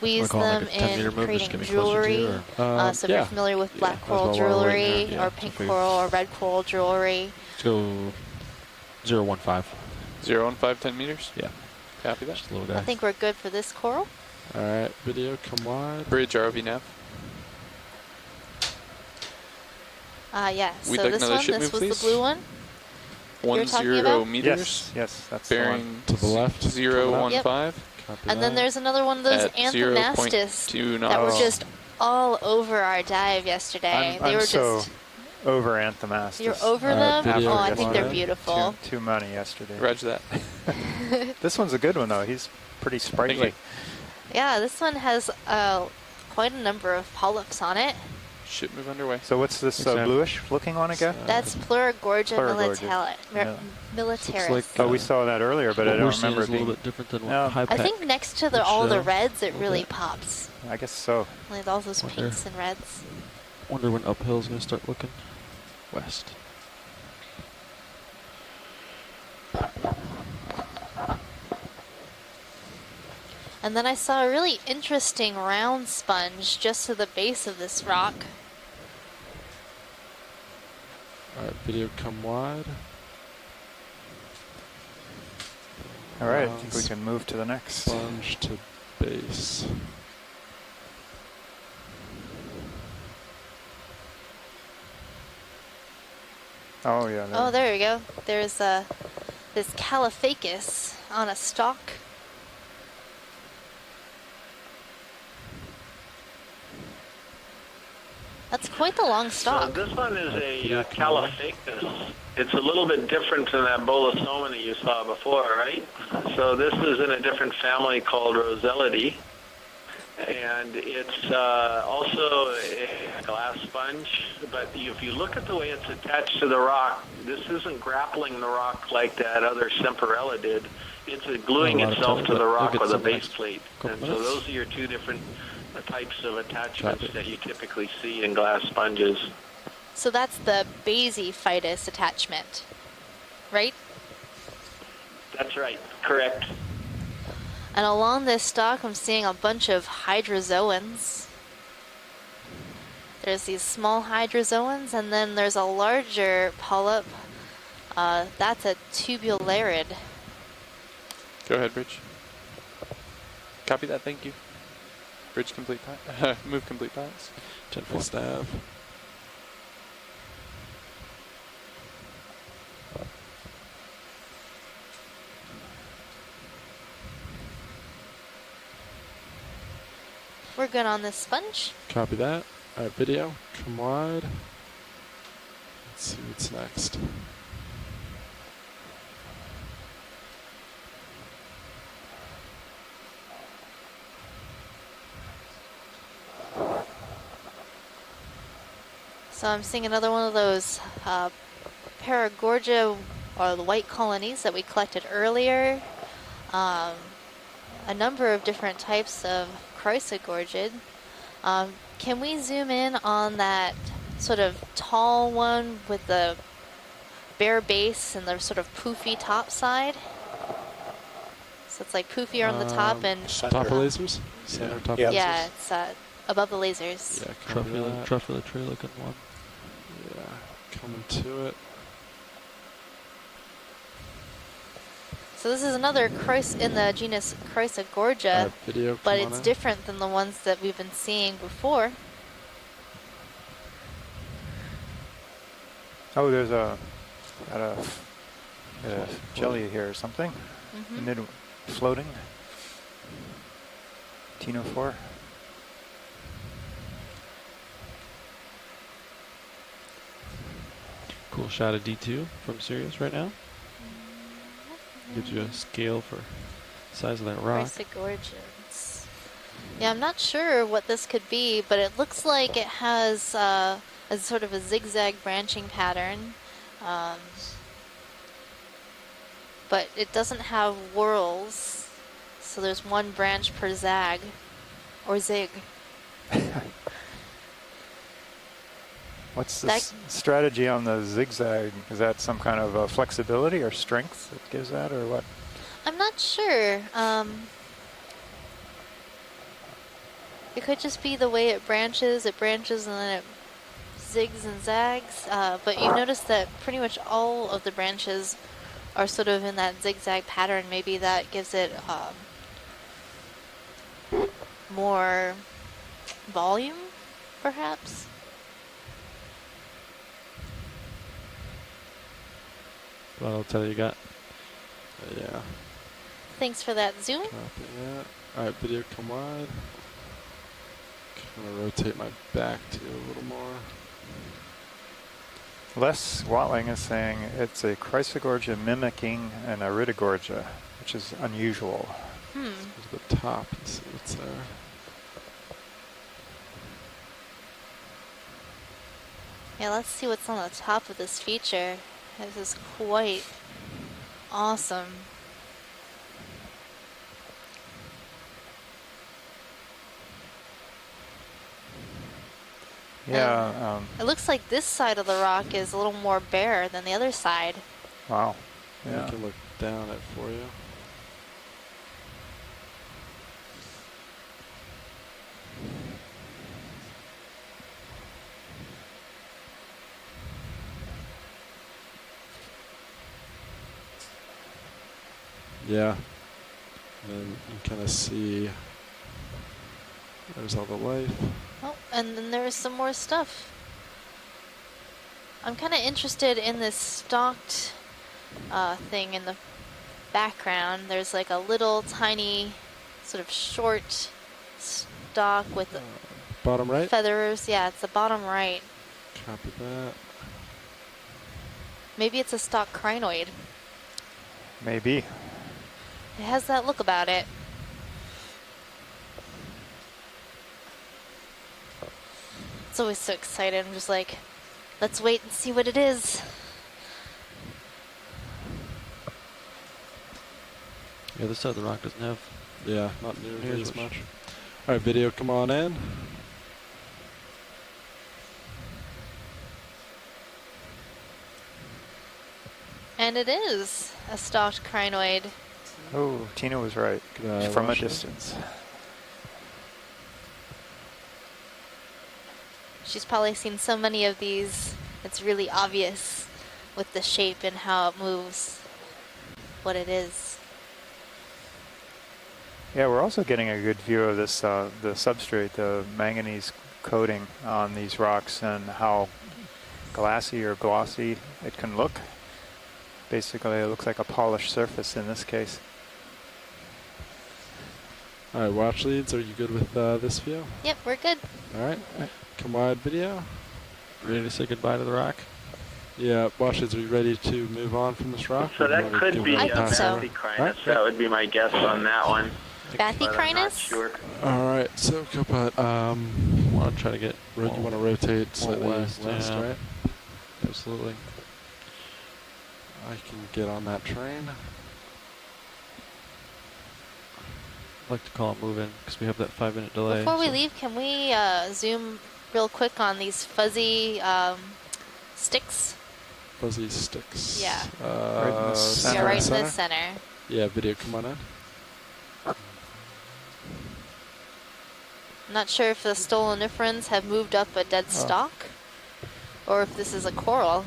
[SPEAKER 4] We use them in creating jewelry. So if you're familiar with black coral jewelry or pink coral or red coral jewelry.
[SPEAKER 11] Let's go 015.
[SPEAKER 14] 015, 10 meters?
[SPEAKER 11] Yeah.
[SPEAKER 14] Copy that.
[SPEAKER 11] Just a little guy.
[SPEAKER 4] I think we're good for this coral.
[SPEAKER 12] All right, video, come wide.
[SPEAKER 14] Bridge ROV nav.
[SPEAKER 4] Yeah,
[SPEAKER 14] We'd
[SPEAKER 4] so
[SPEAKER 14] like
[SPEAKER 4] this
[SPEAKER 14] another
[SPEAKER 4] one,
[SPEAKER 14] ship
[SPEAKER 4] this
[SPEAKER 14] move,
[SPEAKER 4] was
[SPEAKER 14] please.
[SPEAKER 4] the blue one.
[SPEAKER 14] 10 meters.
[SPEAKER 7] Yes, yes, that's
[SPEAKER 14] bearing
[SPEAKER 7] the one.
[SPEAKER 12] To the left.
[SPEAKER 14] 015.
[SPEAKER 4] Yep.
[SPEAKER 12] Copy
[SPEAKER 4] And
[SPEAKER 12] that.
[SPEAKER 4] then there's another one of those
[SPEAKER 14] At
[SPEAKER 4] Anthomastus
[SPEAKER 14] 0.2
[SPEAKER 4] that were
[SPEAKER 14] knots.
[SPEAKER 4] just all over our dive yesterday. They
[SPEAKER 7] I'm
[SPEAKER 4] were
[SPEAKER 7] so
[SPEAKER 4] just
[SPEAKER 7] over Anthomastus.
[SPEAKER 4] You're over them?
[SPEAKER 12] video
[SPEAKER 4] Oh, I think they're
[SPEAKER 12] one.
[SPEAKER 4] beautiful.
[SPEAKER 7] Too many yesterday.
[SPEAKER 14] Roger that.
[SPEAKER 7] This one's a good one though. He's pretty sprightly.
[SPEAKER 4] Yeah, this one has quite a number of polyps on it.
[SPEAKER 14] Ship move underway.
[SPEAKER 7] So what's this bluish looking one again?
[SPEAKER 4] That's Gorja
[SPEAKER 7] Yeah.
[SPEAKER 4] militaris.
[SPEAKER 11] Like,
[SPEAKER 7] Oh, we saw that earlier, but I don't remember
[SPEAKER 11] It's
[SPEAKER 7] it
[SPEAKER 11] a little
[SPEAKER 7] being.
[SPEAKER 11] bit different than
[SPEAKER 7] No.
[SPEAKER 11] what high
[SPEAKER 4] I think next to all the reds, it really pops.
[SPEAKER 7] I guess so.
[SPEAKER 4] Like all those
[SPEAKER 11] Wonder.
[SPEAKER 4] pinks and reds.
[SPEAKER 11] Wonder when uphill's gonna start looking west.
[SPEAKER 4] And then I saw a really interesting round sponge just to the base of this rock.
[SPEAKER 12] All right, video, come wide.
[SPEAKER 7] All right, I think we can move to the next.
[SPEAKER 12] Sponge to base.
[SPEAKER 7] Oh yeah.
[SPEAKER 4] Oh, there we go. There's this Caliphacus on a stalk. That's quite the long stalk.
[SPEAKER 5] So this one is a Caliphacus. It's a little bit different than that Bolosoma that you saw before, right? So this is in a different family called Rosellidae. And it's also a glass sponge, but if you look at the way it's attached to the rock, this isn't grappling the rock like that other Cimarella did. It's gluing itself to the rock with a base plate. And so those are your two different types of attachments that you typically see in glass sponges.
[SPEAKER 4] So that's the basiphytus attachment, right?
[SPEAKER 5] That's right, correct.
[SPEAKER 4] And along this stalk, I'm seeing a bunch of hydrozoans. There's these small hydrozoans, and then there's a larger polyp. That's a tubularid.
[SPEAKER 14] Go ahead, Bridge. Copy that, thank you. Bridge complete move complete pass.
[SPEAKER 12] 10-4 staff.
[SPEAKER 4] We're good on this sponge.
[SPEAKER 12] Copy that. All right, video, come wide. Let's see what's next.
[SPEAKER 4] So I'm seeing another one of those Paragorgia, or the white colonies that we collected earlier. A number of different types of Chrysler. Can we zoom in on that sort of tall one with the bare base and the sort of poofy top side? So it's like poofier on the top and
[SPEAKER 12] top of lasers. Center top.
[SPEAKER 4] Yeah, it's above the lasers.
[SPEAKER 12] Yeah,
[SPEAKER 11] Truffula tree looking one.
[SPEAKER 12] Yeah, coming to it.
[SPEAKER 4] So this is another in the genus Gorja,
[SPEAKER 12] Video,
[SPEAKER 4] but
[SPEAKER 12] come on
[SPEAKER 4] it's
[SPEAKER 12] in.
[SPEAKER 4] different than the ones that we've been seeing before.
[SPEAKER 7] Oh, there's a jelly here or something.
[SPEAKER 4] Mm-hmm.
[SPEAKER 7] Floating. Tino 4.
[SPEAKER 11] Cool shot of D2 from Sirius right now. Gives you a scale for size of that rock.
[SPEAKER 4] Gorgians. Yeah, I'm not sure what this could be, but it looks like it has a sort of a zigzag branching pattern. But it doesn't have whorls, so there's one branch per zag, or zig.
[SPEAKER 7] What's the strategy on the zigzag? Is that some kind of flexibility or strength that gives that, or what?
[SPEAKER 4] I'm not sure. It could just be the way it branches and then it zigs and zags. But you notice that pretty much all of the branches are sort of in that zigzag pattern. Maybe that gives it more volume, perhaps.
[SPEAKER 11] What else you got?
[SPEAKER 12] Yeah.
[SPEAKER 4] Thanks for that zoom.
[SPEAKER 12] Copy that. Alright, video come wide. I'm gonna rotate my back to you a little more.
[SPEAKER 7] Les Watling is saying it's a Chrysler mimicking an Iridogorgia, which is unusual.
[SPEAKER 4] Hmm.
[SPEAKER 12] Go to the top and see what's there.
[SPEAKER 4] Yeah, let's see what's on the top of this feature. This is quite awesome.
[SPEAKER 7] Yeah.
[SPEAKER 4] It looks like this side of the rock is a little more bare than the other side.
[SPEAKER 7] Wow.
[SPEAKER 12] Yeah. I can look down it for you. Yeah. And then you kind of see there's all the life.
[SPEAKER 4] Oh, and then there's some more stuff. I'm kind of interested in this stalked thing in the background. There's like a little tiny sort of short stalk with
[SPEAKER 12] bottom right?
[SPEAKER 4] feathers. Yeah, it's the bottom right.
[SPEAKER 12] Copy that.
[SPEAKER 4] Maybe it's a stalk crinoid.
[SPEAKER 7] Maybe.
[SPEAKER 4] It has that look about it. It's always so excited. I'm just like, let's wait and see what it is.
[SPEAKER 11] Yeah, this side of the rock doesn't have.
[SPEAKER 12] Yeah, not nearly as much. Alright, video, come on in.
[SPEAKER 4] And it is a stalked crinoid.
[SPEAKER 7] Oh, Tina was right. From a distance.
[SPEAKER 4] She's probably seen so many of these, it's really obvious with the shape and how it moves, what it is.
[SPEAKER 7] Yeah, we're also getting a good view of this, the substrate, the manganese coating on these rocks and how glassy or glossy it can look. Basically, it looks like a polished surface in this case.
[SPEAKER 12] Alright, watch leads, are you good with this view?
[SPEAKER 4] Yep, we're good.
[SPEAKER 12] Alright, come wide video.
[SPEAKER 11] Ready to say goodbye to the rock?
[SPEAKER 12] Yeah, watch leads, are you ready to move on from this rock?
[SPEAKER 5] So that could be a Bathicrinus.
[SPEAKER 12] Right.
[SPEAKER 5] That would be my guess on that one.
[SPEAKER 4] Bathicrinus?
[SPEAKER 5] Sure.
[SPEAKER 12] Alright, so Copilot,
[SPEAKER 11] want to try to get
[SPEAKER 12] you want to rotate slightly west,
[SPEAKER 11] yeah.
[SPEAKER 12] right?
[SPEAKER 11] Absolutely.
[SPEAKER 12] I can get on that train.
[SPEAKER 11] I'd like to call it move in because we have that 5-minute delay.
[SPEAKER 4] Before we leave, can we zoom real quick on these fuzzy sticks?
[SPEAKER 12] Fuzzy sticks.
[SPEAKER 4] Yeah.
[SPEAKER 7] Right in the center.
[SPEAKER 4] Yeah, right in the center.
[SPEAKER 12] Yeah, video, come on in.
[SPEAKER 4] I'm not sure if the stoloniferans have moved up a dead stalk or if this is a coral.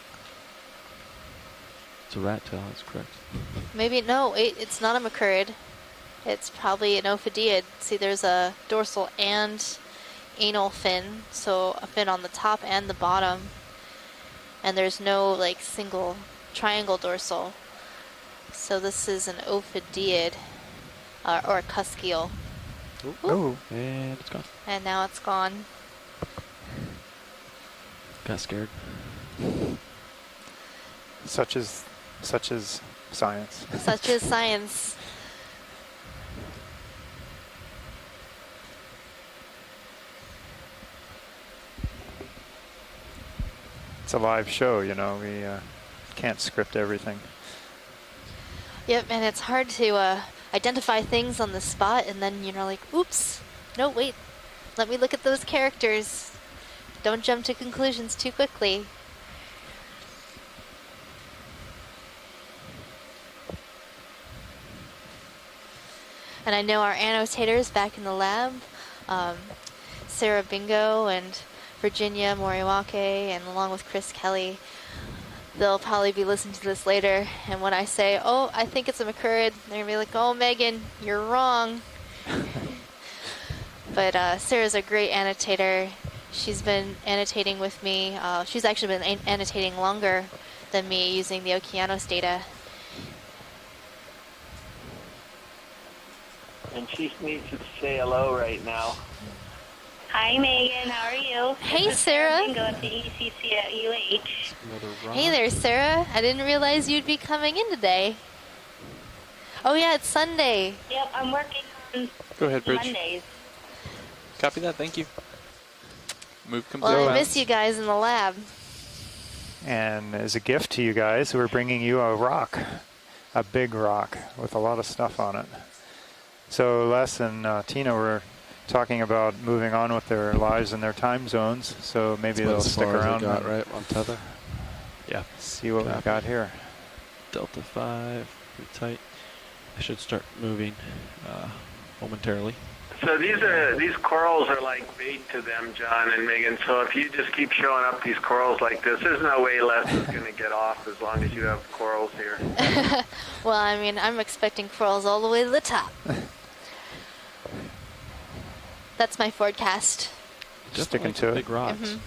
[SPEAKER 11] It's a rat tail, that's correct.
[SPEAKER 4] Maybe, no, it's not a macurrid. It's probably an ophidiid. See, there's a dorsal and anal fin, so a fin on the top and the bottom. And there's no like single triangle dorsal. So this is an ophidiid, or a cuskeel.
[SPEAKER 11] Oh, and it's gone.
[SPEAKER 4] And now it's gone.
[SPEAKER 11] Got scared.
[SPEAKER 7] Such is science.
[SPEAKER 4] Such is science.
[SPEAKER 7] It's a live show, you know. We can't script everything.
[SPEAKER 4] Yep, and it's hard to identify things on the spot, and then you're like, oops, no, wait, let me look at those characters. Don't jump to conclusions too quickly. And I know our annotators back in the lab, Sarah Bingo and Virginia Moriwake, and along with Chris Kelly, they'll probably be listening to this later. And when I say, oh, I think it's a macurrid, they're going to be like, oh, Megan, you're wrong. But Sarah's a great annotator. She's been annotating with me. She's actually been annotating longer than me using the Okeanos data.
[SPEAKER 5] And she needs to say hello right now.
[SPEAKER 15] Hi, Megan. How are you?
[SPEAKER 4] Hey,
[SPEAKER 15] This is
[SPEAKER 4] Sarah.
[SPEAKER 15] Bingo at the ECC at UH.
[SPEAKER 4] Hey there, Sarah. I didn't realize you'd be coming in today. Oh, yeah, it's Sunday.
[SPEAKER 15] Yep, I'm working on
[SPEAKER 14] Go ahead, Bridge.
[SPEAKER 15] Mondays.
[SPEAKER 14] Copy that. Thank you. Move complete.
[SPEAKER 4] Well, I miss you guys in the lab.
[SPEAKER 7] And as a gift to you guys, we're bringing you a rock, a big rock with a lot of stuff on it. So Les and Tina were talking about moving on with their lives and their time zones, so maybe they'll stick around.
[SPEAKER 10] Got, right, on tether.
[SPEAKER 11] Yeah.
[SPEAKER 7] See what we've got here.
[SPEAKER 11] Delta 5, pretty tight. I should start moving momentarily.
[SPEAKER 5] So these corals are like bait to them, John and Megan. So if you just keep showing up these corals like this, there's no way Les is going to get off as long as you have corals here.
[SPEAKER 4] Well, I mean, I'm expecting corals all the way to the top. That's my forecast.
[SPEAKER 7] Sticking to it.
[SPEAKER 11] Big rocks.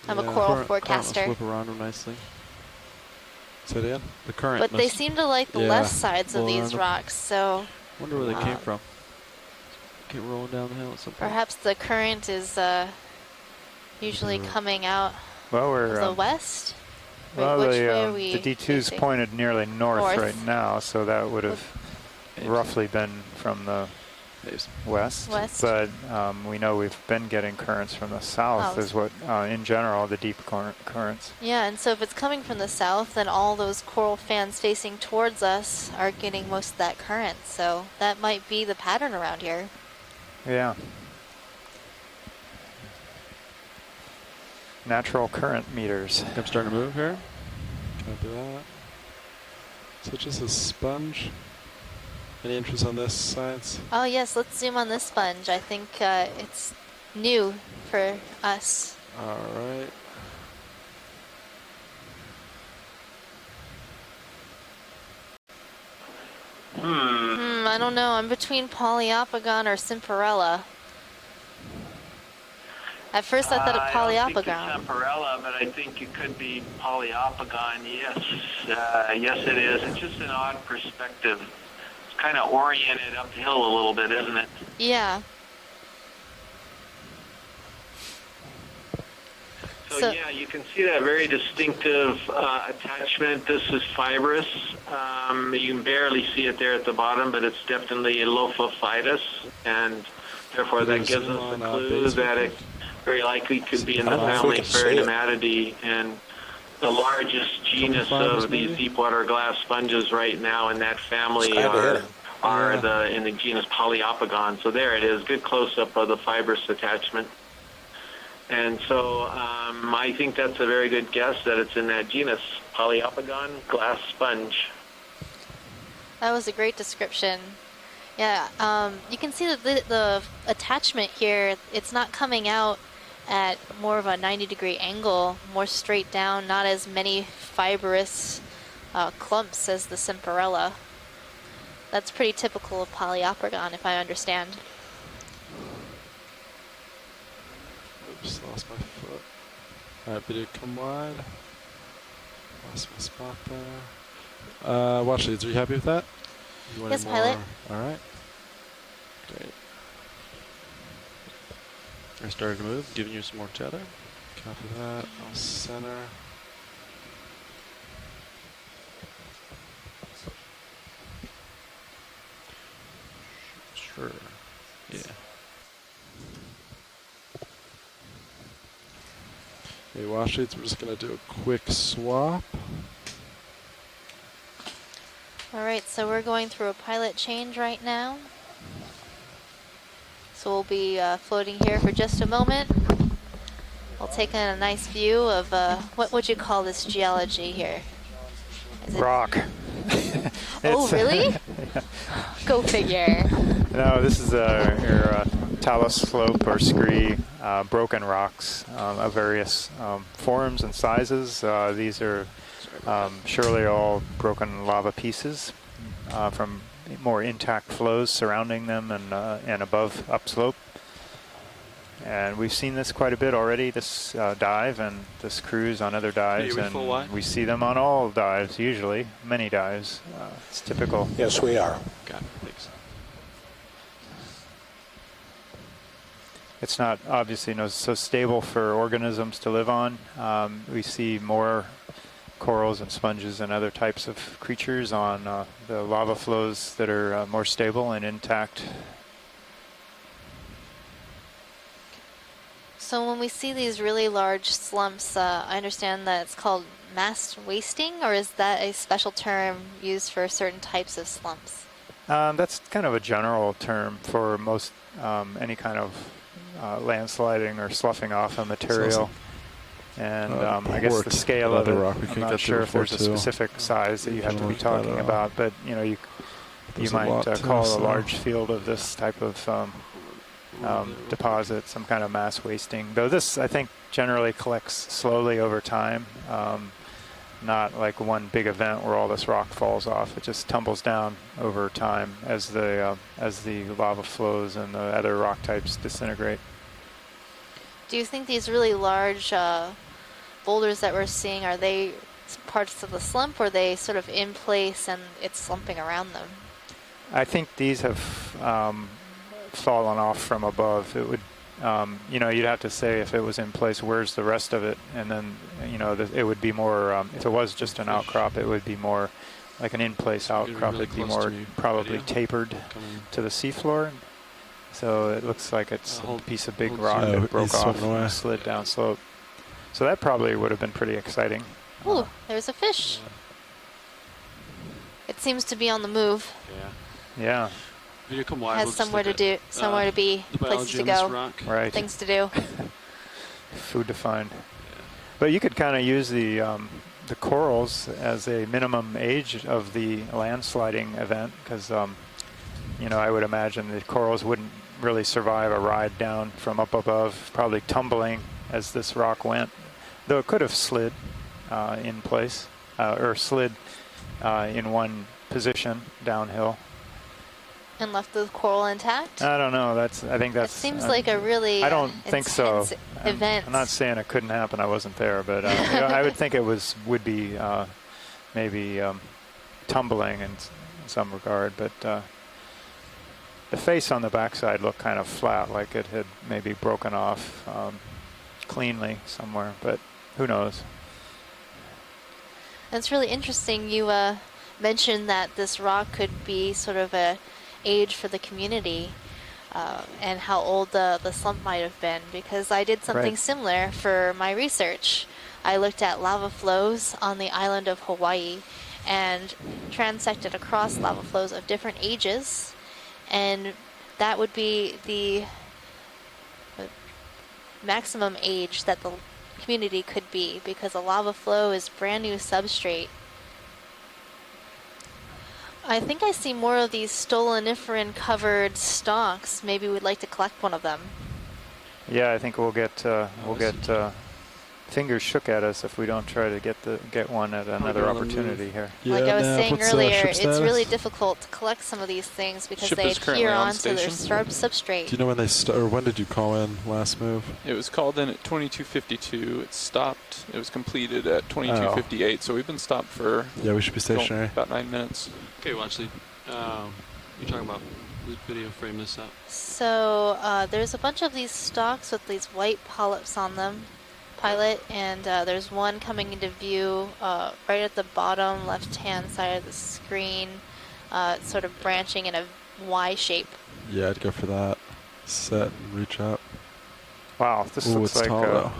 [SPEAKER 4] I'm a coral
[SPEAKER 11] Current
[SPEAKER 4] forecaster.
[SPEAKER 11] will whip around them nicely.
[SPEAKER 10] Say it again?
[SPEAKER 11] The current.
[SPEAKER 4] But they
[SPEAKER 11] must
[SPEAKER 4] seem to like the
[SPEAKER 10] Yeah.
[SPEAKER 4] left sides of
[SPEAKER 11] blow
[SPEAKER 4] these
[SPEAKER 11] around them.
[SPEAKER 4] rocks, so
[SPEAKER 11] wonder where they came from. Get rolling down the hill at some point.
[SPEAKER 4] perhaps the current is usually coming out
[SPEAKER 7] Well,
[SPEAKER 4] of
[SPEAKER 7] we're
[SPEAKER 4] the west. Wait,
[SPEAKER 7] well,
[SPEAKER 4] which way are we
[SPEAKER 7] the D2's
[SPEAKER 4] facing?
[SPEAKER 7] pointed nearly north
[SPEAKER 4] North.
[SPEAKER 7] right now, so that would have roughly been from the west. But we know we've been getting currents from the south,
[SPEAKER 4] Oh.
[SPEAKER 7] is what, in general, the deep currents.
[SPEAKER 4] Yeah, and so if it's coming from the south, then all those coral fans facing towards us are getting most of that current. So that might be the pattern around here.
[SPEAKER 7] Yeah. Natural current meters.
[SPEAKER 11] I'm starting to move here.
[SPEAKER 10] Copy that. So just a sponge. Any interest on this science?
[SPEAKER 4] Oh yes, let's zoom on this sponge. I think it's new for us.
[SPEAKER 10] All right.
[SPEAKER 4] I don't know. I'm between Poliopogon or Cimarella. At first I thought of
[SPEAKER 5] I don't think
[SPEAKER 4] Poliopogon.
[SPEAKER 5] it's Cimarella, but I think it could be Poliopogon. Yes, yes it is. It's just an odd perspective. It's kind of oriented uphill a little bit, isn't it?
[SPEAKER 4] Yeah.
[SPEAKER 5] So yeah, you can see that very distinctive attachment. This is fibrous. You can barely see it there at the bottom, but it's definitely Lophophytus, and therefore that gives us the clue that it very likely could be in the family Pheronematidae, and the largest genus of these deepwater glass sponges right now in that family are in the genus Poliopogon. So there it is, good close-up of the fibrous attachment. And so I think that's a very good guess that it's in that genus, Poliopogon glass sponge.
[SPEAKER 4] That was a great description. Yeah, you can see that the attachment here, it's not coming out at more of a 90-degree angle, more straight down, not as many fibrous clumps, says the Cimarella. That's pretty typical of Poliopogon, if I understand.
[SPEAKER 12] Oops, lost my foot. Alright, video come wide. Lost my spot there. Watch leads, are you happy with that? You want
[SPEAKER 4] Yes,
[SPEAKER 12] any
[SPEAKER 4] pilot.
[SPEAKER 12] more? Alright. Great.
[SPEAKER 11] I started to move, giving you some more tether.
[SPEAKER 12] Copy that. I'll center.
[SPEAKER 11] Sure. Yeah.
[SPEAKER 12] Okay, wash leads, we're just going to do a quick swap.
[SPEAKER 4] Alright, so we're going through a pilot change right now. So we'll be floating here for just a moment. I'll take in a nice view of, what would you call this geology here? Is it
[SPEAKER 7] Rock.
[SPEAKER 4] Oh, really? Go figure.
[SPEAKER 7] No, this is your talus slope or scree, broken rocks of various forms and sizes. These are surely all broken lava pieces from more intact flows surrounding them and above upslope. And we've seen this quite a bit already, this dive and this cruise on other dives, and we see them on all dives usually, many dives. It's typical.
[SPEAKER 13] Yes, we are.
[SPEAKER 11] Got it, thanks.
[SPEAKER 7] It's not obviously so stable for organisms to live on. We see more corals and sponges and other types of creatures on the lava flows that are more stable and intact.
[SPEAKER 4] So when we see these really large slumps, I understand that it's called mass wasting, or is that a special term used for certain types of slumps?
[SPEAKER 7] That's kind of a general term for most any kind of landsliding or sloughing off a material. And I guess the scale of it, I'm not sure if there's a specific size that you have to be talking about, but you know, you might call a large field of this type of deposit some kind of mass wasting. Though this, I think, generally collects slowly over time, not like one big event where all this rock falls off. It just tumbles down over time as the lava flows and the other rock types disintegrate.
[SPEAKER 4] Do you think these really large boulders that we're seeing, are they parts of the slump, or are they sort of in place and it's slumping around them?
[SPEAKER 7] I think these have fallen off from above. It would, you know, you'd have to say if it was in place, where's the rest of it? And then, you know, it would be more, if it was just an outcrop, it would be more like an in-place outcrop. It'd be more probably tapered to the seafloor. So it looks like it's a piece of big rock that broke off and slid down slope. So that probably would have been pretty exciting.
[SPEAKER 4] Ooh, there's a fish. It seems to be on the move.
[SPEAKER 7] Yeah.
[SPEAKER 11] You come wide,
[SPEAKER 4] Has somewhere to do, somewhere to be, places to go,
[SPEAKER 7] right.
[SPEAKER 4] things to do.
[SPEAKER 7] Food to find. But you could kind of use the corals as a minimum age of the landsliding event, because you know, I would imagine the corals wouldn't really survive a ride down from up above, probably tumbling as this rock went, though it could have slid in place or slid in one position downhill.
[SPEAKER 4] And left the coral intact?
[SPEAKER 7] I don't know. I think that's.
[SPEAKER 4] It seems like a really
[SPEAKER 7] I don't think so.
[SPEAKER 4] Event.
[SPEAKER 7] I'm not saying it couldn't happen. I wasn't there, but you know, I would think it would be maybe tumbling in some regard. But the face on the backside looked kind of flat, like it had maybe broken off cleanly somewhere. But who knows?
[SPEAKER 4] That's really interesting. You mentioned that this rock could be sort of a age for the community, and how old the slump might have been, because I did something similar for my research. I looked at lava flows on the island of Hawaii and transected across lava flows of different ages, and that would be the maximum age that the community could be, because a lava flow is brand new substrate. I think I see more of these stoloniferan covered stalks. Maybe we'd like to collect one of them.
[SPEAKER 7] Yeah, I think we'll get fingers shook at us if we don't try to get one at another opportunity here.
[SPEAKER 4] Like I was saying earlier,
[SPEAKER 10] ship
[SPEAKER 4] it's
[SPEAKER 10] status?
[SPEAKER 4] really difficult to collect some of these things because
[SPEAKER 14] Ship
[SPEAKER 4] they
[SPEAKER 14] is currently
[SPEAKER 4] adhere
[SPEAKER 14] on
[SPEAKER 4] onto their
[SPEAKER 14] station.
[SPEAKER 4] substrate.
[SPEAKER 10] Do you know when they or when did you call in last move?
[SPEAKER 14] It was called in at 22:52. It stopped. It was completed at 22:58. So we've been stopped for
[SPEAKER 10] Yeah, we should be stationary.
[SPEAKER 14] about 9 minutes.
[SPEAKER 12] Okay, well actually, you're talking about the video frame this up.
[SPEAKER 4] So there's a bunch of these stalks with these white polyps on them, pilot, and there's one coming into view right at the bottom left-hand side of the screen, sort of branching in a Y shape.
[SPEAKER 10] Yeah, I'd go for that. Set and reach up.
[SPEAKER 7] Wow, this
[SPEAKER 10] Ooh,
[SPEAKER 7] looks
[SPEAKER 10] it's
[SPEAKER 7] like
[SPEAKER 10] tall though.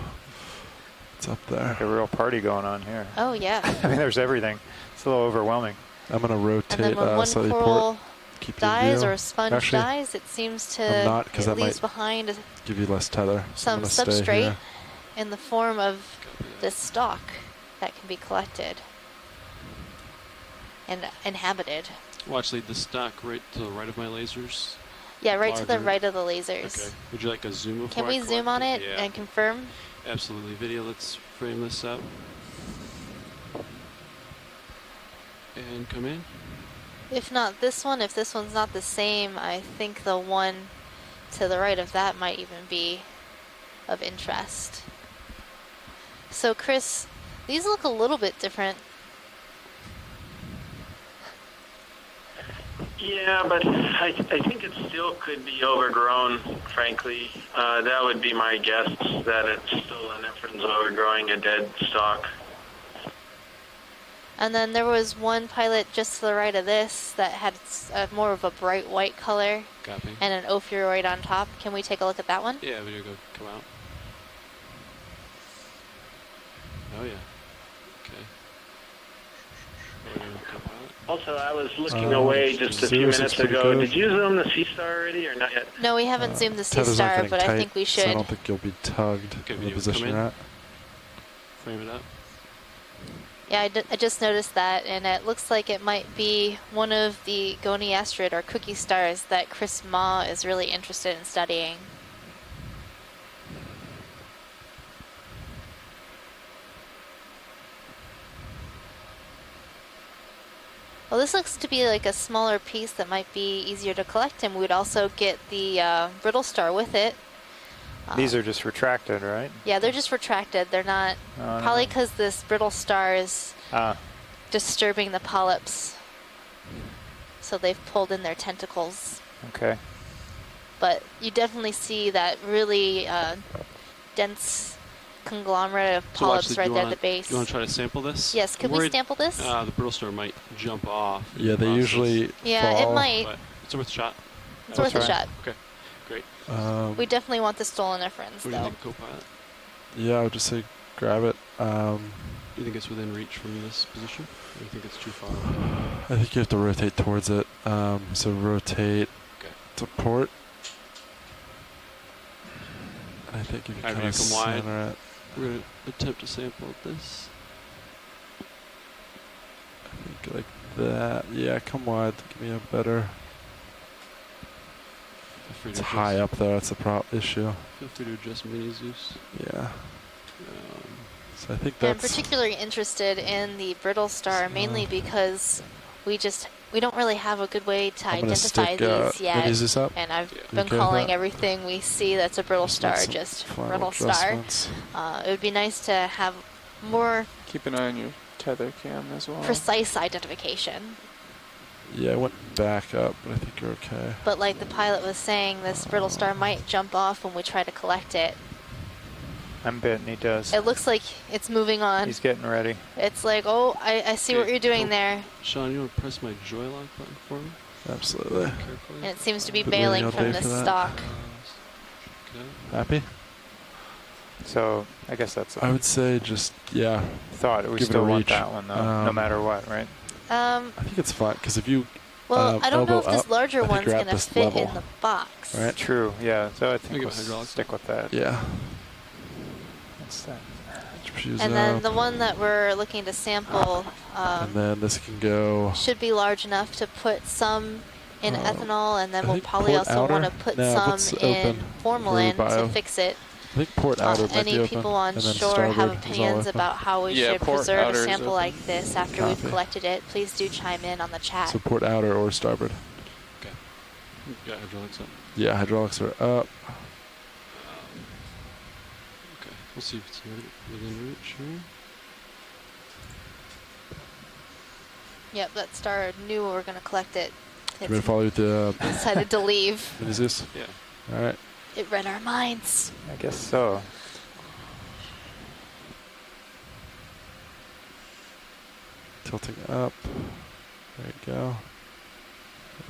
[SPEAKER 10] It's up there.
[SPEAKER 7] a real party going on here.
[SPEAKER 4] Oh yeah.
[SPEAKER 7] I mean, there's everything. It's a little overwhelming.
[SPEAKER 10] I'm gonna
[SPEAKER 4] And
[SPEAKER 10] rotate
[SPEAKER 4] then when one
[SPEAKER 10] slightly
[SPEAKER 4] coral
[SPEAKER 10] port. Keep you in
[SPEAKER 4] dies
[SPEAKER 10] view.
[SPEAKER 4] or a sponge
[SPEAKER 10] Actually,
[SPEAKER 4] dies, it seems to
[SPEAKER 10] I'm not, 'cause
[SPEAKER 4] it
[SPEAKER 10] that
[SPEAKER 4] leaves
[SPEAKER 10] might
[SPEAKER 4] behind
[SPEAKER 10] give you less tether. So I'm
[SPEAKER 4] some
[SPEAKER 10] gonna stay
[SPEAKER 4] substrate
[SPEAKER 10] here.
[SPEAKER 4] in the form of this stalk that can be collected and inhabited.
[SPEAKER 12] Well, actually, the stock right to the right of my lasers.
[SPEAKER 4] Yeah, right to the
[SPEAKER 12] Larger.
[SPEAKER 4] right of the lasers.
[SPEAKER 12] Okay. Would you like a zoom before
[SPEAKER 4] Can
[SPEAKER 12] I
[SPEAKER 4] we zoom on
[SPEAKER 12] collect
[SPEAKER 4] it
[SPEAKER 12] Yeah.
[SPEAKER 4] and confirm?
[SPEAKER 12] Absolutely. Video, let's frame this up. And come in.
[SPEAKER 4] If not this one, if this one's not the same, I think the one to the right of that might even be of interest. So Chris, these look a little bit different.
[SPEAKER 5] Yeah, but I think it still could be overgrown, frankly. That would be my guess, that it's still an inference overgrowing a dead stalk.
[SPEAKER 4] And then there was one pilot just to the right of this that had more of a bright white color
[SPEAKER 12] Copy.
[SPEAKER 4] and an ophiuroid on top. Can we take a look at that one?
[SPEAKER 12] Yeah, video go come out. Oh yeah. Okay.
[SPEAKER 5] Also, I was looking away just a few minutes ago. Did you zoom the Sea Star already or not yet?
[SPEAKER 4] No, we haven't zoomed the Sea
[SPEAKER 10] Tether's not
[SPEAKER 4] Star,
[SPEAKER 10] getting
[SPEAKER 4] but I
[SPEAKER 10] tight,
[SPEAKER 4] think we
[SPEAKER 10] So I
[SPEAKER 4] should.
[SPEAKER 10] don't think you'll be tugged
[SPEAKER 12] Okay,
[SPEAKER 10] in the
[SPEAKER 12] video,
[SPEAKER 10] position
[SPEAKER 12] come in.
[SPEAKER 10] you're at.
[SPEAKER 12] Frame it up.
[SPEAKER 4] Yeah, I just noticed that, and it looks like it might be one of the Goniasterid or cookie stars that Chris Ma is really interested in studying. Well, this looks to be like a smaller piece that might be easier to collect, and we would also get the brittle star with it.
[SPEAKER 7] These are just retracted, right?
[SPEAKER 4] Yeah, they're just retracted. They're not,
[SPEAKER 7] Oh,
[SPEAKER 4] probably
[SPEAKER 7] no.
[SPEAKER 4] because this brittle star is
[SPEAKER 7] Ah,
[SPEAKER 4] disturbing the polyps. So they've pulled in their tentacles.
[SPEAKER 7] okay.
[SPEAKER 4] But you definitely see that really dense conglomerate of
[SPEAKER 12] So
[SPEAKER 4] polyps
[SPEAKER 12] actually,
[SPEAKER 4] right
[SPEAKER 12] do you
[SPEAKER 4] there
[SPEAKER 12] wanna-
[SPEAKER 4] at the base.
[SPEAKER 12] Do you want to try to sample this?
[SPEAKER 4] Yes,
[SPEAKER 12] I'm
[SPEAKER 4] could we
[SPEAKER 12] worried,
[SPEAKER 4] sample this?
[SPEAKER 12] The brittle star might jump off. in
[SPEAKER 10] Yeah,
[SPEAKER 12] the
[SPEAKER 10] they
[SPEAKER 12] process,
[SPEAKER 10] usually
[SPEAKER 4] Yeah, it
[SPEAKER 10] fall.
[SPEAKER 4] might.
[SPEAKER 12] But it's worth a shot.
[SPEAKER 4] It's worth a shot.
[SPEAKER 12] Okay, great.
[SPEAKER 4] We definitely want the stolen inference,
[SPEAKER 12] What do you
[SPEAKER 4] though.
[SPEAKER 12] think, co-pilot?
[SPEAKER 10] Yeah, I would just say grab it.
[SPEAKER 12] Do you think it's within reach from this position? Or do you think it's too far?
[SPEAKER 10] I think you have to rotate towards it. So rotate to port. I think if you
[SPEAKER 12] Alright,
[SPEAKER 10] kind
[SPEAKER 12] we
[SPEAKER 10] of
[SPEAKER 12] come wide.
[SPEAKER 10] center it,
[SPEAKER 12] We're going to attempt to sample this.
[SPEAKER 10] I think like that. Yeah, come wide. Give me a better.
[SPEAKER 12] Feel free
[SPEAKER 10] It's
[SPEAKER 12] to
[SPEAKER 10] high
[SPEAKER 12] adjust.
[SPEAKER 10] up there. That's the issue.
[SPEAKER 12] Feel free to adjust mini Zeus.
[SPEAKER 10] Yeah. So I think
[SPEAKER 4] I'm
[SPEAKER 10] that's.
[SPEAKER 4] particularly interested in the brittle star, mainly because we don't really have a good way to
[SPEAKER 10] I'm gonna
[SPEAKER 4] identify
[SPEAKER 10] stick,
[SPEAKER 4] these
[SPEAKER 10] mini
[SPEAKER 4] yet.
[SPEAKER 10] Zeus up.
[SPEAKER 4] And I've
[SPEAKER 10] You
[SPEAKER 4] been
[SPEAKER 10] okay with
[SPEAKER 4] calling
[SPEAKER 10] that?
[SPEAKER 4] everything we see that's a brittle
[SPEAKER 10] Just make
[SPEAKER 4] star
[SPEAKER 10] some
[SPEAKER 4] just
[SPEAKER 10] final
[SPEAKER 4] brittle star.
[SPEAKER 10] adjustments.
[SPEAKER 4] It would be nice to have more
[SPEAKER 14] Keep an eye on your tether cam as well.
[SPEAKER 4] precise identification.
[SPEAKER 10] Yeah, I went back up, but I think you're okay.
[SPEAKER 4] But like the pilot was saying, this brittle star might jump off when we try to collect it.
[SPEAKER 7] I'm betting he does.
[SPEAKER 4] It looks like it's moving on.
[SPEAKER 7] He's getting ready.
[SPEAKER 4] It's like, oh, I see what
[SPEAKER 12] Okay,
[SPEAKER 4] you're doing
[SPEAKER 12] cool.
[SPEAKER 4] there.
[SPEAKER 12] Sean, you want to press my joy lock button for me?
[SPEAKER 10] Absolutely.
[SPEAKER 12] Carefully.
[SPEAKER 4] And it seems to be
[SPEAKER 10] Been
[SPEAKER 4] bailing
[SPEAKER 10] waiting all
[SPEAKER 4] from
[SPEAKER 10] day
[SPEAKER 4] this
[SPEAKER 10] for that.
[SPEAKER 4] stalk.
[SPEAKER 12] Okay.
[SPEAKER 10] Happy?
[SPEAKER 7] So I guess that's
[SPEAKER 10] I would say just, yeah.
[SPEAKER 7] thought. We
[SPEAKER 10] give it
[SPEAKER 7] still
[SPEAKER 10] a
[SPEAKER 7] want
[SPEAKER 10] reach.
[SPEAKER 7] that one, though, no matter what, right?
[SPEAKER 10] I think it's fine, because if you
[SPEAKER 4] Well, I don't know if
[SPEAKER 10] elbow
[SPEAKER 4] this
[SPEAKER 10] up,
[SPEAKER 4] larger
[SPEAKER 10] I think
[SPEAKER 4] one's
[SPEAKER 10] you're at
[SPEAKER 4] going to
[SPEAKER 10] this
[SPEAKER 4] fit
[SPEAKER 10] level.
[SPEAKER 4] in the box.
[SPEAKER 10] Right?
[SPEAKER 7] True, yeah. So I think
[SPEAKER 12] Maybe
[SPEAKER 7] we'll
[SPEAKER 12] hydraulics.
[SPEAKER 7] stick with that.
[SPEAKER 10] Yeah.
[SPEAKER 7] What's that?
[SPEAKER 10] Choose
[SPEAKER 4] And then
[SPEAKER 10] up,
[SPEAKER 4] the one that we're looking to sample
[SPEAKER 10] and then this can go.
[SPEAKER 4] should be large enough to put some in ethanol, and then
[SPEAKER 10] I
[SPEAKER 4] we'll
[SPEAKER 10] think
[SPEAKER 4] probably
[SPEAKER 10] port
[SPEAKER 4] also want to
[SPEAKER 10] outer?
[SPEAKER 4] put
[SPEAKER 10] No,
[SPEAKER 4] some
[SPEAKER 10] let's
[SPEAKER 4] in
[SPEAKER 10] open
[SPEAKER 4] formalin
[SPEAKER 10] for bio.
[SPEAKER 4] to fix it.
[SPEAKER 10] I think port outer might be
[SPEAKER 4] Any
[SPEAKER 10] open,
[SPEAKER 4] people on
[SPEAKER 10] and then
[SPEAKER 4] shore have
[SPEAKER 10] starboard is all
[SPEAKER 4] opinions
[SPEAKER 10] open.
[SPEAKER 4] about how we
[SPEAKER 14] Yeah,
[SPEAKER 4] should
[SPEAKER 14] port
[SPEAKER 4] preserve a
[SPEAKER 14] outer is
[SPEAKER 4] sample
[SPEAKER 14] open.
[SPEAKER 4] like this after we've
[SPEAKER 10] Copy.
[SPEAKER 4] collected it? Please do chime in on the chat.
[SPEAKER 10] So port outer or starboard.
[SPEAKER 12] Okay. Yeah, hydraulics up.
[SPEAKER 10] Yeah, hydraulics are up.
[SPEAKER 12] Okay, we'll see if it's within reach here.
[SPEAKER 4] Yep, that star knew we were going to collect it.
[SPEAKER 10] You want me to follow you with the
[SPEAKER 4] Decided to leave.
[SPEAKER 10] What is this?
[SPEAKER 12] Yeah.
[SPEAKER 10] All right.
[SPEAKER 4] It read our minds.
[SPEAKER 7] I guess so.
[SPEAKER 10] Tilting up. There you go.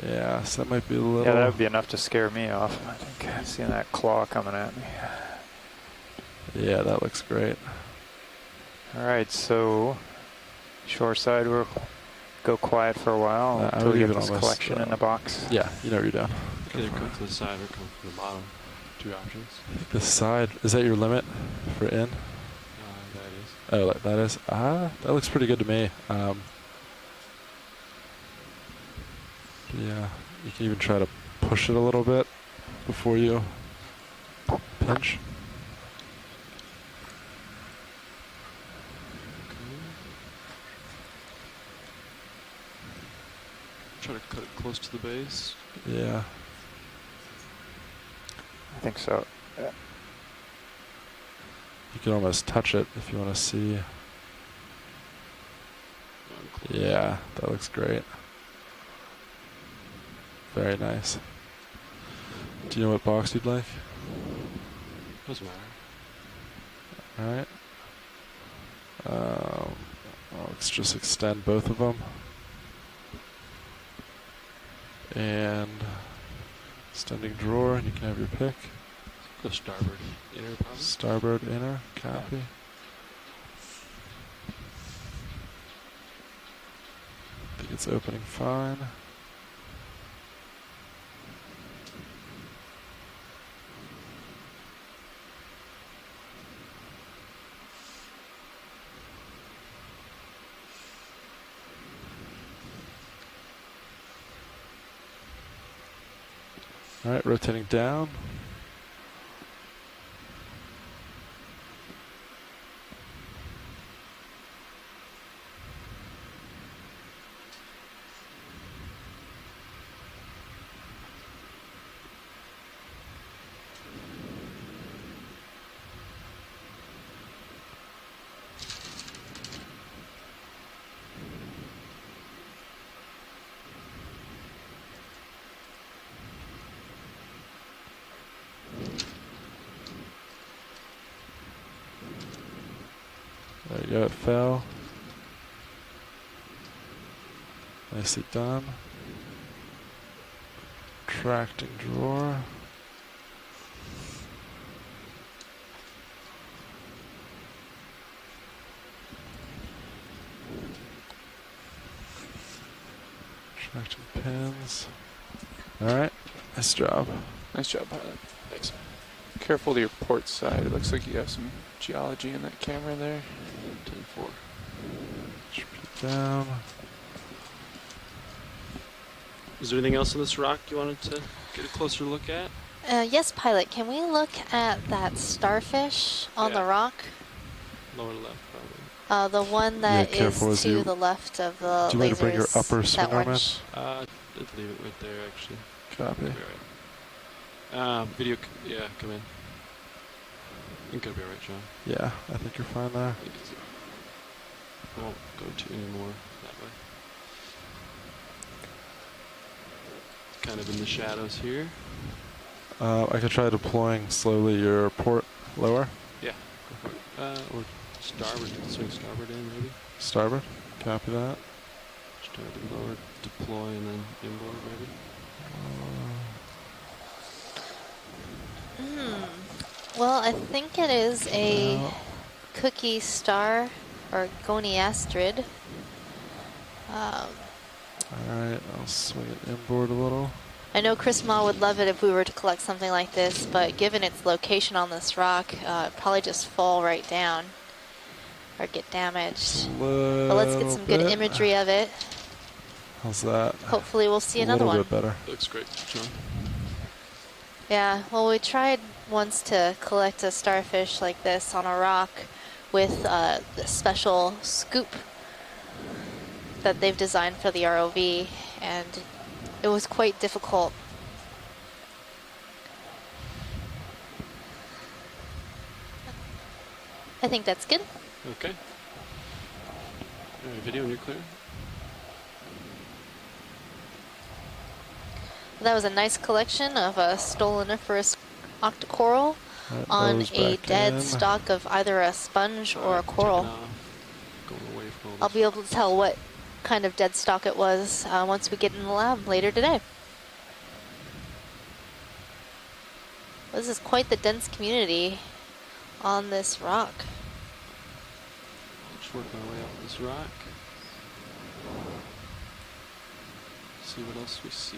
[SPEAKER 10] Yeah, so that might be a little...
[SPEAKER 7] Yeah, that would be enough to scare me off. I think seeing that claw coming at me.
[SPEAKER 10] Yeah, that looks great.
[SPEAKER 7] All right, so shoreside, we'll go quiet for a while
[SPEAKER 10] I
[SPEAKER 7] until
[SPEAKER 10] would
[SPEAKER 7] we
[SPEAKER 10] leave
[SPEAKER 7] get
[SPEAKER 10] it
[SPEAKER 7] this
[SPEAKER 10] almost,
[SPEAKER 7] collection in the box.
[SPEAKER 10] Yeah, you know what you're doing.
[SPEAKER 12] You can either come to the side or come from the bottom. Two options.
[SPEAKER 10] The side, is that your limit for in?
[SPEAKER 12] That is.
[SPEAKER 10] Oh, that is? That looks pretty good to me. Yeah, you can even try to push it a little bit before you pinch.
[SPEAKER 12] Try to cut it close to the base.
[SPEAKER 10] Yeah.
[SPEAKER 7] I think so. Yeah.
[SPEAKER 10] You can almost touch it if you want to see. Yeah, that looks great. Very nice. Do you know what box you'd like?
[SPEAKER 12] Doesn't matter.
[SPEAKER 10] Alright. Let's just extend both of them. And extending drawer, and you can have your pick.
[SPEAKER 12] Go starboard inner, probably.
[SPEAKER 10] Starboard inner, copy.
[SPEAKER 12] Yeah.
[SPEAKER 10] I think it's opening fine. All right, rotating down. There you go, it fell. Nicely done. Tracting drawer. Tracting pins. Alright, nice job.
[SPEAKER 14] Nice job, pilot. Thanks. Careful to your port side. It looks like you have some geology in that camera there.
[SPEAKER 12] 10-4.
[SPEAKER 10] Down.
[SPEAKER 12] Is there anything else on this rock you wanted to get a closer look at?
[SPEAKER 4] Yes, pilot. Can we look at that starfish on the rock?
[SPEAKER 12] Lower left, probably.
[SPEAKER 4] The one that
[SPEAKER 10] careful
[SPEAKER 4] is
[SPEAKER 10] as
[SPEAKER 4] to
[SPEAKER 10] you-
[SPEAKER 4] the left of the
[SPEAKER 10] Do you want to bring your
[SPEAKER 4] lasers,
[SPEAKER 10] upper
[SPEAKER 4] that
[SPEAKER 10] swing arm in?
[SPEAKER 4] orange.
[SPEAKER 12] Let's leave it right there, actually.
[SPEAKER 10] Copy.
[SPEAKER 12] Be alright. Video, yeah, come in. I think it'll be alright, John.
[SPEAKER 10] Yeah, I think you're fine there.
[SPEAKER 12] I won't go too anymore that way. Kind of in the shadows here.
[SPEAKER 10] I could try deploying slowly your port lower.
[SPEAKER 12] Yeah, go for it. Or starboard, swing starboard in maybe.
[SPEAKER 10] Starboard, copy that.
[SPEAKER 12] Start to lower, deploy, and then inboard maybe.
[SPEAKER 4] Well, I think it is a cookie star or goniastrid.
[SPEAKER 10] Alright, I'll swing it inboard a little.
[SPEAKER 4] I know Chris Ma would love it if we were to collect something like this, but given its location on this rock, it'd probably just fall right down or get damaged. But let's get some good imagery of it.
[SPEAKER 10] How's that?
[SPEAKER 4] Hopefully we'll see another
[SPEAKER 10] A
[SPEAKER 4] one.
[SPEAKER 10] little bit better.
[SPEAKER 12] Looks great, John.
[SPEAKER 4] Yeah, well, we tried once to collect a starfish like this on a rock with the special scoop that they've designed for the ROV, and it was quite difficult. I think that's good.
[SPEAKER 12] Okay. All right, video when you're clear.
[SPEAKER 4] That was a nice collection of a stoloniferous octocoral on a dead stalk of either a sponge or a coral.
[SPEAKER 12] Going away from all
[SPEAKER 4] I'll
[SPEAKER 12] this.
[SPEAKER 4] be able to tell what kind of dead stalk it was once we get in the lab later today. This is quite the dense community on this rock.
[SPEAKER 12] Just working our way up this rock. See what else we see.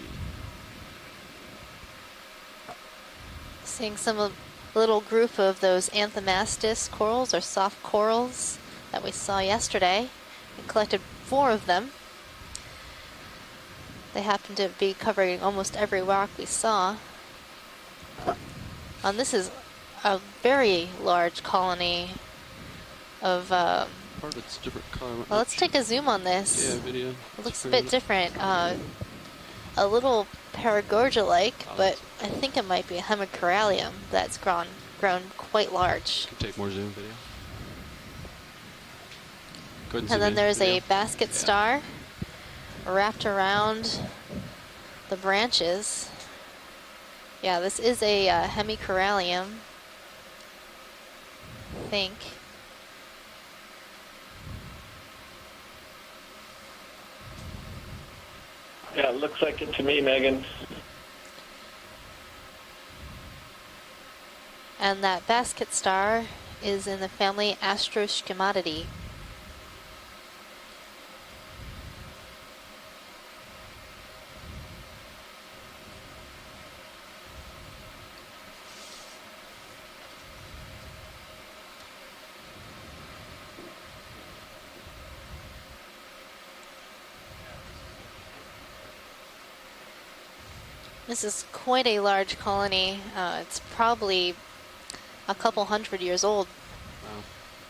[SPEAKER 4] Seeing some little group of those Anthomastus corals, or soft corals, that we saw yesterday. We collected 4 of them. They happen to be covering almost every rock we saw. This is a very large colony of...
[SPEAKER 12] Part of it's different color.
[SPEAKER 4] well, let's take a zoom on this.
[SPEAKER 12] Yeah, video.
[SPEAKER 4] It looks a bit different. A little Paragorgia-like, but I think it might be a hemicorallium that's grown quite large.
[SPEAKER 12] Can take more zoom video. Go ahead
[SPEAKER 4] And then there's
[SPEAKER 12] video.
[SPEAKER 4] a basket star wrapped around the branches. Yeah, this is a hemicorallium, I think.
[SPEAKER 5] Yeah, it looks like it to me, Megan.
[SPEAKER 4] And that basket star is in the family Astroschematidae. This is quite a large colony. It's probably a couple hundred years old,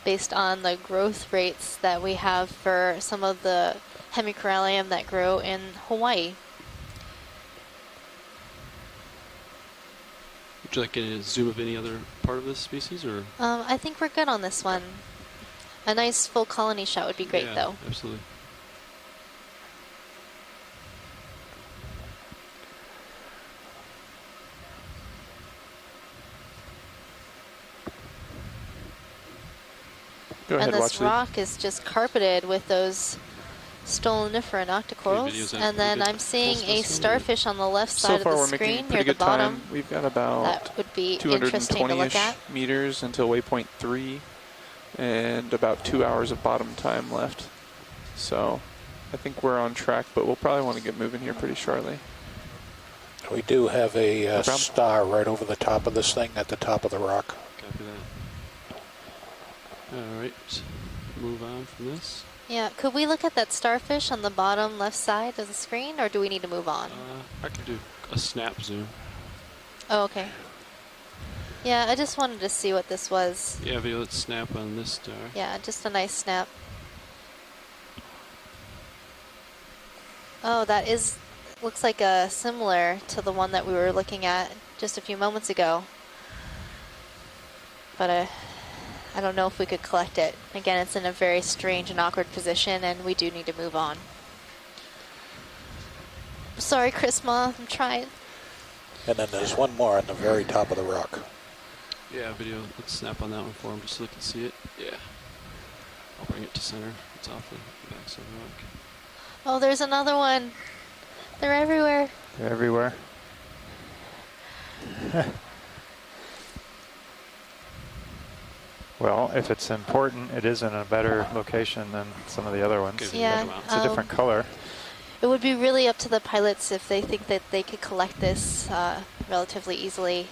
[SPEAKER 4] based on the growth rates that we have for some of the hemicorallium that grow in Hawaii.
[SPEAKER 12] Would you like a zoom of any other part of this species, or?
[SPEAKER 4] I think we're good on this one. A nice full colony shot would be great,
[SPEAKER 12] Yeah,
[SPEAKER 4] though.
[SPEAKER 12] absolutely.
[SPEAKER 14] Go ahead,
[SPEAKER 4] And this
[SPEAKER 14] watch the-
[SPEAKER 4] rock is just carpeted with those stoloniferan octocorals.
[SPEAKER 14] videos
[SPEAKER 4] And then I'm seeing a starfish on the left
[SPEAKER 14] So
[SPEAKER 4] side
[SPEAKER 14] far,
[SPEAKER 4] of
[SPEAKER 14] we're
[SPEAKER 4] the
[SPEAKER 14] making
[SPEAKER 4] screen near
[SPEAKER 14] pretty
[SPEAKER 4] the
[SPEAKER 14] good
[SPEAKER 4] bottom.
[SPEAKER 14] time. We've got about
[SPEAKER 4] That would be interesting to look
[SPEAKER 14] 220-ish
[SPEAKER 4] at.
[SPEAKER 14] meters until waypoint 3, and about 2 hours of bottom time left. So I think we're on track, but we'll probably want to get moving here pretty shortly.
[SPEAKER 13] We do have a
[SPEAKER 14] No problem.
[SPEAKER 13] star right over the top of this thing at the top of the rock.
[SPEAKER 12] Copy that. All right, move on from this.
[SPEAKER 4] Yeah, could we look at that starfish on the bottom left side of the screen, or do we need to move on?
[SPEAKER 12] I can do a snap zoom.
[SPEAKER 4] Oh, okay. Yeah, I just wanted to see what this was.
[SPEAKER 12] Yeah, video, let's snap on this star.
[SPEAKER 4] Yeah, just a nice snap. Oh, that is, looks like similar to the one that we were looking at just a few moments ago. But I don't know if we could collect it. Again, it's in a very strange and awkward position, and we do need to move on. Sorry, Chris Ma, I'm trying.
[SPEAKER 13] And then there's one more on the very top of the rock.
[SPEAKER 12] Yeah, video, let's snap on that one for him just so they can see it. Yeah. I'll bring it to center. It's off the back side of the rock.
[SPEAKER 4] Oh, there's another one. They're everywhere.
[SPEAKER 7] They're everywhere. Well, if it's important, it is in a better location than some of the other ones.
[SPEAKER 4] Yeah,
[SPEAKER 7] It's a different color.
[SPEAKER 4] It would be really up to the pilots if they think that they could collect this relatively easily.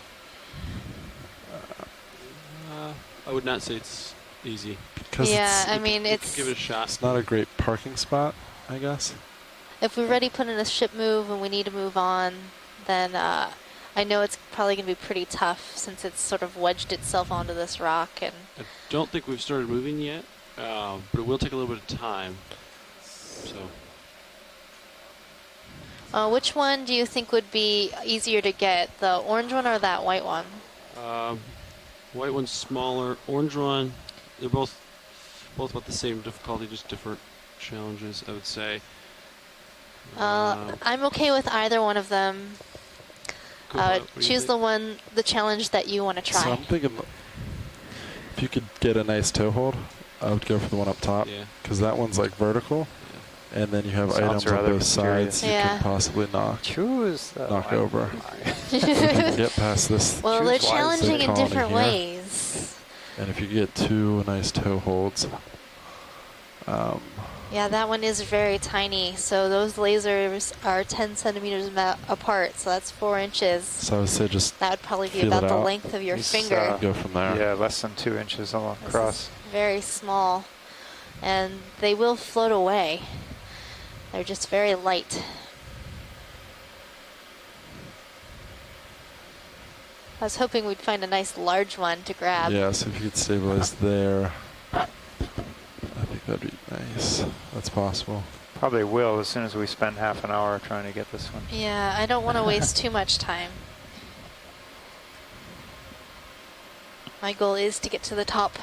[SPEAKER 12] I would not say it's easy.
[SPEAKER 10] Because
[SPEAKER 4] Yeah,
[SPEAKER 10] it's,
[SPEAKER 4] I mean,
[SPEAKER 12] You could
[SPEAKER 4] it's...
[SPEAKER 12] give it a shot.
[SPEAKER 10] it's not a great parking spot, I guess.
[SPEAKER 4] If we already put in a ship move and we need to move on, then I I know it's probably going to be pretty tough since it's sort of wedged itself onto this rock. And
[SPEAKER 12] I don't think we've started moving yet, but it will take a little bit of time. So.
[SPEAKER 4] Which one do you think would be easier to get, the orange one or that white one?
[SPEAKER 12] White one's smaller. Orange one, they're both about the same difficulty, just different challenges, I would say.
[SPEAKER 4] I'm okay with either one of them. Choose the challenge that you want to try.
[SPEAKER 10] So I'm thinking if you could get a nice toe hold, I would go for the one up top. Because that one's like vertical. And then you have items on both sides you can possibly knock over. If you can get past this.
[SPEAKER 4] Well, they're challenging in different ways.
[SPEAKER 10] And if you get 2 nice toe holds.
[SPEAKER 4] Yeah, that one is very tiny. So those lasers are 10 centimeters apart. So that's 4 inches.
[SPEAKER 10] So I would say just
[SPEAKER 4] that would probably be about the length of your finger.
[SPEAKER 10] Go from there.
[SPEAKER 7] Yeah, less than 2 inches across.
[SPEAKER 4] Very small. And they will float away. They're just very light. I was hoping we'd find a nice large one to grab.
[SPEAKER 10] Yeah, so if you could stabilize there, I think that'd be nice. That's possible.
[SPEAKER 7] Probably will as soon as we spend half an hour trying to get this one.
[SPEAKER 4] Yeah, I don't want to waste too much time. My goal is to get to the top.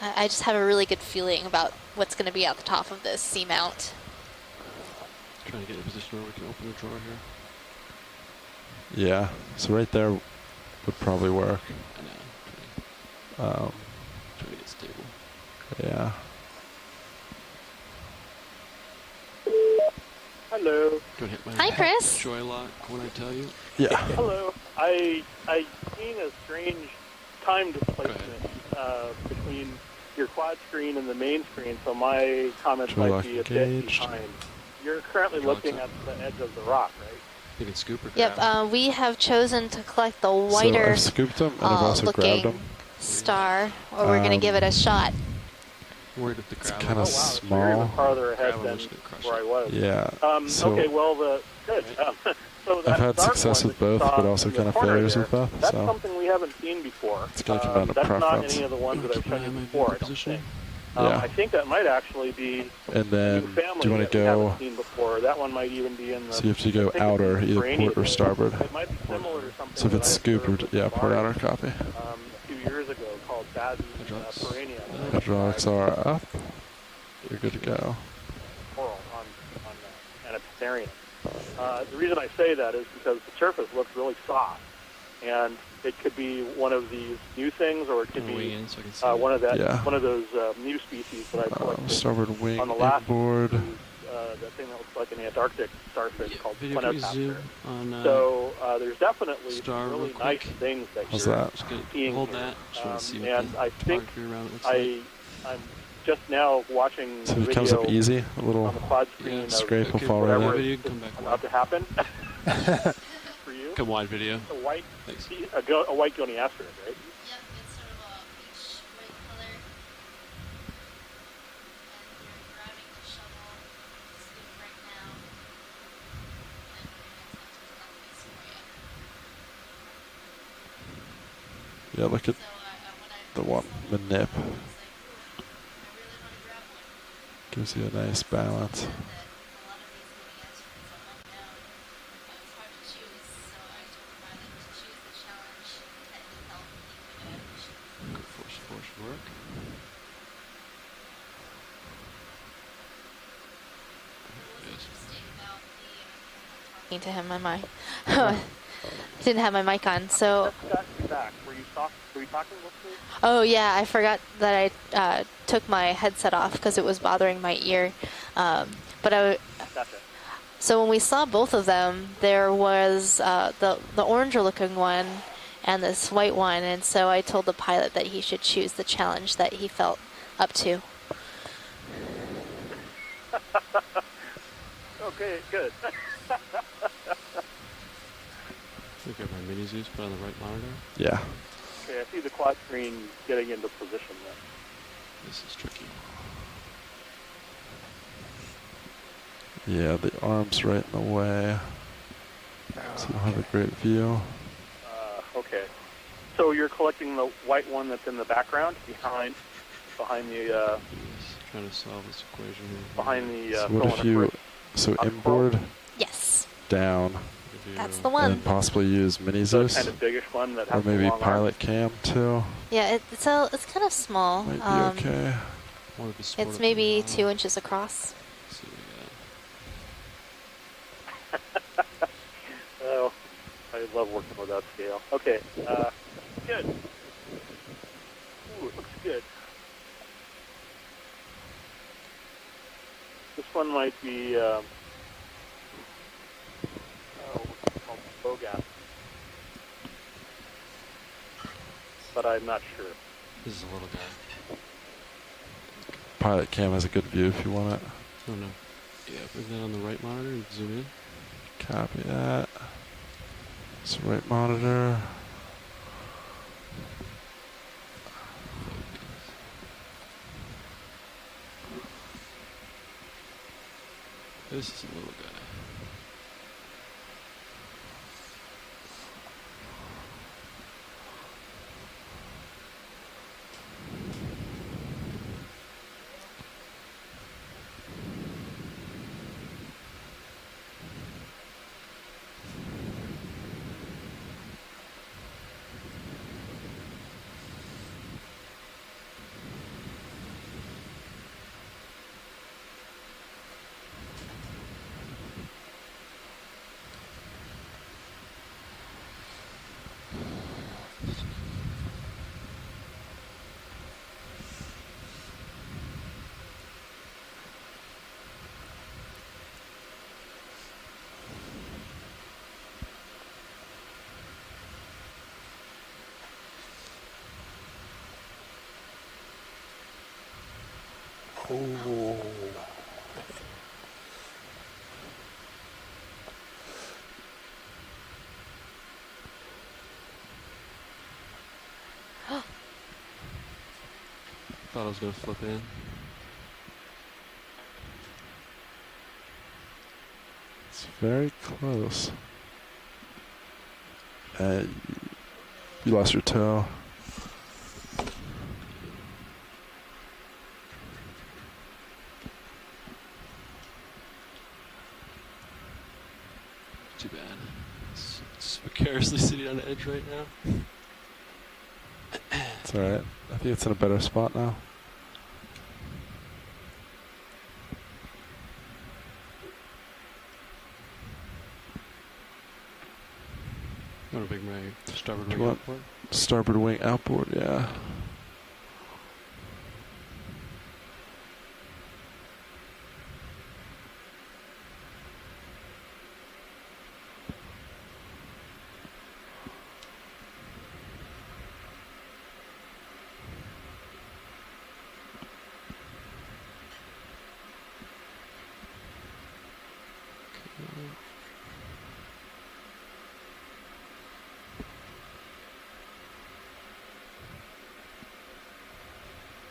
[SPEAKER 4] I just have a really good feeling about what's going to be at the top of this seamount.
[SPEAKER 12] Trying to get in a position where we can open the drawer here.
[SPEAKER 10] Yeah, so right there would probably work.
[SPEAKER 12] I know. Trying to get stable.
[SPEAKER 10] Yeah.
[SPEAKER 16] Hello.
[SPEAKER 4] Hi, Chris.
[SPEAKER 12] Joy lock when I tell you.
[SPEAKER 10] Yeah.
[SPEAKER 16] Hello. I seen a strange time displacement between your quad screen and the main screen, so my comments might be a bit behind. You're currently looking at the edge of the rock, right?
[SPEAKER 12] You can scoop or
[SPEAKER 4] Yep, we have chosen to collect the whiter
[SPEAKER 10] so I've scooped them and I've also grabbed them.
[SPEAKER 4] Star, or we're going to give it a shot.
[SPEAKER 10] It's kind of
[SPEAKER 16] So you're even
[SPEAKER 10] small.
[SPEAKER 16] farther ahead than where I was.
[SPEAKER 10] Yeah.
[SPEAKER 16] Okay, well, good. So
[SPEAKER 10] I've had success with both, but also kind of failures with both.
[SPEAKER 16] That's
[SPEAKER 10] So
[SPEAKER 16] something we haven't seen before.
[SPEAKER 10] it's going to come down to
[SPEAKER 16] that's
[SPEAKER 10] preference.
[SPEAKER 16] not any of the ones that I've shown you before, I don't think.
[SPEAKER 10] Yeah.
[SPEAKER 16] I think that might actually be
[SPEAKER 10] And then,
[SPEAKER 16] a new family
[SPEAKER 10] do you want
[SPEAKER 16] that
[SPEAKER 10] to
[SPEAKER 16] we haven't
[SPEAKER 10] go?
[SPEAKER 16] seen before. That one might even be in the.
[SPEAKER 10] So you have to go outer, either port or starboard.
[SPEAKER 16] It might be similar to something
[SPEAKER 10] So if it's scoop or yeah, port outer copy.
[SPEAKER 16] a few years ago called Bazzi Perennia.
[SPEAKER 10] Hydraulics are up. You're good to go.
[SPEAKER 16] Coral on Anapitherium. The reason I say that is because the surface looks really soft, and it could be one of these new things, or it could be one of those new species that I collected
[SPEAKER 10] Starboard wing
[SPEAKER 16] on the last
[SPEAKER 10] inboard.
[SPEAKER 16] that thing that looks like an Antarctic starfish called
[SPEAKER 12] Video, can we
[SPEAKER 16] Clinopter.
[SPEAKER 12] zoom on,
[SPEAKER 16] So there's definitely
[SPEAKER 12] star
[SPEAKER 16] really
[SPEAKER 12] real
[SPEAKER 16] nice
[SPEAKER 12] quick?
[SPEAKER 16] things that
[SPEAKER 10] How's
[SPEAKER 16] you're
[SPEAKER 10] that?
[SPEAKER 16] seeing
[SPEAKER 12] Hold
[SPEAKER 16] here.
[SPEAKER 12] that. Just want to see what
[SPEAKER 16] And
[SPEAKER 12] the
[SPEAKER 16] I think
[SPEAKER 12] topography around it looks like.
[SPEAKER 16] I'm just now watching
[SPEAKER 10] So
[SPEAKER 16] the
[SPEAKER 10] if it comes up
[SPEAKER 16] video
[SPEAKER 10] easy, a little
[SPEAKER 16] on the quad screen of
[SPEAKER 10] scrape will fall right
[SPEAKER 16] whatever
[SPEAKER 10] in.
[SPEAKER 16] is about to happen for you.
[SPEAKER 12] Come wide video.
[SPEAKER 16] A white goniasterid, right?
[SPEAKER 10] Yeah, look at the one manip. Gives you a nice balance.
[SPEAKER 12] Force work.
[SPEAKER 4] To him on my didn't have my mic on, so
[SPEAKER 16] Back. Were you talking with me?
[SPEAKER 4] oh yeah, I forgot that I took my headset off because it was bothering my ear, but so when we saw both of them, there was the oranger looking one and this white one, and so I told the pilot that he should choose the challenge that he felt up to.
[SPEAKER 16] Okay, good.
[SPEAKER 12] Look at my mini Zeus, put on the right monitor.
[SPEAKER 10] Yeah.
[SPEAKER 16] Okay, I see the quad screen getting into position then.
[SPEAKER 12] This is tricky.
[SPEAKER 10] Yeah, the arm's right in the way. So you'll have a great view.
[SPEAKER 16] Okay. So you're collecting the white one that's in the background behind the
[SPEAKER 11] Trying to solve this equation here.
[SPEAKER 16] behind the
[SPEAKER 10] So what if you inboard
[SPEAKER 4] Yes.
[SPEAKER 10] down?
[SPEAKER 4] That's the one.
[SPEAKER 10] And possibly use mini
[SPEAKER 16] the
[SPEAKER 10] Zeus,
[SPEAKER 16] kind of biggish one that
[SPEAKER 10] or
[SPEAKER 16] has the
[SPEAKER 10] maybe
[SPEAKER 16] long
[SPEAKER 10] pilot cam too.
[SPEAKER 4] Yeah, it's kind of small.
[SPEAKER 10] Might be okay.
[SPEAKER 4] It's maybe 2 inches across.
[SPEAKER 16] Oh, I love working with that scale. Okay, good. Ooh, it looks good. This one might be what's it called, Bogas, but I'm not sure.
[SPEAKER 11] This is a little guy.
[SPEAKER 10] Pilot cam has a good view if you want it.
[SPEAKER 11] Oh no. Yeah, bring that on the right monitor and zoom in.
[SPEAKER 10] Copy that. So right monitor.
[SPEAKER 11] This is a little guy.
[SPEAKER 13] Oh.
[SPEAKER 11] Thought I was gonna flip in.
[SPEAKER 10] It's very close. You lost your toe.
[SPEAKER 11] Too bad. It's vicariously sitting on the edge right now.
[SPEAKER 10] It's alright. I think it's in a better spot now.
[SPEAKER 11] You want to bring my starboard
[SPEAKER 10] Do
[SPEAKER 11] wing
[SPEAKER 10] you want
[SPEAKER 11] outboard?
[SPEAKER 10] starboard wing outboard? Yeah.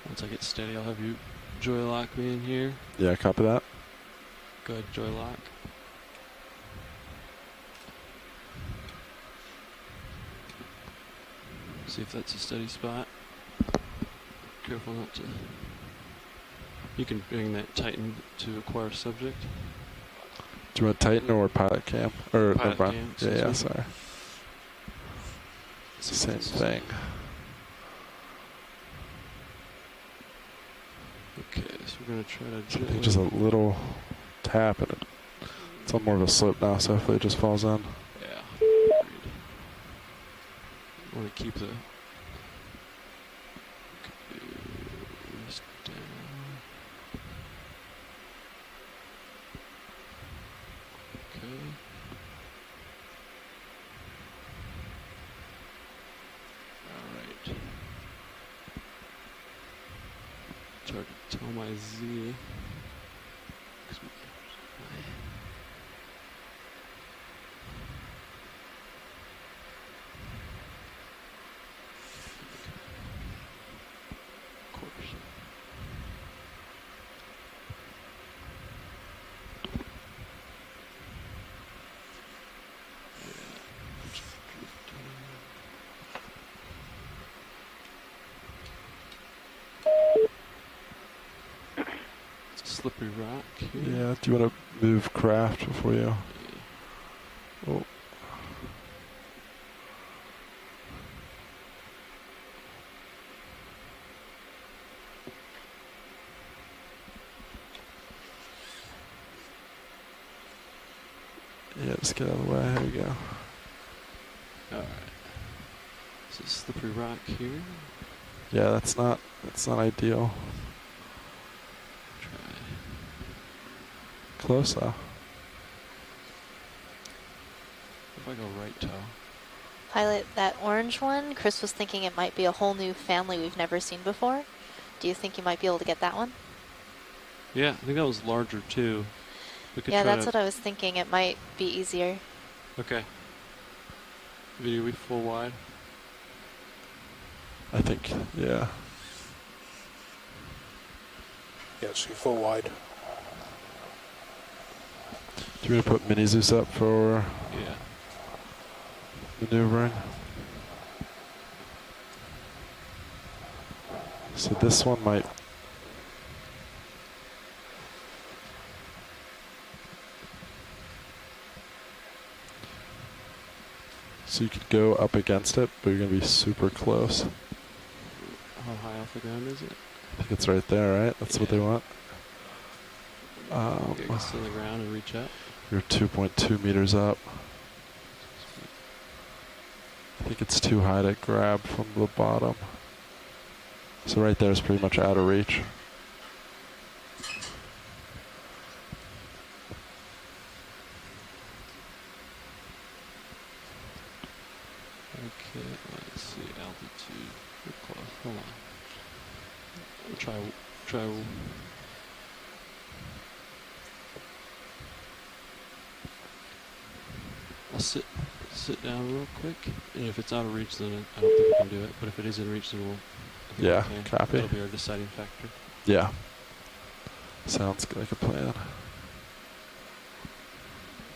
[SPEAKER 11] Once I get steady, I'll have you joy lock me in here.
[SPEAKER 10] Yeah, copy that.
[SPEAKER 11] Go ahead, joy lock. See if that's a steady spot. Careful not to. You can bring that Titan to acquire subject.
[SPEAKER 10] Do you want Titan or pilot cam? Or
[SPEAKER 11] Pilot
[SPEAKER 10] never mind.
[SPEAKER 11] cam,
[SPEAKER 10] Yeah,
[SPEAKER 11] excuse
[SPEAKER 10] yeah,
[SPEAKER 11] me.
[SPEAKER 10] sorry. It's the same thing.
[SPEAKER 11] Okay, so we're gonna try to
[SPEAKER 10] I think just a little tap and it's on more of a slope now, so hopefully it just falls in.
[SPEAKER 11] Yeah. I want to keep the wrist down. Okay. All right. It's hard to tell my Z. 'Cause slippery rock here.
[SPEAKER 10] Yeah, do you want to move craft before you? Oh. Yeah, just get out of the way. There you go.
[SPEAKER 11] Alright. So slippery rock here.
[SPEAKER 10] Yeah, that's not ideal.
[SPEAKER 11] Try.
[SPEAKER 10] Closer.
[SPEAKER 11] If I go right toe.
[SPEAKER 4] Pilot, that orange one, Chris was thinking it might be a whole new family we've never seen before. Do you think you might be able to get that one?
[SPEAKER 11] Yeah, I think that was larger too. We could
[SPEAKER 4] Yeah,
[SPEAKER 11] try
[SPEAKER 4] that's
[SPEAKER 11] to...
[SPEAKER 4] what I was thinking. It might be easier.
[SPEAKER 11] Okay. Video, we full wide?
[SPEAKER 10] I think, yeah.
[SPEAKER 13] Yes, you full wide.
[SPEAKER 10] Do you want to put Mini Zeus up for maneuvering? So this one might... So you could go up against it, but you're going to be super close.
[SPEAKER 11] How high off the ground is it?
[SPEAKER 10] I think it's right there, right? That's what they want.
[SPEAKER 11] Get to the ground and reach up.
[SPEAKER 10] You're 2.2 meters up. I think it's too high to grab from the bottom. So right there is pretty much out of reach.
[SPEAKER 11] Okay, let's see, altitude. We're close. Hold on. We'll try. I'll sit down real quick, and if it's out of reach, then I don't think we can do it. But if it is in reach, then we'll.
[SPEAKER 10] Yeah, copy.
[SPEAKER 11] That'll be our deciding factor.
[SPEAKER 10] Yeah. Sounds like a plan.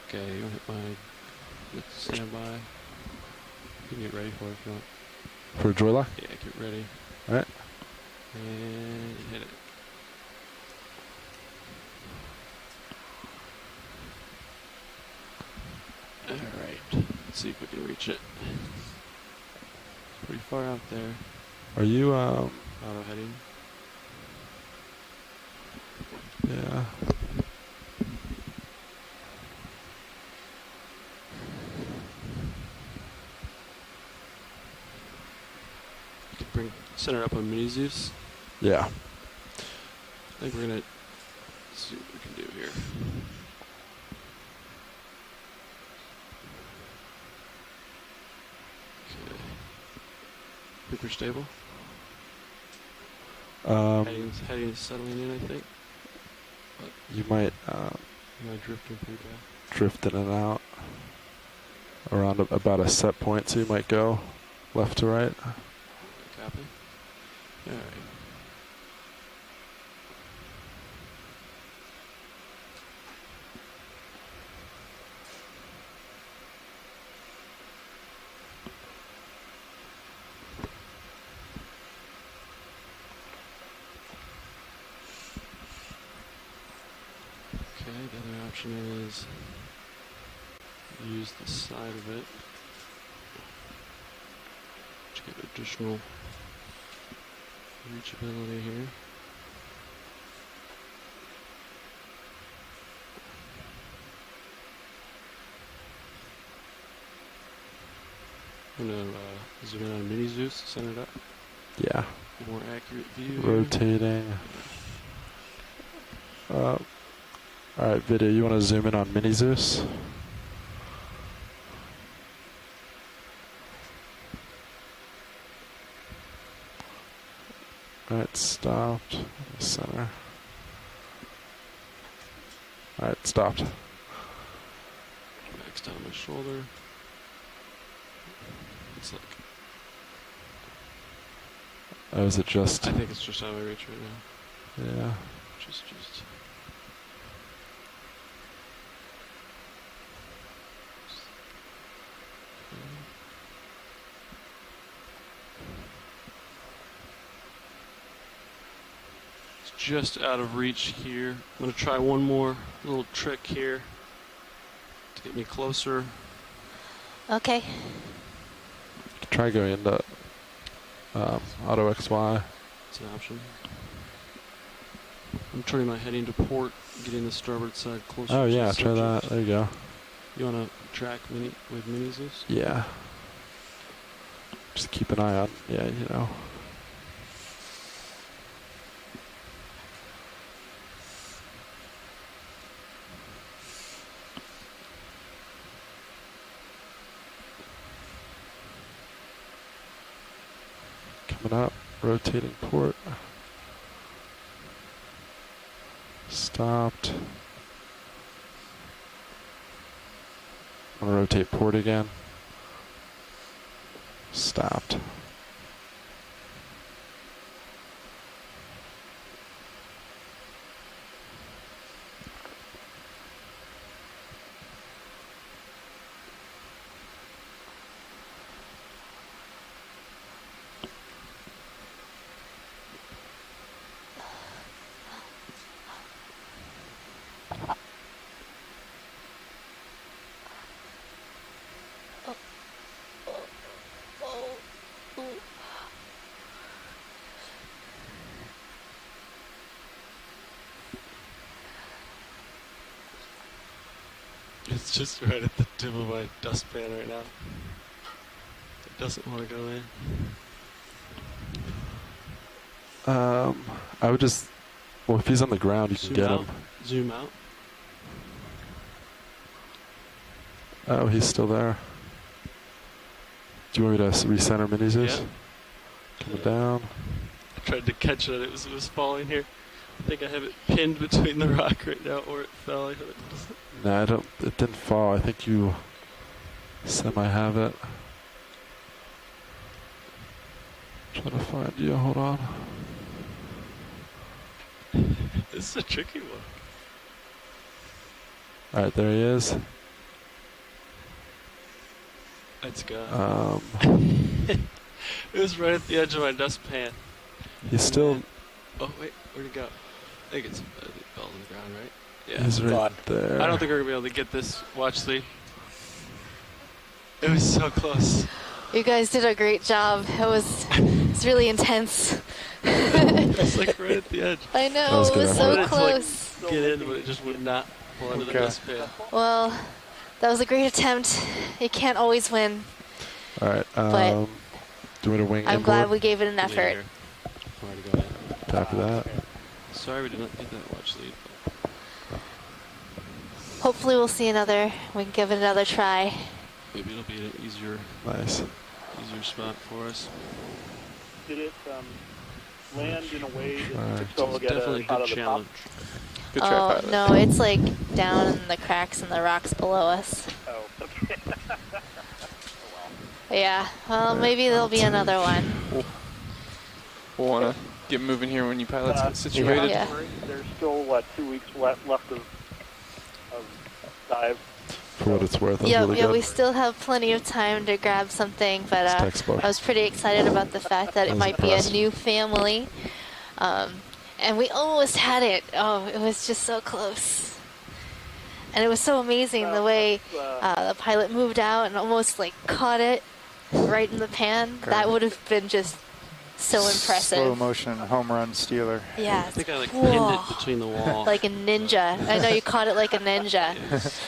[SPEAKER 11] Okay, you want to hit my. Let's stand by. You can get ready for it if you want.
[SPEAKER 10] For a joy lock?
[SPEAKER 11] Yeah, get ready.
[SPEAKER 10] Alright.
[SPEAKER 11] And hit it. Alright. Let's see if we can reach it. It's pretty far out there.
[SPEAKER 10] Are you,
[SPEAKER 11] auto heading?
[SPEAKER 10] Yeah.
[SPEAKER 11] Center up on Mini Zeus.
[SPEAKER 10] Yeah.
[SPEAKER 11] I think we're gonna see what we can do here. Okay. Think we're stable? Heading's settling in, I think. But
[SPEAKER 10] you might
[SPEAKER 11] drifting pretty bad.
[SPEAKER 10] Drift in and out around about a set point, so you might go left to right.
[SPEAKER 11] Copy. Alright. Okay, the other option is use the side of it to get additional reachability here. I'm gonna zoom in on Mini Zeus, center it up.
[SPEAKER 10] Yeah.
[SPEAKER 11] More accurate view.
[SPEAKER 10] Rotating. Alright, video, you want to zoom in on Mini Zeus? Alright, stopped. Center. Alright, stopped.
[SPEAKER 11] Max down my shoulder. It's like.
[SPEAKER 10] Oh, is it just?
[SPEAKER 11] I think it's just out of my reach right now.
[SPEAKER 10] Yeah.
[SPEAKER 11] Just. just out of reach here. I'm going to try one more little trick here to get me closer.
[SPEAKER 4] Okay.
[SPEAKER 12] Try going into auto XY.
[SPEAKER 11] It's an option. I'm turning my heading to port, getting the starboard side closer.
[SPEAKER 12] Oh
[SPEAKER 11] to
[SPEAKER 12] yeah,
[SPEAKER 11] the
[SPEAKER 12] try that.
[SPEAKER 11] subject.
[SPEAKER 12] There you go.
[SPEAKER 11] You want to track with minis, Zeus?
[SPEAKER 12] Yeah. Just keep an eye on. Yeah, you know. Coming up, rotating port. Stopped. I'm gonna rotate port again. Stopped.
[SPEAKER 11] It's just right at the tip of my dustpan right now. It doesn't want to go in.
[SPEAKER 12] I would just, well, if he's on the ground, you can get him.
[SPEAKER 11] Zoom out.
[SPEAKER 12] Oh, he's still there. Do you want me to recenter minis?
[SPEAKER 11] Yeah.
[SPEAKER 12] Coming down.
[SPEAKER 11] I tried to catch it. It was falling here. I think I have it pinned between the rock right now, or it fell.
[SPEAKER 12] No, I don't. It didn't fall. I think you semi have it. Trying to find you. Hold on.
[SPEAKER 11] This is a tricky one.
[SPEAKER 12] All right, there he is.
[SPEAKER 11] Let's go. It was right at the edge of my dustpan.
[SPEAKER 12] He's still.
[SPEAKER 11] Oh wait, where'd it go? I think it's it fell on the ground, right? Yeah.
[SPEAKER 12] He's right there.
[SPEAKER 11] I don't think we're gonna be able to get this. Watch, Lee. It was so close.
[SPEAKER 4] You guys did a great job. It's really intense.
[SPEAKER 11] It's like right at the edge.
[SPEAKER 4] I know, it was so close.
[SPEAKER 11] To, like, get in, but it just would not pull into the dustpan.
[SPEAKER 4] Well, that was a great attempt. You can't always win.
[SPEAKER 12] All right.
[SPEAKER 4] But
[SPEAKER 12] do you want to wing
[SPEAKER 4] I'm glad we gave it an effort.
[SPEAKER 12] Copy that.
[SPEAKER 11] Sorry we did not get that watch lead.
[SPEAKER 4] Hopefully we'll see another. We can give it another try.
[SPEAKER 11] Maybe it'll be an easier spot for us.
[SPEAKER 16] Did it land in a way that you could
[SPEAKER 11] It's
[SPEAKER 16] still get
[SPEAKER 11] definitely
[SPEAKER 16] it
[SPEAKER 11] a
[SPEAKER 16] out
[SPEAKER 11] good
[SPEAKER 16] of the
[SPEAKER 11] challenge.
[SPEAKER 16] top?
[SPEAKER 14] Good try, pilot.
[SPEAKER 4] No, it's like down in the cracks and the rocks below us.
[SPEAKER 16] Oh, okay.
[SPEAKER 4] Yeah, well, maybe there'll be another one.
[SPEAKER 14] We'll want to get moving here when you pilots get situated.
[SPEAKER 4] Yeah.
[SPEAKER 16] There's still, what, 2 weeks left of dive.
[SPEAKER 12] For what it's worth,
[SPEAKER 4] Yeah,
[SPEAKER 12] really
[SPEAKER 4] yeah,
[SPEAKER 12] good.
[SPEAKER 4] we still have plenty of time to grab something, but I was pretty excited about the fact that it might be a new family. And we almost had it. Oh, it was just so close. And it was so amazing the way the pilot moved out and almost like caught it right in the pan.
[SPEAKER 7] Okay.
[SPEAKER 4] That would have been just so impressive.
[SPEAKER 7] Slow motion home run stealer.
[SPEAKER 4] Yeah.
[SPEAKER 11] I think I like pinned it between the wall.
[SPEAKER 4] Like a ninja. I know you caught it like a ninja.
[SPEAKER 11] Yes.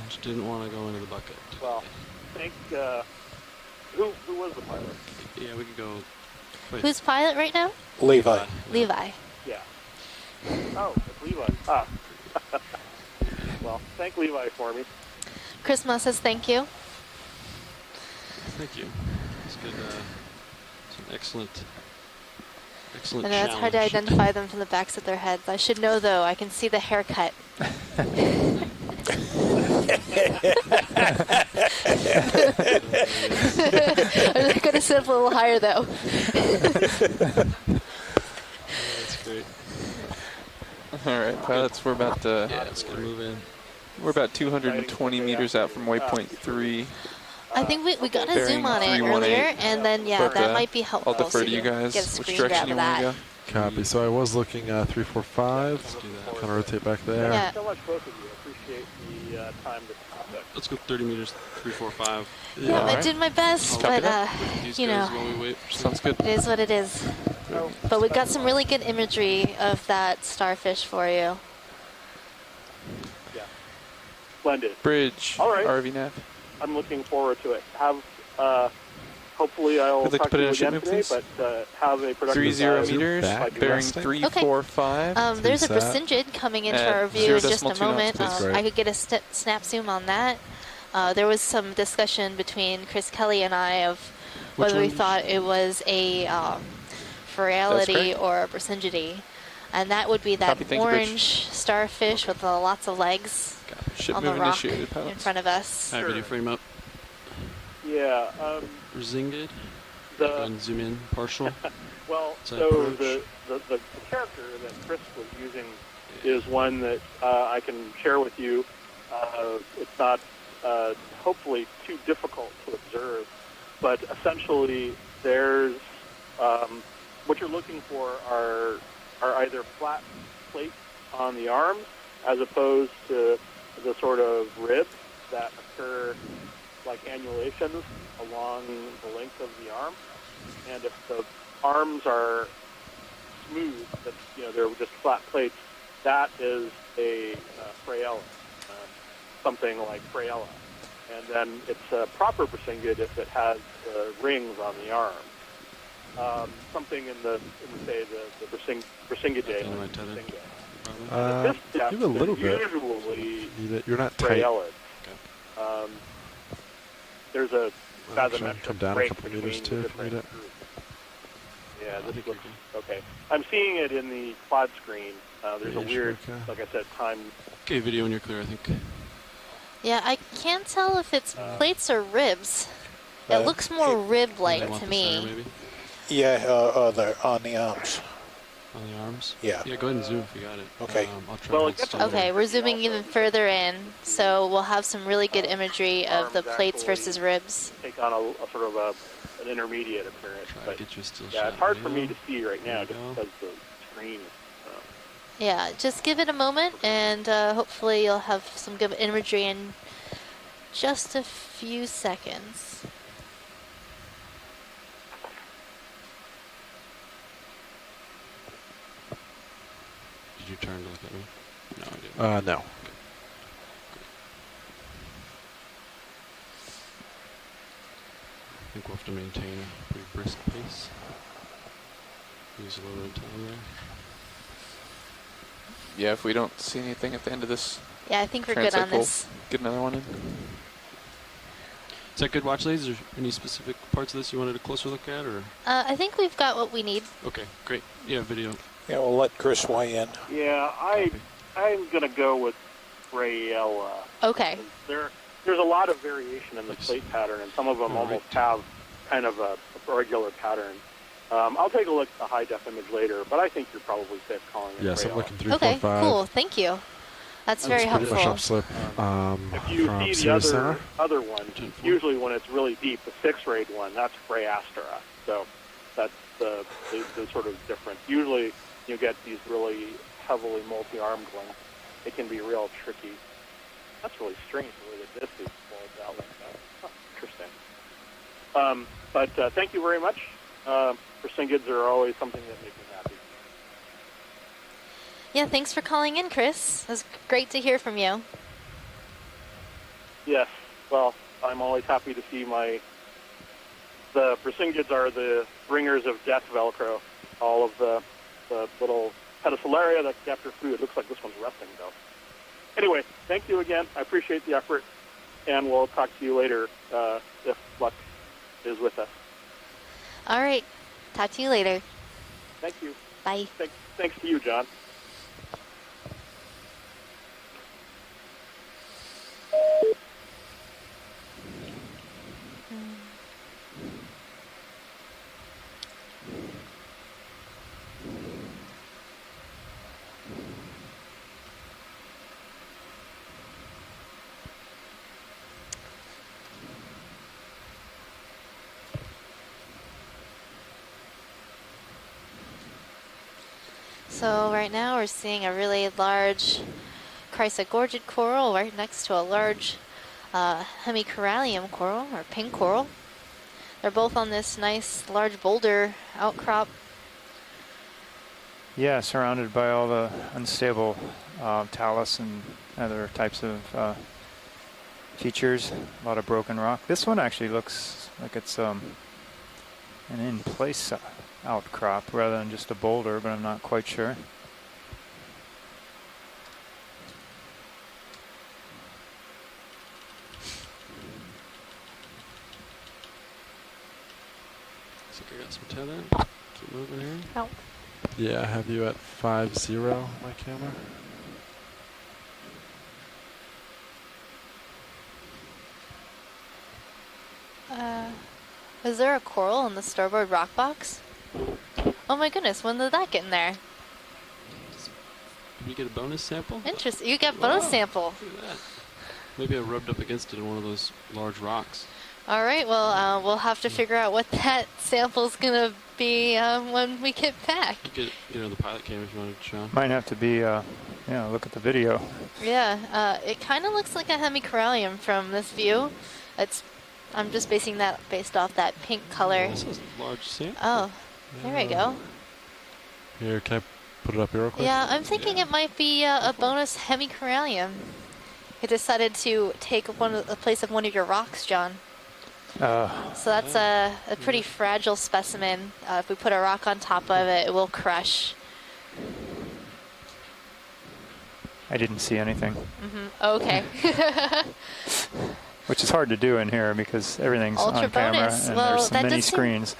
[SPEAKER 11] Just didn't want to go into the bucket.
[SPEAKER 16] Well, I think, who was the pilot?
[SPEAKER 11] Yeah, we could go. Wait.
[SPEAKER 4] Who's pilot right now?
[SPEAKER 13] Levi.
[SPEAKER 4] Levi.
[SPEAKER 16] Yeah. Oh, it's Levi. Ah. Well, thank Levi for me.
[SPEAKER 4] Christmas says thank you.
[SPEAKER 11] Thank you. It's good. It's an excellent
[SPEAKER 4] I know it's hard to identify them from the backs of their heads. I should know though. I can see the haircut. I'm gonna sit up a little higher though.
[SPEAKER 11] That's great.
[SPEAKER 14] All right, pilots, we're about to.
[SPEAKER 11] Yeah, it's gonna move in.
[SPEAKER 14] We're about 220 meters out from waypoint 3.
[SPEAKER 4] I think we got a
[SPEAKER 14] Bearing
[SPEAKER 4] zoom on it
[SPEAKER 14] 318.
[SPEAKER 4] earlier, and then yeah,
[SPEAKER 14] But,
[SPEAKER 4] that might be helpful.
[SPEAKER 14] I'll defer
[SPEAKER 4] so
[SPEAKER 14] to you
[SPEAKER 4] can
[SPEAKER 14] guys.
[SPEAKER 4] Get a
[SPEAKER 14] Which
[SPEAKER 4] screen
[SPEAKER 14] direction
[SPEAKER 4] grab
[SPEAKER 14] you
[SPEAKER 4] of
[SPEAKER 14] want
[SPEAKER 4] that.
[SPEAKER 14] to go?
[SPEAKER 12] Copy. So I was looking 345. Kind of rotate back there.
[SPEAKER 4] Yeah.
[SPEAKER 16] So much, both of you. I appreciate the time to topic.
[SPEAKER 11] Let's go 30 meters, 345.
[SPEAKER 4] Yeah, I did my best, but you know,
[SPEAKER 14] Sounds good.
[SPEAKER 4] it is what it is. But we got some really good imagery of that starfish for you.
[SPEAKER 16] Yeah. Splendid.
[SPEAKER 14] Bridge.
[SPEAKER 16] All right.
[SPEAKER 14] RV nav.
[SPEAKER 16] I'm looking forward to it. Have hopefully I'll
[SPEAKER 14] Would like
[SPEAKER 16] talk
[SPEAKER 14] to put
[SPEAKER 16] to
[SPEAKER 14] in
[SPEAKER 16] you
[SPEAKER 14] a ship
[SPEAKER 16] again
[SPEAKER 14] move,
[SPEAKER 16] today,
[SPEAKER 14] please?
[SPEAKER 16] but have a productive
[SPEAKER 14] 30 meters,
[SPEAKER 16] like
[SPEAKER 14] bearing
[SPEAKER 16] resting.
[SPEAKER 14] 345.
[SPEAKER 4] There's a Brasingid coming into
[SPEAKER 14] At
[SPEAKER 4] our view in just a
[SPEAKER 14] 0.2
[SPEAKER 4] moment.
[SPEAKER 14] knots, please.
[SPEAKER 4] I could get a snap zoom on that. There was some discussion between Chris Kelly and I of whether we thought it was a Ferality or a Brasingidae. And that would be that orange starfish with lots of legs on the rock in front of us.
[SPEAKER 11] All right, video frame up.
[SPEAKER 16] Yeah.
[SPEAKER 11] Brasingid. And zoom in partial.
[SPEAKER 16] Well,
[SPEAKER 11] So
[SPEAKER 16] so the character that Chris was using is one that I can share with you. It's not hopefully too difficult to observe, but essentially there's what you're looking for are either flat plates on the arms as opposed to the sort of ribs that occur like annulations along the length of the arm. And if the arms are smooth, that they're just flat plates, that is a Fraella, something like Fraella. And then it's a proper Brasingid if it has rings on the arm. Something in the Brasingidae.
[SPEAKER 12] Give a little bit.
[SPEAKER 16] Usually
[SPEAKER 12] you're not tight.
[SPEAKER 16] Fraellids. There's a
[SPEAKER 12] come down a couple meters too if you need it.
[SPEAKER 16] Yeah, this looks okay. I'm seeing it in the quad screen. There's a weird, like I said, time.
[SPEAKER 11] Okay, video when you're clear, I think.
[SPEAKER 4] Yeah, I can't tell if it's plates or ribs. It looks more rib-like to me.
[SPEAKER 13] Yeah, on the arms.
[SPEAKER 11] On the arms?
[SPEAKER 13] Yeah.
[SPEAKER 11] Yeah, go ahead and zoom if you got it.
[SPEAKER 13] Okay.
[SPEAKER 11] I'll try
[SPEAKER 4] Okay, we're zooming even further in, so we'll have some really good imagery of the plates versus ribs.
[SPEAKER 16] Take on a sort of an intermediate appearance. But yeah, it's hard for me to see right now just because the screen.
[SPEAKER 4] Yeah, just give it a moment, and hopefully you'll have some good imagery in just a few seconds.
[SPEAKER 11] Did you turn to look at me? No, I didn't.
[SPEAKER 12] No.
[SPEAKER 11] I think we'll have to maintain a pretty brisk pace. Use a little bit of time there.
[SPEAKER 14] Yeah, if we don't see anything at the end of this.
[SPEAKER 4] Yeah, I think we're good on this.
[SPEAKER 14] Get another one in.
[SPEAKER 11] Is that good, watch ladies? Is there any specific parts of this you wanted a closer look at, or?
[SPEAKER 4] I think we've got what we need.
[SPEAKER 11] Okay, great. Yeah, video.
[SPEAKER 13] Yeah, we'll let Chris weigh in.
[SPEAKER 16] Yeah, I'm gonna go with Fraella.
[SPEAKER 4] Okay.
[SPEAKER 16] There's a lot of variation in the plate pattern, and some of them almost have kind of a regular pattern. I'll take a look at the high-def image later, but I think you're probably safe calling it
[SPEAKER 12] Yes,
[SPEAKER 16] Fraella.
[SPEAKER 12] I'm looking 345.
[SPEAKER 4] Okay, cool. Thank you. That's very helpful.
[SPEAKER 12] Slip,
[SPEAKER 16] if you see the other one, usually when it's really deep, the 6-rayed one, that's Freyastra. So that's the sort of difference. Usually you get these really heavily multi-armed ones. It can be real tricky. That's really strange the way the disc is folded out like that. Huh, interesting. But thank you very much. Brasingids are always something that make me happy.
[SPEAKER 4] Yeah, thanks for calling in, Chris. It was great to hear from you.
[SPEAKER 16] Yes, well, I'm always happy to see the Brasingids are the bringers of death Velcro. All of the little pedicularia that get after food. It looks like this one's resting, though. Anyway, thank you again. I appreciate the effort, and we'll talk to you later if luck is with us.
[SPEAKER 4] All right. Talk to you later.
[SPEAKER 16] Thank you.
[SPEAKER 4] Bye.
[SPEAKER 16] Thanks to you, John.
[SPEAKER 4] So right now we're seeing a really large Chrysler Gorgian coral right next to a large hemicorallium coral, or pink coral. They're both on this nice large boulder outcrop.
[SPEAKER 7] Yeah, surrounded by all the unstable talus and other types of features. A lot of broken rock. This one actually looks like it's an in-place outcrop rather than just a boulder, but I'm not quite sure.
[SPEAKER 12] So I got some tether. Keep moving here.
[SPEAKER 4] Oh.
[SPEAKER 10] Yeah, I have you at 5-0 on my camera.
[SPEAKER 4] Is there a coral in the starboard rock box? Oh my goodness, when did that get in there?
[SPEAKER 12] Did we get a bonus sample?
[SPEAKER 4] Interesting, you got bonus sample.
[SPEAKER 12] Look at that. Maybe I rubbed up against it in one of those large rocks.
[SPEAKER 4] All right, well, we'll have to figure out what that sample's gonna be when we get back.
[SPEAKER 12] You get the pilot cam if you wanted to show.
[SPEAKER 7] Might have to be, look at the video.
[SPEAKER 4] Yeah, it kind of looks like a hemicorallium from this view. I'm just basing that based off that pink color.
[SPEAKER 12] This is a large sample.
[SPEAKER 4] Oh, there we go.
[SPEAKER 10] Here, can I put it up here real quick?
[SPEAKER 4] Yeah, I'm thinking it might be a bonus hemicorallium. It decided to take the place of one of your rocks, John. So that's a pretty fragile specimen. If we put a rock on top of it, it will crush.
[SPEAKER 7] I didn't see anything.
[SPEAKER 4] Okay.
[SPEAKER 7] Which is hard to do in here because everything's
[SPEAKER 4] Ultra
[SPEAKER 7] on camera
[SPEAKER 4] bonus.
[SPEAKER 7] and
[SPEAKER 4] Well,
[SPEAKER 7] there's so
[SPEAKER 4] that
[SPEAKER 7] many
[SPEAKER 4] does seem-
[SPEAKER 7] screens.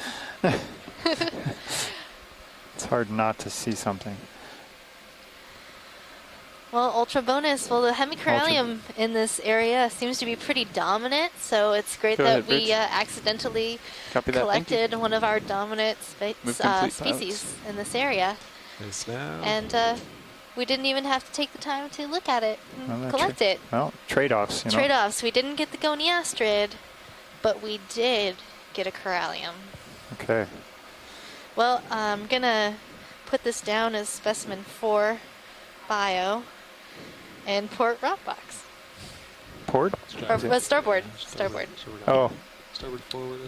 [SPEAKER 7] It's hard not to see something.
[SPEAKER 4] Well, ultra bonus. Well, the hemicorallium in this area seems to be pretty dominant, so it's great
[SPEAKER 14] Go
[SPEAKER 4] that
[SPEAKER 14] ahead,
[SPEAKER 4] we
[SPEAKER 14] Rich.
[SPEAKER 4] accidentally
[SPEAKER 14] Copy that, thank you.
[SPEAKER 4] collected one of our dominant
[SPEAKER 14] Move complete
[SPEAKER 4] species in this area.
[SPEAKER 10] Nice now.
[SPEAKER 4] And we didn't even have to take the time to look at it and
[SPEAKER 7] Well,
[SPEAKER 4] collect it.
[SPEAKER 7] Well, trade-offs, you know.
[SPEAKER 4] Trade-offs. We didn't get the goniastrid, but we did get a corallium.
[SPEAKER 7] Okay.
[SPEAKER 4] Well, I'm gonna put this down as specimen 4 bio and port rock box.
[SPEAKER 7] Port?
[SPEAKER 4] Or starboard. Starboard.
[SPEAKER 7] Oh.
[SPEAKER 12] Starboard forward.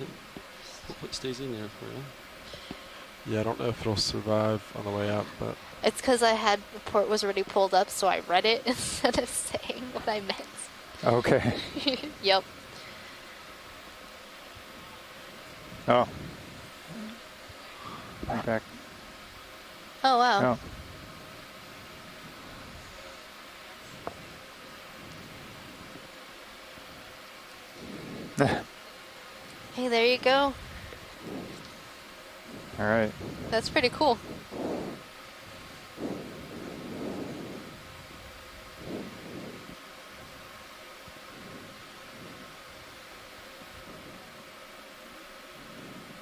[SPEAKER 12] Hope it stays in there for you.
[SPEAKER 10] Yeah, I don't know if it'll survive on the way out, but
[SPEAKER 4] It's because the port was already pulled up, so I read it instead of saying what I meant.
[SPEAKER 7] Okay.
[SPEAKER 4] Yep.
[SPEAKER 7] Oh. I'm back.
[SPEAKER 4] Oh, wow.
[SPEAKER 7] Oh.
[SPEAKER 4] Hey, there you go.
[SPEAKER 7] All right.
[SPEAKER 4] That's pretty cool.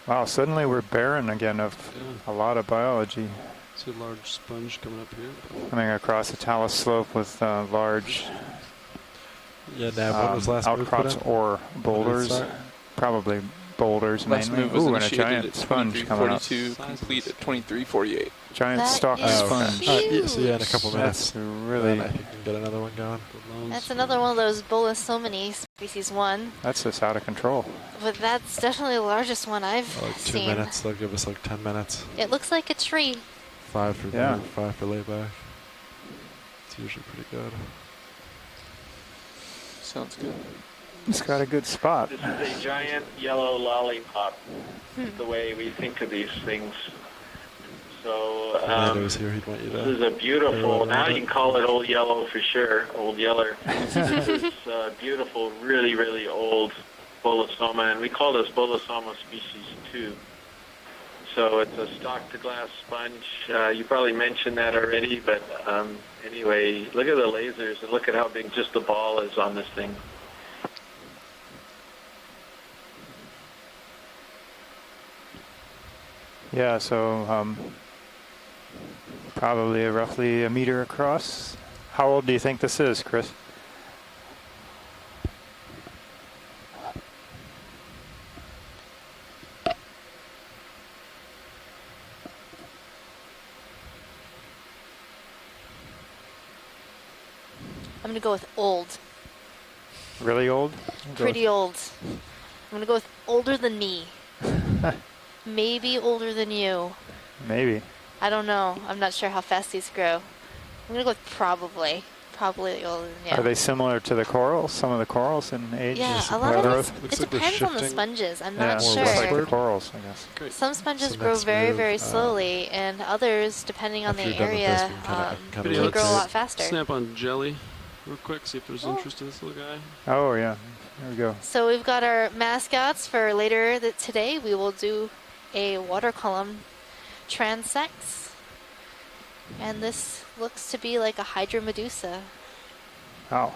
[SPEAKER 7] Wow, suddenly we're barren again of a lot of biology.
[SPEAKER 12] See a large sponge coming up here.
[SPEAKER 7] Coming across a talus slope with large
[SPEAKER 10] what was last move put
[SPEAKER 7] outcrops
[SPEAKER 10] in?
[SPEAKER 7] or boulders.
[SPEAKER 10] start?
[SPEAKER 7] Probably boulders
[SPEAKER 14] Last
[SPEAKER 7] mainly.
[SPEAKER 14] move was
[SPEAKER 7] Ooh, and a
[SPEAKER 14] initiated
[SPEAKER 7] giant
[SPEAKER 14] at
[SPEAKER 7] sponge coming up.
[SPEAKER 14] 23:42, complete at 23:48.
[SPEAKER 7] Giant
[SPEAKER 4] That
[SPEAKER 7] stalk
[SPEAKER 4] is
[SPEAKER 7] sponge.
[SPEAKER 4] huge.
[SPEAKER 10] So yeah, in a couple minutes.
[SPEAKER 7] That's really,
[SPEAKER 10] Then I can get another one going.
[SPEAKER 4] That's another one of those Bolosomini species 1.
[SPEAKER 7] that's just out of control.
[SPEAKER 4] But that's definitely the largest one I've
[SPEAKER 10] Like 2
[SPEAKER 4] seen.
[SPEAKER 10] minutes. They'll give us like 10 minutes.
[SPEAKER 4] It looks like a tree.
[SPEAKER 10] 5 for
[SPEAKER 7] Yeah.
[SPEAKER 10] move, 5 for layback. It's usually pretty good.
[SPEAKER 14] Sounds good.
[SPEAKER 7] It's got a good spot.
[SPEAKER 5] This is a giant yellow lollipop, the way we think of these things. So
[SPEAKER 10] Fernando was here. He'd want you to.
[SPEAKER 5] this is a beautiful, now you can call it Old Yellow for sure, Old Yeller. It's a beautiful, really, really old Bolosoma, and we call this Bolosoma species 2. So it's a stock-to-glass sponge. You probably mentioned that already, but anyway, look at the lasers and look at how big just the ball is on this thing.
[SPEAKER 7] Yeah, so probably roughly a meter across. How old do you think this is, Chris?
[SPEAKER 4] I'm gonna go with old.
[SPEAKER 7] Really old?
[SPEAKER 4] Pretty old. I'm gonna go with older than me. Maybe older than you.
[SPEAKER 7] Maybe.
[SPEAKER 4] I don't know. I'm not sure how fast these grow. I'm gonna go with probably. Probably older than you.
[SPEAKER 7] Are they similar to the corals? Some of the corals in age?
[SPEAKER 4] Yeah, a lot of
[SPEAKER 7] growth?
[SPEAKER 4] it depends on the sponges. I'm not
[SPEAKER 7] Yeah,
[SPEAKER 4] sure.
[SPEAKER 7] just like the corals, I guess.
[SPEAKER 12] Great.
[SPEAKER 4] Some sponges
[SPEAKER 12] So
[SPEAKER 4] grow
[SPEAKER 12] next
[SPEAKER 4] very,
[SPEAKER 12] move,
[SPEAKER 4] very slowly, and others, depending on the
[SPEAKER 12] after you're done with this,
[SPEAKER 4] area,
[SPEAKER 12] we can
[SPEAKER 4] can grow a lot faster.
[SPEAKER 12] Snap on jelly real quick, see if there's interest in this little guy.
[SPEAKER 7] Oh, yeah. There we go.
[SPEAKER 4] So we've got our mascots for later today. We will do a water column transects. And this looks to be like a hydromedusa.
[SPEAKER 7] Oh.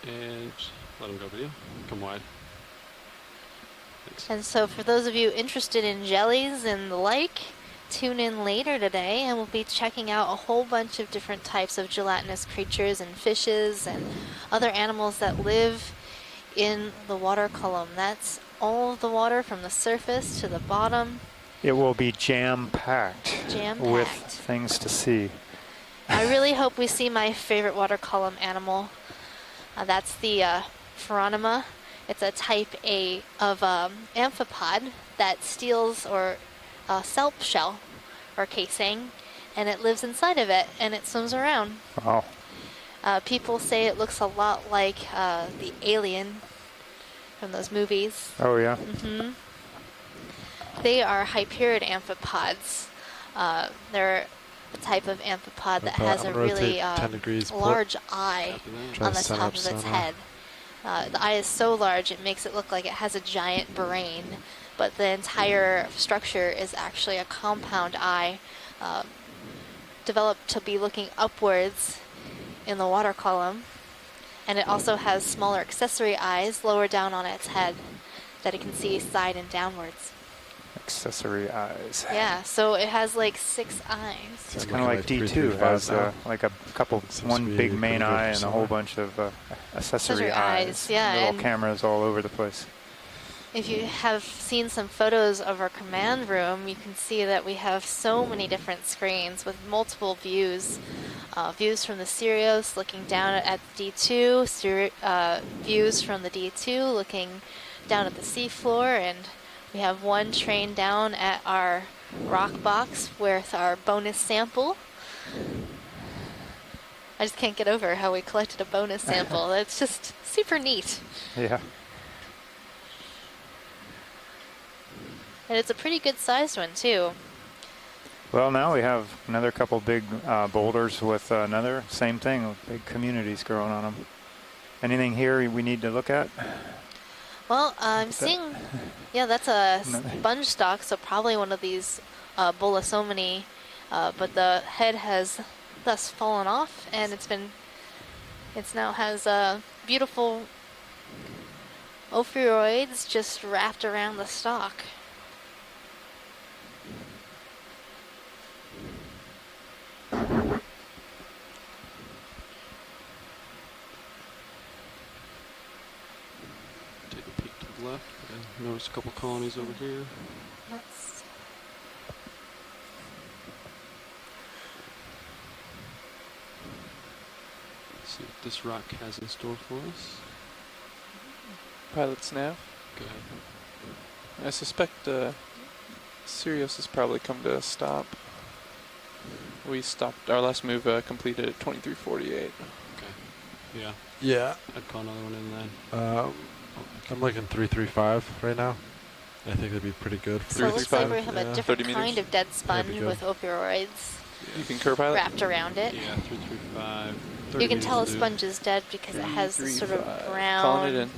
[SPEAKER 12] And let him go video. Come wide. Thanks.
[SPEAKER 4] And so for those of you interested in jellies and the like, tune in later today and we'll be checking out a whole bunch of different types of gelatinous creatures and fishes and other animals that live in the water column. That's all of the water from the surface to the bottom.
[SPEAKER 7] It will be jam-packed with
[SPEAKER 4] Jam-packed.
[SPEAKER 7] things to see.
[SPEAKER 4] I really hope we see my favorite water column animal. That's the Pheronema. It's a type A of amphipod that steals or kelp shell or casing, and it lives inside of it and it swims around.
[SPEAKER 7] Wow.
[SPEAKER 4] People say it looks a lot like the Alien from those movies.
[SPEAKER 7] Oh, yeah?
[SPEAKER 4] Mm-hmm. They are hyperid amphipods. They're a type of amphipod that has a really large eye on the top of its head. The eye is so large it makes it look like it has a giant brain, but the entire structure is actually a compound eye developed to be looking upwards in the water column. And it also has smaller accessory eyes lower down on its head that it can see side and downwards.
[SPEAKER 7] Accessory eyes.
[SPEAKER 4] Yeah, so it has like 6 eyes.
[SPEAKER 7] It's kind of like D2. Has like a couple, one big main eye and a whole bunch of accessory eyes.
[SPEAKER 4] Yeah,
[SPEAKER 7] little
[SPEAKER 4] and
[SPEAKER 7] cameras all over the place.
[SPEAKER 4] if you have seen some photos of our command room, you can see that we have so many different screens with multiple views. Views from the Sirius looking down at D2, views from the D2 looking down at the seafloor, and we have one train down at our rock box with our bonus sample. I just can't get over how we collected a bonus sample. It's just super neat.
[SPEAKER 7] Yeah.
[SPEAKER 4] And it's a pretty good sized one too.
[SPEAKER 7] Well, now we have another couple big boulders with another same thing, with big communities growing on them. Anything here we need to look at?
[SPEAKER 4] Well, I'm seeing, yeah, that's a sponge stock, so probably one of these Bolosomini, but the head has thus fallen off, and it now has beautiful ophiuroids just wrapped around the stalk.
[SPEAKER 12] Left. Okay. Notice a couple colonies over here. Let's see what this rock has in store for us.
[SPEAKER 14] Pilot's nav.
[SPEAKER 12] Go ahead.
[SPEAKER 14] I suspect Sirius has probably come to a stop. We stopped, our last move completed at 23:48.
[SPEAKER 12] Okay. Yeah.
[SPEAKER 10] Yeah.
[SPEAKER 12] I'd call another one in then.
[SPEAKER 10] I'm looking 335 right now. I think that'd be pretty good.
[SPEAKER 4] So it looks like we have a different kind of dead sponge with ophiuroids
[SPEAKER 14] You concur, pilot?
[SPEAKER 4] wrapped around it.
[SPEAKER 12] Yeah, 335.
[SPEAKER 4] You can tell a sponge is dead because it has this sort of
[SPEAKER 14] Calling it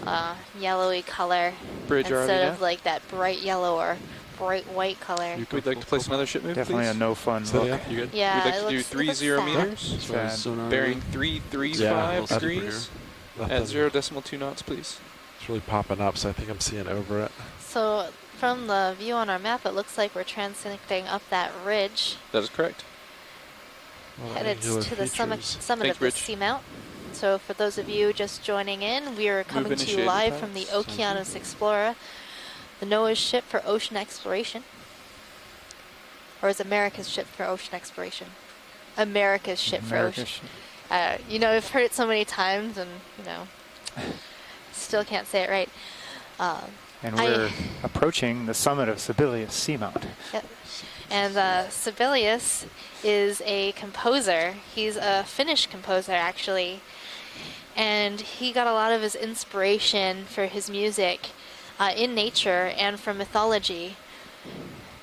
[SPEAKER 4] brown, yellowy color
[SPEAKER 14] Bridge RV
[SPEAKER 4] instead
[SPEAKER 14] now?
[SPEAKER 4] of like that bright yellow or bright white color.
[SPEAKER 14] We'd like to place another ship move,
[SPEAKER 7] Definitely
[SPEAKER 14] please.
[SPEAKER 7] a no fun
[SPEAKER 10] So,
[SPEAKER 7] look.
[SPEAKER 10] yeah, you good?
[SPEAKER 4] Yeah,
[SPEAKER 14] We'd
[SPEAKER 4] it
[SPEAKER 14] like to do
[SPEAKER 4] looks
[SPEAKER 14] 30
[SPEAKER 4] sad.
[SPEAKER 14] meters,
[SPEAKER 7] Sad.
[SPEAKER 14] bearing 335
[SPEAKER 10] Yeah,
[SPEAKER 14] degrees
[SPEAKER 10] Nothing.
[SPEAKER 14] at 0.2 knots, please.
[SPEAKER 10] It's really popping up, so I think I'm seeing over it.
[SPEAKER 4] So from the view on our map, it looks like we're transecting up that ridge,
[SPEAKER 14] That is correct.
[SPEAKER 4] headed
[SPEAKER 10] angular
[SPEAKER 4] to the summit
[SPEAKER 14] Thanks,
[SPEAKER 4] of the
[SPEAKER 14] Rich.
[SPEAKER 4] Seamount. So for those of you just joining in, we are coming to you
[SPEAKER 14] initiated,
[SPEAKER 4] live
[SPEAKER 14] pilots.
[SPEAKER 4] from the Okeanos Explorer, the NOAA's ship for ocean exploration. Or is America's ship for ocean exploration? America's shipfrost. You know, I've heard it so many times, and you know, still can't say it right.
[SPEAKER 7] And we're approaching the summit of Sibelius Seamount.
[SPEAKER 4] Yep. And Sibelius is a composer. He's a Finnish composer, actually. And he got a lot of his inspiration for his music in nature and from mythology.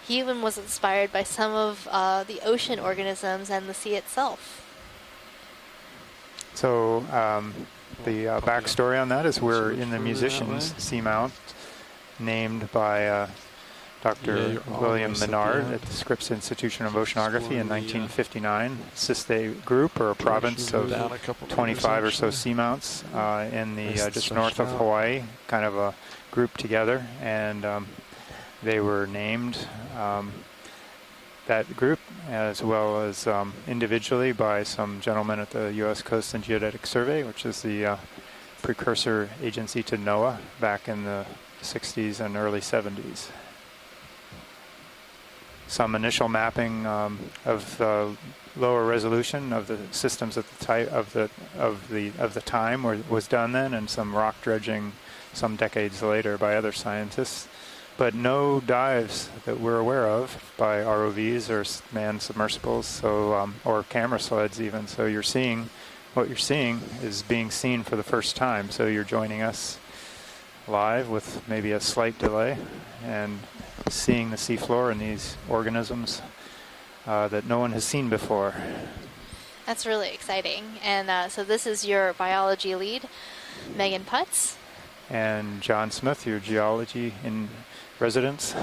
[SPEAKER 4] He even was inspired by some of the ocean organisms and the sea itself.
[SPEAKER 7] So the backstory on that is we're in the musicians Seamount, named by Dr. William Menard at the Scripps Institution of Oceanography in 1959. It's just a group or a province of 25 or so seamounts in the just north of Hawaii, kind of a group together, and they were named that group as well as individually by some gentlemen at the U.S. Coast and Geodetic Survey, which is the precursor agency to NOAA back in the 60s and early 70s. Some initial mapping of the lower resolution of the systems at the of the time was done then, and some rock dredging some decades later by other scientists, but no dives that we're aware of by ROVs or manned submersibles, so or camera sleds even. So what you're seeing is being seen for the first time. So you're joining us live with maybe a slight delay and seeing the seafloor and these organisms that no one has seen before.
[SPEAKER 4] That's really exciting. And so this is your biology lead, Megan Putz.
[SPEAKER 7] And John Smith, your geology in residence.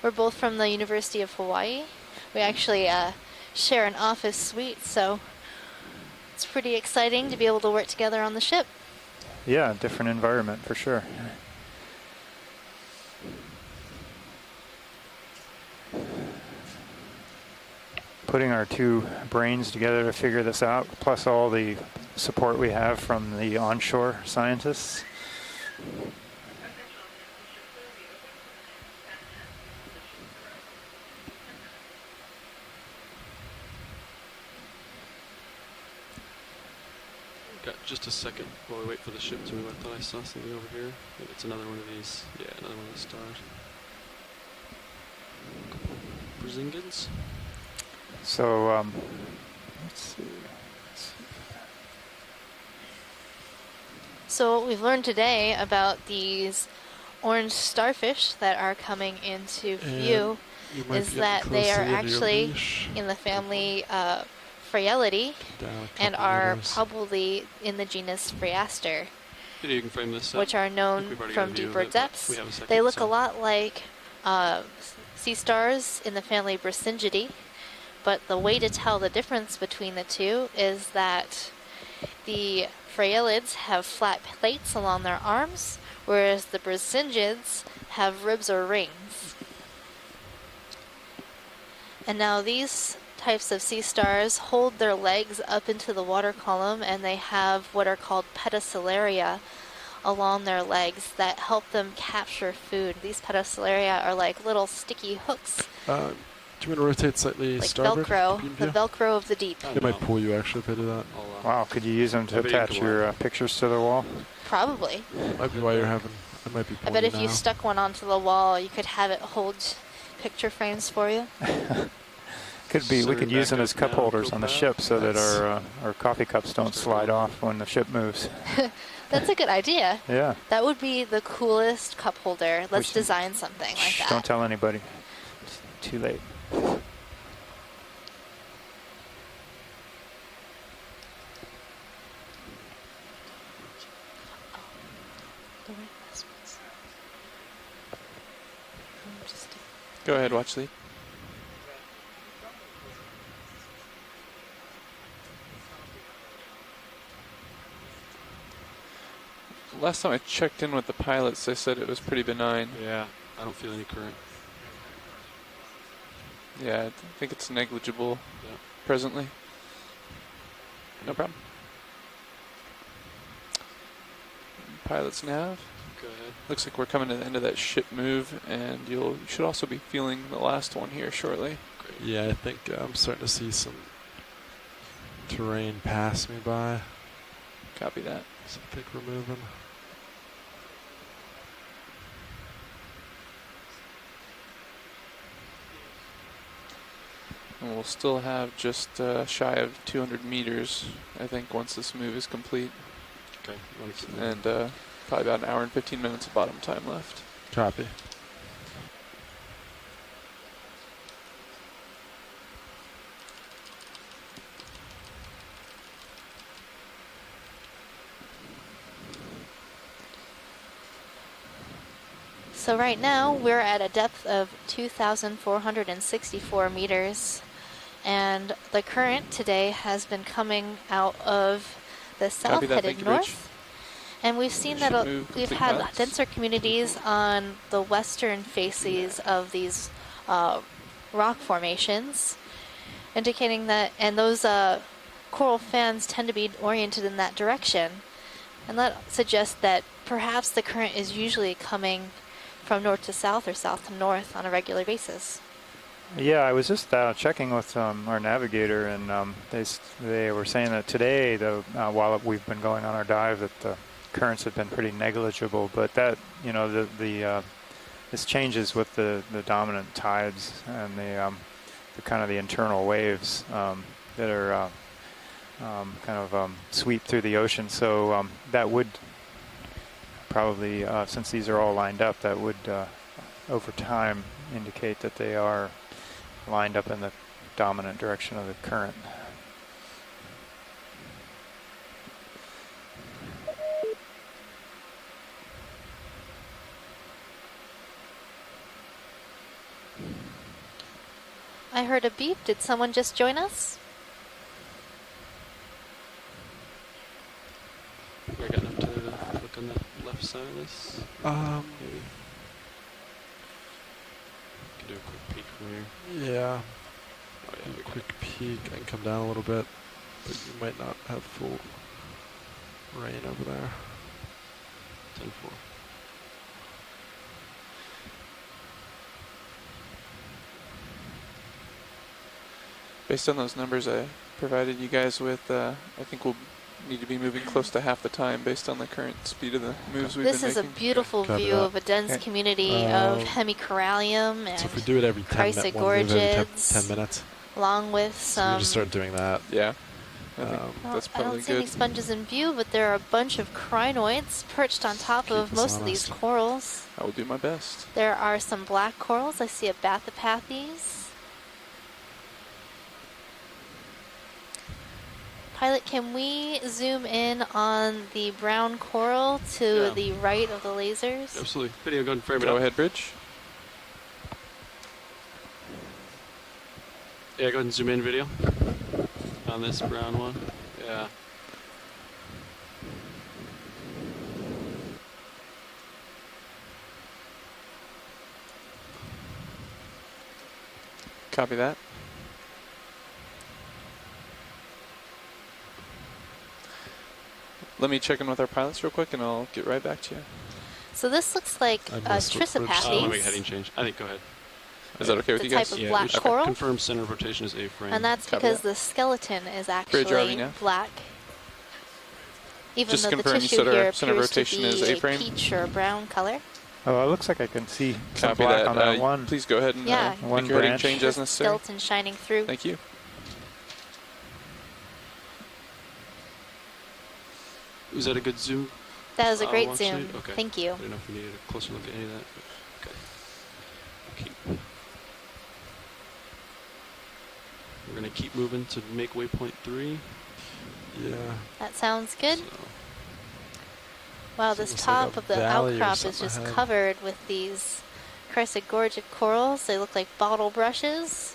[SPEAKER 4] We're both from the University of Hawaii. We actually share an office suite, so it's pretty exciting to be able to work together on the ship.
[SPEAKER 7] Yeah, different environment for sure. Putting our two brains together to figure this out, plus all the support we have from the onshore scientists.
[SPEAKER 11] Got just a second while we wait for the ship to move. I thought I saw something over here. Maybe it's another one of these. Yeah, another one of these stars. Brazingans.
[SPEAKER 7] So, let's see.
[SPEAKER 4] So what we've learned today about these orange starfish that are coming into view is that they are actually in the family Phragilidae and are probably in the genus Phreaster,
[SPEAKER 11] You can frame this up.
[SPEAKER 4] which are known from deeper depths. They look a lot like sea stars in the family Brissingidae, but the way to tell the difference between the two is that the Phragilids have flat plates along their arms, whereas the Brissingids have ribs or rings. And now these types of sea stars hold their legs up into the water column, and they have what are called pedicelaria along their legs that help them capture food. These pedicelaria are like little sticky hooks.
[SPEAKER 12] Do you want to rotate slightly
[SPEAKER 4] like
[SPEAKER 12] starboard?
[SPEAKER 4] Velcro, the Velcro of the deep.
[SPEAKER 12] It might pull you actually if I do that.
[SPEAKER 7] Wow, could you use them to attach your pictures to the wall?
[SPEAKER 4] Probably.
[SPEAKER 12] Might be why you're having. It might be.
[SPEAKER 4] I bet if you stuck one onto the wall, you could have it hold picture frames for you.
[SPEAKER 7] Could be. We could use them as cup holders on the ship so that our coffee cups don't slide off when the ship moves.
[SPEAKER 4] That's a good idea.
[SPEAKER 7] Yeah.
[SPEAKER 4] That would be the coolest cup holder. Let's design something like that.
[SPEAKER 7] Don't tell anybody. It's too late.
[SPEAKER 14] Go ahead, Watchley. Last time I checked in with the pilots, they said it was pretty benign.
[SPEAKER 11] Yeah, I don't feel any current.
[SPEAKER 14] Yeah, I think it's negligible presently. No problem. Pilots nav.
[SPEAKER 11] Go ahead.
[SPEAKER 14] Looks like we're coming to the end of that ship move, and you should also be feeling the last one here shortly.
[SPEAKER 11] Great.
[SPEAKER 12] Yeah, I think I'm starting to see some terrain pass me by.
[SPEAKER 14] Copy that.
[SPEAKER 12] So I think we're moving.
[SPEAKER 14] And we'll still have just shy of 200 meters, I think, once this move is complete.
[SPEAKER 11] Okay.
[SPEAKER 14] And probably about an hour and 15 minutes of bottom time left.
[SPEAKER 12] Copy.
[SPEAKER 4] So right now we're at a depth of 2,464 meters, and the current today has been coming out of the south headed north. And we've seen that we've had denser communities on the western faces of these rock formations, indicating that, and those coral fans tend to be oriented in that direction. And that suggests that perhaps the current is usually coming from north to south or south to north on a regular basis.
[SPEAKER 7] Yeah, I was just checking with our navigator, and they were saying that today, while we've been going on our dive, that the currents have been pretty negligible. But that, you know, this changes with the dominant tides and the kind of the internal waves that are sweep through the ocean. So that would probably, since these are all lined up, that would over time indicate that they are lined up in the dominant direction of the current.
[SPEAKER 4] I heard a beep. Did someone just join us?
[SPEAKER 11] We're getting up to look on the left side of this. Maybe. Can do a quick peek from here.
[SPEAKER 12] Yeah.
[SPEAKER 11] Oh yeah,
[SPEAKER 12] Quick peek. I can come down a little bit, but you might not have full rain over there.
[SPEAKER 11] 10-4.
[SPEAKER 14] Based on those numbers I provided you guys with, I think we'll need to be moving close to half the time based on the current speed of the moves we've been making.
[SPEAKER 4] This is a beautiful view of a dense community of hemicorallium and
[SPEAKER 12] so if we do it every 10 minutes,
[SPEAKER 4] along with
[SPEAKER 12] so
[SPEAKER 4] some...
[SPEAKER 12] we just start doing that.
[SPEAKER 14] Yeah.
[SPEAKER 4] That's probably I don't see any sponges in view, but there are a bunch of crinoids perched on top of most of these corals.
[SPEAKER 14] I will do my best.
[SPEAKER 4] There are some black corals. I see a Bathypathes. Pilot, can we zoom in on the brown coral to the right of the lasers?
[SPEAKER 11] Absolutely. Video, go ahead and frame it up.
[SPEAKER 14] Go ahead, Bridge.
[SPEAKER 11] Yeah, go ahead and zoom in video on this brown one. Yeah.
[SPEAKER 14] Copy that. Let me check in with our pilots real quick, and I'll get right back to you.
[SPEAKER 4] So this looks like Trissopathes.
[SPEAKER 11] Let me make a heading change. I think go ahead.
[SPEAKER 14] Is that okay with you guys?
[SPEAKER 4] The type of black coral.
[SPEAKER 11] Confirm center of rotation is A-frame.
[SPEAKER 4] And that's because the skeleton is actually black. Even
[SPEAKER 14] Just
[SPEAKER 4] though the
[SPEAKER 14] confirm
[SPEAKER 4] tissue here
[SPEAKER 14] center
[SPEAKER 4] appears to
[SPEAKER 14] rotation is
[SPEAKER 4] be a
[SPEAKER 14] A-frame?
[SPEAKER 4] peach or a brown color.
[SPEAKER 7] Oh, it looks like I can see some
[SPEAKER 14] Copy
[SPEAKER 7] black
[SPEAKER 14] that.
[SPEAKER 7] on that one.
[SPEAKER 14] Please go ahead and
[SPEAKER 7] one
[SPEAKER 14] make your heading
[SPEAKER 7] branch.
[SPEAKER 14] change as necessary.
[SPEAKER 4] Skeleton shining through.
[SPEAKER 14] Thank you.
[SPEAKER 11] Was that a good zoom?
[SPEAKER 4] That was a great zoom.
[SPEAKER 11] Okay.
[SPEAKER 4] Thank you.
[SPEAKER 11] I don't know if we needed a closer look at any of that. But okay. We're going to keep moving to make waypoint 3.
[SPEAKER 12] Yeah.
[SPEAKER 4] That sounds good.
[SPEAKER 11] So
[SPEAKER 4] wow, this top of the outcrop is just covered with these Chrysler corals. They look like bottle brushes.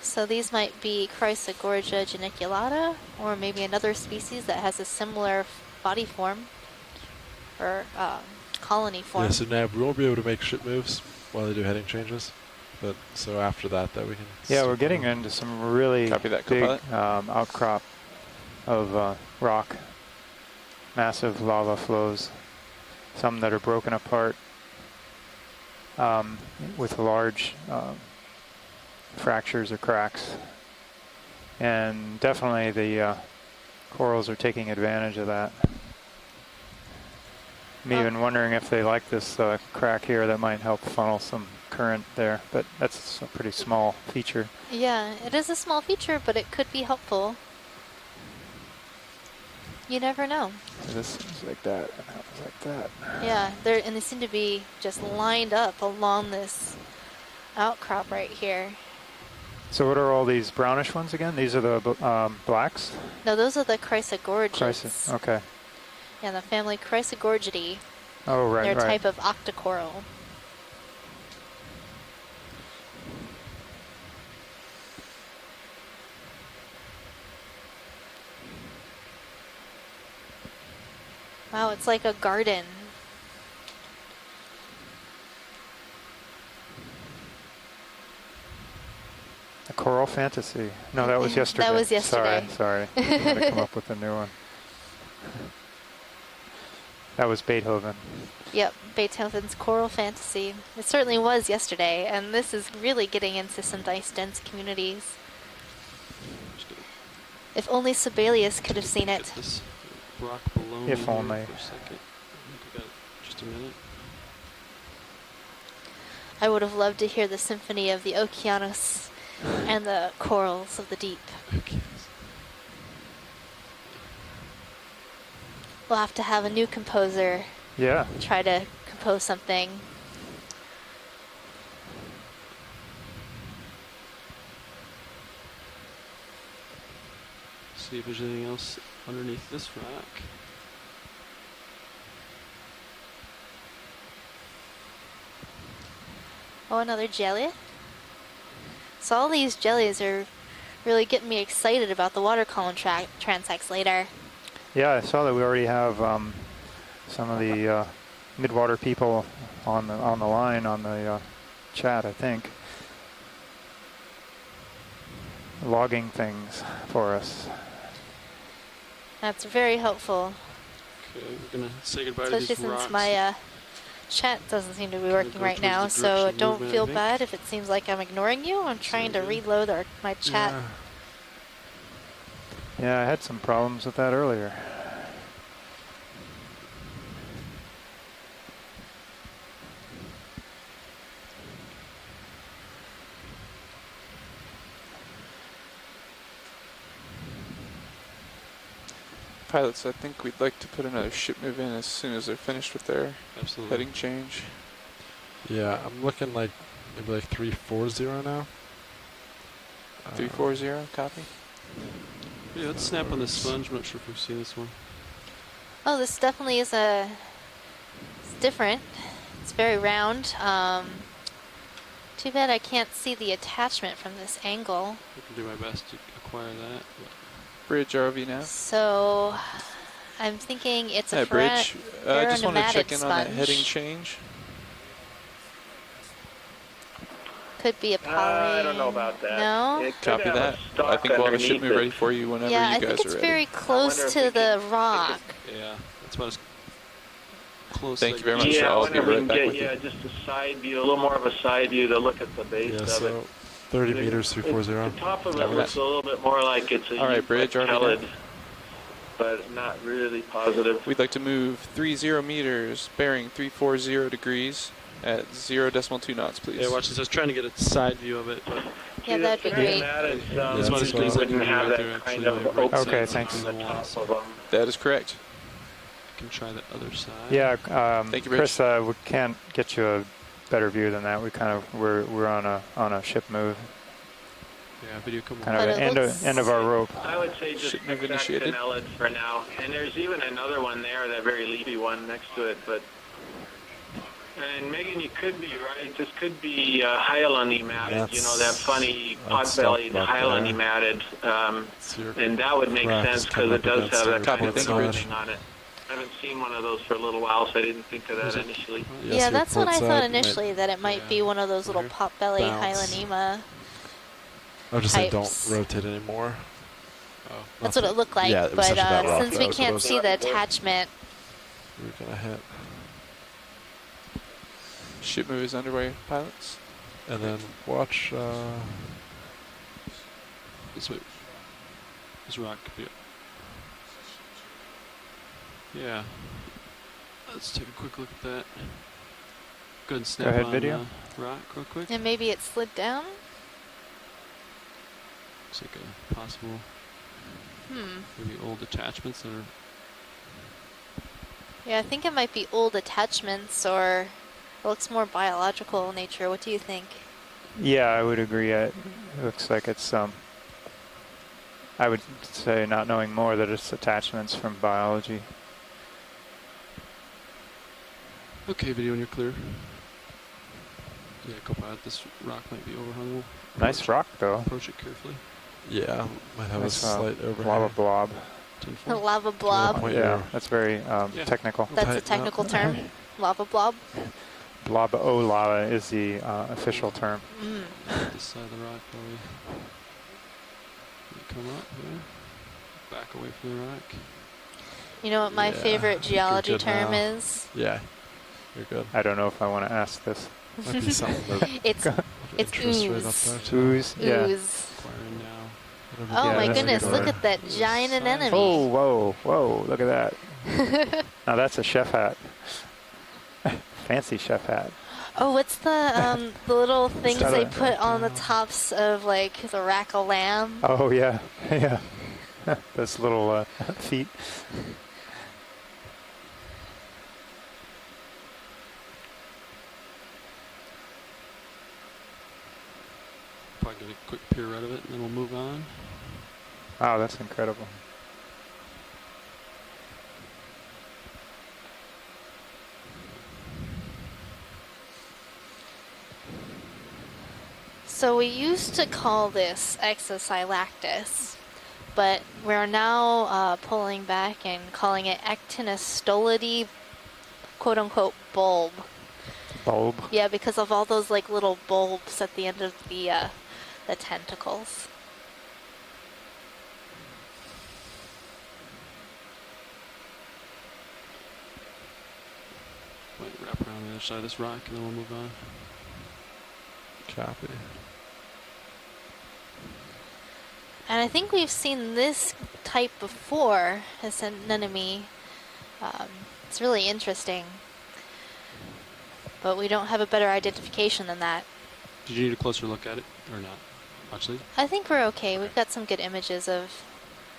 [SPEAKER 4] So these might be Gorja geniculata, or maybe another species that has a similar body form, or colony form.
[SPEAKER 12] Yeah, so Nav, we won't be able to make ship moves while they do heading changes. But so after that we can...
[SPEAKER 7] Yeah, we're getting into some really big outcrop of rock. massive lava flows, some that are broken apart with large fractures or cracks. And definitely the corals are taking advantage of that. I'm even wondering if they like this crack here that might help funnel some current there, but that's a pretty small feature.
[SPEAKER 4] Yeah, it is a small feature, but it could be helpful. You never know.
[SPEAKER 7] So this is like that, and that was like that.
[SPEAKER 4] Yeah, and they seem to be just lined up along this outcrop right here.
[SPEAKER 7] So what are all these brownish ones again? These are the blacks?
[SPEAKER 4] No, those are the Chrysogorgians.
[SPEAKER 7] Okay.
[SPEAKER 4] Yeah, the family Chrysogorgidae.
[SPEAKER 7] Oh, right,
[SPEAKER 4] They're a
[SPEAKER 7] right.
[SPEAKER 4] type of octocoral. Wow, it's like a garden.
[SPEAKER 7] A Coral Fantasy. No, that was yesterday.
[SPEAKER 4] That was yesterday.
[SPEAKER 7] Sorry. I'm going to come up with a new one. That was Beethoven.
[SPEAKER 4] Yep, Beethoven's Coral Fantasy. It certainly was yesterday, and this is really getting into some nice dense communities. If only Sibelius could have seen it.
[SPEAKER 11] This rock below me
[SPEAKER 7] If only.
[SPEAKER 11] for a second. We got just a minute.
[SPEAKER 4] I would have loved to hear the symphony of the Okeanos and the corals of the deep. We'll have to have a new composer.
[SPEAKER 7] Yeah.
[SPEAKER 4] Try to compose something.
[SPEAKER 11] See if there's anything else underneath this rock.
[SPEAKER 4] Oh, another jelly. So all these jellies are really getting me excited about the water column transects later.
[SPEAKER 7] Yeah, I saw that we already have some of the midwater people on the line on the chat, I think, logging things for us.
[SPEAKER 4] That's very helpful.
[SPEAKER 11] Okay, we're gonna say goodbye
[SPEAKER 4] Especially
[SPEAKER 11] to these
[SPEAKER 4] since
[SPEAKER 11] rocks.
[SPEAKER 4] my chat doesn't seem to be working right now, so don't feel bad if it seems like I'm ignoring you. I'm trying to reload my chat.
[SPEAKER 7] Yeah, I had some problems with that earlier.
[SPEAKER 14] Pilots, I think we'd like to put another ship move in as soon as they're finished with their heading change.
[SPEAKER 12] Yeah, I'm looking like maybe like 340 now.
[SPEAKER 14] 340, copy.
[SPEAKER 11] Yeah, let's snap on the sponge. I'm not sure if we've seen this one.
[SPEAKER 4] Oh, this definitely is it's different. It's very round. Too bad I can't see the attachment from this angle.
[SPEAKER 11] I can do my best to acquire that.
[SPEAKER 14] Bridge ROV now.
[SPEAKER 4] So I'm thinking it's a
[SPEAKER 14] bridge. I just want to check in
[SPEAKER 4] sponge.
[SPEAKER 14] on that heading change.
[SPEAKER 4] Could be a poly.
[SPEAKER 5] I don't know about that.
[SPEAKER 4] No?
[SPEAKER 5] It could
[SPEAKER 14] Copy
[SPEAKER 5] have
[SPEAKER 14] that.
[SPEAKER 5] a stock
[SPEAKER 14] I think we'll have a ship
[SPEAKER 5] underneath
[SPEAKER 14] move
[SPEAKER 5] it.
[SPEAKER 14] ready for you whenever
[SPEAKER 4] Yeah,
[SPEAKER 14] you
[SPEAKER 4] I
[SPEAKER 14] guys
[SPEAKER 4] think it's
[SPEAKER 14] are ready.
[SPEAKER 4] very close to the rock.
[SPEAKER 11] Yeah, that's about as close.
[SPEAKER 14] Thank you very much.
[SPEAKER 5] Yeah,
[SPEAKER 14] I'll
[SPEAKER 5] I
[SPEAKER 14] be
[SPEAKER 5] wonder if
[SPEAKER 14] right
[SPEAKER 5] we
[SPEAKER 14] back
[SPEAKER 5] can
[SPEAKER 14] with
[SPEAKER 5] get
[SPEAKER 14] you.
[SPEAKER 5] just a side view, a little more of a side view to look at the base
[SPEAKER 12] Yeah,
[SPEAKER 5] of
[SPEAKER 12] so
[SPEAKER 5] it.
[SPEAKER 12] 30 meters,
[SPEAKER 5] The
[SPEAKER 12] 340.
[SPEAKER 5] top of it looks a little bit more like it's a
[SPEAKER 14] All right, bridge,
[SPEAKER 5] pellet,
[SPEAKER 14] RV.
[SPEAKER 5] but not really positive.
[SPEAKER 14] We'd like to move 30 meters, bearing 340 degrees at 0.2 knots, please.
[SPEAKER 11] Yeah, watch this. I was trying to get a side view of it, but
[SPEAKER 4] Yeah, that'd be great.
[SPEAKER 11] That's why
[SPEAKER 5] usually
[SPEAKER 11] it's
[SPEAKER 5] wouldn't have
[SPEAKER 11] right there,
[SPEAKER 5] that kind
[SPEAKER 11] actually,
[SPEAKER 5] of
[SPEAKER 11] right
[SPEAKER 5] open
[SPEAKER 7] Okay,
[SPEAKER 11] side
[SPEAKER 7] thanks.
[SPEAKER 5] on the top of them.
[SPEAKER 14] That is correct.
[SPEAKER 11] I can try the other side.
[SPEAKER 7] Yeah,
[SPEAKER 14] Thank you,
[SPEAKER 7] Chris, we can't get you a better view than that. We're on a ship move.
[SPEAKER 11] Yeah, video come
[SPEAKER 7] Kind
[SPEAKER 11] on.
[SPEAKER 7] of an end of our rope.
[SPEAKER 5] I would say just
[SPEAKER 14] Ship move
[SPEAKER 5] X
[SPEAKER 14] initiated.
[SPEAKER 5] and L for now. And there's even another one there, that very leafy one next to it. But and Megan, you could be right. This could be hyaline matted. You know, that funny pot-bellied hyaline matted. And that would make sense because it does have that kind of thing on it. I haven't seen one of those for a little while, so I didn't think of that initially.
[SPEAKER 4] Yeah, that's what I thought initially, that it might be one of those little pot-belly
[SPEAKER 12] Bounce.
[SPEAKER 4] Hylanema.
[SPEAKER 12] I would just say don't
[SPEAKER 4] types.
[SPEAKER 12] rotate anymore.
[SPEAKER 4] That's what it looked like.
[SPEAKER 12] Yeah, it was
[SPEAKER 4] but
[SPEAKER 12] such a bad rock,
[SPEAKER 4] since we
[SPEAKER 12] though, so
[SPEAKER 4] can't
[SPEAKER 12] those-
[SPEAKER 4] see the attachment,
[SPEAKER 12] We're gonna hit.
[SPEAKER 14] Shoot move is underway, pilots.
[SPEAKER 12] And then watch.
[SPEAKER 11] This way. This rock could be. Yeah. Let's take a quick look at that. Go ahead and snap
[SPEAKER 7] ahead,
[SPEAKER 11] on
[SPEAKER 7] video.
[SPEAKER 11] rock real quick.
[SPEAKER 4] and maybe it slid down.
[SPEAKER 11] Looks like a possible maybe old attachments that are.
[SPEAKER 4] Yeah, I think it might be old attachments, or it looks more biological in nature. What do you think?
[SPEAKER 7] Yeah, I would agree. It looks like it's I would say, not knowing more, that it's attachments from biology.
[SPEAKER 11] Okay, video when you're clear. Yeah, co-pilot, this rock might be overhung.
[SPEAKER 7] Nice rock, though.
[SPEAKER 11] Approach it carefully.
[SPEAKER 12] Yeah, might have
[SPEAKER 7] Nice,
[SPEAKER 12] a slight overhang.
[SPEAKER 7] lava blob.
[SPEAKER 4] A lava blob.
[SPEAKER 7] Yeah, that's very technical.
[SPEAKER 4] That's a technical term. Lava blob.
[SPEAKER 7] Blob-o-lava is the official term.
[SPEAKER 11] This side of the rock, probably. Come up here. Back away from the rock.
[SPEAKER 4] You know what my favorite geology
[SPEAKER 12] good
[SPEAKER 4] term
[SPEAKER 12] now.
[SPEAKER 4] is?
[SPEAKER 12] Yeah, you're good.
[SPEAKER 7] I don't know if I want to ask this.
[SPEAKER 12] Might be something that
[SPEAKER 4] It's
[SPEAKER 12] interest rate up
[SPEAKER 4] ooze.
[SPEAKER 12] there too.
[SPEAKER 7] Ooze, yeah.
[SPEAKER 4] Ooze.
[SPEAKER 11] Acquiring now.
[SPEAKER 4] Oh
[SPEAKER 7] Yeah,
[SPEAKER 4] my
[SPEAKER 7] that's a
[SPEAKER 4] goodness,
[SPEAKER 7] good
[SPEAKER 4] look
[SPEAKER 7] word.
[SPEAKER 4] at that giant anemone.
[SPEAKER 7] Oh, whoa, whoa, look at that. Now that's a chef hat. Fancy chef hat.
[SPEAKER 4] Oh, what's the little things
[SPEAKER 7] that
[SPEAKER 4] they
[SPEAKER 7] a-
[SPEAKER 4] put on the tops of like the rack of lamb?
[SPEAKER 7] Oh, yeah, yeah. Those little feet.
[SPEAKER 11] Probably get a quick pirouette of it, and then we'll move on.
[SPEAKER 7] Wow, that's incredible.
[SPEAKER 4] So we used to call this Exosylactus, but we're now pulling back and calling it Actinostolidae, quote-unquote, bulb.
[SPEAKER 7] Bulb.
[SPEAKER 4] Yeah, because of all those like little bulbs at the end of the tentacles.
[SPEAKER 11] Might wrap around the other side of this rock, and then we'll move on.
[SPEAKER 12] Copy.
[SPEAKER 4] And I think we've seen this type before, as an anemone. It's really interesting. But we don't have a better identification than that.
[SPEAKER 11] Did you need a closer look at it, or not? Actually,
[SPEAKER 4] I think we're okay. We've got some good images of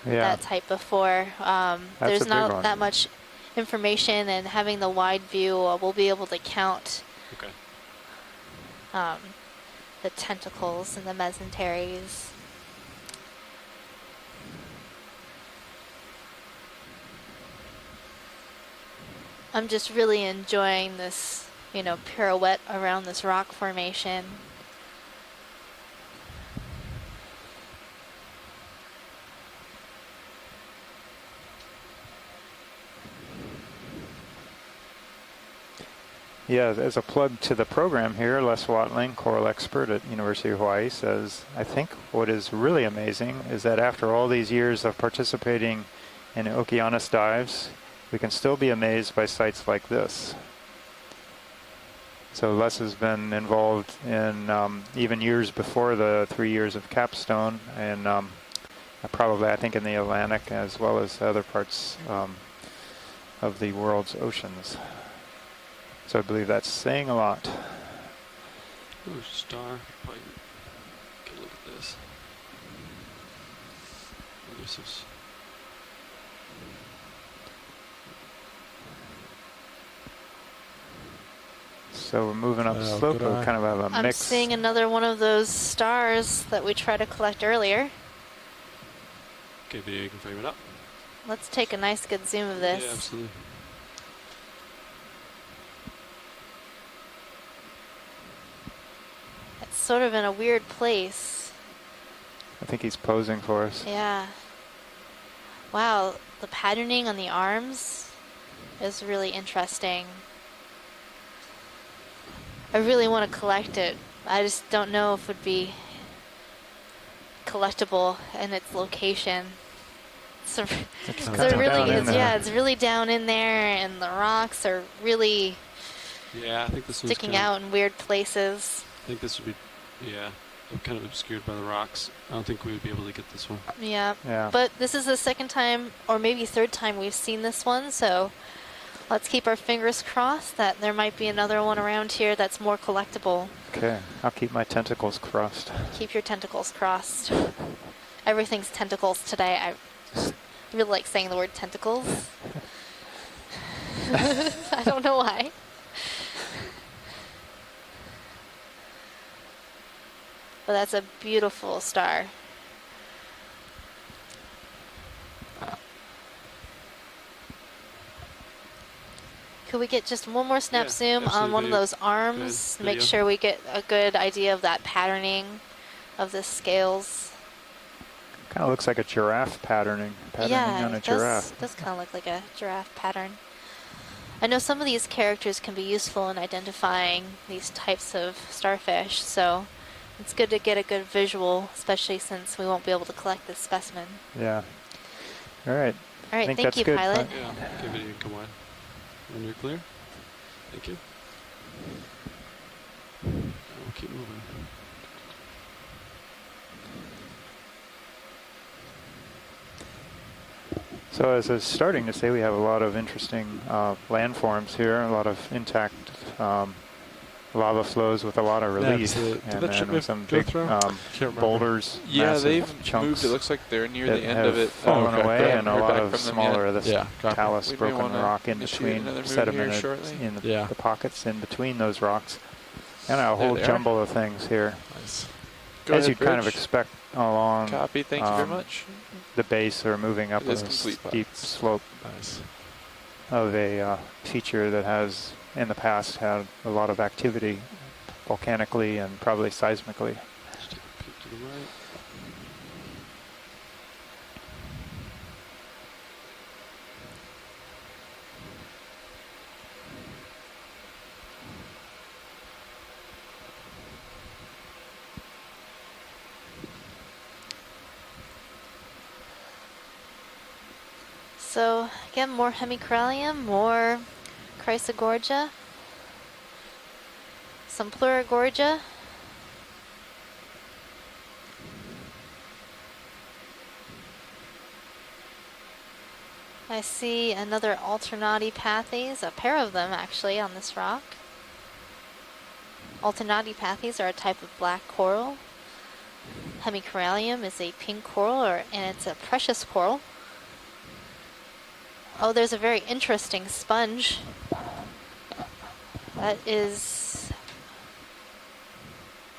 [SPEAKER 7] Yeah.
[SPEAKER 4] that type before.
[SPEAKER 7] a
[SPEAKER 4] There's
[SPEAKER 7] big
[SPEAKER 4] not
[SPEAKER 7] one.
[SPEAKER 4] that much information, and having the wide view, we'll be able to count
[SPEAKER 11] okay.
[SPEAKER 4] the tentacles and the mesenteries. I'm just really enjoying this, pirouette around this rock formation.
[SPEAKER 7] Yeah, as a plug to the program here, Les Watling, coral expert at University of Hawaii, says, I think what is really amazing is that after all these years of participating in Okeanos dives, we can still be amazed by sites like this. So Les has been involved in even years before the 3 years of Capstone, and probably I think in the Atlantic as well as other parts of the world's oceans. So I believe that's saying a lot.
[SPEAKER 11] Ooh, star. Probably get a look at this. Oh, there's this.
[SPEAKER 7] So we're moving up
[SPEAKER 12] Oh,
[SPEAKER 7] slope,
[SPEAKER 12] good
[SPEAKER 7] we
[SPEAKER 12] eye.
[SPEAKER 7] kind of have a
[SPEAKER 4] I'm
[SPEAKER 7] mix.
[SPEAKER 4] seeing another one of those stars that we tried to collect earlier.
[SPEAKER 11] Okay, video, you can frame it up.
[SPEAKER 4] Let's take a nice good zoom of this.
[SPEAKER 11] Yeah, absolutely.
[SPEAKER 4] It's sort of in a weird place.
[SPEAKER 7] I think he's posing for us.
[SPEAKER 4] Yeah. Wow, the patterning on the arms is really interesting. I really want to collect it. I just don't know if it would be collectible in its location. So,
[SPEAKER 7] It's
[SPEAKER 4] so
[SPEAKER 7] kinda
[SPEAKER 4] it
[SPEAKER 7] down
[SPEAKER 4] really
[SPEAKER 7] in
[SPEAKER 4] is,
[SPEAKER 7] there.
[SPEAKER 4] yeah, it's really down in there, and the rocks are really
[SPEAKER 11] Yeah, I think this one's
[SPEAKER 4] sticking
[SPEAKER 11] kind of,
[SPEAKER 4] out in weird places.
[SPEAKER 11] I think this would be, yeah, kind of obscured by the rocks. I don't think we would be able to get this one.
[SPEAKER 4] Yeah.
[SPEAKER 7] Yeah.
[SPEAKER 4] But this is the second time, or maybe third time we've seen this one, so let's keep our fingers crossed that there might be another one around here that's more collectible.
[SPEAKER 7] Okay, I'll keep my tentacles crossed.
[SPEAKER 4] Keep your tentacles crossed. Everything's tentacles today. I really like saying the word tentacles. I don't know why. But that's a beautiful star. Could we get just one more snap
[SPEAKER 11] Yeah,
[SPEAKER 4] zoom on
[SPEAKER 11] absolutely.
[SPEAKER 4] one of those arms?
[SPEAKER 11] Good
[SPEAKER 4] Make
[SPEAKER 11] video.
[SPEAKER 4] sure we get a good idea of that patterning of the scales.
[SPEAKER 7] Kind of looks like a giraffe patterning
[SPEAKER 4] Yeah,
[SPEAKER 7] on a
[SPEAKER 4] it
[SPEAKER 7] giraffe.
[SPEAKER 4] does kind of look like a giraffe pattern. I know some of these characters can be useful in identifying these types of starfish, so it's good to get a good visual, especially since we won't be able to collect this specimen.
[SPEAKER 7] Yeah. All right.
[SPEAKER 4] All right,
[SPEAKER 7] I think
[SPEAKER 4] thank
[SPEAKER 7] that's
[SPEAKER 4] you,
[SPEAKER 7] good.
[SPEAKER 4] pilot.
[SPEAKER 11] Yeah, give it a come on. When you're clear. Thank you. We'll keep moving.
[SPEAKER 7] So as I was starting to say, we have a lot of interesting landforms here, a lot of intact lava flows with a lot of relief,
[SPEAKER 10] did
[SPEAKER 7] and
[SPEAKER 10] that ship
[SPEAKER 7] then with some
[SPEAKER 10] go
[SPEAKER 7] big
[SPEAKER 10] through? Can't remember.
[SPEAKER 7] boulders,
[SPEAKER 14] Yeah,
[SPEAKER 7] massive
[SPEAKER 14] they've
[SPEAKER 7] chunks
[SPEAKER 14] moved. It looks like they're near
[SPEAKER 7] that
[SPEAKER 14] the end
[SPEAKER 7] have
[SPEAKER 14] of it.
[SPEAKER 7] fallen
[SPEAKER 10] okay.
[SPEAKER 7] away,
[SPEAKER 14] We
[SPEAKER 7] and
[SPEAKER 14] haven't
[SPEAKER 7] a
[SPEAKER 14] heard
[SPEAKER 7] lot
[SPEAKER 14] back
[SPEAKER 7] of
[SPEAKER 14] from them
[SPEAKER 7] smaller
[SPEAKER 14] yet.
[SPEAKER 7] of this
[SPEAKER 10] Yeah, copy.
[SPEAKER 7] talus
[SPEAKER 14] We may
[SPEAKER 7] broken
[SPEAKER 14] wanna
[SPEAKER 7] rock in
[SPEAKER 14] initiate
[SPEAKER 7] between
[SPEAKER 14] another move
[SPEAKER 7] sediment
[SPEAKER 14] here shortly.
[SPEAKER 7] in
[SPEAKER 10] Yeah.
[SPEAKER 7] the pockets in between those rocks, and a
[SPEAKER 14] There
[SPEAKER 7] whole
[SPEAKER 14] they are.
[SPEAKER 7] jumble of things here,
[SPEAKER 10] Nice.
[SPEAKER 14] Go
[SPEAKER 7] as
[SPEAKER 14] ahead,
[SPEAKER 7] you'd kind of
[SPEAKER 14] Bridge.
[SPEAKER 7] expect along
[SPEAKER 14] Copy. Thank you very much.
[SPEAKER 7] the base or moving up
[SPEAKER 14] It
[SPEAKER 7] a
[SPEAKER 14] is complete,
[SPEAKER 7] steep
[SPEAKER 14] pilot.
[SPEAKER 7] slope
[SPEAKER 10] Nice.
[SPEAKER 7] of a feature that has in the past had a lot of activity volcanically and probably seismically.
[SPEAKER 11] Just take a peek to the right.
[SPEAKER 4] So again, more hemicralium, more Chrysler, some Gorja. I see another Alternatipathes, a pair of them actually on this rock. Alternatipathes are a type of black coral. Hemicralium is a pink coral, and it's a precious coral. Oh, there's a very interesting sponge. That is,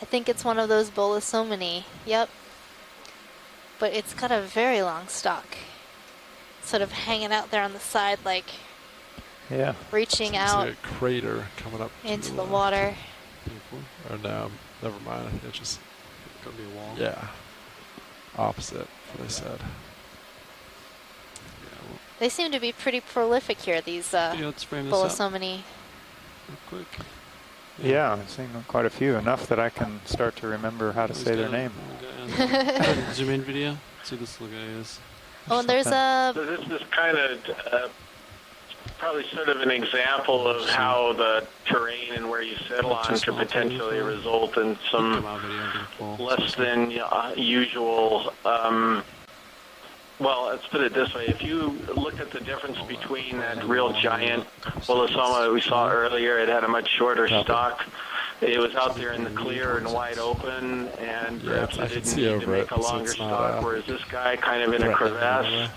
[SPEAKER 4] I think it's one of those Bolosomini. Yep. But it's got a very long stalk. Sort of hanging out there on the side, like
[SPEAKER 7] Yeah.
[SPEAKER 4] reaching
[SPEAKER 10] It's
[SPEAKER 4] out
[SPEAKER 10] like a crater coming up to
[SPEAKER 4] into the
[SPEAKER 10] left.
[SPEAKER 4] water.
[SPEAKER 10] Or no, never mind. I think it's just
[SPEAKER 11] Could be a wall.
[SPEAKER 10] yeah, opposite. What I said.
[SPEAKER 4] They seem to be pretty prolific here, these
[SPEAKER 11] Yeah, let's frame this up
[SPEAKER 4] Bolosomini.
[SPEAKER 11] real quick.
[SPEAKER 7] Yeah, I've seen quite a few, enough that I can start to remember how to say their name.
[SPEAKER 11] Zoom in video. See this little guy is.
[SPEAKER 4] Oh, and there's a
[SPEAKER 5] So this is kind of probably sort of an example of how the terrain and where you settle on could potentially result in some less than usual. Well, let's put it this way. If you look at the difference between that real giant Bolosoma that we saw earlier, it had a much shorter stalk. It was out there in the clear and wide open, and perhaps
[SPEAKER 10] I
[SPEAKER 5] it
[SPEAKER 10] can
[SPEAKER 5] didn't
[SPEAKER 10] see
[SPEAKER 5] need to
[SPEAKER 10] over
[SPEAKER 5] make
[SPEAKER 10] it,
[SPEAKER 5] a
[SPEAKER 10] so
[SPEAKER 5] longer
[SPEAKER 10] it's not,
[SPEAKER 5] stalk, whereas this guy kind of in a
[SPEAKER 10] threatening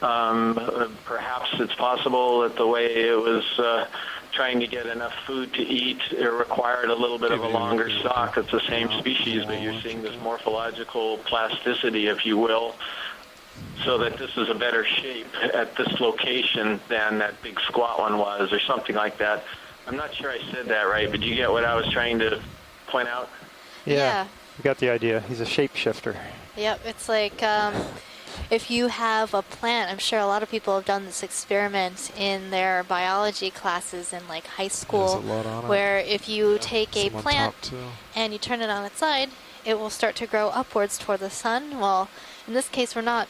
[SPEAKER 5] crevasse. Perhaps it's possible that the way it was trying to get enough food to eat, it required a little bit of a longer stalk. It's the same species, but you're seeing this morphological plasticity, if you will, so that this is a better shape at this location than that big squat one was, or something like that. I'm not sure I said that right, but you get what I was trying to point out?
[SPEAKER 4] Yeah.
[SPEAKER 7] You got the idea. He's a shapeshifter.
[SPEAKER 4] Yep, it's like if you have a plant, I'm sure a lot of people have done this experiment in their biology classes in like high school,
[SPEAKER 10] There's a lot on it.
[SPEAKER 4] where if you take a
[SPEAKER 10] Some on
[SPEAKER 4] plant
[SPEAKER 10] top, too.
[SPEAKER 4] and you turn it on its side, it will start to grow upwards toward the sun. Well, in this case, we're not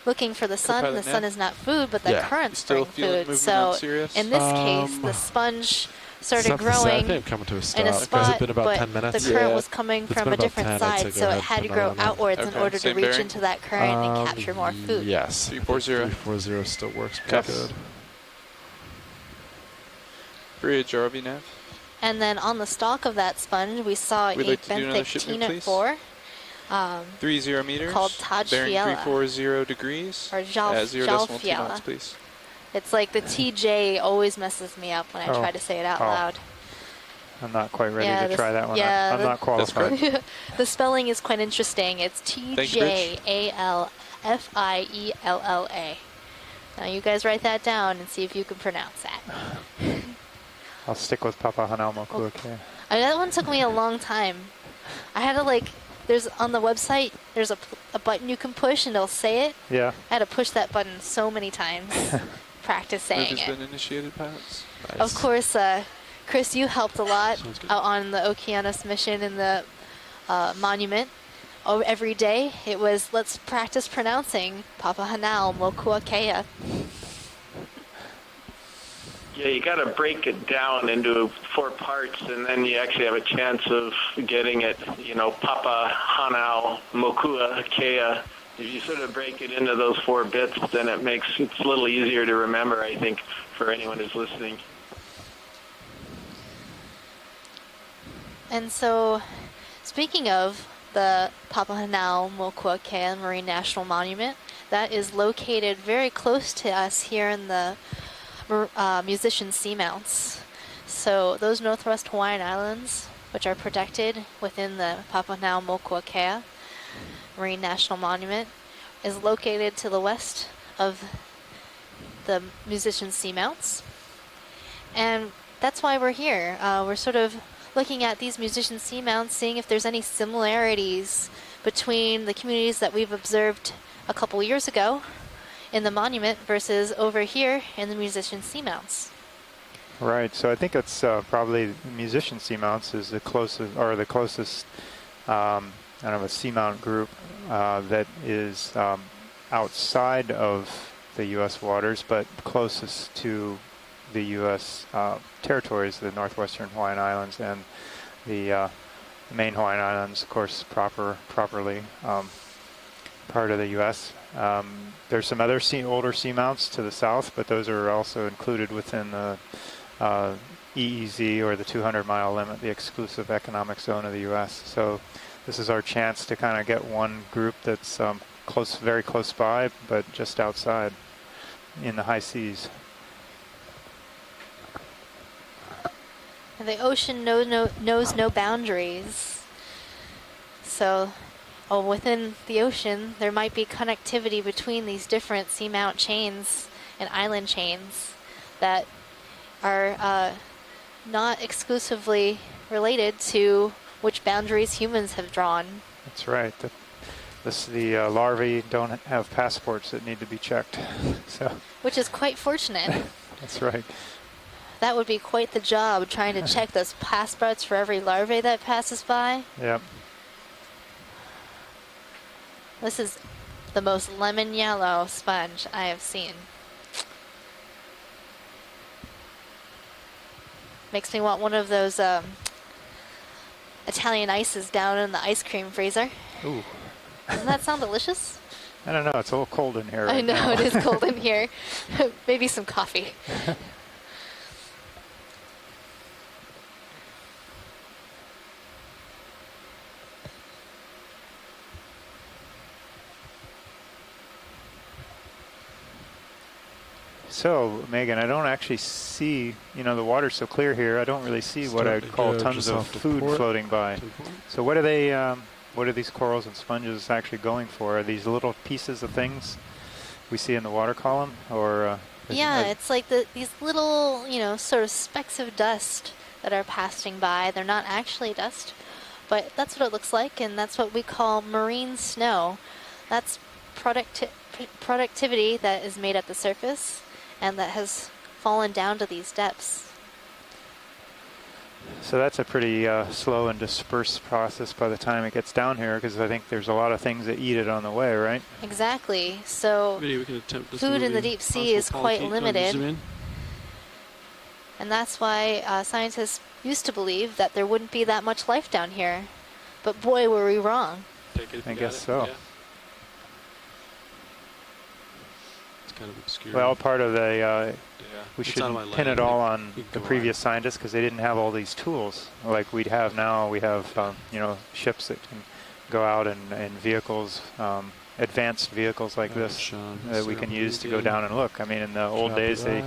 [SPEAKER 4] looking for the sun.
[SPEAKER 14] Co-pilot
[SPEAKER 4] The sun
[SPEAKER 14] Nav?
[SPEAKER 4] is not food, but the
[SPEAKER 10] Yeah.
[SPEAKER 4] currents
[SPEAKER 14] Still
[SPEAKER 4] bring
[SPEAKER 14] feeling
[SPEAKER 4] food.
[SPEAKER 14] movement
[SPEAKER 4] So
[SPEAKER 14] on Sirius?
[SPEAKER 4] in this case, the sponge started
[SPEAKER 10] Tough to say. I
[SPEAKER 4] growing
[SPEAKER 10] think I'm coming to a stop.
[SPEAKER 4] in a
[SPEAKER 10] Has it
[SPEAKER 4] spot,
[SPEAKER 10] been about
[SPEAKER 4] but
[SPEAKER 10] 10 minutes?
[SPEAKER 4] the current
[SPEAKER 14] Yeah.
[SPEAKER 4] was coming
[SPEAKER 10] It's
[SPEAKER 4] from
[SPEAKER 10] been
[SPEAKER 4] a
[SPEAKER 10] about
[SPEAKER 4] different
[SPEAKER 10] 10. I'd say
[SPEAKER 4] side,
[SPEAKER 10] go
[SPEAKER 4] so it
[SPEAKER 10] ahead,
[SPEAKER 4] had
[SPEAKER 10] put
[SPEAKER 4] to
[SPEAKER 10] another
[SPEAKER 4] grow
[SPEAKER 10] one in.
[SPEAKER 4] outwards in
[SPEAKER 14] Okay,
[SPEAKER 4] order to
[SPEAKER 14] same
[SPEAKER 4] reach
[SPEAKER 14] bearing?
[SPEAKER 4] into that current and capture more food.
[SPEAKER 10] Yes.
[SPEAKER 14] 340.
[SPEAKER 10] 340 still works pretty
[SPEAKER 14] Cuff.
[SPEAKER 10] good.
[SPEAKER 14] Bridge, ROV nav.
[SPEAKER 4] And then on the stalk of that sponge, we saw
[SPEAKER 14] We'd
[SPEAKER 4] a
[SPEAKER 14] like to do another
[SPEAKER 4] benthic
[SPEAKER 14] shipment,
[SPEAKER 4] T-Nut
[SPEAKER 14] please.
[SPEAKER 4] 4
[SPEAKER 14] 30 meters.
[SPEAKER 4] called Taj
[SPEAKER 14] Bearing
[SPEAKER 4] Fiala.
[SPEAKER 14] 340 degrees.
[SPEAKER 4] Or
[SPEAKER 14] At 0.2
[SPEAKER 4] Jalfiala.
[SPEAKER 14] knots, please.
[SPEAKER 4] It's like the TJ always messes me up when I try to say it out loud.
[SPEAKER 7] I'm not quite ready
[SPEAKER 4] Yeah,
[SPEAKER 7] to
[SPEAKER 4] this-
[SPEAKER 7] try that one.
[SPEAKER 4] yeah,
[SPEAKER 7] I'm not qualified.
[SPEAKER 4] The spelling is quite interesting. It's TJALFIELLA. Now you guys write that down and see if you can pronounce that.
[SPEAKER 7] I'll stick with Papa Hanao Mokuake.
[SPEAKER 4] That one took me a long time. I had to there's on the website, there's a button you can push and it'll say it.
[SPEAKER 7] Yeah.
[SPEAKER 4] I had to push that button so many times. Practice
[SPEAKER 14] Move
[SPEAKER 4] saying
[SPEAKER 14] has
[SPEAKER 4] it.
[SPEAKER 14] been initiated, pilots.
[SPEAKER 4] Of course, Chris, you helped a lot out on the Okeanos mission in the monument. Oh, every day it was, let's practice pronouncing Papa Hanao Mokuakea.
[SPEAKER 5] Yeah, you got to break it down into 4 parts, and then you actually have a chance of getting it, Papa, Hanao, Mokua, Kea. If you sort of break it into those 4 bits, then it's a little easier to remember, I think, for anyone who's listening.
[SPEAKER 4] And so, speaking of the Papa Hanao Mokuakea Marine National Monument, that is located very close to us here in the musician seamounts. So those Northwest Hawaiian Islands, which are protected within the Papa Hanao Mokuakea Marine National Monument, is located to the west of the musician seamounts. And that's why we're here. We're sort of looking at these musician seamounts, seeing if there's any similarities between the communities that we've observed a couple years ago in the monument versus over here in the musician seamounts.
[SPEAKER 7] Right. So I think it's probably musician seamounts is the closest, or the closest, a seamount group that is outside of the U.S. waters, but closest to the U.S. territories, the northwestern Hawaiian Islands and the main Hawaiian Islands, of course, properly part of the U.S. There's some other older seamounts to the south, but those are also included within the EEZ, or the 200-mile limit, the exclusive economic zone of the U.S. So this is our chance to kind of get one group that's very close by, but just outside in the high seas.
[SPEAKER 4] And the ocean knows no boundaries. So within the ocean, there might be connectivity between these different seamount chains and island chains that are not exclusively related to which boundaries humans have drawn.
[SPEAKER 7] That's right. The larvae don't have passports that need to be checked. So.
[SPEAKER 4] Which is quite fortunate.
[SPEAKER 7] That's right.
[SPEAKER 4] That would be quite the job, trying to check those passports for every larvae that passes by.
[SPEAKER 7] Yep.
[SPEAKER 4] This is the most lemon yellow sponge I have seen. Makes me want one of those Italian ices down in the ice cream freezer.
[SPEAKER 7] Ooh.
[SPEAKER 4] Doesn't that sound delicious?
[SPEAKER 7] I don't know. It's a little cold in here right
[SPEAKER 4] I know,
[SPEAKER 7] now.
[SPEAKER 4] it is cold in here. Maybe some coffee.
[SPEAKER 7] So, Megan, I don't actually see, the water's so clear here, I don't really see what I'd call tons of food floating by. So what are these corals and sponges actually going for? Are these little pieces of things we see in the water column? Or
[SPEAKER 4] yeah, it's like these little, sort of specks of dust that are passing by. They're not actually dust, but that's what it looks like, and that's what we call marine snow. That's productivity that is made at the surface and that has fallen down to these depths.
[SPEAKER 7] So that's a pretty slow and dispersed process by the time it gets down here, because I think there's a lot of things that eat it on the way, right?
[SPEAKER 4] Exactly. So
[SPEAKER 11] Maybe we can attempt this
[SPEAKER 4] food in the
[SPEAKER 11] movie.
[SPEAKER 4] deep sea is
[SPEAKER 11] Possible
[SPEAKER 4] quite
[SPEAKER 11] zoom
[SPEAKER 4] limited.
[SPEAKER 11] in.
[SPEAKER 4] And that's why scientists used to believe that there wouldn't be that much life down here. But boy, were we wrong.
[SPEAKER 11] Take it if
[SPEAKER 7] I
[SPEAKER 11] you got
[SPEAKER 7] guess
[SPEAKER 11] it.
[SPEAKER 7] so.
[SPEAKER 11] Yeah. It's kind of obscure.
[SPEAKER 7] Well, part of the,
[SPEAKER 11] yeah.
[SPEAKER 7] we
[SPEAKER 11] It's out of my
[SPEAKER 7] shouldn't pin
[SPEAKER 11] lane.
[SPEAKER 7] it all on
[SPEAKER 11] You can
[SPEAKER 7] the
[SPEAKER 11] go
[SPEAKER 7] previous scientists, because they didn't have all these tools like we'd have now. We have, you know, ships that can go out and vehicles, advanced vehicles like this that we can use to go down and look. I mean, in the old days, they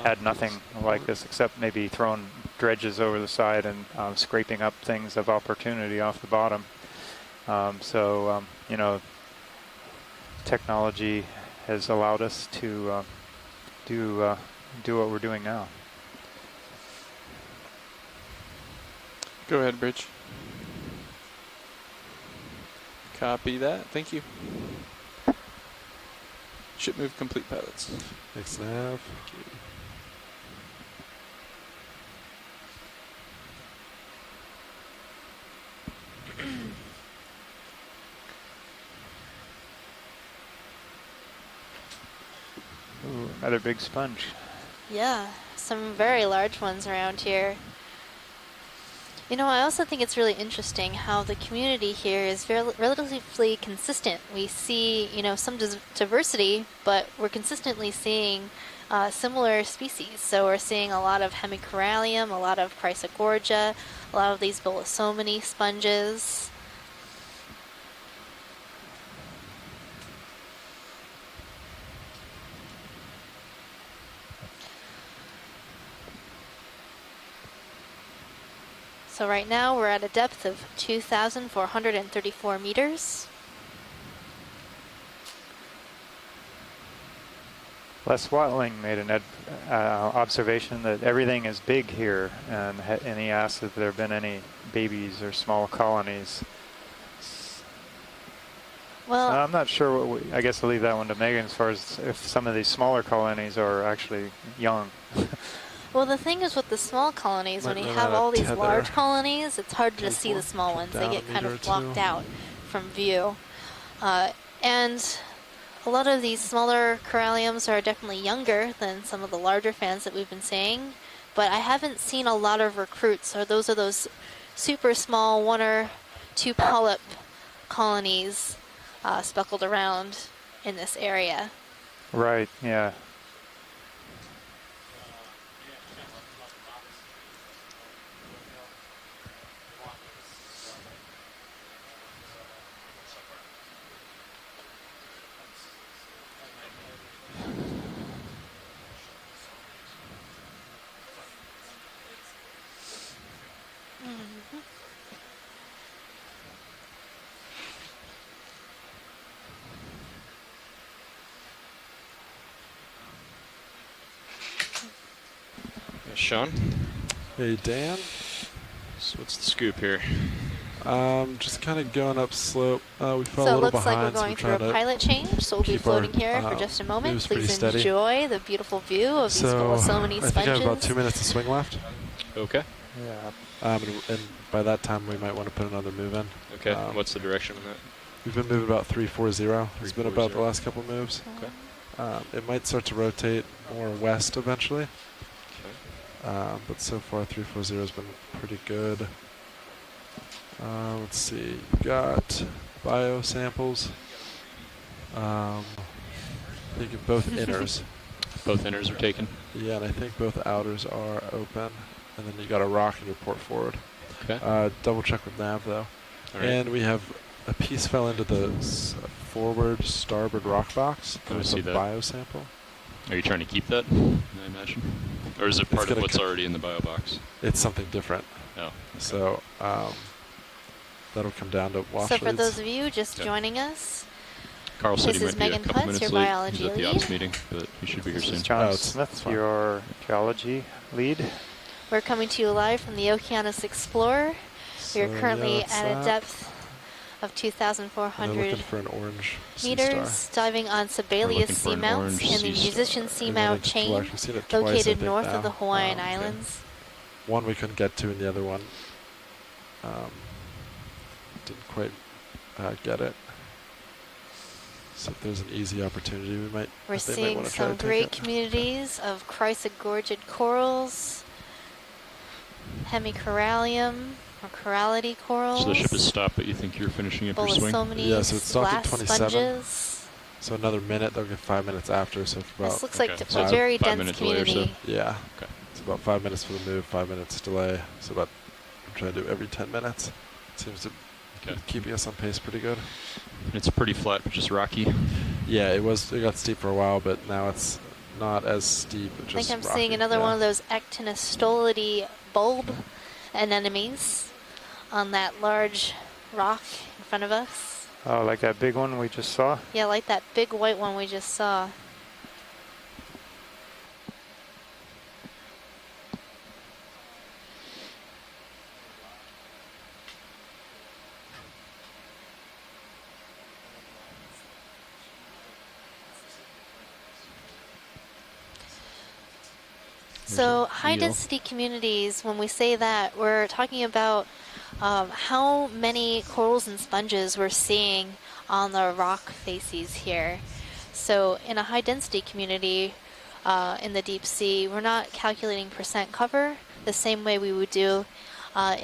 [SPEAKER 7] had nothing like this except maybe throwing dredges over the side and scraping up things of opportunity off the bottom. You know, technology has allowed us to do what we're doing now.
[SPEAKER 14] Go ahead, Bridge. Copy that. Thank you. Ship move complete, pilots.
[SPEAKER 12] Thanks, Nav.
[SPEAKER 7] Ooh, another big sponge.
[SPEAKER 4] Yeah, some very large ones around here. You know, I also think it's really interesting how the community here is relatively consistent. We see, you know, some diversity, but we're consistently seeing similar species. So we're seeing a lot of Hemicorallium, a lot of Gorja, a lot of these Bolosomini sponges. So right now we're at a depth of 2,434 meters.
[SPEAKER 7] Les Watling made an observation that everything is big here, and he asked if there have been any babies or small colonies.
[SPEAKER 4] Well,
[SPEAKER 7] I'm not sure what I guess I'll leave that one to Megan as far as if some of these smaller colonies are actually young.
[SPEAKER 4] Well, the thing is with the small colonies, when you have all these large colonies, it's hard to see the small ones. They get kind of blocked out from view. And a lot of these smaller coralliums are definitely younger than some of the larger fans that we've been seeing. But I haven't seen a lot of recruits, or those are those super small 1 or 2 polyp colonies speckled around in this area.
[SPEAKER 7] Right, yeah.
[SPEAKER 8] Sean?
[SPEAKER 12] Hey, Dan.
[SPEAKER 8] So what's the scoop here?
[SPEAKER 12] Just kind of going up slope. We fell a
[SPEAKER 4] So
[SPEAKER 12] little
[SPEAKER 4] it looks like
[SPEAKER 12] behind,
[SPEAKER 4] we're going
[SPEAKER 12] so
[SPEAKER 4] through a pilot change, so we'll be floating here for just a moment. Please enjoy the beautiful view of these Bolosomini sponges.
[SPEAKER 12] I think I have about 2 minutes to swing left.
[SPEAKER 8] Okay.
[SPEAKER 12] Yeah. And by that time, we might want to put another move in.
[SPEAKER 8] Okay. What's the direction on that?
[SPEAKER 12] We've been moving about 340. It's been about the last couple moves.
[SPEAKER 8] Okay.
[SPEAKER 12] It might start to rotate more west eventually.
[SPEAKER 8] Okay.
[SPEAKER 12] But so far 340 has been pretty good. Let's see, you've got bio samples. I think of both inners.
[SPEAKER 8] Both inners are taken?
[SPEAKER 12] Yeah, and I think both outers are open. And then you got a rock in your port forward.
[SPEAKER 8] Okay.
[SPEAKER 12] Double check with nav though.
[SPEAKER 8] All right.
[SPEAKER 12] And we have a piece fell into the forward starboard rock box.
[SPEAKER 8] Can I see that?
[SPEAKER 12] Bio sample.
[SPEAKER 8] Are you trying to keep that, I imagine? Or is it part of what's already in the bio box?
[SPEAKER 12] It's something different.
[SPEAKER 8] Oh. Okay.
[SPEAKER 12] So that'll come down to wash
[SPEAKER 4] So for those of you just joining us,
[SPEAKER 8] Carl said
[SPEAKER 4] this
[SPEAKER 8] he
[SPEAKER 4] is
[SPEAKER 8] might be
[SPEAKER 4] Megan
[SPEAKER 8] a couple
[SPEAKER 4] Putz,
[SPEAKER 8] minutes
[SPEAKER 4] your
[SPEAKER 8] late.
[SPEAKER 4] biology
[SPEAKER 8] He's at the
[SPEAKER 4] lead.
[SPEAKER 8] ops meeting, but he should be here soon.
[SPEAKER 7] John Smith, your geology lead.
[SPEAKER 4] We're coming to you live from the Okeanos Explorer. We are currently at a depth of 2,400 meters, diving on Sibelius Seamount in the Musician Seamount chain, located north of the Hawaiian Islands.
[SPEAKER 12] one we couldn't get to, and the other one didn't quite get it. So if there's an easy opportunity, we might.
[SPEAKER 4] We're seeing some great communities of chrysogorgid corals, hemicorallium, or corallidy corals.
[SPEAKER 17] So the ship is stopped, but you think you're finishing up your swing?
[SPEAKER 12] Yeah, so it stopped at 27.
[SPEAKER 4] Sponges.
[SPEAKER 12] So another minute, they'll get 5 minutes after, so it's about...
[SPEAKER 4] This looks like a very dense community.
[SPEAKER 12] Yeah. Okay. It's about 5 minutes for the move, 5 minutes delay. So about, I'm trying to do every 10 minutes. Seems to be keeping us on pace pretty good.
[SPEAKER 17] It's pretty flat, but just rocky.
[SPEAKER 12] Yeah, it got steep for a while, but now it's not as steep.
[SPEAKER 4] I think I'm seeing another one of those actinostolidae bulb anemones on that large rock in front of us.
[SPEAKER 7] Oh, like that big one we just saw?
[SPEAKER 4] Yeah, like that big white one we just saw. So high density communities, when we say that, we're talking about how many corals and sponges we're seeing on the rock facies here. So in a high density community in the deep sea, we're not calculating percent cover the same way we would do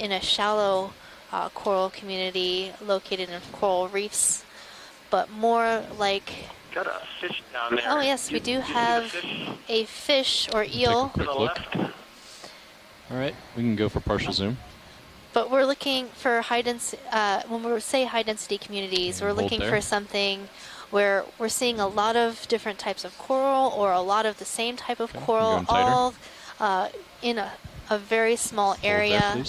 [SPEAKER 4] in a shallow coral community located in coral reefs, but more like...
[SPEAKER 5] Got a fish down there.
[SPEAKER 4] Oh yes, we do have a fish or eel.
[SPEAKER 5] To the left.
[SPEAKER 17] All right, we can go for partial zoom.
[SPEAKER 4] But we're looking for high density, when we say high density communities, we're looking for something where we're seeing a lot of different types of coral or a lot of the same type of coral all in a very small area.
[SPEAKER 17] There,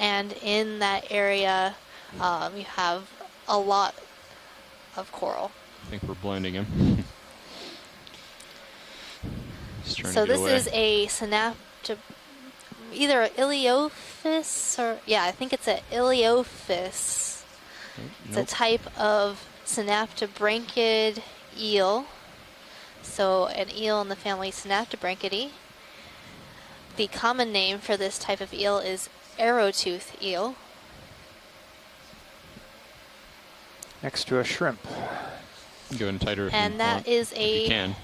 [SPEAKER 4] and in that area, you have a lot of coral.
[SPEAKER 17] I think we're blinding him.
[SPEAKER 4] So this is a either an Iliophis or, yeah, I think it's an Iliophis. It's a type of synaptobranchid eel. So an eel in the family Synaptobranchidae. The common name for this type of eel is arrowtooth eel.
[SPEAKER 7] Next to a shrimp.
[SPEAKER 17] Go in tighter if
[SPEAKER 4] and
[SPEAKER 17] you
[SPEAKER 4] that
[SPEAKER 17] want,
[SPEAKER 4] is
[SPEAKER 17] if you
[SPEAKER 4] a,
[SPEAKER 17] can.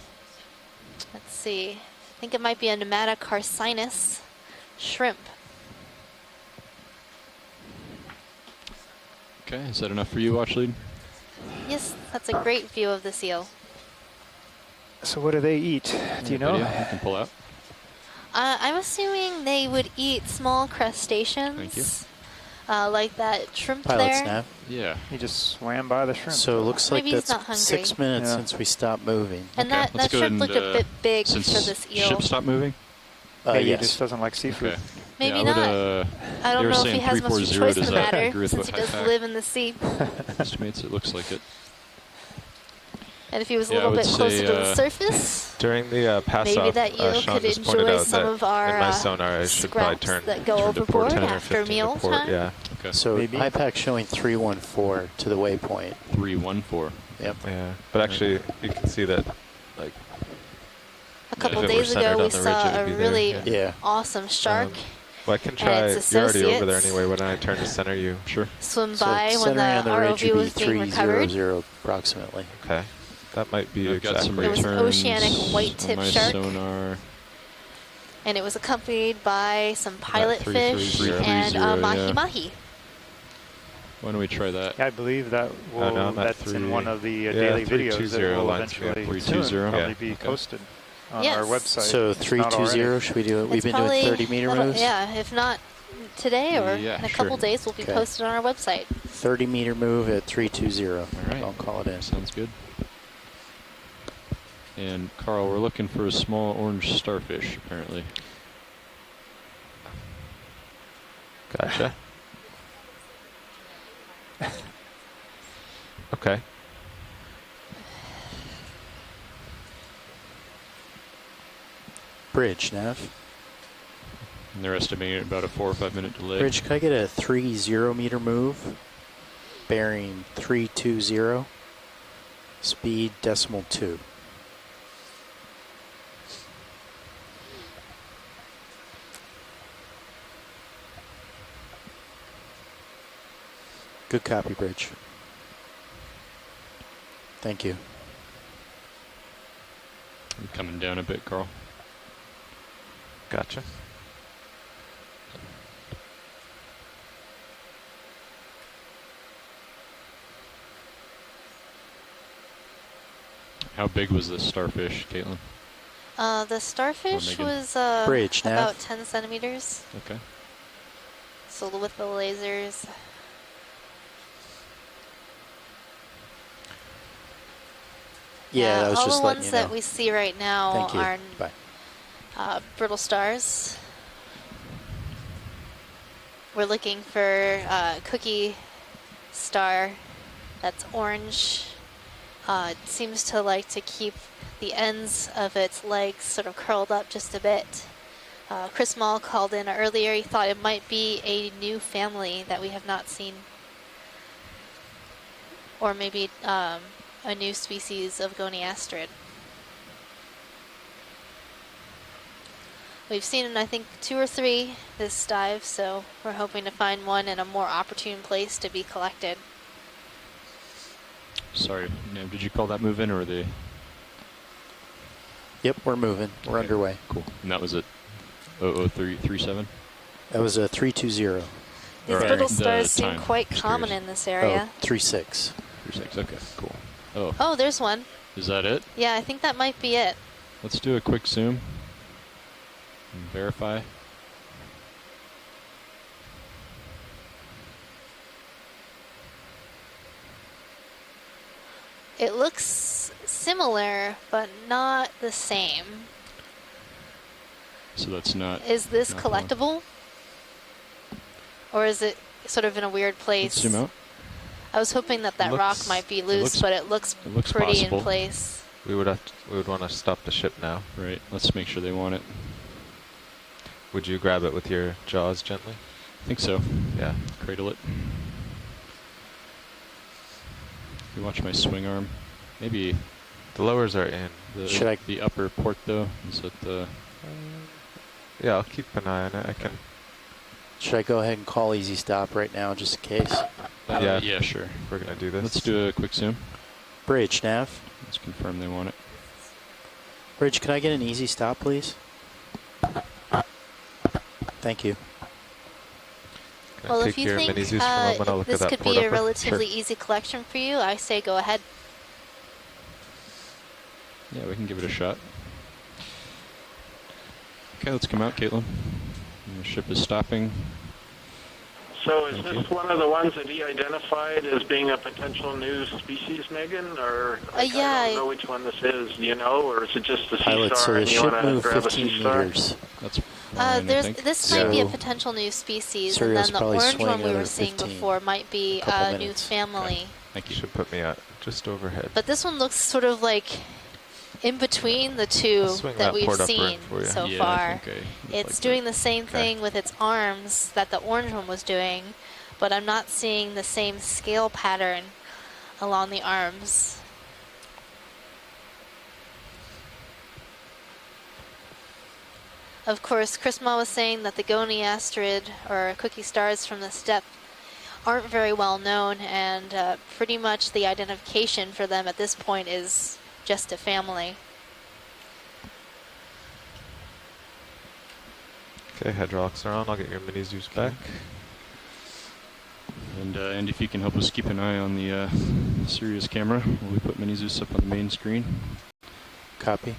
[SPEAKER 4] Let's see, I think it might be a Nematocarcinus shrimp.
[SPEAKER 17] Okay, is that enough for you, watch lead?
[SPEAKER 4] Yes, that's a great view of the seal.
[SPEAKER 7] So what do they eat? Do you know?
[SPEAKER 17] You can pull out.
[SPEAKER 4] I'm assuming they would eat small crustaceans.
[SPEAKER 17] Thank you.
[SPEAKER 4] Like that shrimp
[SPEAKER 18] Pilot
[SPEAKER 4] there.
[SPEAKER 18] snap.
[SPEAKER 17] Yeah.
[SPEAKER 7] He just swam by the shrimp.
[SPEAKER 18] So it looks like
[SPEAKER 4] Maybe he's not
[SPEAKER 18] that's
[SPEAKER 4] hungry.
[SPEAKER 18] 6 minutes
[SPEAKER 7] Yeah.
[SPEAKER 18] since we stopped moving.
[SPEAKER 4] And that shrimp looked a bit big for this eel.
[SPEAKER 17] Ship stop moving?
[SPEAKER 7] Maybe
[SPEAKER 18] yes.
[SPEAKER 7] he just doesn't like seafood.
[SPEAKER 17] Okay.
[SPEAKER 4] Maybe
[SPEAKER 17] yeah,
[SPEAKER 4] not.
[SPEAKER 17] I
[SPEAKER 4] don't
[SPEAKER 17] were
[SPEAKER 4] know if
[SPEAKER 17] saying
[SPEAKER 4] he has much
[SPEAKER 17] 340.
[SPEAKER 4] choice in
[SPEAKER 17] Does
[SPEAKER 4] the
[SPEAKER 17] that
[SPEAKER 4] matter,
[SPEAKER 17] agree with
[SPEAKER 4] since he
[SPEAKER 17] what
[SPEAKER 4] does
[SPEAKER 17] High
[SPEAKER 4] live in the sea.
[SPEAKER 17] estimates? It looks like it.
[SPEAKER 4] And if he was a
[SPEAKER 17] Yeah, I
[SPEAKER 4] little
[SPEAKER 17] would
[SPEAKER 4] bit closer
[SPEAKER 17] say,
[SPEAKER 4] to the surface,
[SPEAKER 12] During the pass
[SPEAKER 4] maybe
[SPEAKER 12] off,
[SPEAKER 4] that eel
[SPEAKER 12] Sean
[SPEAKER 4] could
[SPEAKER 12] just pointed
[SPEAKER 4] enjoy
[SPEAKER 12] out
[SPEAKER 4] some
[SPEAKER 12] that
[SPEAKER 4] of our
[SPEAKER 12] in my sonar I should probably
[SPEAKER 4] scraps
[SPEAKER 12] turn
[SPEAKER 4] that go
[SPEAKER 12] to port
[SPEAKER 4] overboard
[SPEAKER 12] 10 or
[SPEAKER 4] after
[SPEAKER 12] 15 to
[SPEAKER 4] meal
[SPEAKER 12] port,
[SPEAKER 4] time.
[SPEAKER 12] yeah.
[SPEAKER 17] Okay.
[SPEAKER 18] So
[SPEAKER 7] Maybe.
[SPEAKER 18] IPAC's showing 314 to the waypoint.
[SPEAKER 17] 314.
[SPEAKER 18] Yep.
[SPEAKER 12] Yeah, but actually you can see that, like,
[SPEAKER 4] A couple
[SPEAKER 12] if it were
[SPEAKER 4] days
[SPEAKER 12] centered
[SPEAKER 4] ago,
[SPEAKER 12] on
[SPEAKER 4] we
[SPEAKER 12] the ridge,
[SPEAKER 4] saw
[SPEAKER 12] it would
[SPEAKER 4] a
[SPEAKER 12] be
[SPEAKER 4] really
[SPEAKER 12] there.
[SPEAKER 18] Yeah.
[SPEAKER 4] awesome shark
[SPEAKER 12] well, I can
[SPEAKER 4] and
[SPEAKER 12] try.
[SPEAKER 4] its
[SPEAKER 12] You're already over there
[SPEAKER 4] associates
[SPEAKER 12] anyway. Why don't I turn to center you?
[SPEAKER 17] Sure.
[SPEAKER 4] swim
[SPEAKER 18] So
[SPEAKER 4] by when the
[SPEAKER 18] centering on the ridge
[SPEAKER 4] ROV
[SPEAKER 18] would be
[SPEAKER 4] was being recovered.
[SPEAKER 18] 300 approximately.
[SPEAKER 12] Okay, that might be
[SPEAKER 17] I've got some
[SPEAKER 12] exactly.
[SPEAKER 4] It was an
[SPEAKER 17] returns
[SPEAKER 4] oceanic
[SPEAKER 17] on
[SPEAKER 4] white-tip
[SPEAKER 17] my
[SPEAKER 4] shark.
[SPEAKER 17] sonar.
[SPEAKER 4] And it was accompanied by some pilot fish
[SPEAKER 17] 330,
[SPEAKER 4] and
[SPEAKER 17] yeah.
[SPEAKER 4] mahi-mahi.
[SPEAKER 17] Why don't we try that?
[SPEAKER 7] Yeah, I believe that will,
[SPEAKER 12] no, I'm at
[SPEAKER 7] that's in one of the daily videos that
[SPEAKER 12] 320
[SPEAKER 7] will
[SPEAKER 12] lines, yeah,
[SPEAKER 7] eventually
[SPEAKER 17] 320,
[SPEAKER 7] soon probably
[SPEAKER 17] yeah.
[SPEAKER 7] be
[SPEAKER 17] Okay.
[SPEAKER 7] posted on
[SPEAKER 4] Yes.
[SPEAKER 7] our website.
[SPEAKER 18] So
[SPEAKER 7] if not
[SPEAKER 18] 320,
[SPEAKER 7] already.
[SPEAKER 18] should we do it? We've
[SPEAKER 4] It's
[SPEAKER 18] been doing
[SPEAKER 4] probably
[SPEAKER 18] 30 meter
[SPEAKER 4] that'll-
[SPEAKER 18] moves.
[SPEAKER 4] Yeah, if not today or
[SPEAKER 17] Yeah,
[SPEAKER 4] in a couple
[SPEAKER 17] sure.
[SPEAKER 4] days, will be
[SPEAKER 18] Okay.
[SPEAKER 4] posted on our website.
[SPEAKER 18] 30 meter move at 320.
[SPEAKER 17] All right.
[SPEAKER 18] I'll call it in.
[SPEAKER 17] Sounds good. And Carl, we're looking for a small orange starfish, apparently.
[SPEAKER 12] Gotcha. Okay.
[SPEAKER 18] Bridge, Nav.
[SPEAKER 17] And they're estimating about a 4 or 5 minute delay.
[SPEAKER 18] Bridge, can I get a 30 meter move? Bearing 320. Speed decimal 2. Good copy, Bridge. Thank you.
[SPEAKER 17] I'm coming down a bit, Carl.
[SPEAKER 12] Gotcha.
[SPEAKER 17] How big was this starfish, Caitlin?
[SPEAKER 4] The starfish was
[SPEAKER 18] Bridge,
[SPEAKER 4] about
[SPEAKER 18] nav.
[SPEAKER 4] 10 centimeters.
[SPEAKER 17] Okay.
[SPEAKER 4] So with the lasers.
[SPEAKER 18] Yeah, that was
[SPEAKER 4] all
[SPEAKER 18] just
[SPEAKER 4] the
[SPEAKER 18] letting
[SPEAKER 4] ones
[SPEAKER 18] you
[SPEAKER 4] that
[SPEAKER 18] know.
[SPEAKER 4] we see right now
[SPEAKER 18] Thank you.
[SPEAKER 4] are
[SPEAKER 18] Bye.
[SPEAKER 4] brittle stars. We're looking for cookie star that's orange. It seems to like to keep the ends of its legs sort of curled up just a bit. Chris Mall called in earlier. He thought it might be a new family that we have not seen. Or maybe a new species of goniastrid. We've seen, I think, 2 or 3 this dive, so we're hoping to find one in a more opportune place to be collected.
[SPEAKER 17] Sorry, Nav, did you call that move in, or are they?
[SPEAKER 18] Yep, we're moving. We're underway.
[SPEAKER 17] Cool. And that was at 00337?
[SPEAKER 18] That was a 320.
[SPEAKER 4] These
[SPEAKER 17] Right.
[SPEAKER 4] brittle
[SPEAKER 17] The
[SPEAKER 4] stars seem
[SPEAKER 17] time.
[SPEAKER 4] quite
[SPEAKER 17] Just
[SPEAKER 4] common
[SPEAKER 17] curious.
[SPEAKER 4] in this area.
[SPEAKER 18] Oh, 36.
[SPEAKER 17] 36, okay, cool. Oh,
[SPEAKER 4] Oh, there's one.
[SPEAKER 17] is that it?
[SPEAKER 4] Yeah, I think that might be it.
[SPEAKER 17] Let's do a quick zoom and verify.
[SPEAKER 4] It looks similar, but not the same.
[SPEAKER 17] So that's not.
[SPEAKER 4] Is this
[SPEAKER 17] not the one.
[SPEAKER 4] collectible? Or is it sort of in a weird place?
[SPEAKER 17] Let's zoom out.
[SPEAKER 4] I was hoping that that rock might be loose, but it looks pretty
[SPEAKER 17] possible.
[SPEAKER 4] in place.
[SPEAKER 12] We would want to stop the ship now.
[SPEAKER 17] Right. Let's make sure they want it.
[SPEAKER 12] Would you grab it with your jaws gently?
[SPEAKER 17] I think so.
[SPEAKER 12] Yeah.
[SPEAKER 17] Cradle it. You watch my swing arm. Maybe
[SPEAKER 12] the lowers are in.
[SPEAKER 17] The upper port though? Is it the?
[SPEAKER 12] Yeah, I'll keep an eye on it. I can.
[SPEAKER 18] Should I go ahead and call easy stop right now, just in case?
[SPEAKER 17] Yeah, sure.
[SPEAKER 12] We're gonna do this.
[SPEAKER 17] Let's do a quick zoom.
[SPEAKER 18] Bridge, nav.
[SPEAKER 17] Let's confirm they want it.
[SPEAKER 18] Bridge, can I get an easy stop, please? Thank you.
[SPEAKER 4] Well, if you think this could be a relatively easy collection for you, I say go ahead.
[SPEAKER 17] Yeah, we can give it a shot. Okay, let's come out, Caitlin. The ship is stopping.
[SPEAKER 13] So is this one of the ones that he identified as being a potential new species, Megan? Or I don't know which one this is, do you know? Or is it just the sea
[SPEAKER 18] Pilot,
[SPEAKER 13] star
[SPEAKER 18] so the
[SPEAKER 13] and you
[SPEAKER 18] ship
[SPEAKER 13] want to
[SPEAKER 18] moved
[SPEAKER 13] grab a
[SPEAKER 18] 15
[SPEAKER 13] sea star?
[SPEAKER 18] meters.
[SPEAKER 17] That's
[SPEAKER 4] this might be a potential new species, and then the orange one we were seeing before might be a new family.
[SPEAKER 17] Thank you.
[SPEAKER 12] Should put me out just overhead.
[SPEAKER 4] But this one looks sort of like in between the two that we've seen so far. It's doing the same thing with its arms that the orange one was doing, but I'm not seeing the same scale pattern along the arms. Of course, Chrisma was saying that the goniastrid, or cookie stars from this depth, aren't very well known, and pretty much the identification for them at this point is just a family.
[SPEAKER 12] Okay, hydraulics are on. I'll get your mini Zeus back.
[SPEAKER 17] And if you can help us keep an eye on the Sirius camera while we put mini Zeus up on the main screen.
[SPEAKER 18] Copy.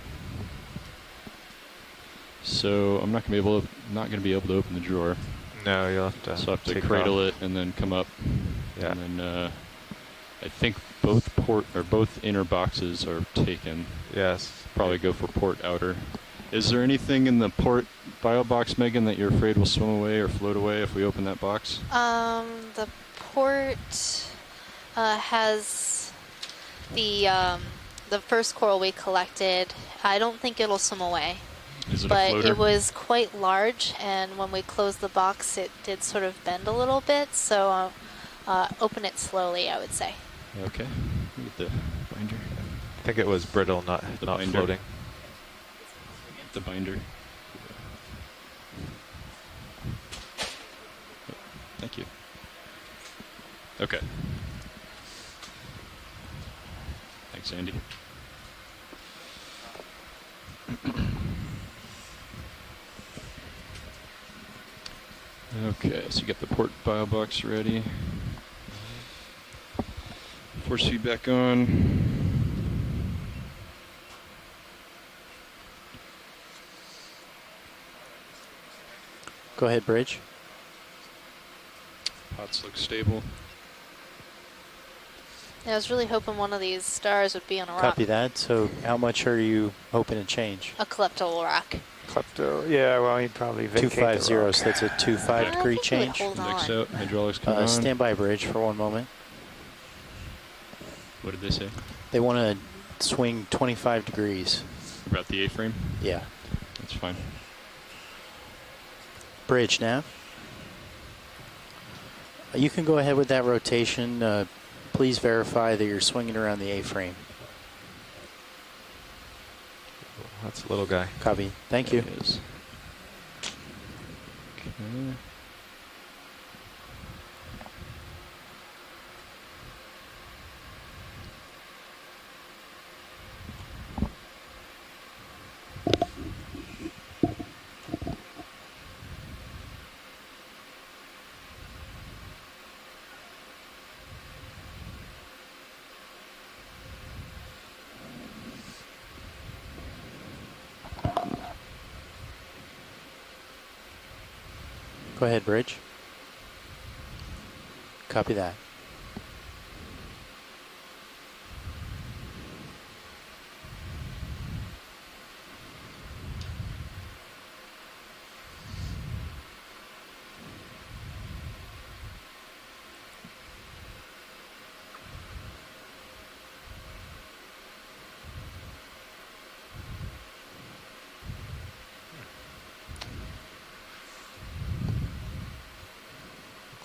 [SPEAKER 17] So I'm not gonna be able to open the drawer.
[SPEAKER 12] No, you'll have to.
[SPEAKER 17] So I have to
[SPEAKER 12] take
[SPEAKER 17] cradle
[SPEAKER 12] off.
[SPEAKER 17] it and then come up.
[SPEAKER 12] Yeah.
[SPEAKER 17] And then I think both inner boxes are taken.
[SPEAKER 12] Yes.
[SPEAKER 17] Probably go for port outer. Is there anything in the port bio box, Megan, that you're afraid will swim away or float away if we open that box?
[SPEAKER 4] The port has the first coral we collected. I don't think it'll swim away.
[SPEAKER 17] Is it
[SPEAKER 4] but
[SPEAKER 17] a floater?
[SPEAKER 4] It was quite large, and when we closed the box, it did sort of bend a little bit. So open it slowly, I would say.
[SPEAKER 17] Okay. Get the binder.
[SPEAKER 12] I think it was brittle, not
[SPEAKER 17] binder.
[SPEAKER 12] floating.
[SPEAKER 17] The binder. Thank you. Okay. Thanks, Andy. Okay, so you got the port bio box ready. Force feedback on.
[SPEAKER 18] Go ahead, Bridge.
[SPEAKER 17] Pots look stable.
[SPEAKER 4] Yeah, I was really hoping one of these stars would be on a rock.
[SPEAKER 18] Copy that. So how much are you hoping to change?
[SPEAKER 4] A klepto rock.
[SPEAKER 7] Klepto, yeah, well, he'd probably vacate
[SPEAKER 18] 250,
[SPEAKER 7] the rock.
[SPEAKER 18] so that's a 25 degree change.
[SPEAKER 4] Hold
[SPEAKER 17] Next
[SPEAKER 4] on.
[SPEAKER 17] out, hydraulics coming on.
[SPEAKER 18] Stand by, Bridge, for one moment.
[SPEAKER 17] What did they say?
[SPEAKER 18] They want to swing 25 degrees.
[SPEAKER 17] About the A-frame?
[SPEAKER 18] Yeah.
[SPEAKER 17] That's fine.
[SPEAKER 18] Bridge now. You can go ahead with that rotation. Please verify that you're swinging around the A-frame.
[SPEAKER 1] That's a little guy.
[SPEAKER 18] Copy. Thank you.
[SPEAKER 17] Okay.
[SPEAKER 18] Go ahead, Bridge. Copy that.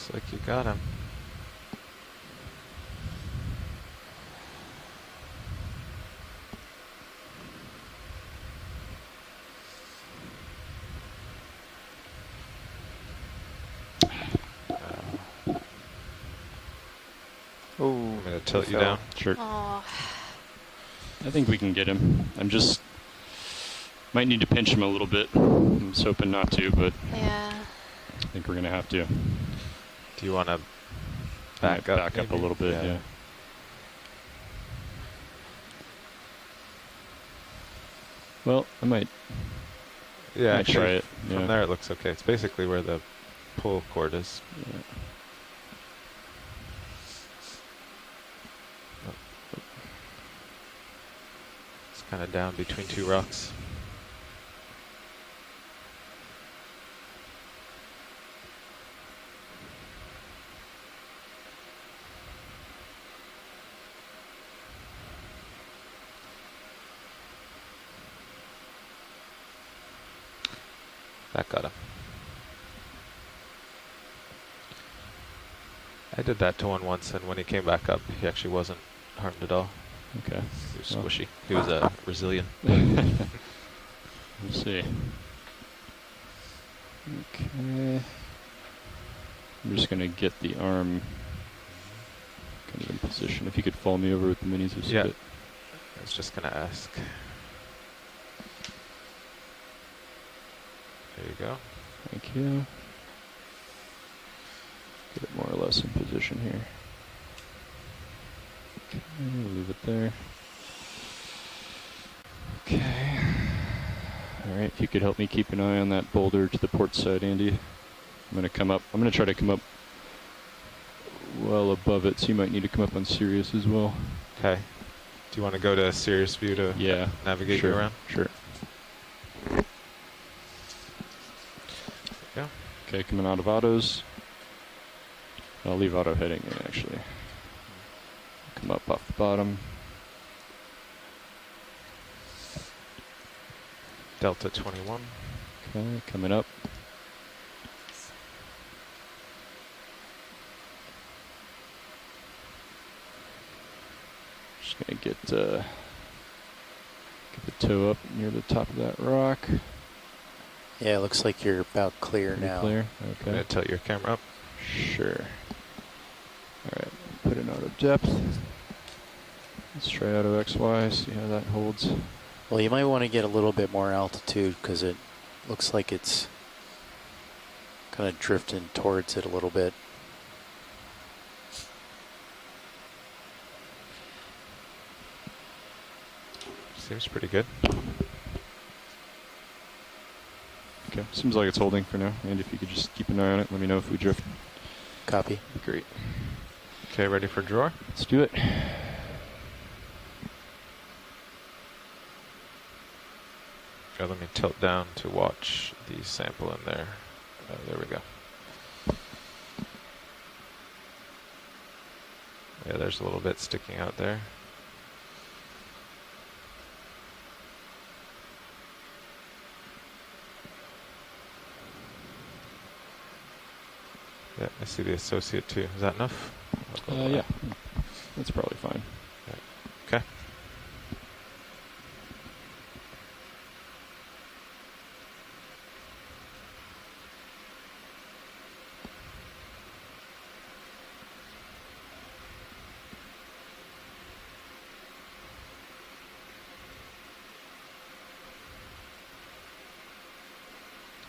[SPEAKER 1] Looks like you got him. I'm gonna tilt you down.
[SPEAKER 17] Sure.
[SPEAKER 4] Oh.
[SPEAKER 17] I think we can get him. I'm just might need to pinch him a little bit. I'm just hoping not to, but
[SPEAKER 4] yeah.
[SPEAKER 17] I think we're gonna have to.
[SPEAKER 1] Do you want to
[SPEAKER 17] back up a little bit? Yeah. Well, I might.
[SPEAKER 1] Yeah,
[SPEAKER 17] might
[SPEAKER 1] actually,
[SPEAKER 17] try it.
[SPEAKER 1] From
[SPEAKER 17] Yeah.
[SPEAKER 1] there it looks okay. It's basically where the pull cord is.
[SPEAKER 17] Yeah.
[SPEAKER 1] It's kind of down between two rocks. That got him. I did that to one once, and when he came back up, he actually wasn't harmed at all.
[SPEAKER 17] Okay.
[SPEAKER 1] He was squishy. He was resilient.
[SPEAKER 17] Let's see. Okay. I'm just gonna get the arm kind of in position. If you could follow me over with the minis just a bit.
[SPEAKER 1] I was just gonna ask. There you go.
[SPEAKER 17] Thank you. Get it more or less in position here. Okay, we'll leave it there. Okay. Alright, if you could help me keep an eye on that boulder to the port side, Andy. I'm gonna come up. I'm gonna try to come up well above it, so you might need to come up on Sirius as well.
[SPEAKER 1] Okay. Do you want to go to Sirius view to navigate you around?
[SPEAKER 17] Sure.
[SPEAKER 1] Yeah.
[SPEAKER 17] Okay, coming out of autos. I'll leave auto heading in actually. Come up off the bottom.
[SPEAKER 1] Delta 21.
[SPEAKER 17] Okay, coming up. Just gonna get the toe up near the top of that rock.
[SPEAKER 18] Yeah, it looks like you're about clear now.
[SPEAKER 17] Clear? Okay.
[SPEAKER 1] I'm gonna tilt your camera up.
[SPEAKER 17] Sure. Alright, put it out of depth. Let's try out of XY, see how that holds.
[SPEAKER 18] Well, you might want to get a little bit more altitude because it looks like it's kind of drifting towards it a little bit.
[SPEAKER 12] Seems pretty good.
[SPEAKER 17] Okay, seems like it's holding for now. And if you could just keep an eye on it, let me know if we drift.
[SPEAKER 18] Copy.
[SPEAKER 17] Great.
[SPEAKER 12] Okay, ready for draw?
[SPEAKER 17] Let's do it.
[SPEAKER 12] Okay, let me tilt down to watch the sample in there. There we go. Yeah, there's a little bit sticking out there. Yeah, I see the associate too. Is that enough?
[SPEAKER 17] Yeah, that's probably fine.
[SPEAKER 12] Okay.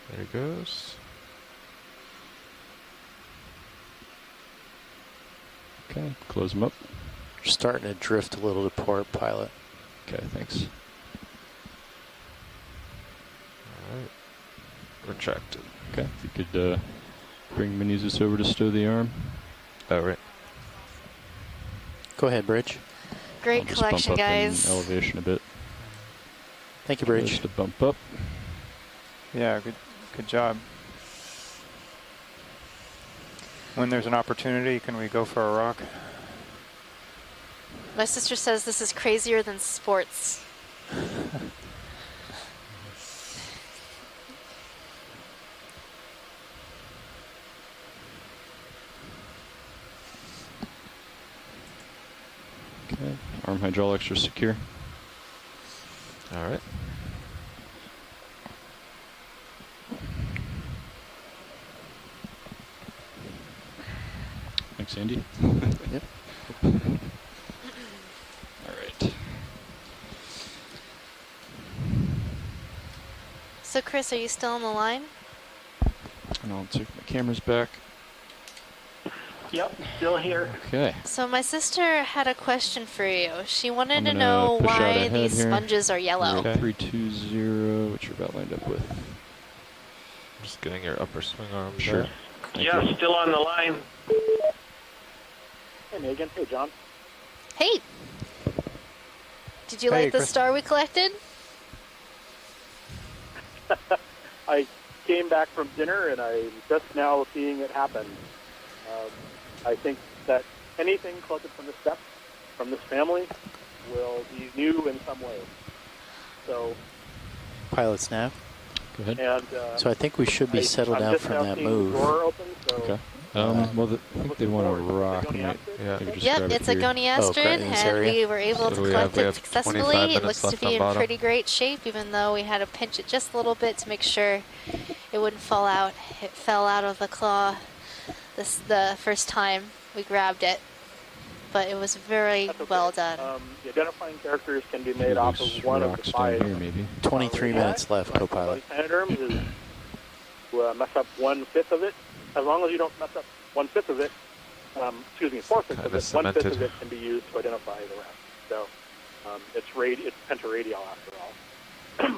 [SPEAKER 12] There he goes.
[SPEAKER 17] Okay, close them up.
[SPEAKER 18] You're starting to drift a little to port, pilot.
[SPEAKER 17] Okay, thanks.
[SPEAKER 12] Alright. Retracted.
[SPEAKER 17] Okay, if you could bring Menezes over to stow the arm.
[SPEAKER 12] Oh, right.
[SPEAKER 18] Go ahead, Bridge.
[SPEAKER 4] Great
[SPEAKER 17] I'll just
[SPEAKER 4] collection,
[SPEAKER 17] bump up
[SPEAKER 4] guys.
[SPEAKER 17] in elevation a bit.
[SPEAKER 18] Thank you, Bridge.
[SPEAKER 17] Just a bump up.
[SPEAKER 7] Yeah, good job. When there's an opportunity, can we go for a rock?
[SPEAKER 4] My sister says this is crazier than sports.
[SPEAKER 17] Okay, arm hydraulics are secure.
[SPEAKER 12] All right.
[SPEAKER 17] Thanks, Andy.
[SPEAKER 18] Yep.
[SPEAKER 17] All right.
[SPEAKER 4] So, Chris, are you still on the line?
[SPEAKER 17] And I'll take my cameras back.
[SPEAKER 13] Yep, still here.
[SPEAKER 17] Okay.
[SPEAKER 4] So my sister had a question for you. She wanted to
[SPEAKER 17] gonna
[SPEAKER 4] know
[SPEAKER 17] push out
[SPEAKER 4] why
[SPEAKER 17] ahead
[SPEAKER 4] these
[SPEAKER 17] here.
[SPEAKER 4] sponges are yellow.
[SPEAKER 17] Okay. 320, which you're about lined up with.
[SPEAKER 12] Just getting your upper swing arm.
[SPEAKER 17] Sure.
[SPEAKER 12] there.
[SPEAKER 17] Thank
[SPEAKER 13] Yeah,
[SPEAKER 17] you.
[SPEAKER 13] still on the line.
[SPEAKER 16] Hey, Megan. Hey, John.
[SPEAKER 4] Hey! Did you
[SPEAKER 7] Hey,
[SPEAKER 4] like the
[SPEAKER 7] Chris.
[SPEAKER 4] star we collected?
[SPEAKER 16] I came back from dinner, and I'm just now seeing it happen. I think that anything collected from the steps, from this family, will be new in some way. So,
[SPEAKER 18] Pilot snap.
[SPEAKER 17] Go ahead.
[SPEAKER 16] and
[SPEAKER 18] So I think we should be settled
[SPEAKER 16] I'm
[SPEAKER 18] out
[SPEAKER 16] just
[SPEAKER 18] from
[SPEAKER 16] now
[SPEAKER 18] that
[SPEAKER 16] seeing
[SPEAKER 18] move.
[SPEAKER 16] the drawer open, so
[SPEAKER 17] Okay. Well, I think they want a rock.
[SPEAKER 16] Goniastrid?
[SPEAKER 12] Yeah.
[SPEAKER 17] Maybe just
[SPEAKER 4] Yep,
[SPEAKER 17] grab it
[SPEAKER 4] it's a
[SPEAKER 17] here.
[SPEAKER 4] goniastrid,
[SPEAKER 18] in this
[SPEAKER 4] and
[SPEAKER 18] area?
[SPEAKER 4] we were able
[SPEAKER 12] So
[SPEAKER 4] to
[SPEAKER 12] we
[SPEAKER 4] collect
[SPEAKER 12] have
[SPEAKER 4] it
[SPEAKER 12] 25
[SPEAKER 4] successfully. It
[SPEAKER 12] minutes
[SPEAKER 4] looks to
[SPEAKER 12] left
[SPEAKER 4] be
[SPEAKER 12] on
[SPEAKER 4] in
[SPEAKER 12] bottom.
[SPEAKER 4] pretty great shape, even though we had to pinch it just a little bit to make sure it wouldn't fall out. It fell out of the claw the first time we grabbed it, but it was very
[SPEAKER 16] That's okay.
[SPEAKER 4] well done.
[SPEAKER 16] The identifying characters can be made off of one of
[SPEAKER 17] Rocks
[SPEAKER 16] the
[SPEAKER 17] down
[SPEAKER 16] 5.
[SPEAKER 17] here, maybe.
[SPEAKER 18] 23 minutes left, co-pilot.
[SPEAKER 16] Echinoderm is to mess up 1/5 of it. As long as you don't mess up 1/5 of it, excuse me, 4/5 of
[SPEAKER 12] Kinda
[SPEAKER 16] it, 1/5 of
[SPEAKER 12] cemented.
[SPEAKER 16] it can be used to identify the rest. So it's pentaradial after all.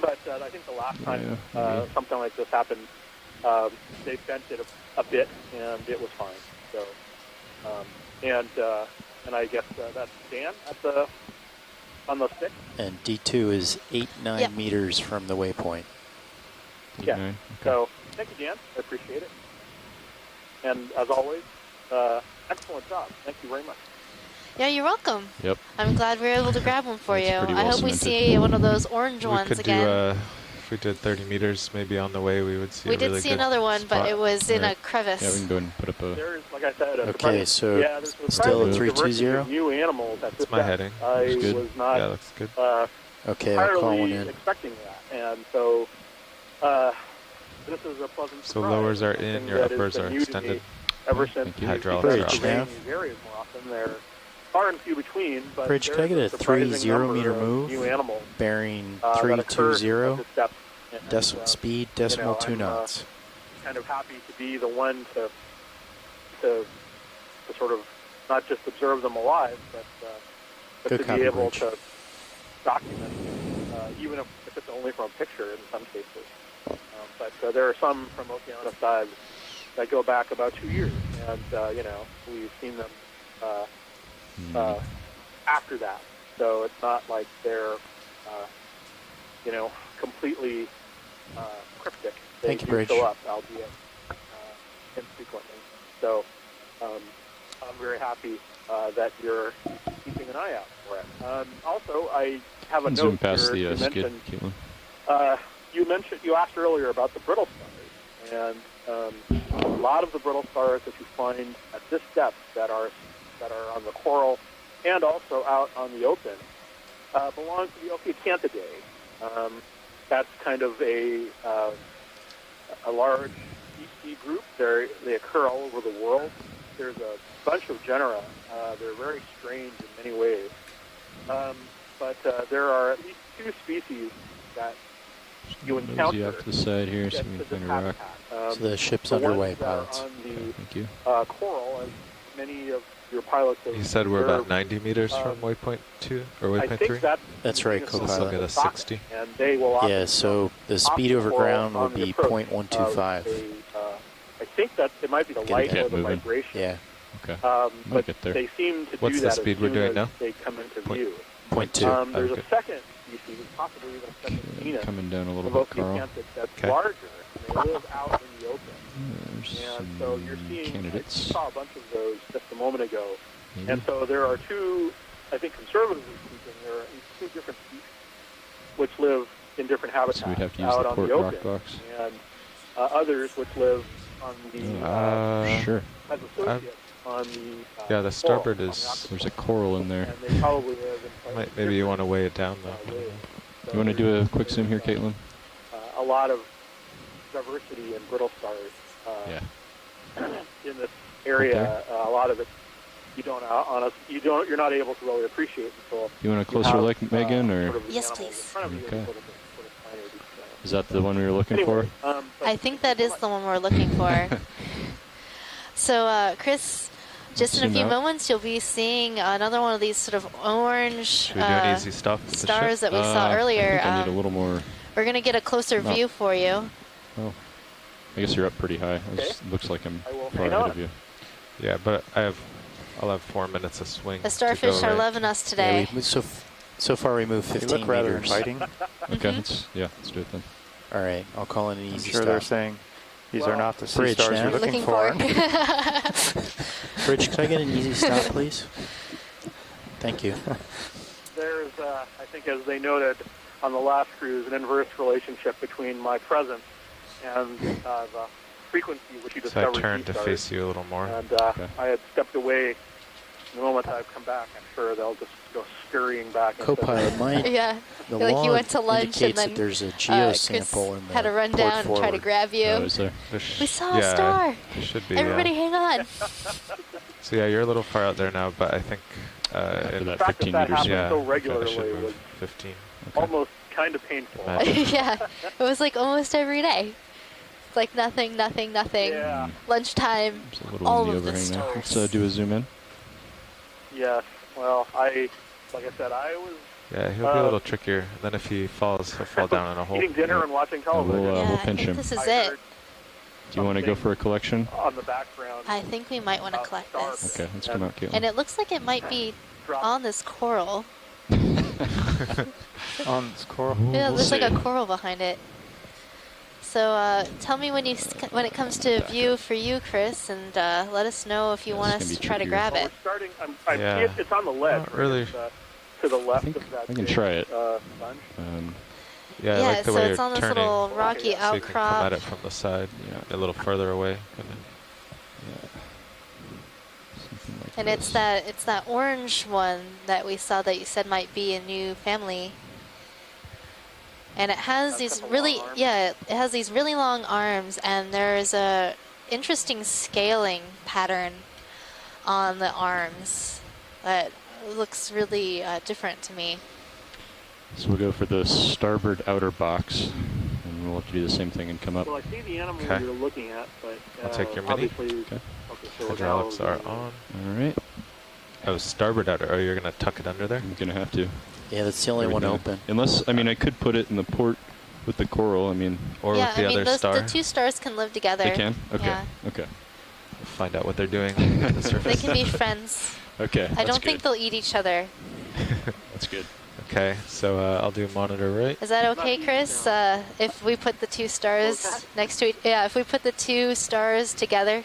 [SPEAKER 16] But I think the last time something like this happened, they bent it a bit and it was fine. So and I guess that's Dan at on the stick.
[SPEAKER 18] And D2 is 8-9
[SPEAKER 4] Yep.
[SPEAKER 18] meters from the waypoint.
[SPEAKER 16] Yeah.
[SPEAKER 17] Okay.
[SPEAKER 16] So thank you, Dan. I appreciate it. And as always, excellent job. Thank you very much.
[SPEAKER 4] Yeah, you're welcome.
[SPEAKER 17] Yep.
[SPEAKER 4] I'm glad we were able to grab one for
[SPEAKER 17] That's
[SPEAKER 4] you.
[SPEAKER 17] pretty
[SPEAKER 4] I
[SPEAKER 17] well
[SPEAKER 4] hope we
[SPEAKER 17] cemented.
[SPEAKER 4] see one of those orange
[SPEAKER 12] We
[SPEAKER 4] ones
[SPEAKER 12] could
[SPEAKER 4] again.
[SPEAKER 12] do, if we did 30 meters, maybe on the way we would see
[SPEAKER 4] We
[SPEAKER 12] a
[SPEAKER 4] did
[SPEAKER 12] really
[SPEAKER 4] see
[SPEAKER 12] good
[SPEAKER 4] another one, but
[SPEAKER 12] spot.
[SPEAKER 4] it was in a
[SPEAKER 17] Alright.
[SPEAKER 4] crevice.
[SPEAKER 17] Yeah, we can go ahead and put up a...
[SPEAKER 16] There's, like I said,
[SPEAKER 18] Okay, so
[SPEAKER 16] yeah, there's a
[SPEAKER 18] still
[SPEAKER 16] surprising
[SPEAKER 18] a 320?
[SPEAKER 16] diversity of new animals at this
[SPEAKER 12] That's my
[SPEAKER 16] depth.
[SPEAKER 12] heading.
[SPEAKER 16] I
[SPEAKER 17] Looks good.
[SPEAKER 16] was not
[SPEAKER 12] Yeah, looks good.
[SPEAKER 18] Okay, I'll call one
[SPEAKER 16] entirely
[SPEAKER 18] in.
[SPEAKER 16] expecting that, and so this is a pleasant
[SPEAKER 12] So
[SPEAKER 16] surprise.
[SPEAKER 12] lowers are
[SPEAKER 16] Something
[SPEAKER 12] in, your
[SPEAKER 16] that has
[SPEAKER 12] uppers
[SPEAKER 16] been
[SPEAKER 12] are
[SPEAKER 16] new to me.
[SPEAKER 12] extended.
[SPEAKER 16] ever since we
[SPEAKER 18] Bridge,
[SPEAKER 16] started
[SPEAKER 18] nav.
[SPEAKER 16] these areas more often. They're far and few between, but
[SPEAKER 18] Bridge, can I get a
[SPEAKER 16] surprising
[SPEAKER 18] 30
[SPEAKER 16] number
[SPEAKER 18] meter
[SPEAKER 16] of
[SPEAKER 18] move?
[SPEAKER 16] new animals
[SPEAKER 18] Bearing
[SPEAKER 16] that occur at
[SPEAKER 18] 320.
[SPEAKER 16] the steps. And,
[SPEAKER 18] Speed decimal 2
[SPEAKER 16] I'm,
[SPEAKER 18] knots.
[SPEAKER 16] kind of happy to be the one to sort of not just observe them alive, but
[SPEAKER 18] Good
[SPEAKER 16] to
[SPEAKER 18] copy,
[SPEAKER 16] be able
[SPEAKER 18] Bridge.
[SPEAKER 16] to document, even if it's only from a picture in some cases. But there are some from Okeanos dives that go back about 2 years, and we've seen them after that. So it's not like they're completely cryptic. They
[SPEAKER 18] Thank you,
[SPEAKER 16] do
[SPEAKER 18] Bridge.
[SPEAKER 16] show up, albeit infrequently. So I'm very happy that you're keeping an eye out for it. Also, I have a
[SPEAKER 17] Zoom
[SPEAKER 16] note
[SPEAKER 17] past
[SPEAKER 16] here.
[SPEAKER 17] the skid, Caitlin.
[SPEAKER 16] You asked earlier about the brittle stars, and a lot of the brittle stars that you find at this depth that are on the coral and also out on the open belong to the Okeacantidae. That's kind of a large species group. They occur all over the world. There's a bunch of genera. They're very strange in many ways. But there are at least 2 species that you encounter.
[SPEAKER 17] Off to the side here, so we can find a rock.
[SPEAKER 18] So the ship's
[SPEAKER 16] the
[SPEAKER 18] underway,
[SPEAKER 16] ones that are
[SPEAKER 18] pilots.
[SPEAKER 16] on the
[SPEAKER 17] Thank you.
[SPEAKER 16] coral, as many of your pilots have
[SPEAKER 12] You said we're about
[SPEAKER 16] observed,
[SPEAKER 12] 90 meters from waypoint 2 or
[SPEAKER 16] I
[SPEAKER 12] waypoint
[SPEAKER 16] think
[SPEAKER 12] 3?
[SPEAKER 18] That's right,
[SPEAKER 16] Genus
[SPEAKER 18] co-pilot.
[SPEAKER 12] So we'll get a 60.
[SPEAKER 16] And they will often
[SPEAKER 18] Yeah, so the speed over
[SPEAKER 16] coral
[SPEAKER 18] ground will
[SPEAKER 16] on the
[SPEAKER 18] be
[SPEAKER 16] approach.
[SPEAKER 18] 0.125.
[SPEAKER 16] I think that it might be the light or the
[SPEAKER 17] moving.
[SPEAKER 16] vibration.
[SPEAKER 18] Yeah.
[SPEAKER 17] Okay.
[SPEAKER 16] But
[SPEAKER 17] Might get there.
[SPEAKER 16] they seem to
[SPEAKER 12] What's
[SPEAKER 16] do
[SPEAKER 12] the
[SPEAKER 16] that
[SPEAKER 12] speed
[SPEAKER 16] as
[SPEAKER 12] we're
[SPEAKER 16] soon
[SPEAKER 12] doing
[SPEAKER 16] as
[SPEAKER 12] now?
[SPEAKER 16] they come into view.
[SPEAKER 18] 0.2.
[SPEAKER 16] There's
[SPEAKER 12] Okay.
[SPEAKER 16] a second species, possibly even a second genus,
[SPEAKER 17] Coming down a little
[SPEAKER 16] of
[SPEAKER 17] bit, Carl.
[SPEAKER 16] Okeacanthus that's
[SPEAKER 12] Okay.
[SPEAKER 16] larger, and they live out in the open.
[SPEAKER 17] There's
[SPEAKER 16] And
[SPEAKER 17] some
[SPEAKER 16] so you're seeing, I
[SPEAKER 17] candidates.
[SPEAKER 16] saw a bunch of those just a moment ago.
[SPEAKER 17] Maybe.
[SPEAKER 16] And so there are 2, I think conservatively speaking, there are at least 2 different species which live in different habitats
[SPEAKER 17] So we'd have to use
[SPEAKER 16] out
[SPEAKER 17] the
[SPEAKER 16] on
[SPEAKER 17] port
[SPEAKER 16] the
[SPEAKER 17] rock
[SPEAKER 16] open,
[SPEAKER 17] box.
[SPEAKER 16] and others which live on the
[SPEAKER 17] Sure.
[SPEAKER 16] as associates on the
[SPEAKER 12] Yeah, the
[SPEAKER 16] coral,
[SPEAKER 12] starboard
[SPEAKER 16] on the
[SPEAKER 12] is...
[SPEAKER 16] octopus.
[SPEAKER 17] There's a coral in there.
[SPEAKER 16] And they probably live in
[SPEAKER 12] Maybe you want to weigh it down, though.
[SPEAKER 17] You want to do a quick zoom here, Caitlin?
[SPEAKER 16] a lot of diversity in brittle stars
[SPEAKER 17] Yeah.
[SPEAKER 16] in this area. A lot of it you're not able to really appreciate until
[SPEAKER 17] You want a closer
[SPEAKER 16] have,
[SPEAKER 17] look, Megan, or
[SPEAKER 16] sort of the
[SPEAKER 4] Yes,
[SPEAKER 16] animals in
[SPEAKER 4] please.
[SPEAKER 16] front of you,
[SPEAKER 17] Okay.
[SPEAKER 16] sort of finer detail.
[SPEAKER 17] is that the one we were looking
[SPEAKER 16] Anyway,
[SPEAKER 17] for?
[SPEAKER 4] I think that is the one we're looking for. So, Chris, just in a
[SPEAKER 17] Zoom
[SPEAKER 4] few
[SPEAKER 17] out.
[SPEAKER 4] moments, you'll be seeing another one of these sort of orange
[SPEAKER 12] Should we do an easy stop with the
[SPEAKER 4] stars
[SPEAKER 12] ship?
[SPEAKER 4] that we saw earlier.
[SPEAKER 17] I think I need a little more.
[SPEAKER 4] We're going to get a closer
[SPEAKER 17] No.
[SPEAKER 4] view for you.
[SPEAKER 17] Oh, I guess you're up pretty high. Looks like I'm
[SPEAKER 16] I will
[SPEAKER 17] far
[SPEAKER 16] hang
[SPEAKER 17] ahead
[SPEAKER 16] on.
[SPEAKER 17] of you.
[SPEAKER 12] Yeah, but I'll have 4 minutes of swing.
[SPEAKER 4] The
[SPEAKER 12] to
[SPEAKER 4] starfish
[SPEAKER 12] go,
[SPEAKER 4] are
[SPEAKER 12] right?
[SPEAKER 4] loving us
[SPEAKER 18] Yeah,
[SPEAKER 4] today.
[SPEAKER 18] we so far we moved 15
[SPEAKER 7] They look rather
[SPEAKER 18] meters.
[SPEAKER 7] inviting.
[SPEAKER 17] Okay, let's do it then.
[SPEAKER 18] All right, I'll call it an
[SPEAKER 7] I'm
[SPEAKER 18] easy
[SPEAKER 7] sure they're
[SPEAKER 18] stop.
[SPEAKER 7] saying these are not the sea
[SPEAKER 18] Bridge
[SPEAKER 7] stars
[SPEAKER 18] now.
[SPEAKER 7] you're looking for.
[SPEAKER 18] Bridge, can I get an easy stop, please? Thank you.
[SPEAKER 16] There's, I think, as they noted on the last cruise, an inverse relationship between my presence and the frequency which you
[SPEAKER 12] So
[SPEAKER 16] discovered.
[SPEAKER 12] I turned
[SPEAKER 16] sea
[SPEAKER 12] to
[SPEAKER 16] stars.
[SPEAKER 12] face you a little more.
[SPEAKER 16] And I had stepped away. The moment I've come back, I'm sure they'll just go scurrying back. into
[SPEAKER 18] Co-pilot, mine.
[SPEAKER 4] Yeah.
[SPEAKER 18] The
[SPEAKER 4] Like you
[SPEAKER 18] log
[SPEAKER 4] went to lunch and
[SPEAKER 18] indicates
[SPEAKER 4] then
[SPEAKER 18] that there's a geo sample
[SPEAKER 4] Chris
[SPEAKER 18] in the
[SPEAKER 4] had to run
[SPEAKER 18] port
[SPEAKER 4] down and try to
[SPEAKER 18] forward.
[SPEAKER 4] grab you.
[SPEAKER 17] Oh, is there?
[SPEAKER 4] We saw a star.
[SPEAKER 12] There should be.
[SPEAKER 4] Everybody hang on.
[SPEAKER 12] So yeah, you're a little far out there now, but I think in
[SPEAKER 17] that
[SPEAKER 16] The fact
[SPEAKER 17] 15
[SPEAKER 16] that that
[SPEAKER 17] meters.
[SPEAKER 16] happened
[SPEAKER 12] yeah,
[SPEAKER 16] so
[SPEAKER 12] I should
[SPEAKER 16] regularly
[SPEAKER 12] move
[SPEAKER 16] was
[SPEAKER 12] 15.
[SPEAKER 16] almost kind of painful.
[SPEAKER 4] Yeah. It was like almost every day. It's like nothing.
[SPEAKER 16] Yeah.
[SPEAKER 4] Lunchtime.
[SPEAKER 17] There's a little
[SPEAKER 4] All
[SPEAKER 17] in the
[SPEAKER 4] of the
[SPEAKER 17] overhang there. Let's
[SPEAKER 4] stars.
[SPEAKER 17] do a zoom in.
[SPEAKER 16] Yes. Well, like I said, I was
[SPEAKER 12] Yeah, he'll be a little trickier. And then if he falls, he'll fall down in a hole.
[SPEAKER 16] eating dinner and watching television.
[SPEAKER 17] We'll
[SPEAKER 4] Yeah, I
[SPEAKER 17] pinch
[SPEAKER 4] think
[SPEAKER 17] him.
[SPEAKER 4] this is
[SPEAKER 16] I
[SPEAKER 4] it.
[SPEAKER 16] heard
[SPEAKER 17] Do you want to go for a collection?
[SPEAKER 16] on the background.
[SPEAKER 4] I think we might want to collect this.
[SPEAKER 17] Okay, let's come out, Caitlin.
[SPEAKER 4] And it looks like it might be on this coral.
[SPEAKER 7] On this coral.
[SPEAKER 4] Yeah,
[SPEAKER 17] We'll
[SPEAKER 4] there's like a
[SPEAKER 17] see.
[SPEAKER 4] coral behind it. So tell me when when it comes to view for you, Chris, and let us know if you want
[SPEAKER 17] this
[SPEAKER 4] us
[SPEAKER 17] is
[SPEAKER 4] to
[SPEAKER 17] gonna be
[SPEAKER 4] try to
[SPEAKER 17] trickier.
[SPEAKER 4] grab
[SPEAKER 16] Well,
[SPEAKER 4] it.
[SPEAKER 16] we're starting. I
[SPEAKER 12] Yeah.
[SPEAKER 16] see it's on the ledge.
[SPEAKER 12] Not really.
[SPEAKER 16] It's, to the left
[SPEAKER 17] think
[SPEAKER 16] of that.
[SPEAKER 17] I can
[SPEAKER 16] big,
[SPEAKER 17] try it.
[SPEAKER 16] Sponge.
[SPEAKER 12] Yeah, I
[SPEAKER 4] Yeah,
[SPEAKER 12] like the
[SPEAKER 4] so
[SPEAKER 12] way
[SPEAKER 4] it's
[SPEAKER 12] you're
[SPEAKER 4] on this
[SPEAKER 12] turning,
[SPEAKER 4] little rocky
[SPEAKER 12] so you can come
[SPEAKER 4] outcrop.
[SPEAKER 12] at it from the side, a little further away.
[SPEAKER 17] Something like
[SPEAKER 4] And
[SPEAKER 17] this.
[SPEAKER 4] it's that orange one that we saw that you said might be a new family. And it has these really, it has these really long arms, and there's a interesting scaling pattern on the arms that looks really different to me.
[SPEAKER 17] So we'll go for the starboard outer box, and we'll have to do the same thing and come up.
[SPEAKER 16] Well, I see the animal you're looking at, but
[SPEAKER 8] I'll take your mini.
[SPEAKER 16] Okay, so
[SPEAKER 8] Hydraulics are on.
[SPEAKER 17] All right.
[SPEAKER 8] Oh, starboard outer. Oh, you're going to tuck it under there?
[SPEAKER 17] I'm going to have to.
[SPEAKER 18] Yeah, that's the only one open.
[SPEAKER 17] Unless, I mean, I could put it in the port with the coral, I mean.
[SPEAKER 8] Or
[SPEAKER 4] yeah,
[SPEAKER 8] with the other star.
[SPEAKER 4] The two stars can live together.
[SPEAKER 17] They can? Okay.
[SPEAKER 4] Yeah.
[SPEAKER 17] Okay.
[SPEAKER 8] We'll find out what they're doing on the surface.
[SPEAKER 4] They can be friends.
[SPEAKER 17] Okay.
[SPEAKER 4] I don't think they'll eat each other.
[SPEAKER 17] That's good.
[SPEAKER 8] Okay, so I'll do monitor right.
[SPEAKER 4] Is that okay, Chris? If we put the two stars next to each, yeah, if we put the two stars together.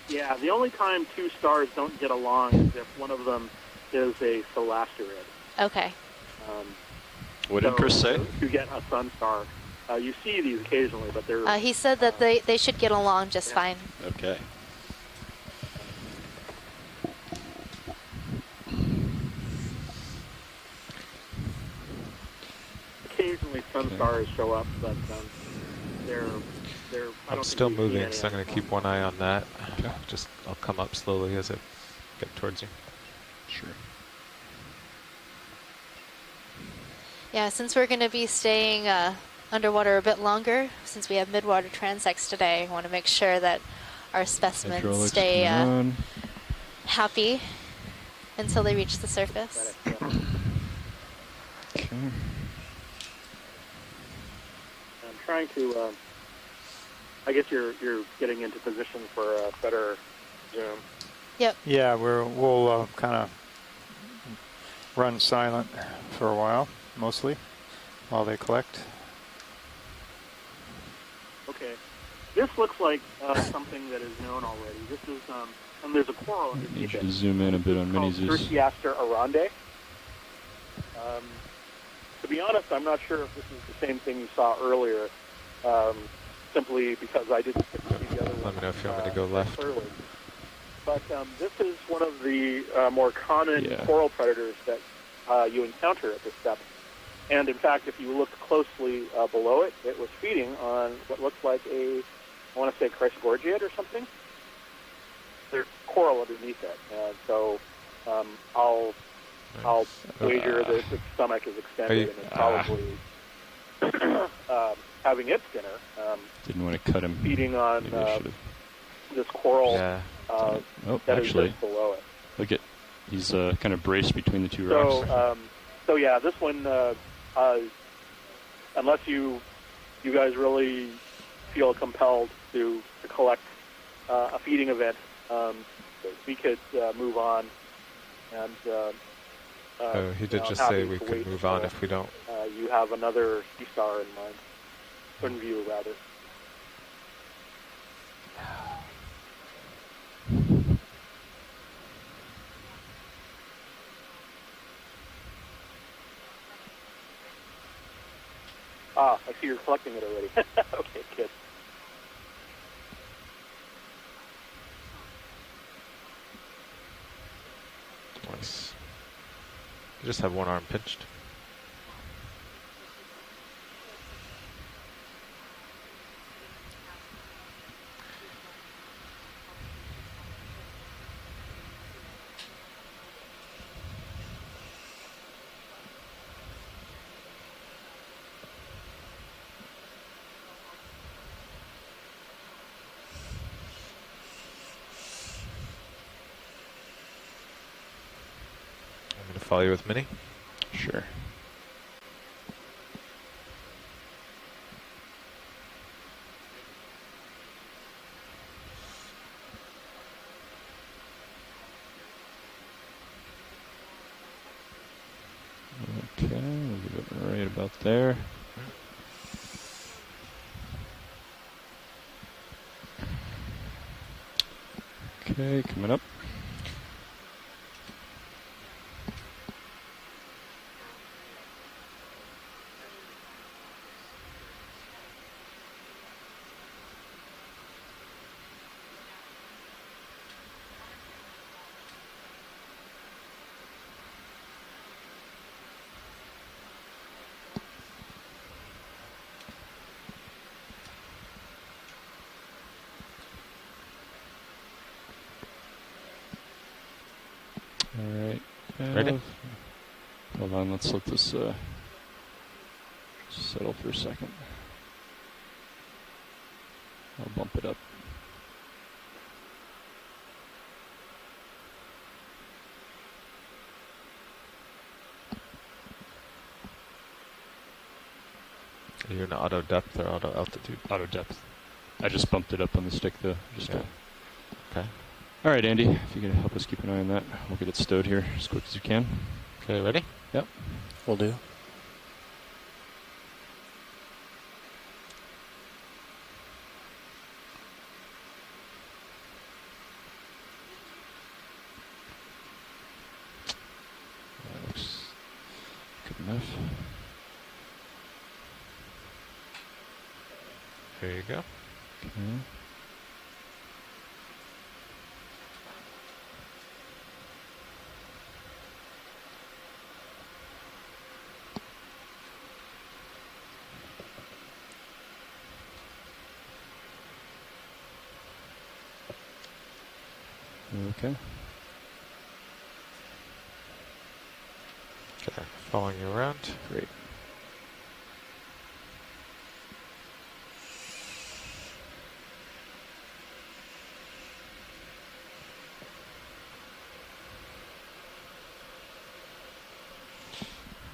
[SPEAKER 16] Yeah, the only time two stars don't get along is if one of them is a philasterid.
[SPEAKER 4] Okay.
[SPEAKER 8] What did Chris say?
[SPEAKER 16] You get a sun star. You see these occasionally, but they're...
[SPEAKER 4] He said that they should get along just fine.
[SPEAKER 17] Okay.
[SPEAKER 16] Occasionally sun stars show up, but they're
[SPEAKER 8] I'm still moving, so I'm going to keep one eye on that. Okay. I'll come up slowly as I get towards you.
[SPEAKER 17] Sure.
[SPEAKER 4] Yeah, since we're going to be staying underwater a bit longer, since we have midwater transects today, I want to make sure that our specimens stay happy until they reach the surface.
[SPEAKER 17] Okay.
[SPEAKER 16] I'm trying to... I guess you're getting into position for a better zoom.
[SPEAKER 4] Yep.
[SPEAKER 7] Yeah, we'll kind of run silent for a while, mostly, while they collect.
[SPEAKER 16] Okay. This looks like something that is known already. This is, and there's a coral
[SPEAKER 17] I need
[SPEAKER 16] underneath
[SPEAKER 17] you
[SPEAKER 16] it.
[SPEAKER 17] to zoom in a bit on Mini Zeus.
[SPEAKER 16] Tertiaster arande. To be honest, I'm not sure if this is the same thing you saw earlier. Simply because I didn't see the other one.
[SPEAKER 8] Let me know if you want me to go left.
[SPEAKER 16] Clearly. But this is one of the more common coral predators that you encounter at this depth. And in fact, if you look closely below it, it was feeding on what looks like I want to say Chrysler or something. There's coral underneath it. And so I'll wager that its stomach is extended and it's probably having its dinner.
[SPEAKER 17] Didn't want to cut him.
[SPEAKER 16] Feeding on this coral that
[SPEAKER 17] actually,
[SPEAKER 16] is just below it.
[SPEAKER 17] Look at, he's kind of braced between the two rocks.
[SPEAKER 16] So yeah, this one, unless you guys really feel compelled to collect a feeding event, we could move on. And
[SPEAKER 8] he did just say we could move on if we don't.
[SPEAKER 16] You have another sea star in mind. In view, rather. I see you're collecting it already. Okay, good.
[SPEAKER 8] Nice. You just have one arm pinched. Follow you with Mini?
[SPEAKER 17] Sure. Okay, we'll give it right about there. Okay, coming up. have.
[SPEAKER 8] Ready?
[SPEAKER 17] Hold on, let's let this settle for a second. I'll bump it up.
[SPEAKER 8] Are you in auto depth or auto altitude?
[SPEAKER 17] Auto depth. I just bumped it up on the stick though. Just
[SPEAKER 8] yeah. Okay.
[SPEAKER 17] All right, Andy, if you could help us keep an eye on that, we'll get it stowed here as quick as you can.
[SPEAKER 8] Okay, ready?
[SPEAKER 17] Yep.
[SPEAKER 18] Will do.
[SPEAKER 17] That looks good enough.
[SPEAKER 8] There you go.
[SPEAKER 17] Okay. Okay.
[SPEAKER 8] Okay, following you around.
[SPEAKER 17] Great.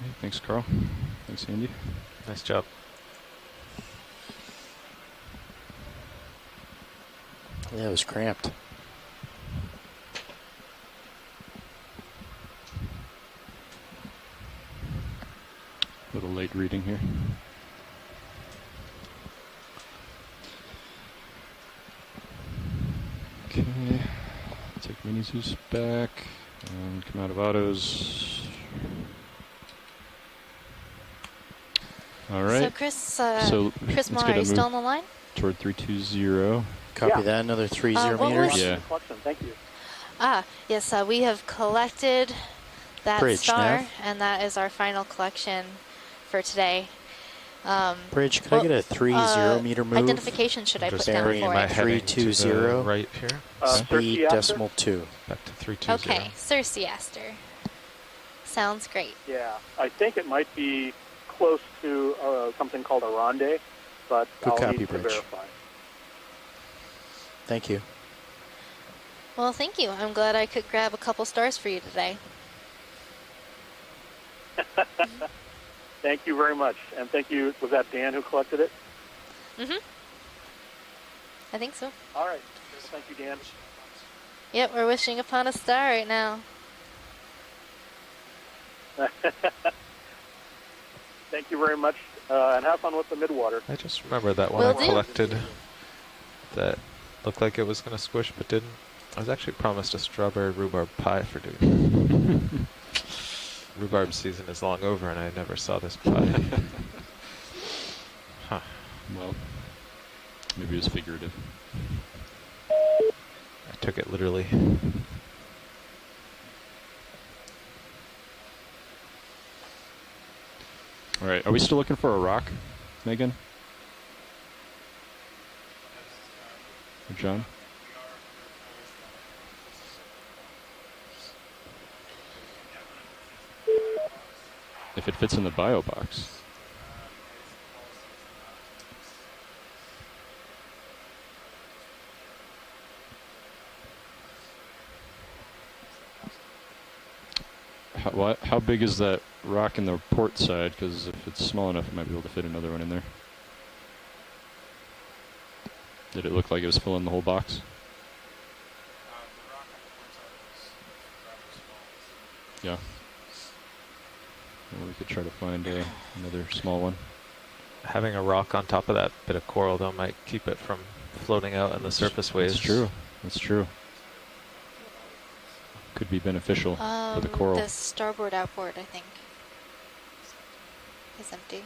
[SPEAKER 17] Okay, thanks, Carl. Thanks, Andy.
[SPEAKER 8] Nice job.
[SPEAKER 18] Yeah, it was cramped.
[SPEAKER 17] A little late reading here. Okay, take mini Zeus back and come out of autos. All right.
[SPEAKER 4] So Chris Marr, are you still on the line?
[SPEAKER 17] Toward 320.
[SPEAKER 18] Copy that, another 30 meters.
[SPEAKER 17] Yeah.
[SPEAKER 16] Thank you.
[SPEAKER 4] Yes, we have collected that
[SPEAKER 18] Bridge,
[SPEAKER 4] star,
[SPEAKER 18] Nav.
[SPEAKER 4] and that is our final collection for today.
[SPEAKER 18] Bridge, could I get a 30 meter move?
[SPEAKER 4] Identification should I put down
[SPEAKER 18] Bearing
[SPEAKER 4] for it?
[SPEAKER 18] 320.
[SPEAKER 8] Right here.
[SPEAKER 18] Speed decimal 2.
[SPEAKER 8] Back to 320.
[SPEAKER 4] Okay, Circeaster. Sounds great.
[SPEAKER 16] Yeah, I think it might be close to something called a ronde, but
[SPEAKER 18] Good
[SPEAKER 16] I'll
[SPEAKER 18] copy,
[SPEAKER 16] need to
[SPEAKER 18] Bridge.
[SPEAKER 16] verify.
[SPEAKER 18] Thank you.
[SPEAKER 4] Well, thank you. I'm glad I could grab a couple stars for you today.
[SPEAKER 16] Thank you very much, and thank you. Was that Dan who collected it?
[SPEAKER 4] Mm-hmm. I think so.
[SPEAKER 16] All right. Thank you, Dan.
[SPEAKER 4] Yep, we're wishing upon a star right now.
[SPEAKER 16] Thank you very much, and have fun with the midwater.
[SPEAKER 8] I just remember that one I collected that looked like it was going to squish but didn't. I was actually promised a strawberry rhubarb pie for doing that. Rhubarb season is long over and I never saw this pie. Huh.
[SPEAKER 17] Well, maybe it was figurative.
[SPEAKER 8] I took it literally.
[SPEAKER 17] All right, are we still looking for a rock, Megan? Or John? If it fits in the bio box. How big is that rock in the port side? Because if it's small enough, it might be able to fit another one in there. Did it look like it was filling the whole box? Yeah. Or we could try to find another small one.
[SPEAKER 8] Having a rock on top of that bit of coral though might keep it from floating out in the surface waves.
[SPEAKER 17] That's true. That's true. Could be beneficial for the coral.
[SPEAKER 4] The starboard outboard, I think, is empty.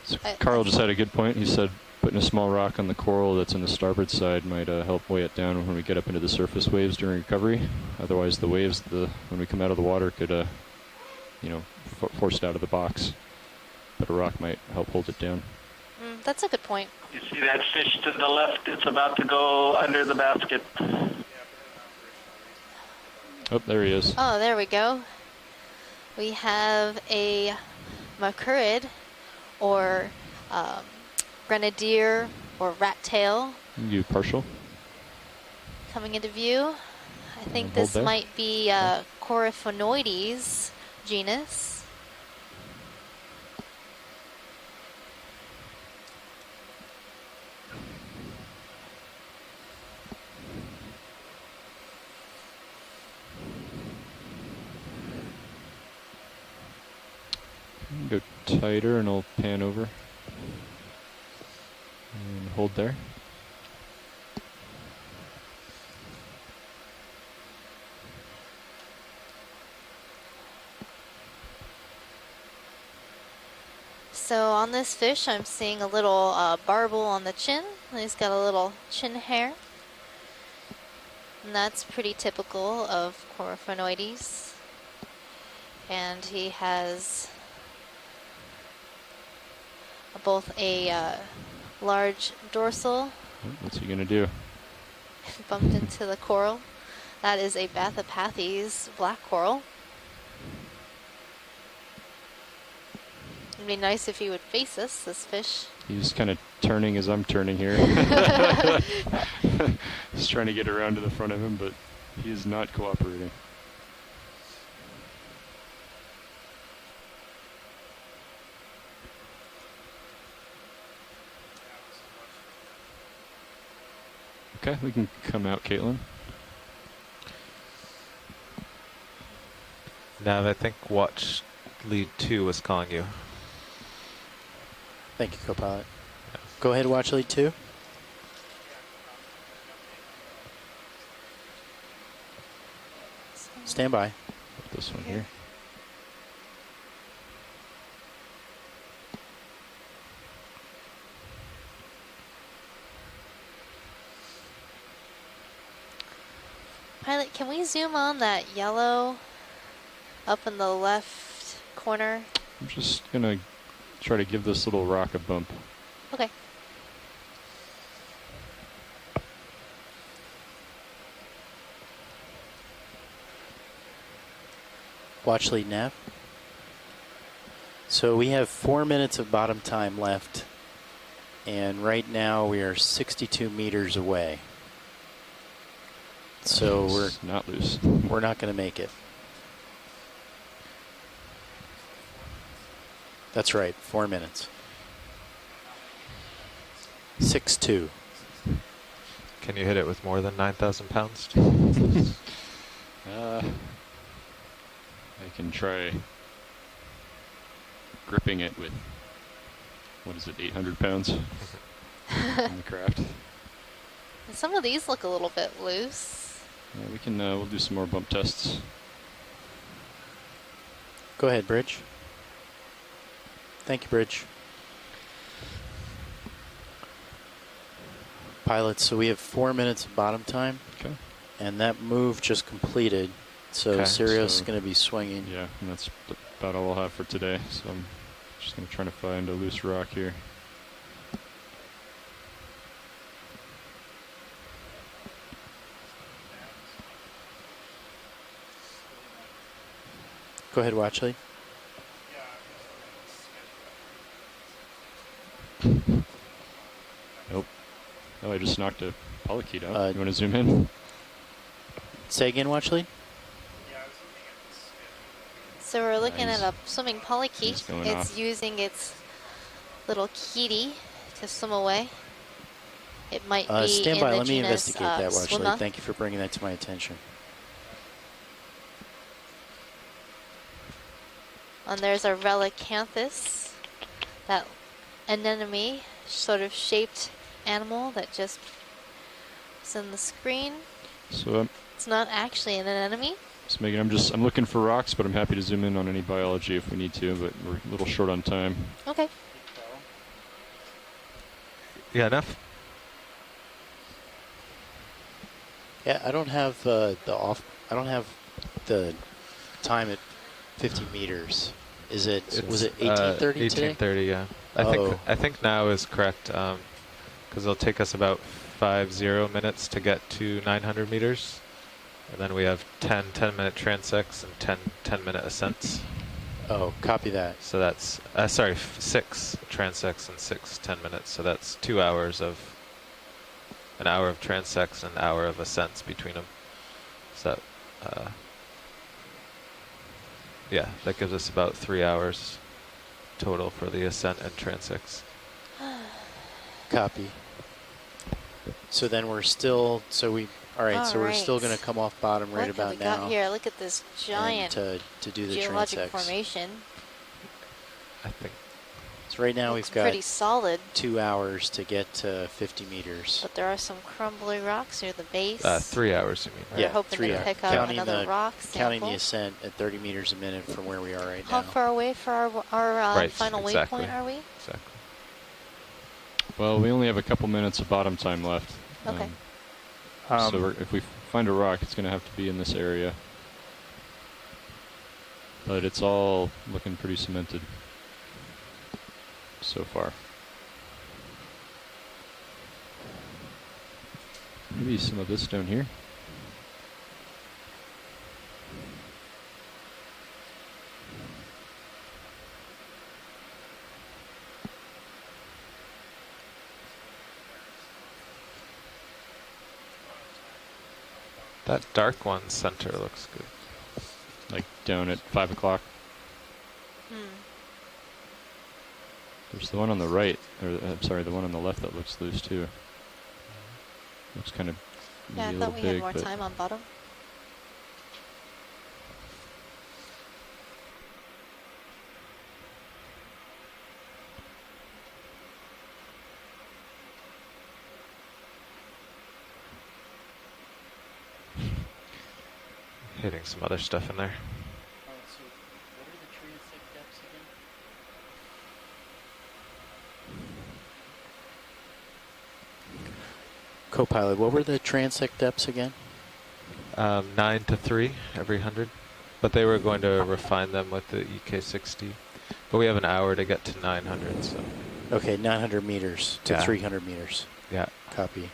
[SPEAKER 17] So Carl just had a good point. He said putting a small rock on the coral that's in the starboard side might help weigh it down when we get up into the surface waves during recovery. Otherwise, the waves, when we come out of the water, could, force it out of the box. But a rock might help hold it down.
[SPEAKER 4] That's a good point.
[SPEAKER 13] You see that fish to the left? It's about to go under the basket.
[SPEAKER 17] Oh, there he is.
[SPEAKER 4] Oh, there we go. We have a Macurrid, or Grenadier, or Rat Tail
[SPEAKER 17] You partial.
[SPEAKER 4] coming into view. I think
[SPEAKER 17] hold
[SPEAKER 4] this
[SPEAKER 17] there.
[SPEAKER 4] might be Coryphonoides genus.
[SPEAKER 17] Go tighter and I'll pan over. And hold there.
[SPEAKER 4] So on this fish, I'm seeing a little barbel on the chin. He's got a little chin hair. And that's pretty typical of Coryphonoides. And he has both a large dorsal.
[SPEAKER 17] What's he gonna do?
[SPEAKER 4] Bumped into the coral. That is a Bathypathes black coral. It'd be nice if he would face us, this fish.
[SPEAKER 17] He's kind of turning as I'm turning here. Just trying to get around to the front of him, but he is not cooperating. Okay, we can come out, Caitlin.
[SPEAKER 8] Nav, I think watch lead 2 was calling you.
[SPEAKER 18] Thank you, co-pilot. Go ahead, watch lead 2. Stand by.
[SPEAKER 17] Put this one here.
[SPEAKER 4] Pilot, can we zoom on that yellow up in the left corner?
[SPEAKER 17] I'm just gonna try to give this little rock a bump.
[SPEAKER 4] Okay.
[SPEAKER 18] Watch lead nav. So we have 4 minutes of bottom time left, and right now we are 62 meters away. So we're
[SPEAKER 17] not loose.
[SPEAKER 18] We're not going to make it. That's right, 4 minutes. 6-2.
[SPEAKER 8] Can you hit it with more than 9,000 pounds?
[SPEAKER 17] I can try gripping it with, what is it, 800 pounds in the craft.
[SPEAKER 4] Some of these look a little bit loose.
[SPEAKER 17] Yeah, we can, we'll do some more bump tests.
[SPEAKER 18] Go ahead, Bridge. Thank you, Bridge. Pilots, so we have 4 minutes of bottom time.
[SPEAKER 17] Okay.
[SPEAKER 18] And that move just completed. So
[SPEAKER 17] Okay,
[SPEAKER 18] Sirius is
[SPEAKER 17] so-
[SPEAKER 18] going to be swinging.
[SPEAKER 17] Yeah, and that's about all I'll have for today. So I'm just going to try to find a loose rock here.
[SPEAKER 18] Go ahead, Watchley.
[SPEAKER 17] Nope. Oh, I just knocked a polychaete out. You want to zoom in?
[SPEAKER 18] Say again, Watchley.
[SPEAKER 4] So we're looking
[SPEAKER 17] Nice.
[SPEAKER 4] at a swimming polychaete.
[SPEAKER 17] It's going
[SPEAKER 4] It's
[SPEAKER 17] off.
[SPEAKER 4] using its little kitty to swim away. It might be
[SPEAKER 18] Stand
[SPEAKER 4] in
[SPEAKER 18] by.
[SPEAKER 4] the
[SPEAKER 18] Let me
[SPEAKER 4] genus,
[SPEAKER 18] investigate that, Watchley.
[SPEAKER 4] Swimma.
[SPEAKER 18] Thank you for bringing that to my attention.
[SPEAKER 4] And there's a Relicanthus, that anemone sort of shaped animal that just is in the screen.
[SPEAKER 17] So,
[SPEAKER 4] It's not actually an anemone.
[SPEAKER 17] so Megan, I'm looking for rocks, but I'm happy to zoom in on any biology if we need to, but we're a little short on time.
[SPEAKER 4] Okay.
[SPEAKER 8] Yeah, enough?
[SPEAKER 18] Yeah, I don't have I don't have the time at 50 meters. Is it? Was it 18:30 today?
[SPEAKER 8] 18:30, yeah. I think now is correct because it'll take us about 50 minutes to get to 900 meters, and then we have 10 10-minute transects and 10 10-minute ascents.
[SPEAKER 18] Oh, copy that.
[SPEAKER 8] So that's, sorry, 6 transects and 6 10 minutes. So that's 2 hours of, an hour of transects and an hour of ascents between them. So, yeah, that gives us about 3 hours total for the ascent and transects.
[SPEAKER 18] Copy. So then we're still, we're still going to come off bottom right about now.
[SPEAKER 4] What have we got here? Look at this giant
[SPEAKER 18] to do the
[SPEAKER 4] geologic
[SPEAKER 18] transects.
[SPEAKER 4] formation.
[SPEAKER 8] I think.
[SPEAKER 18] So right now we've got
[SPEAKER 4] pretty solid.
[SPEAKER 18] 2 hours to get to 50 meters.
[SPEAKER 4] But there are some crumbly rocks near the base.
[SPEAKER 8] 3 hours, you mean?
[SPEAKER 4] We're hoping
[SPEAKER 18] 3
[SPEAKER 4] to
[SPEAKER 18] hours.
[SPEAKER 4] pick up another rock sample.
[SPEAKER 18] Counting the ascent at 30 meters a minute from where we are right
[SPEAKER 4] How
[SPEAKER 18] now.
[SPEAKER 4] far away for our final waypoint are we?
[SPEAKER 8] Exactly.
[SPEAKER 17] Well, we only have a couple minutes of bottom time left.
[SPEAKER 4] Okay.
[SPEAKER 17] So if we find a rock, it's going to have to be in this area. But it's all looking pretty cemented so far. Maybe some of this down here.
[SPEAKER 8] That dark one center looks good.
[SPEAKER 17] Like down at 5 o'clock. There's the one on the right, or I'm sorry, the one on the left that looks loose too. Looks kind of
[SPEAKER 4] yeah, I thought we had more time on bottom.
[SPEAKER 8] Hitting some other stuff in there.
[SPEAKER 18] Co-pilot, what were the transect depths again?
[SPEAKER 8] 9 to 3 every 100. But they were going to refine them with the EK60. But we have an hour to get to 900, so.
[SPEAKER 18] Okay, 900 meters to 300 meters.
[SPEAKER 8] Yeah.
[SPEAKER 18] Copy.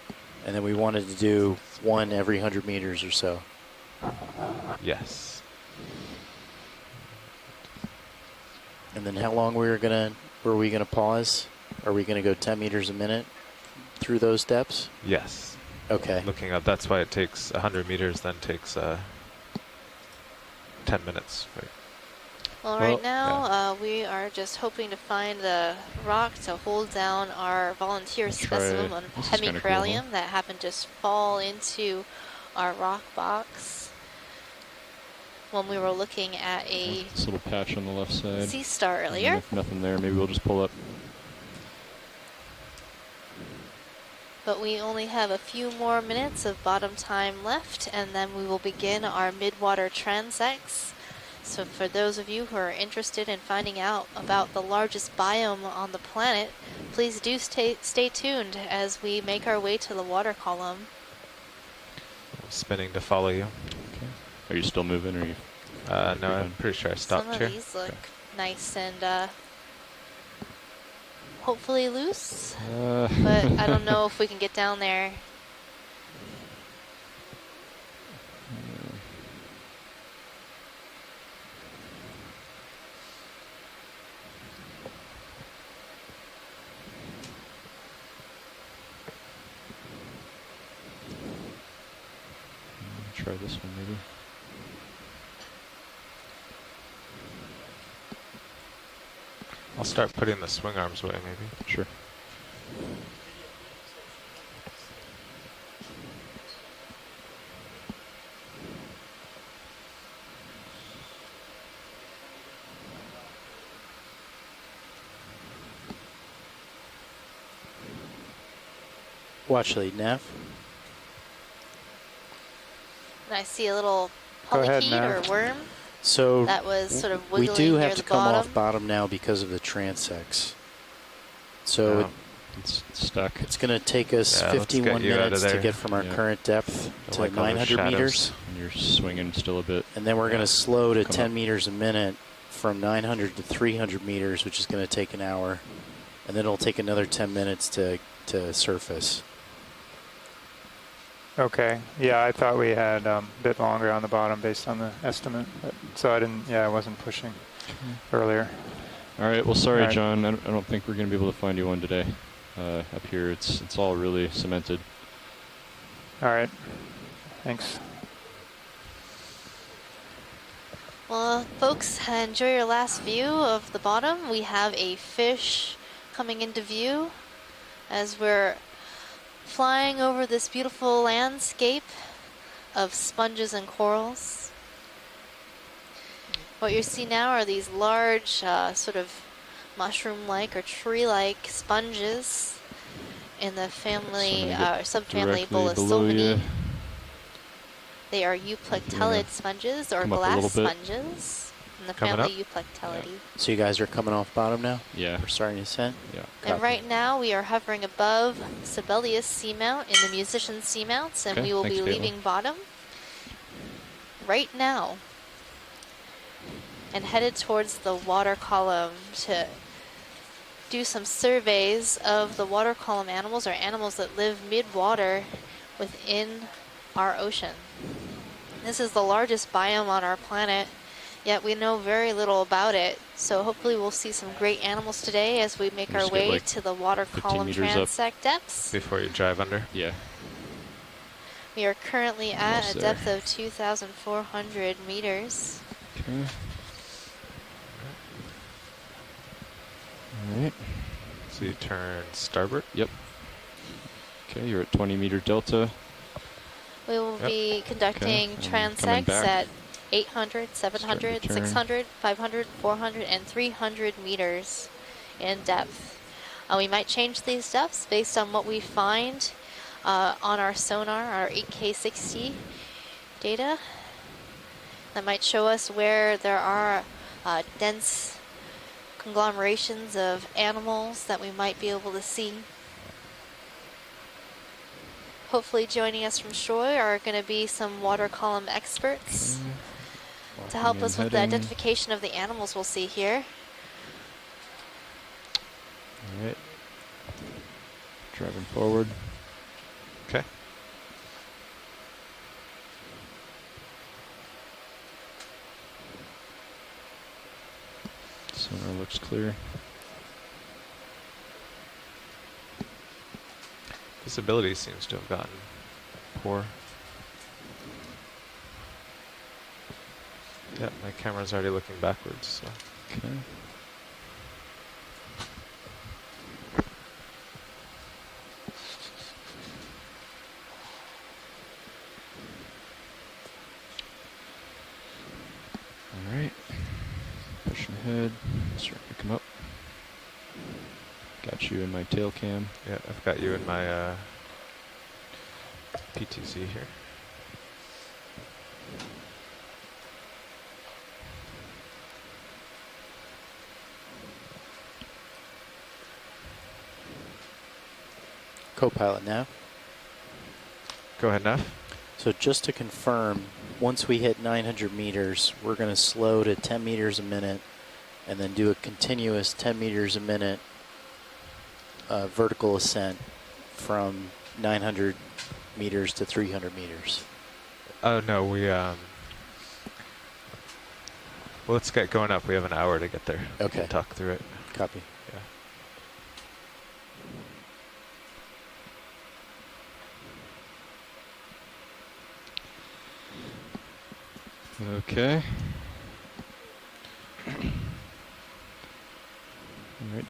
[SPEAKER 18] And then we wanted to do 1 every 100 meters or so.
[SPEAKER 8] Yes.
[SPEAKER 18] And then how long were we gonna pause? Are we gonna go 10 meters a minute through those depths?
[SPEAKER 8] Yes.
[SPEAKER 18] Okay.
[SPEAKER 8] Looking up, that's why it takes 100 meters, then takes 10 minutes. Right.
[SPEAKER 4] Well, right now we are just hoping to find the rock to hold down our volunteer specimen on Hemicorallium that happened to just fall into our rock box when we were looking at
[SPEAKER 17] this little patch on the left side.
[SPEAKER 4] sea star earlier.
[SPEAKER 17] Nothing there. Maybe we'll just pull up.
[SPEAKER 4] But we only have a few more minutes of bottom time left, and then we will begin our midwater transects. So for those of you who are interested in finding out about the largest biome on the planet, please do stay tuned as we make our way to the water column.
[SPEAKER 8] I'm spinning to follow you.
[SPEAKER 17] Okay. Are you still moving, or are you?
[SPEAKER 8] No, I'm pretty sure I stopped
[SPEAKER 4] here.
[SPEAKER 8] Some
[SPEAKER 4] of these look nice and hopefully loose, but I don't know if we can get down there.
[SPEAKER 17] Try this one maybe.
[SPEAKER 8] I'll start putting the swing arms away, maybe.
[SPEAKER 17] Sure.
[SPEAKER 18] Watch lead, Nav.
[SPEAKER 4] And I see a little polychaete or worm.
[SPEAKER 18] So
[SPEAKER 4] that was sort of wiggling
[SPEAKER 18] we do
[SPEAKER 4] near
[SPEAKER 18] have
[SPEAKER 4] the
[SPEAKER 18] to come
[SPEAKER 4] bottom.
[SPEAKER 18] off bottom now because of the transects. So
[SPEAKER 17] it's stuck.
[SPEAKER 18] It's going to take us 51 minutes to get from our current depth to
[SPEAKER 17] like
[SPEAKER 18] 900 meters.
[SPEAKER 17] And you're swinging still a bit.
[SPEAKER 18] And then we're going to slow to 10 meters a minute from 900 to 300 meters, which is going to take an hour. And then it'll take another 10 minutes to surface.
[SPEAKER 7] Okay. Yeah, I thought we had a bit longer on the bottom based on the estimate. So I wasn't pushing. earlier.
[SPEAKER 17] All right. Well, sorry,
[SPEAKER 7] All right.
[SPEAKER 17] John. I don't think we're going to be able to find you one today. Up here, it's all really cemented.
[SPEAKER 7] All right. Thanks.
[SPEAKER 4] Well, folks, enjoy your last view of the bottom. We have a fish coming into view as we're flying over this beautiful landscape of sponges and corals. What you see now are these large sort of mushroom-like or tree-like sponges in the family, subfamily Bolosomini. They are euplectellid sponges or glass sponges in the family Euplectellidae.
[SPEAKER 18] Yeah. So you guys are coming off bottom now?
[SPEAKER 17] Yeah.
[SPEAKER 18] We're starting to ascend?
[SPEAKER 17] Yeah.
[SPEAKER 4] And right now we are hovering above Sibelius Seamount in the Musician Seamounts, and we will be leaving bottom right now and headed towards the water column to do some surveys of the water column animals, or animals that live mid-water within our ocean. This is the largest biome on our planet, yet we know very little about it. So hopefully we'll see some great animals today as we make our way to the water column transect depths.
[SPEAKER 8] Before you drive under?
[SPEAKER 17] Yeah.
[SPEAKER 4] We are currently at a depth of 2,400 meters.
[SPEAKER 17] Okay. All right.
[SPEAKER 8] So you turn starboard?
[SPEAKER 17] Yep. Okay, you're at 20 meter delta.
[SPEAKER 4] We will be conducting transects at 800, 700, 600, 500, 400, and 300 meters in depth. We might change these depths based on what we find on our sonar, our 8K60 data. That might show us where there are dense conglomerations of animals that we might be able to see. Hopefully joining us from shore are going to be some water column experts to help us with the identification of the animals we'll see here.
[SPEAKER 17] All right. Driving forward.
[SPEAKER 8] Okay.
[SPEAKER 17] Sonar looks clear.
[SPEAKER 8] Visibility seems to have gotten poor. Yeah, my camera's already looking backwards, so.
[SPEAKER 17] Okay. All right. Pushing ahead. Starting to come up. Got you in my tail cam.
[SPEAKER 8] Yeah, I've got you in my PTZ here.
[SPEAKER 18] Co-pilot now.
[SPEAKER 8] Go ahead, Neff.
[SPEAKER 18] So just to confirm, once we hit 900 meters, we're going to slow to 10 meters a minute and then do a continuous 10 meters a minute vertical ascent from 900 meters to 300 meters.
[SPEAKER 8] Oh, no, we, well, let's get going up. We have an hour to get there.
[SPEAKER 18] Okay.
[SPEAKER 8] We can talk through it.
[SPEAKER 18] Copy.
[SPEAKER 17] Yeah. Okay. All right.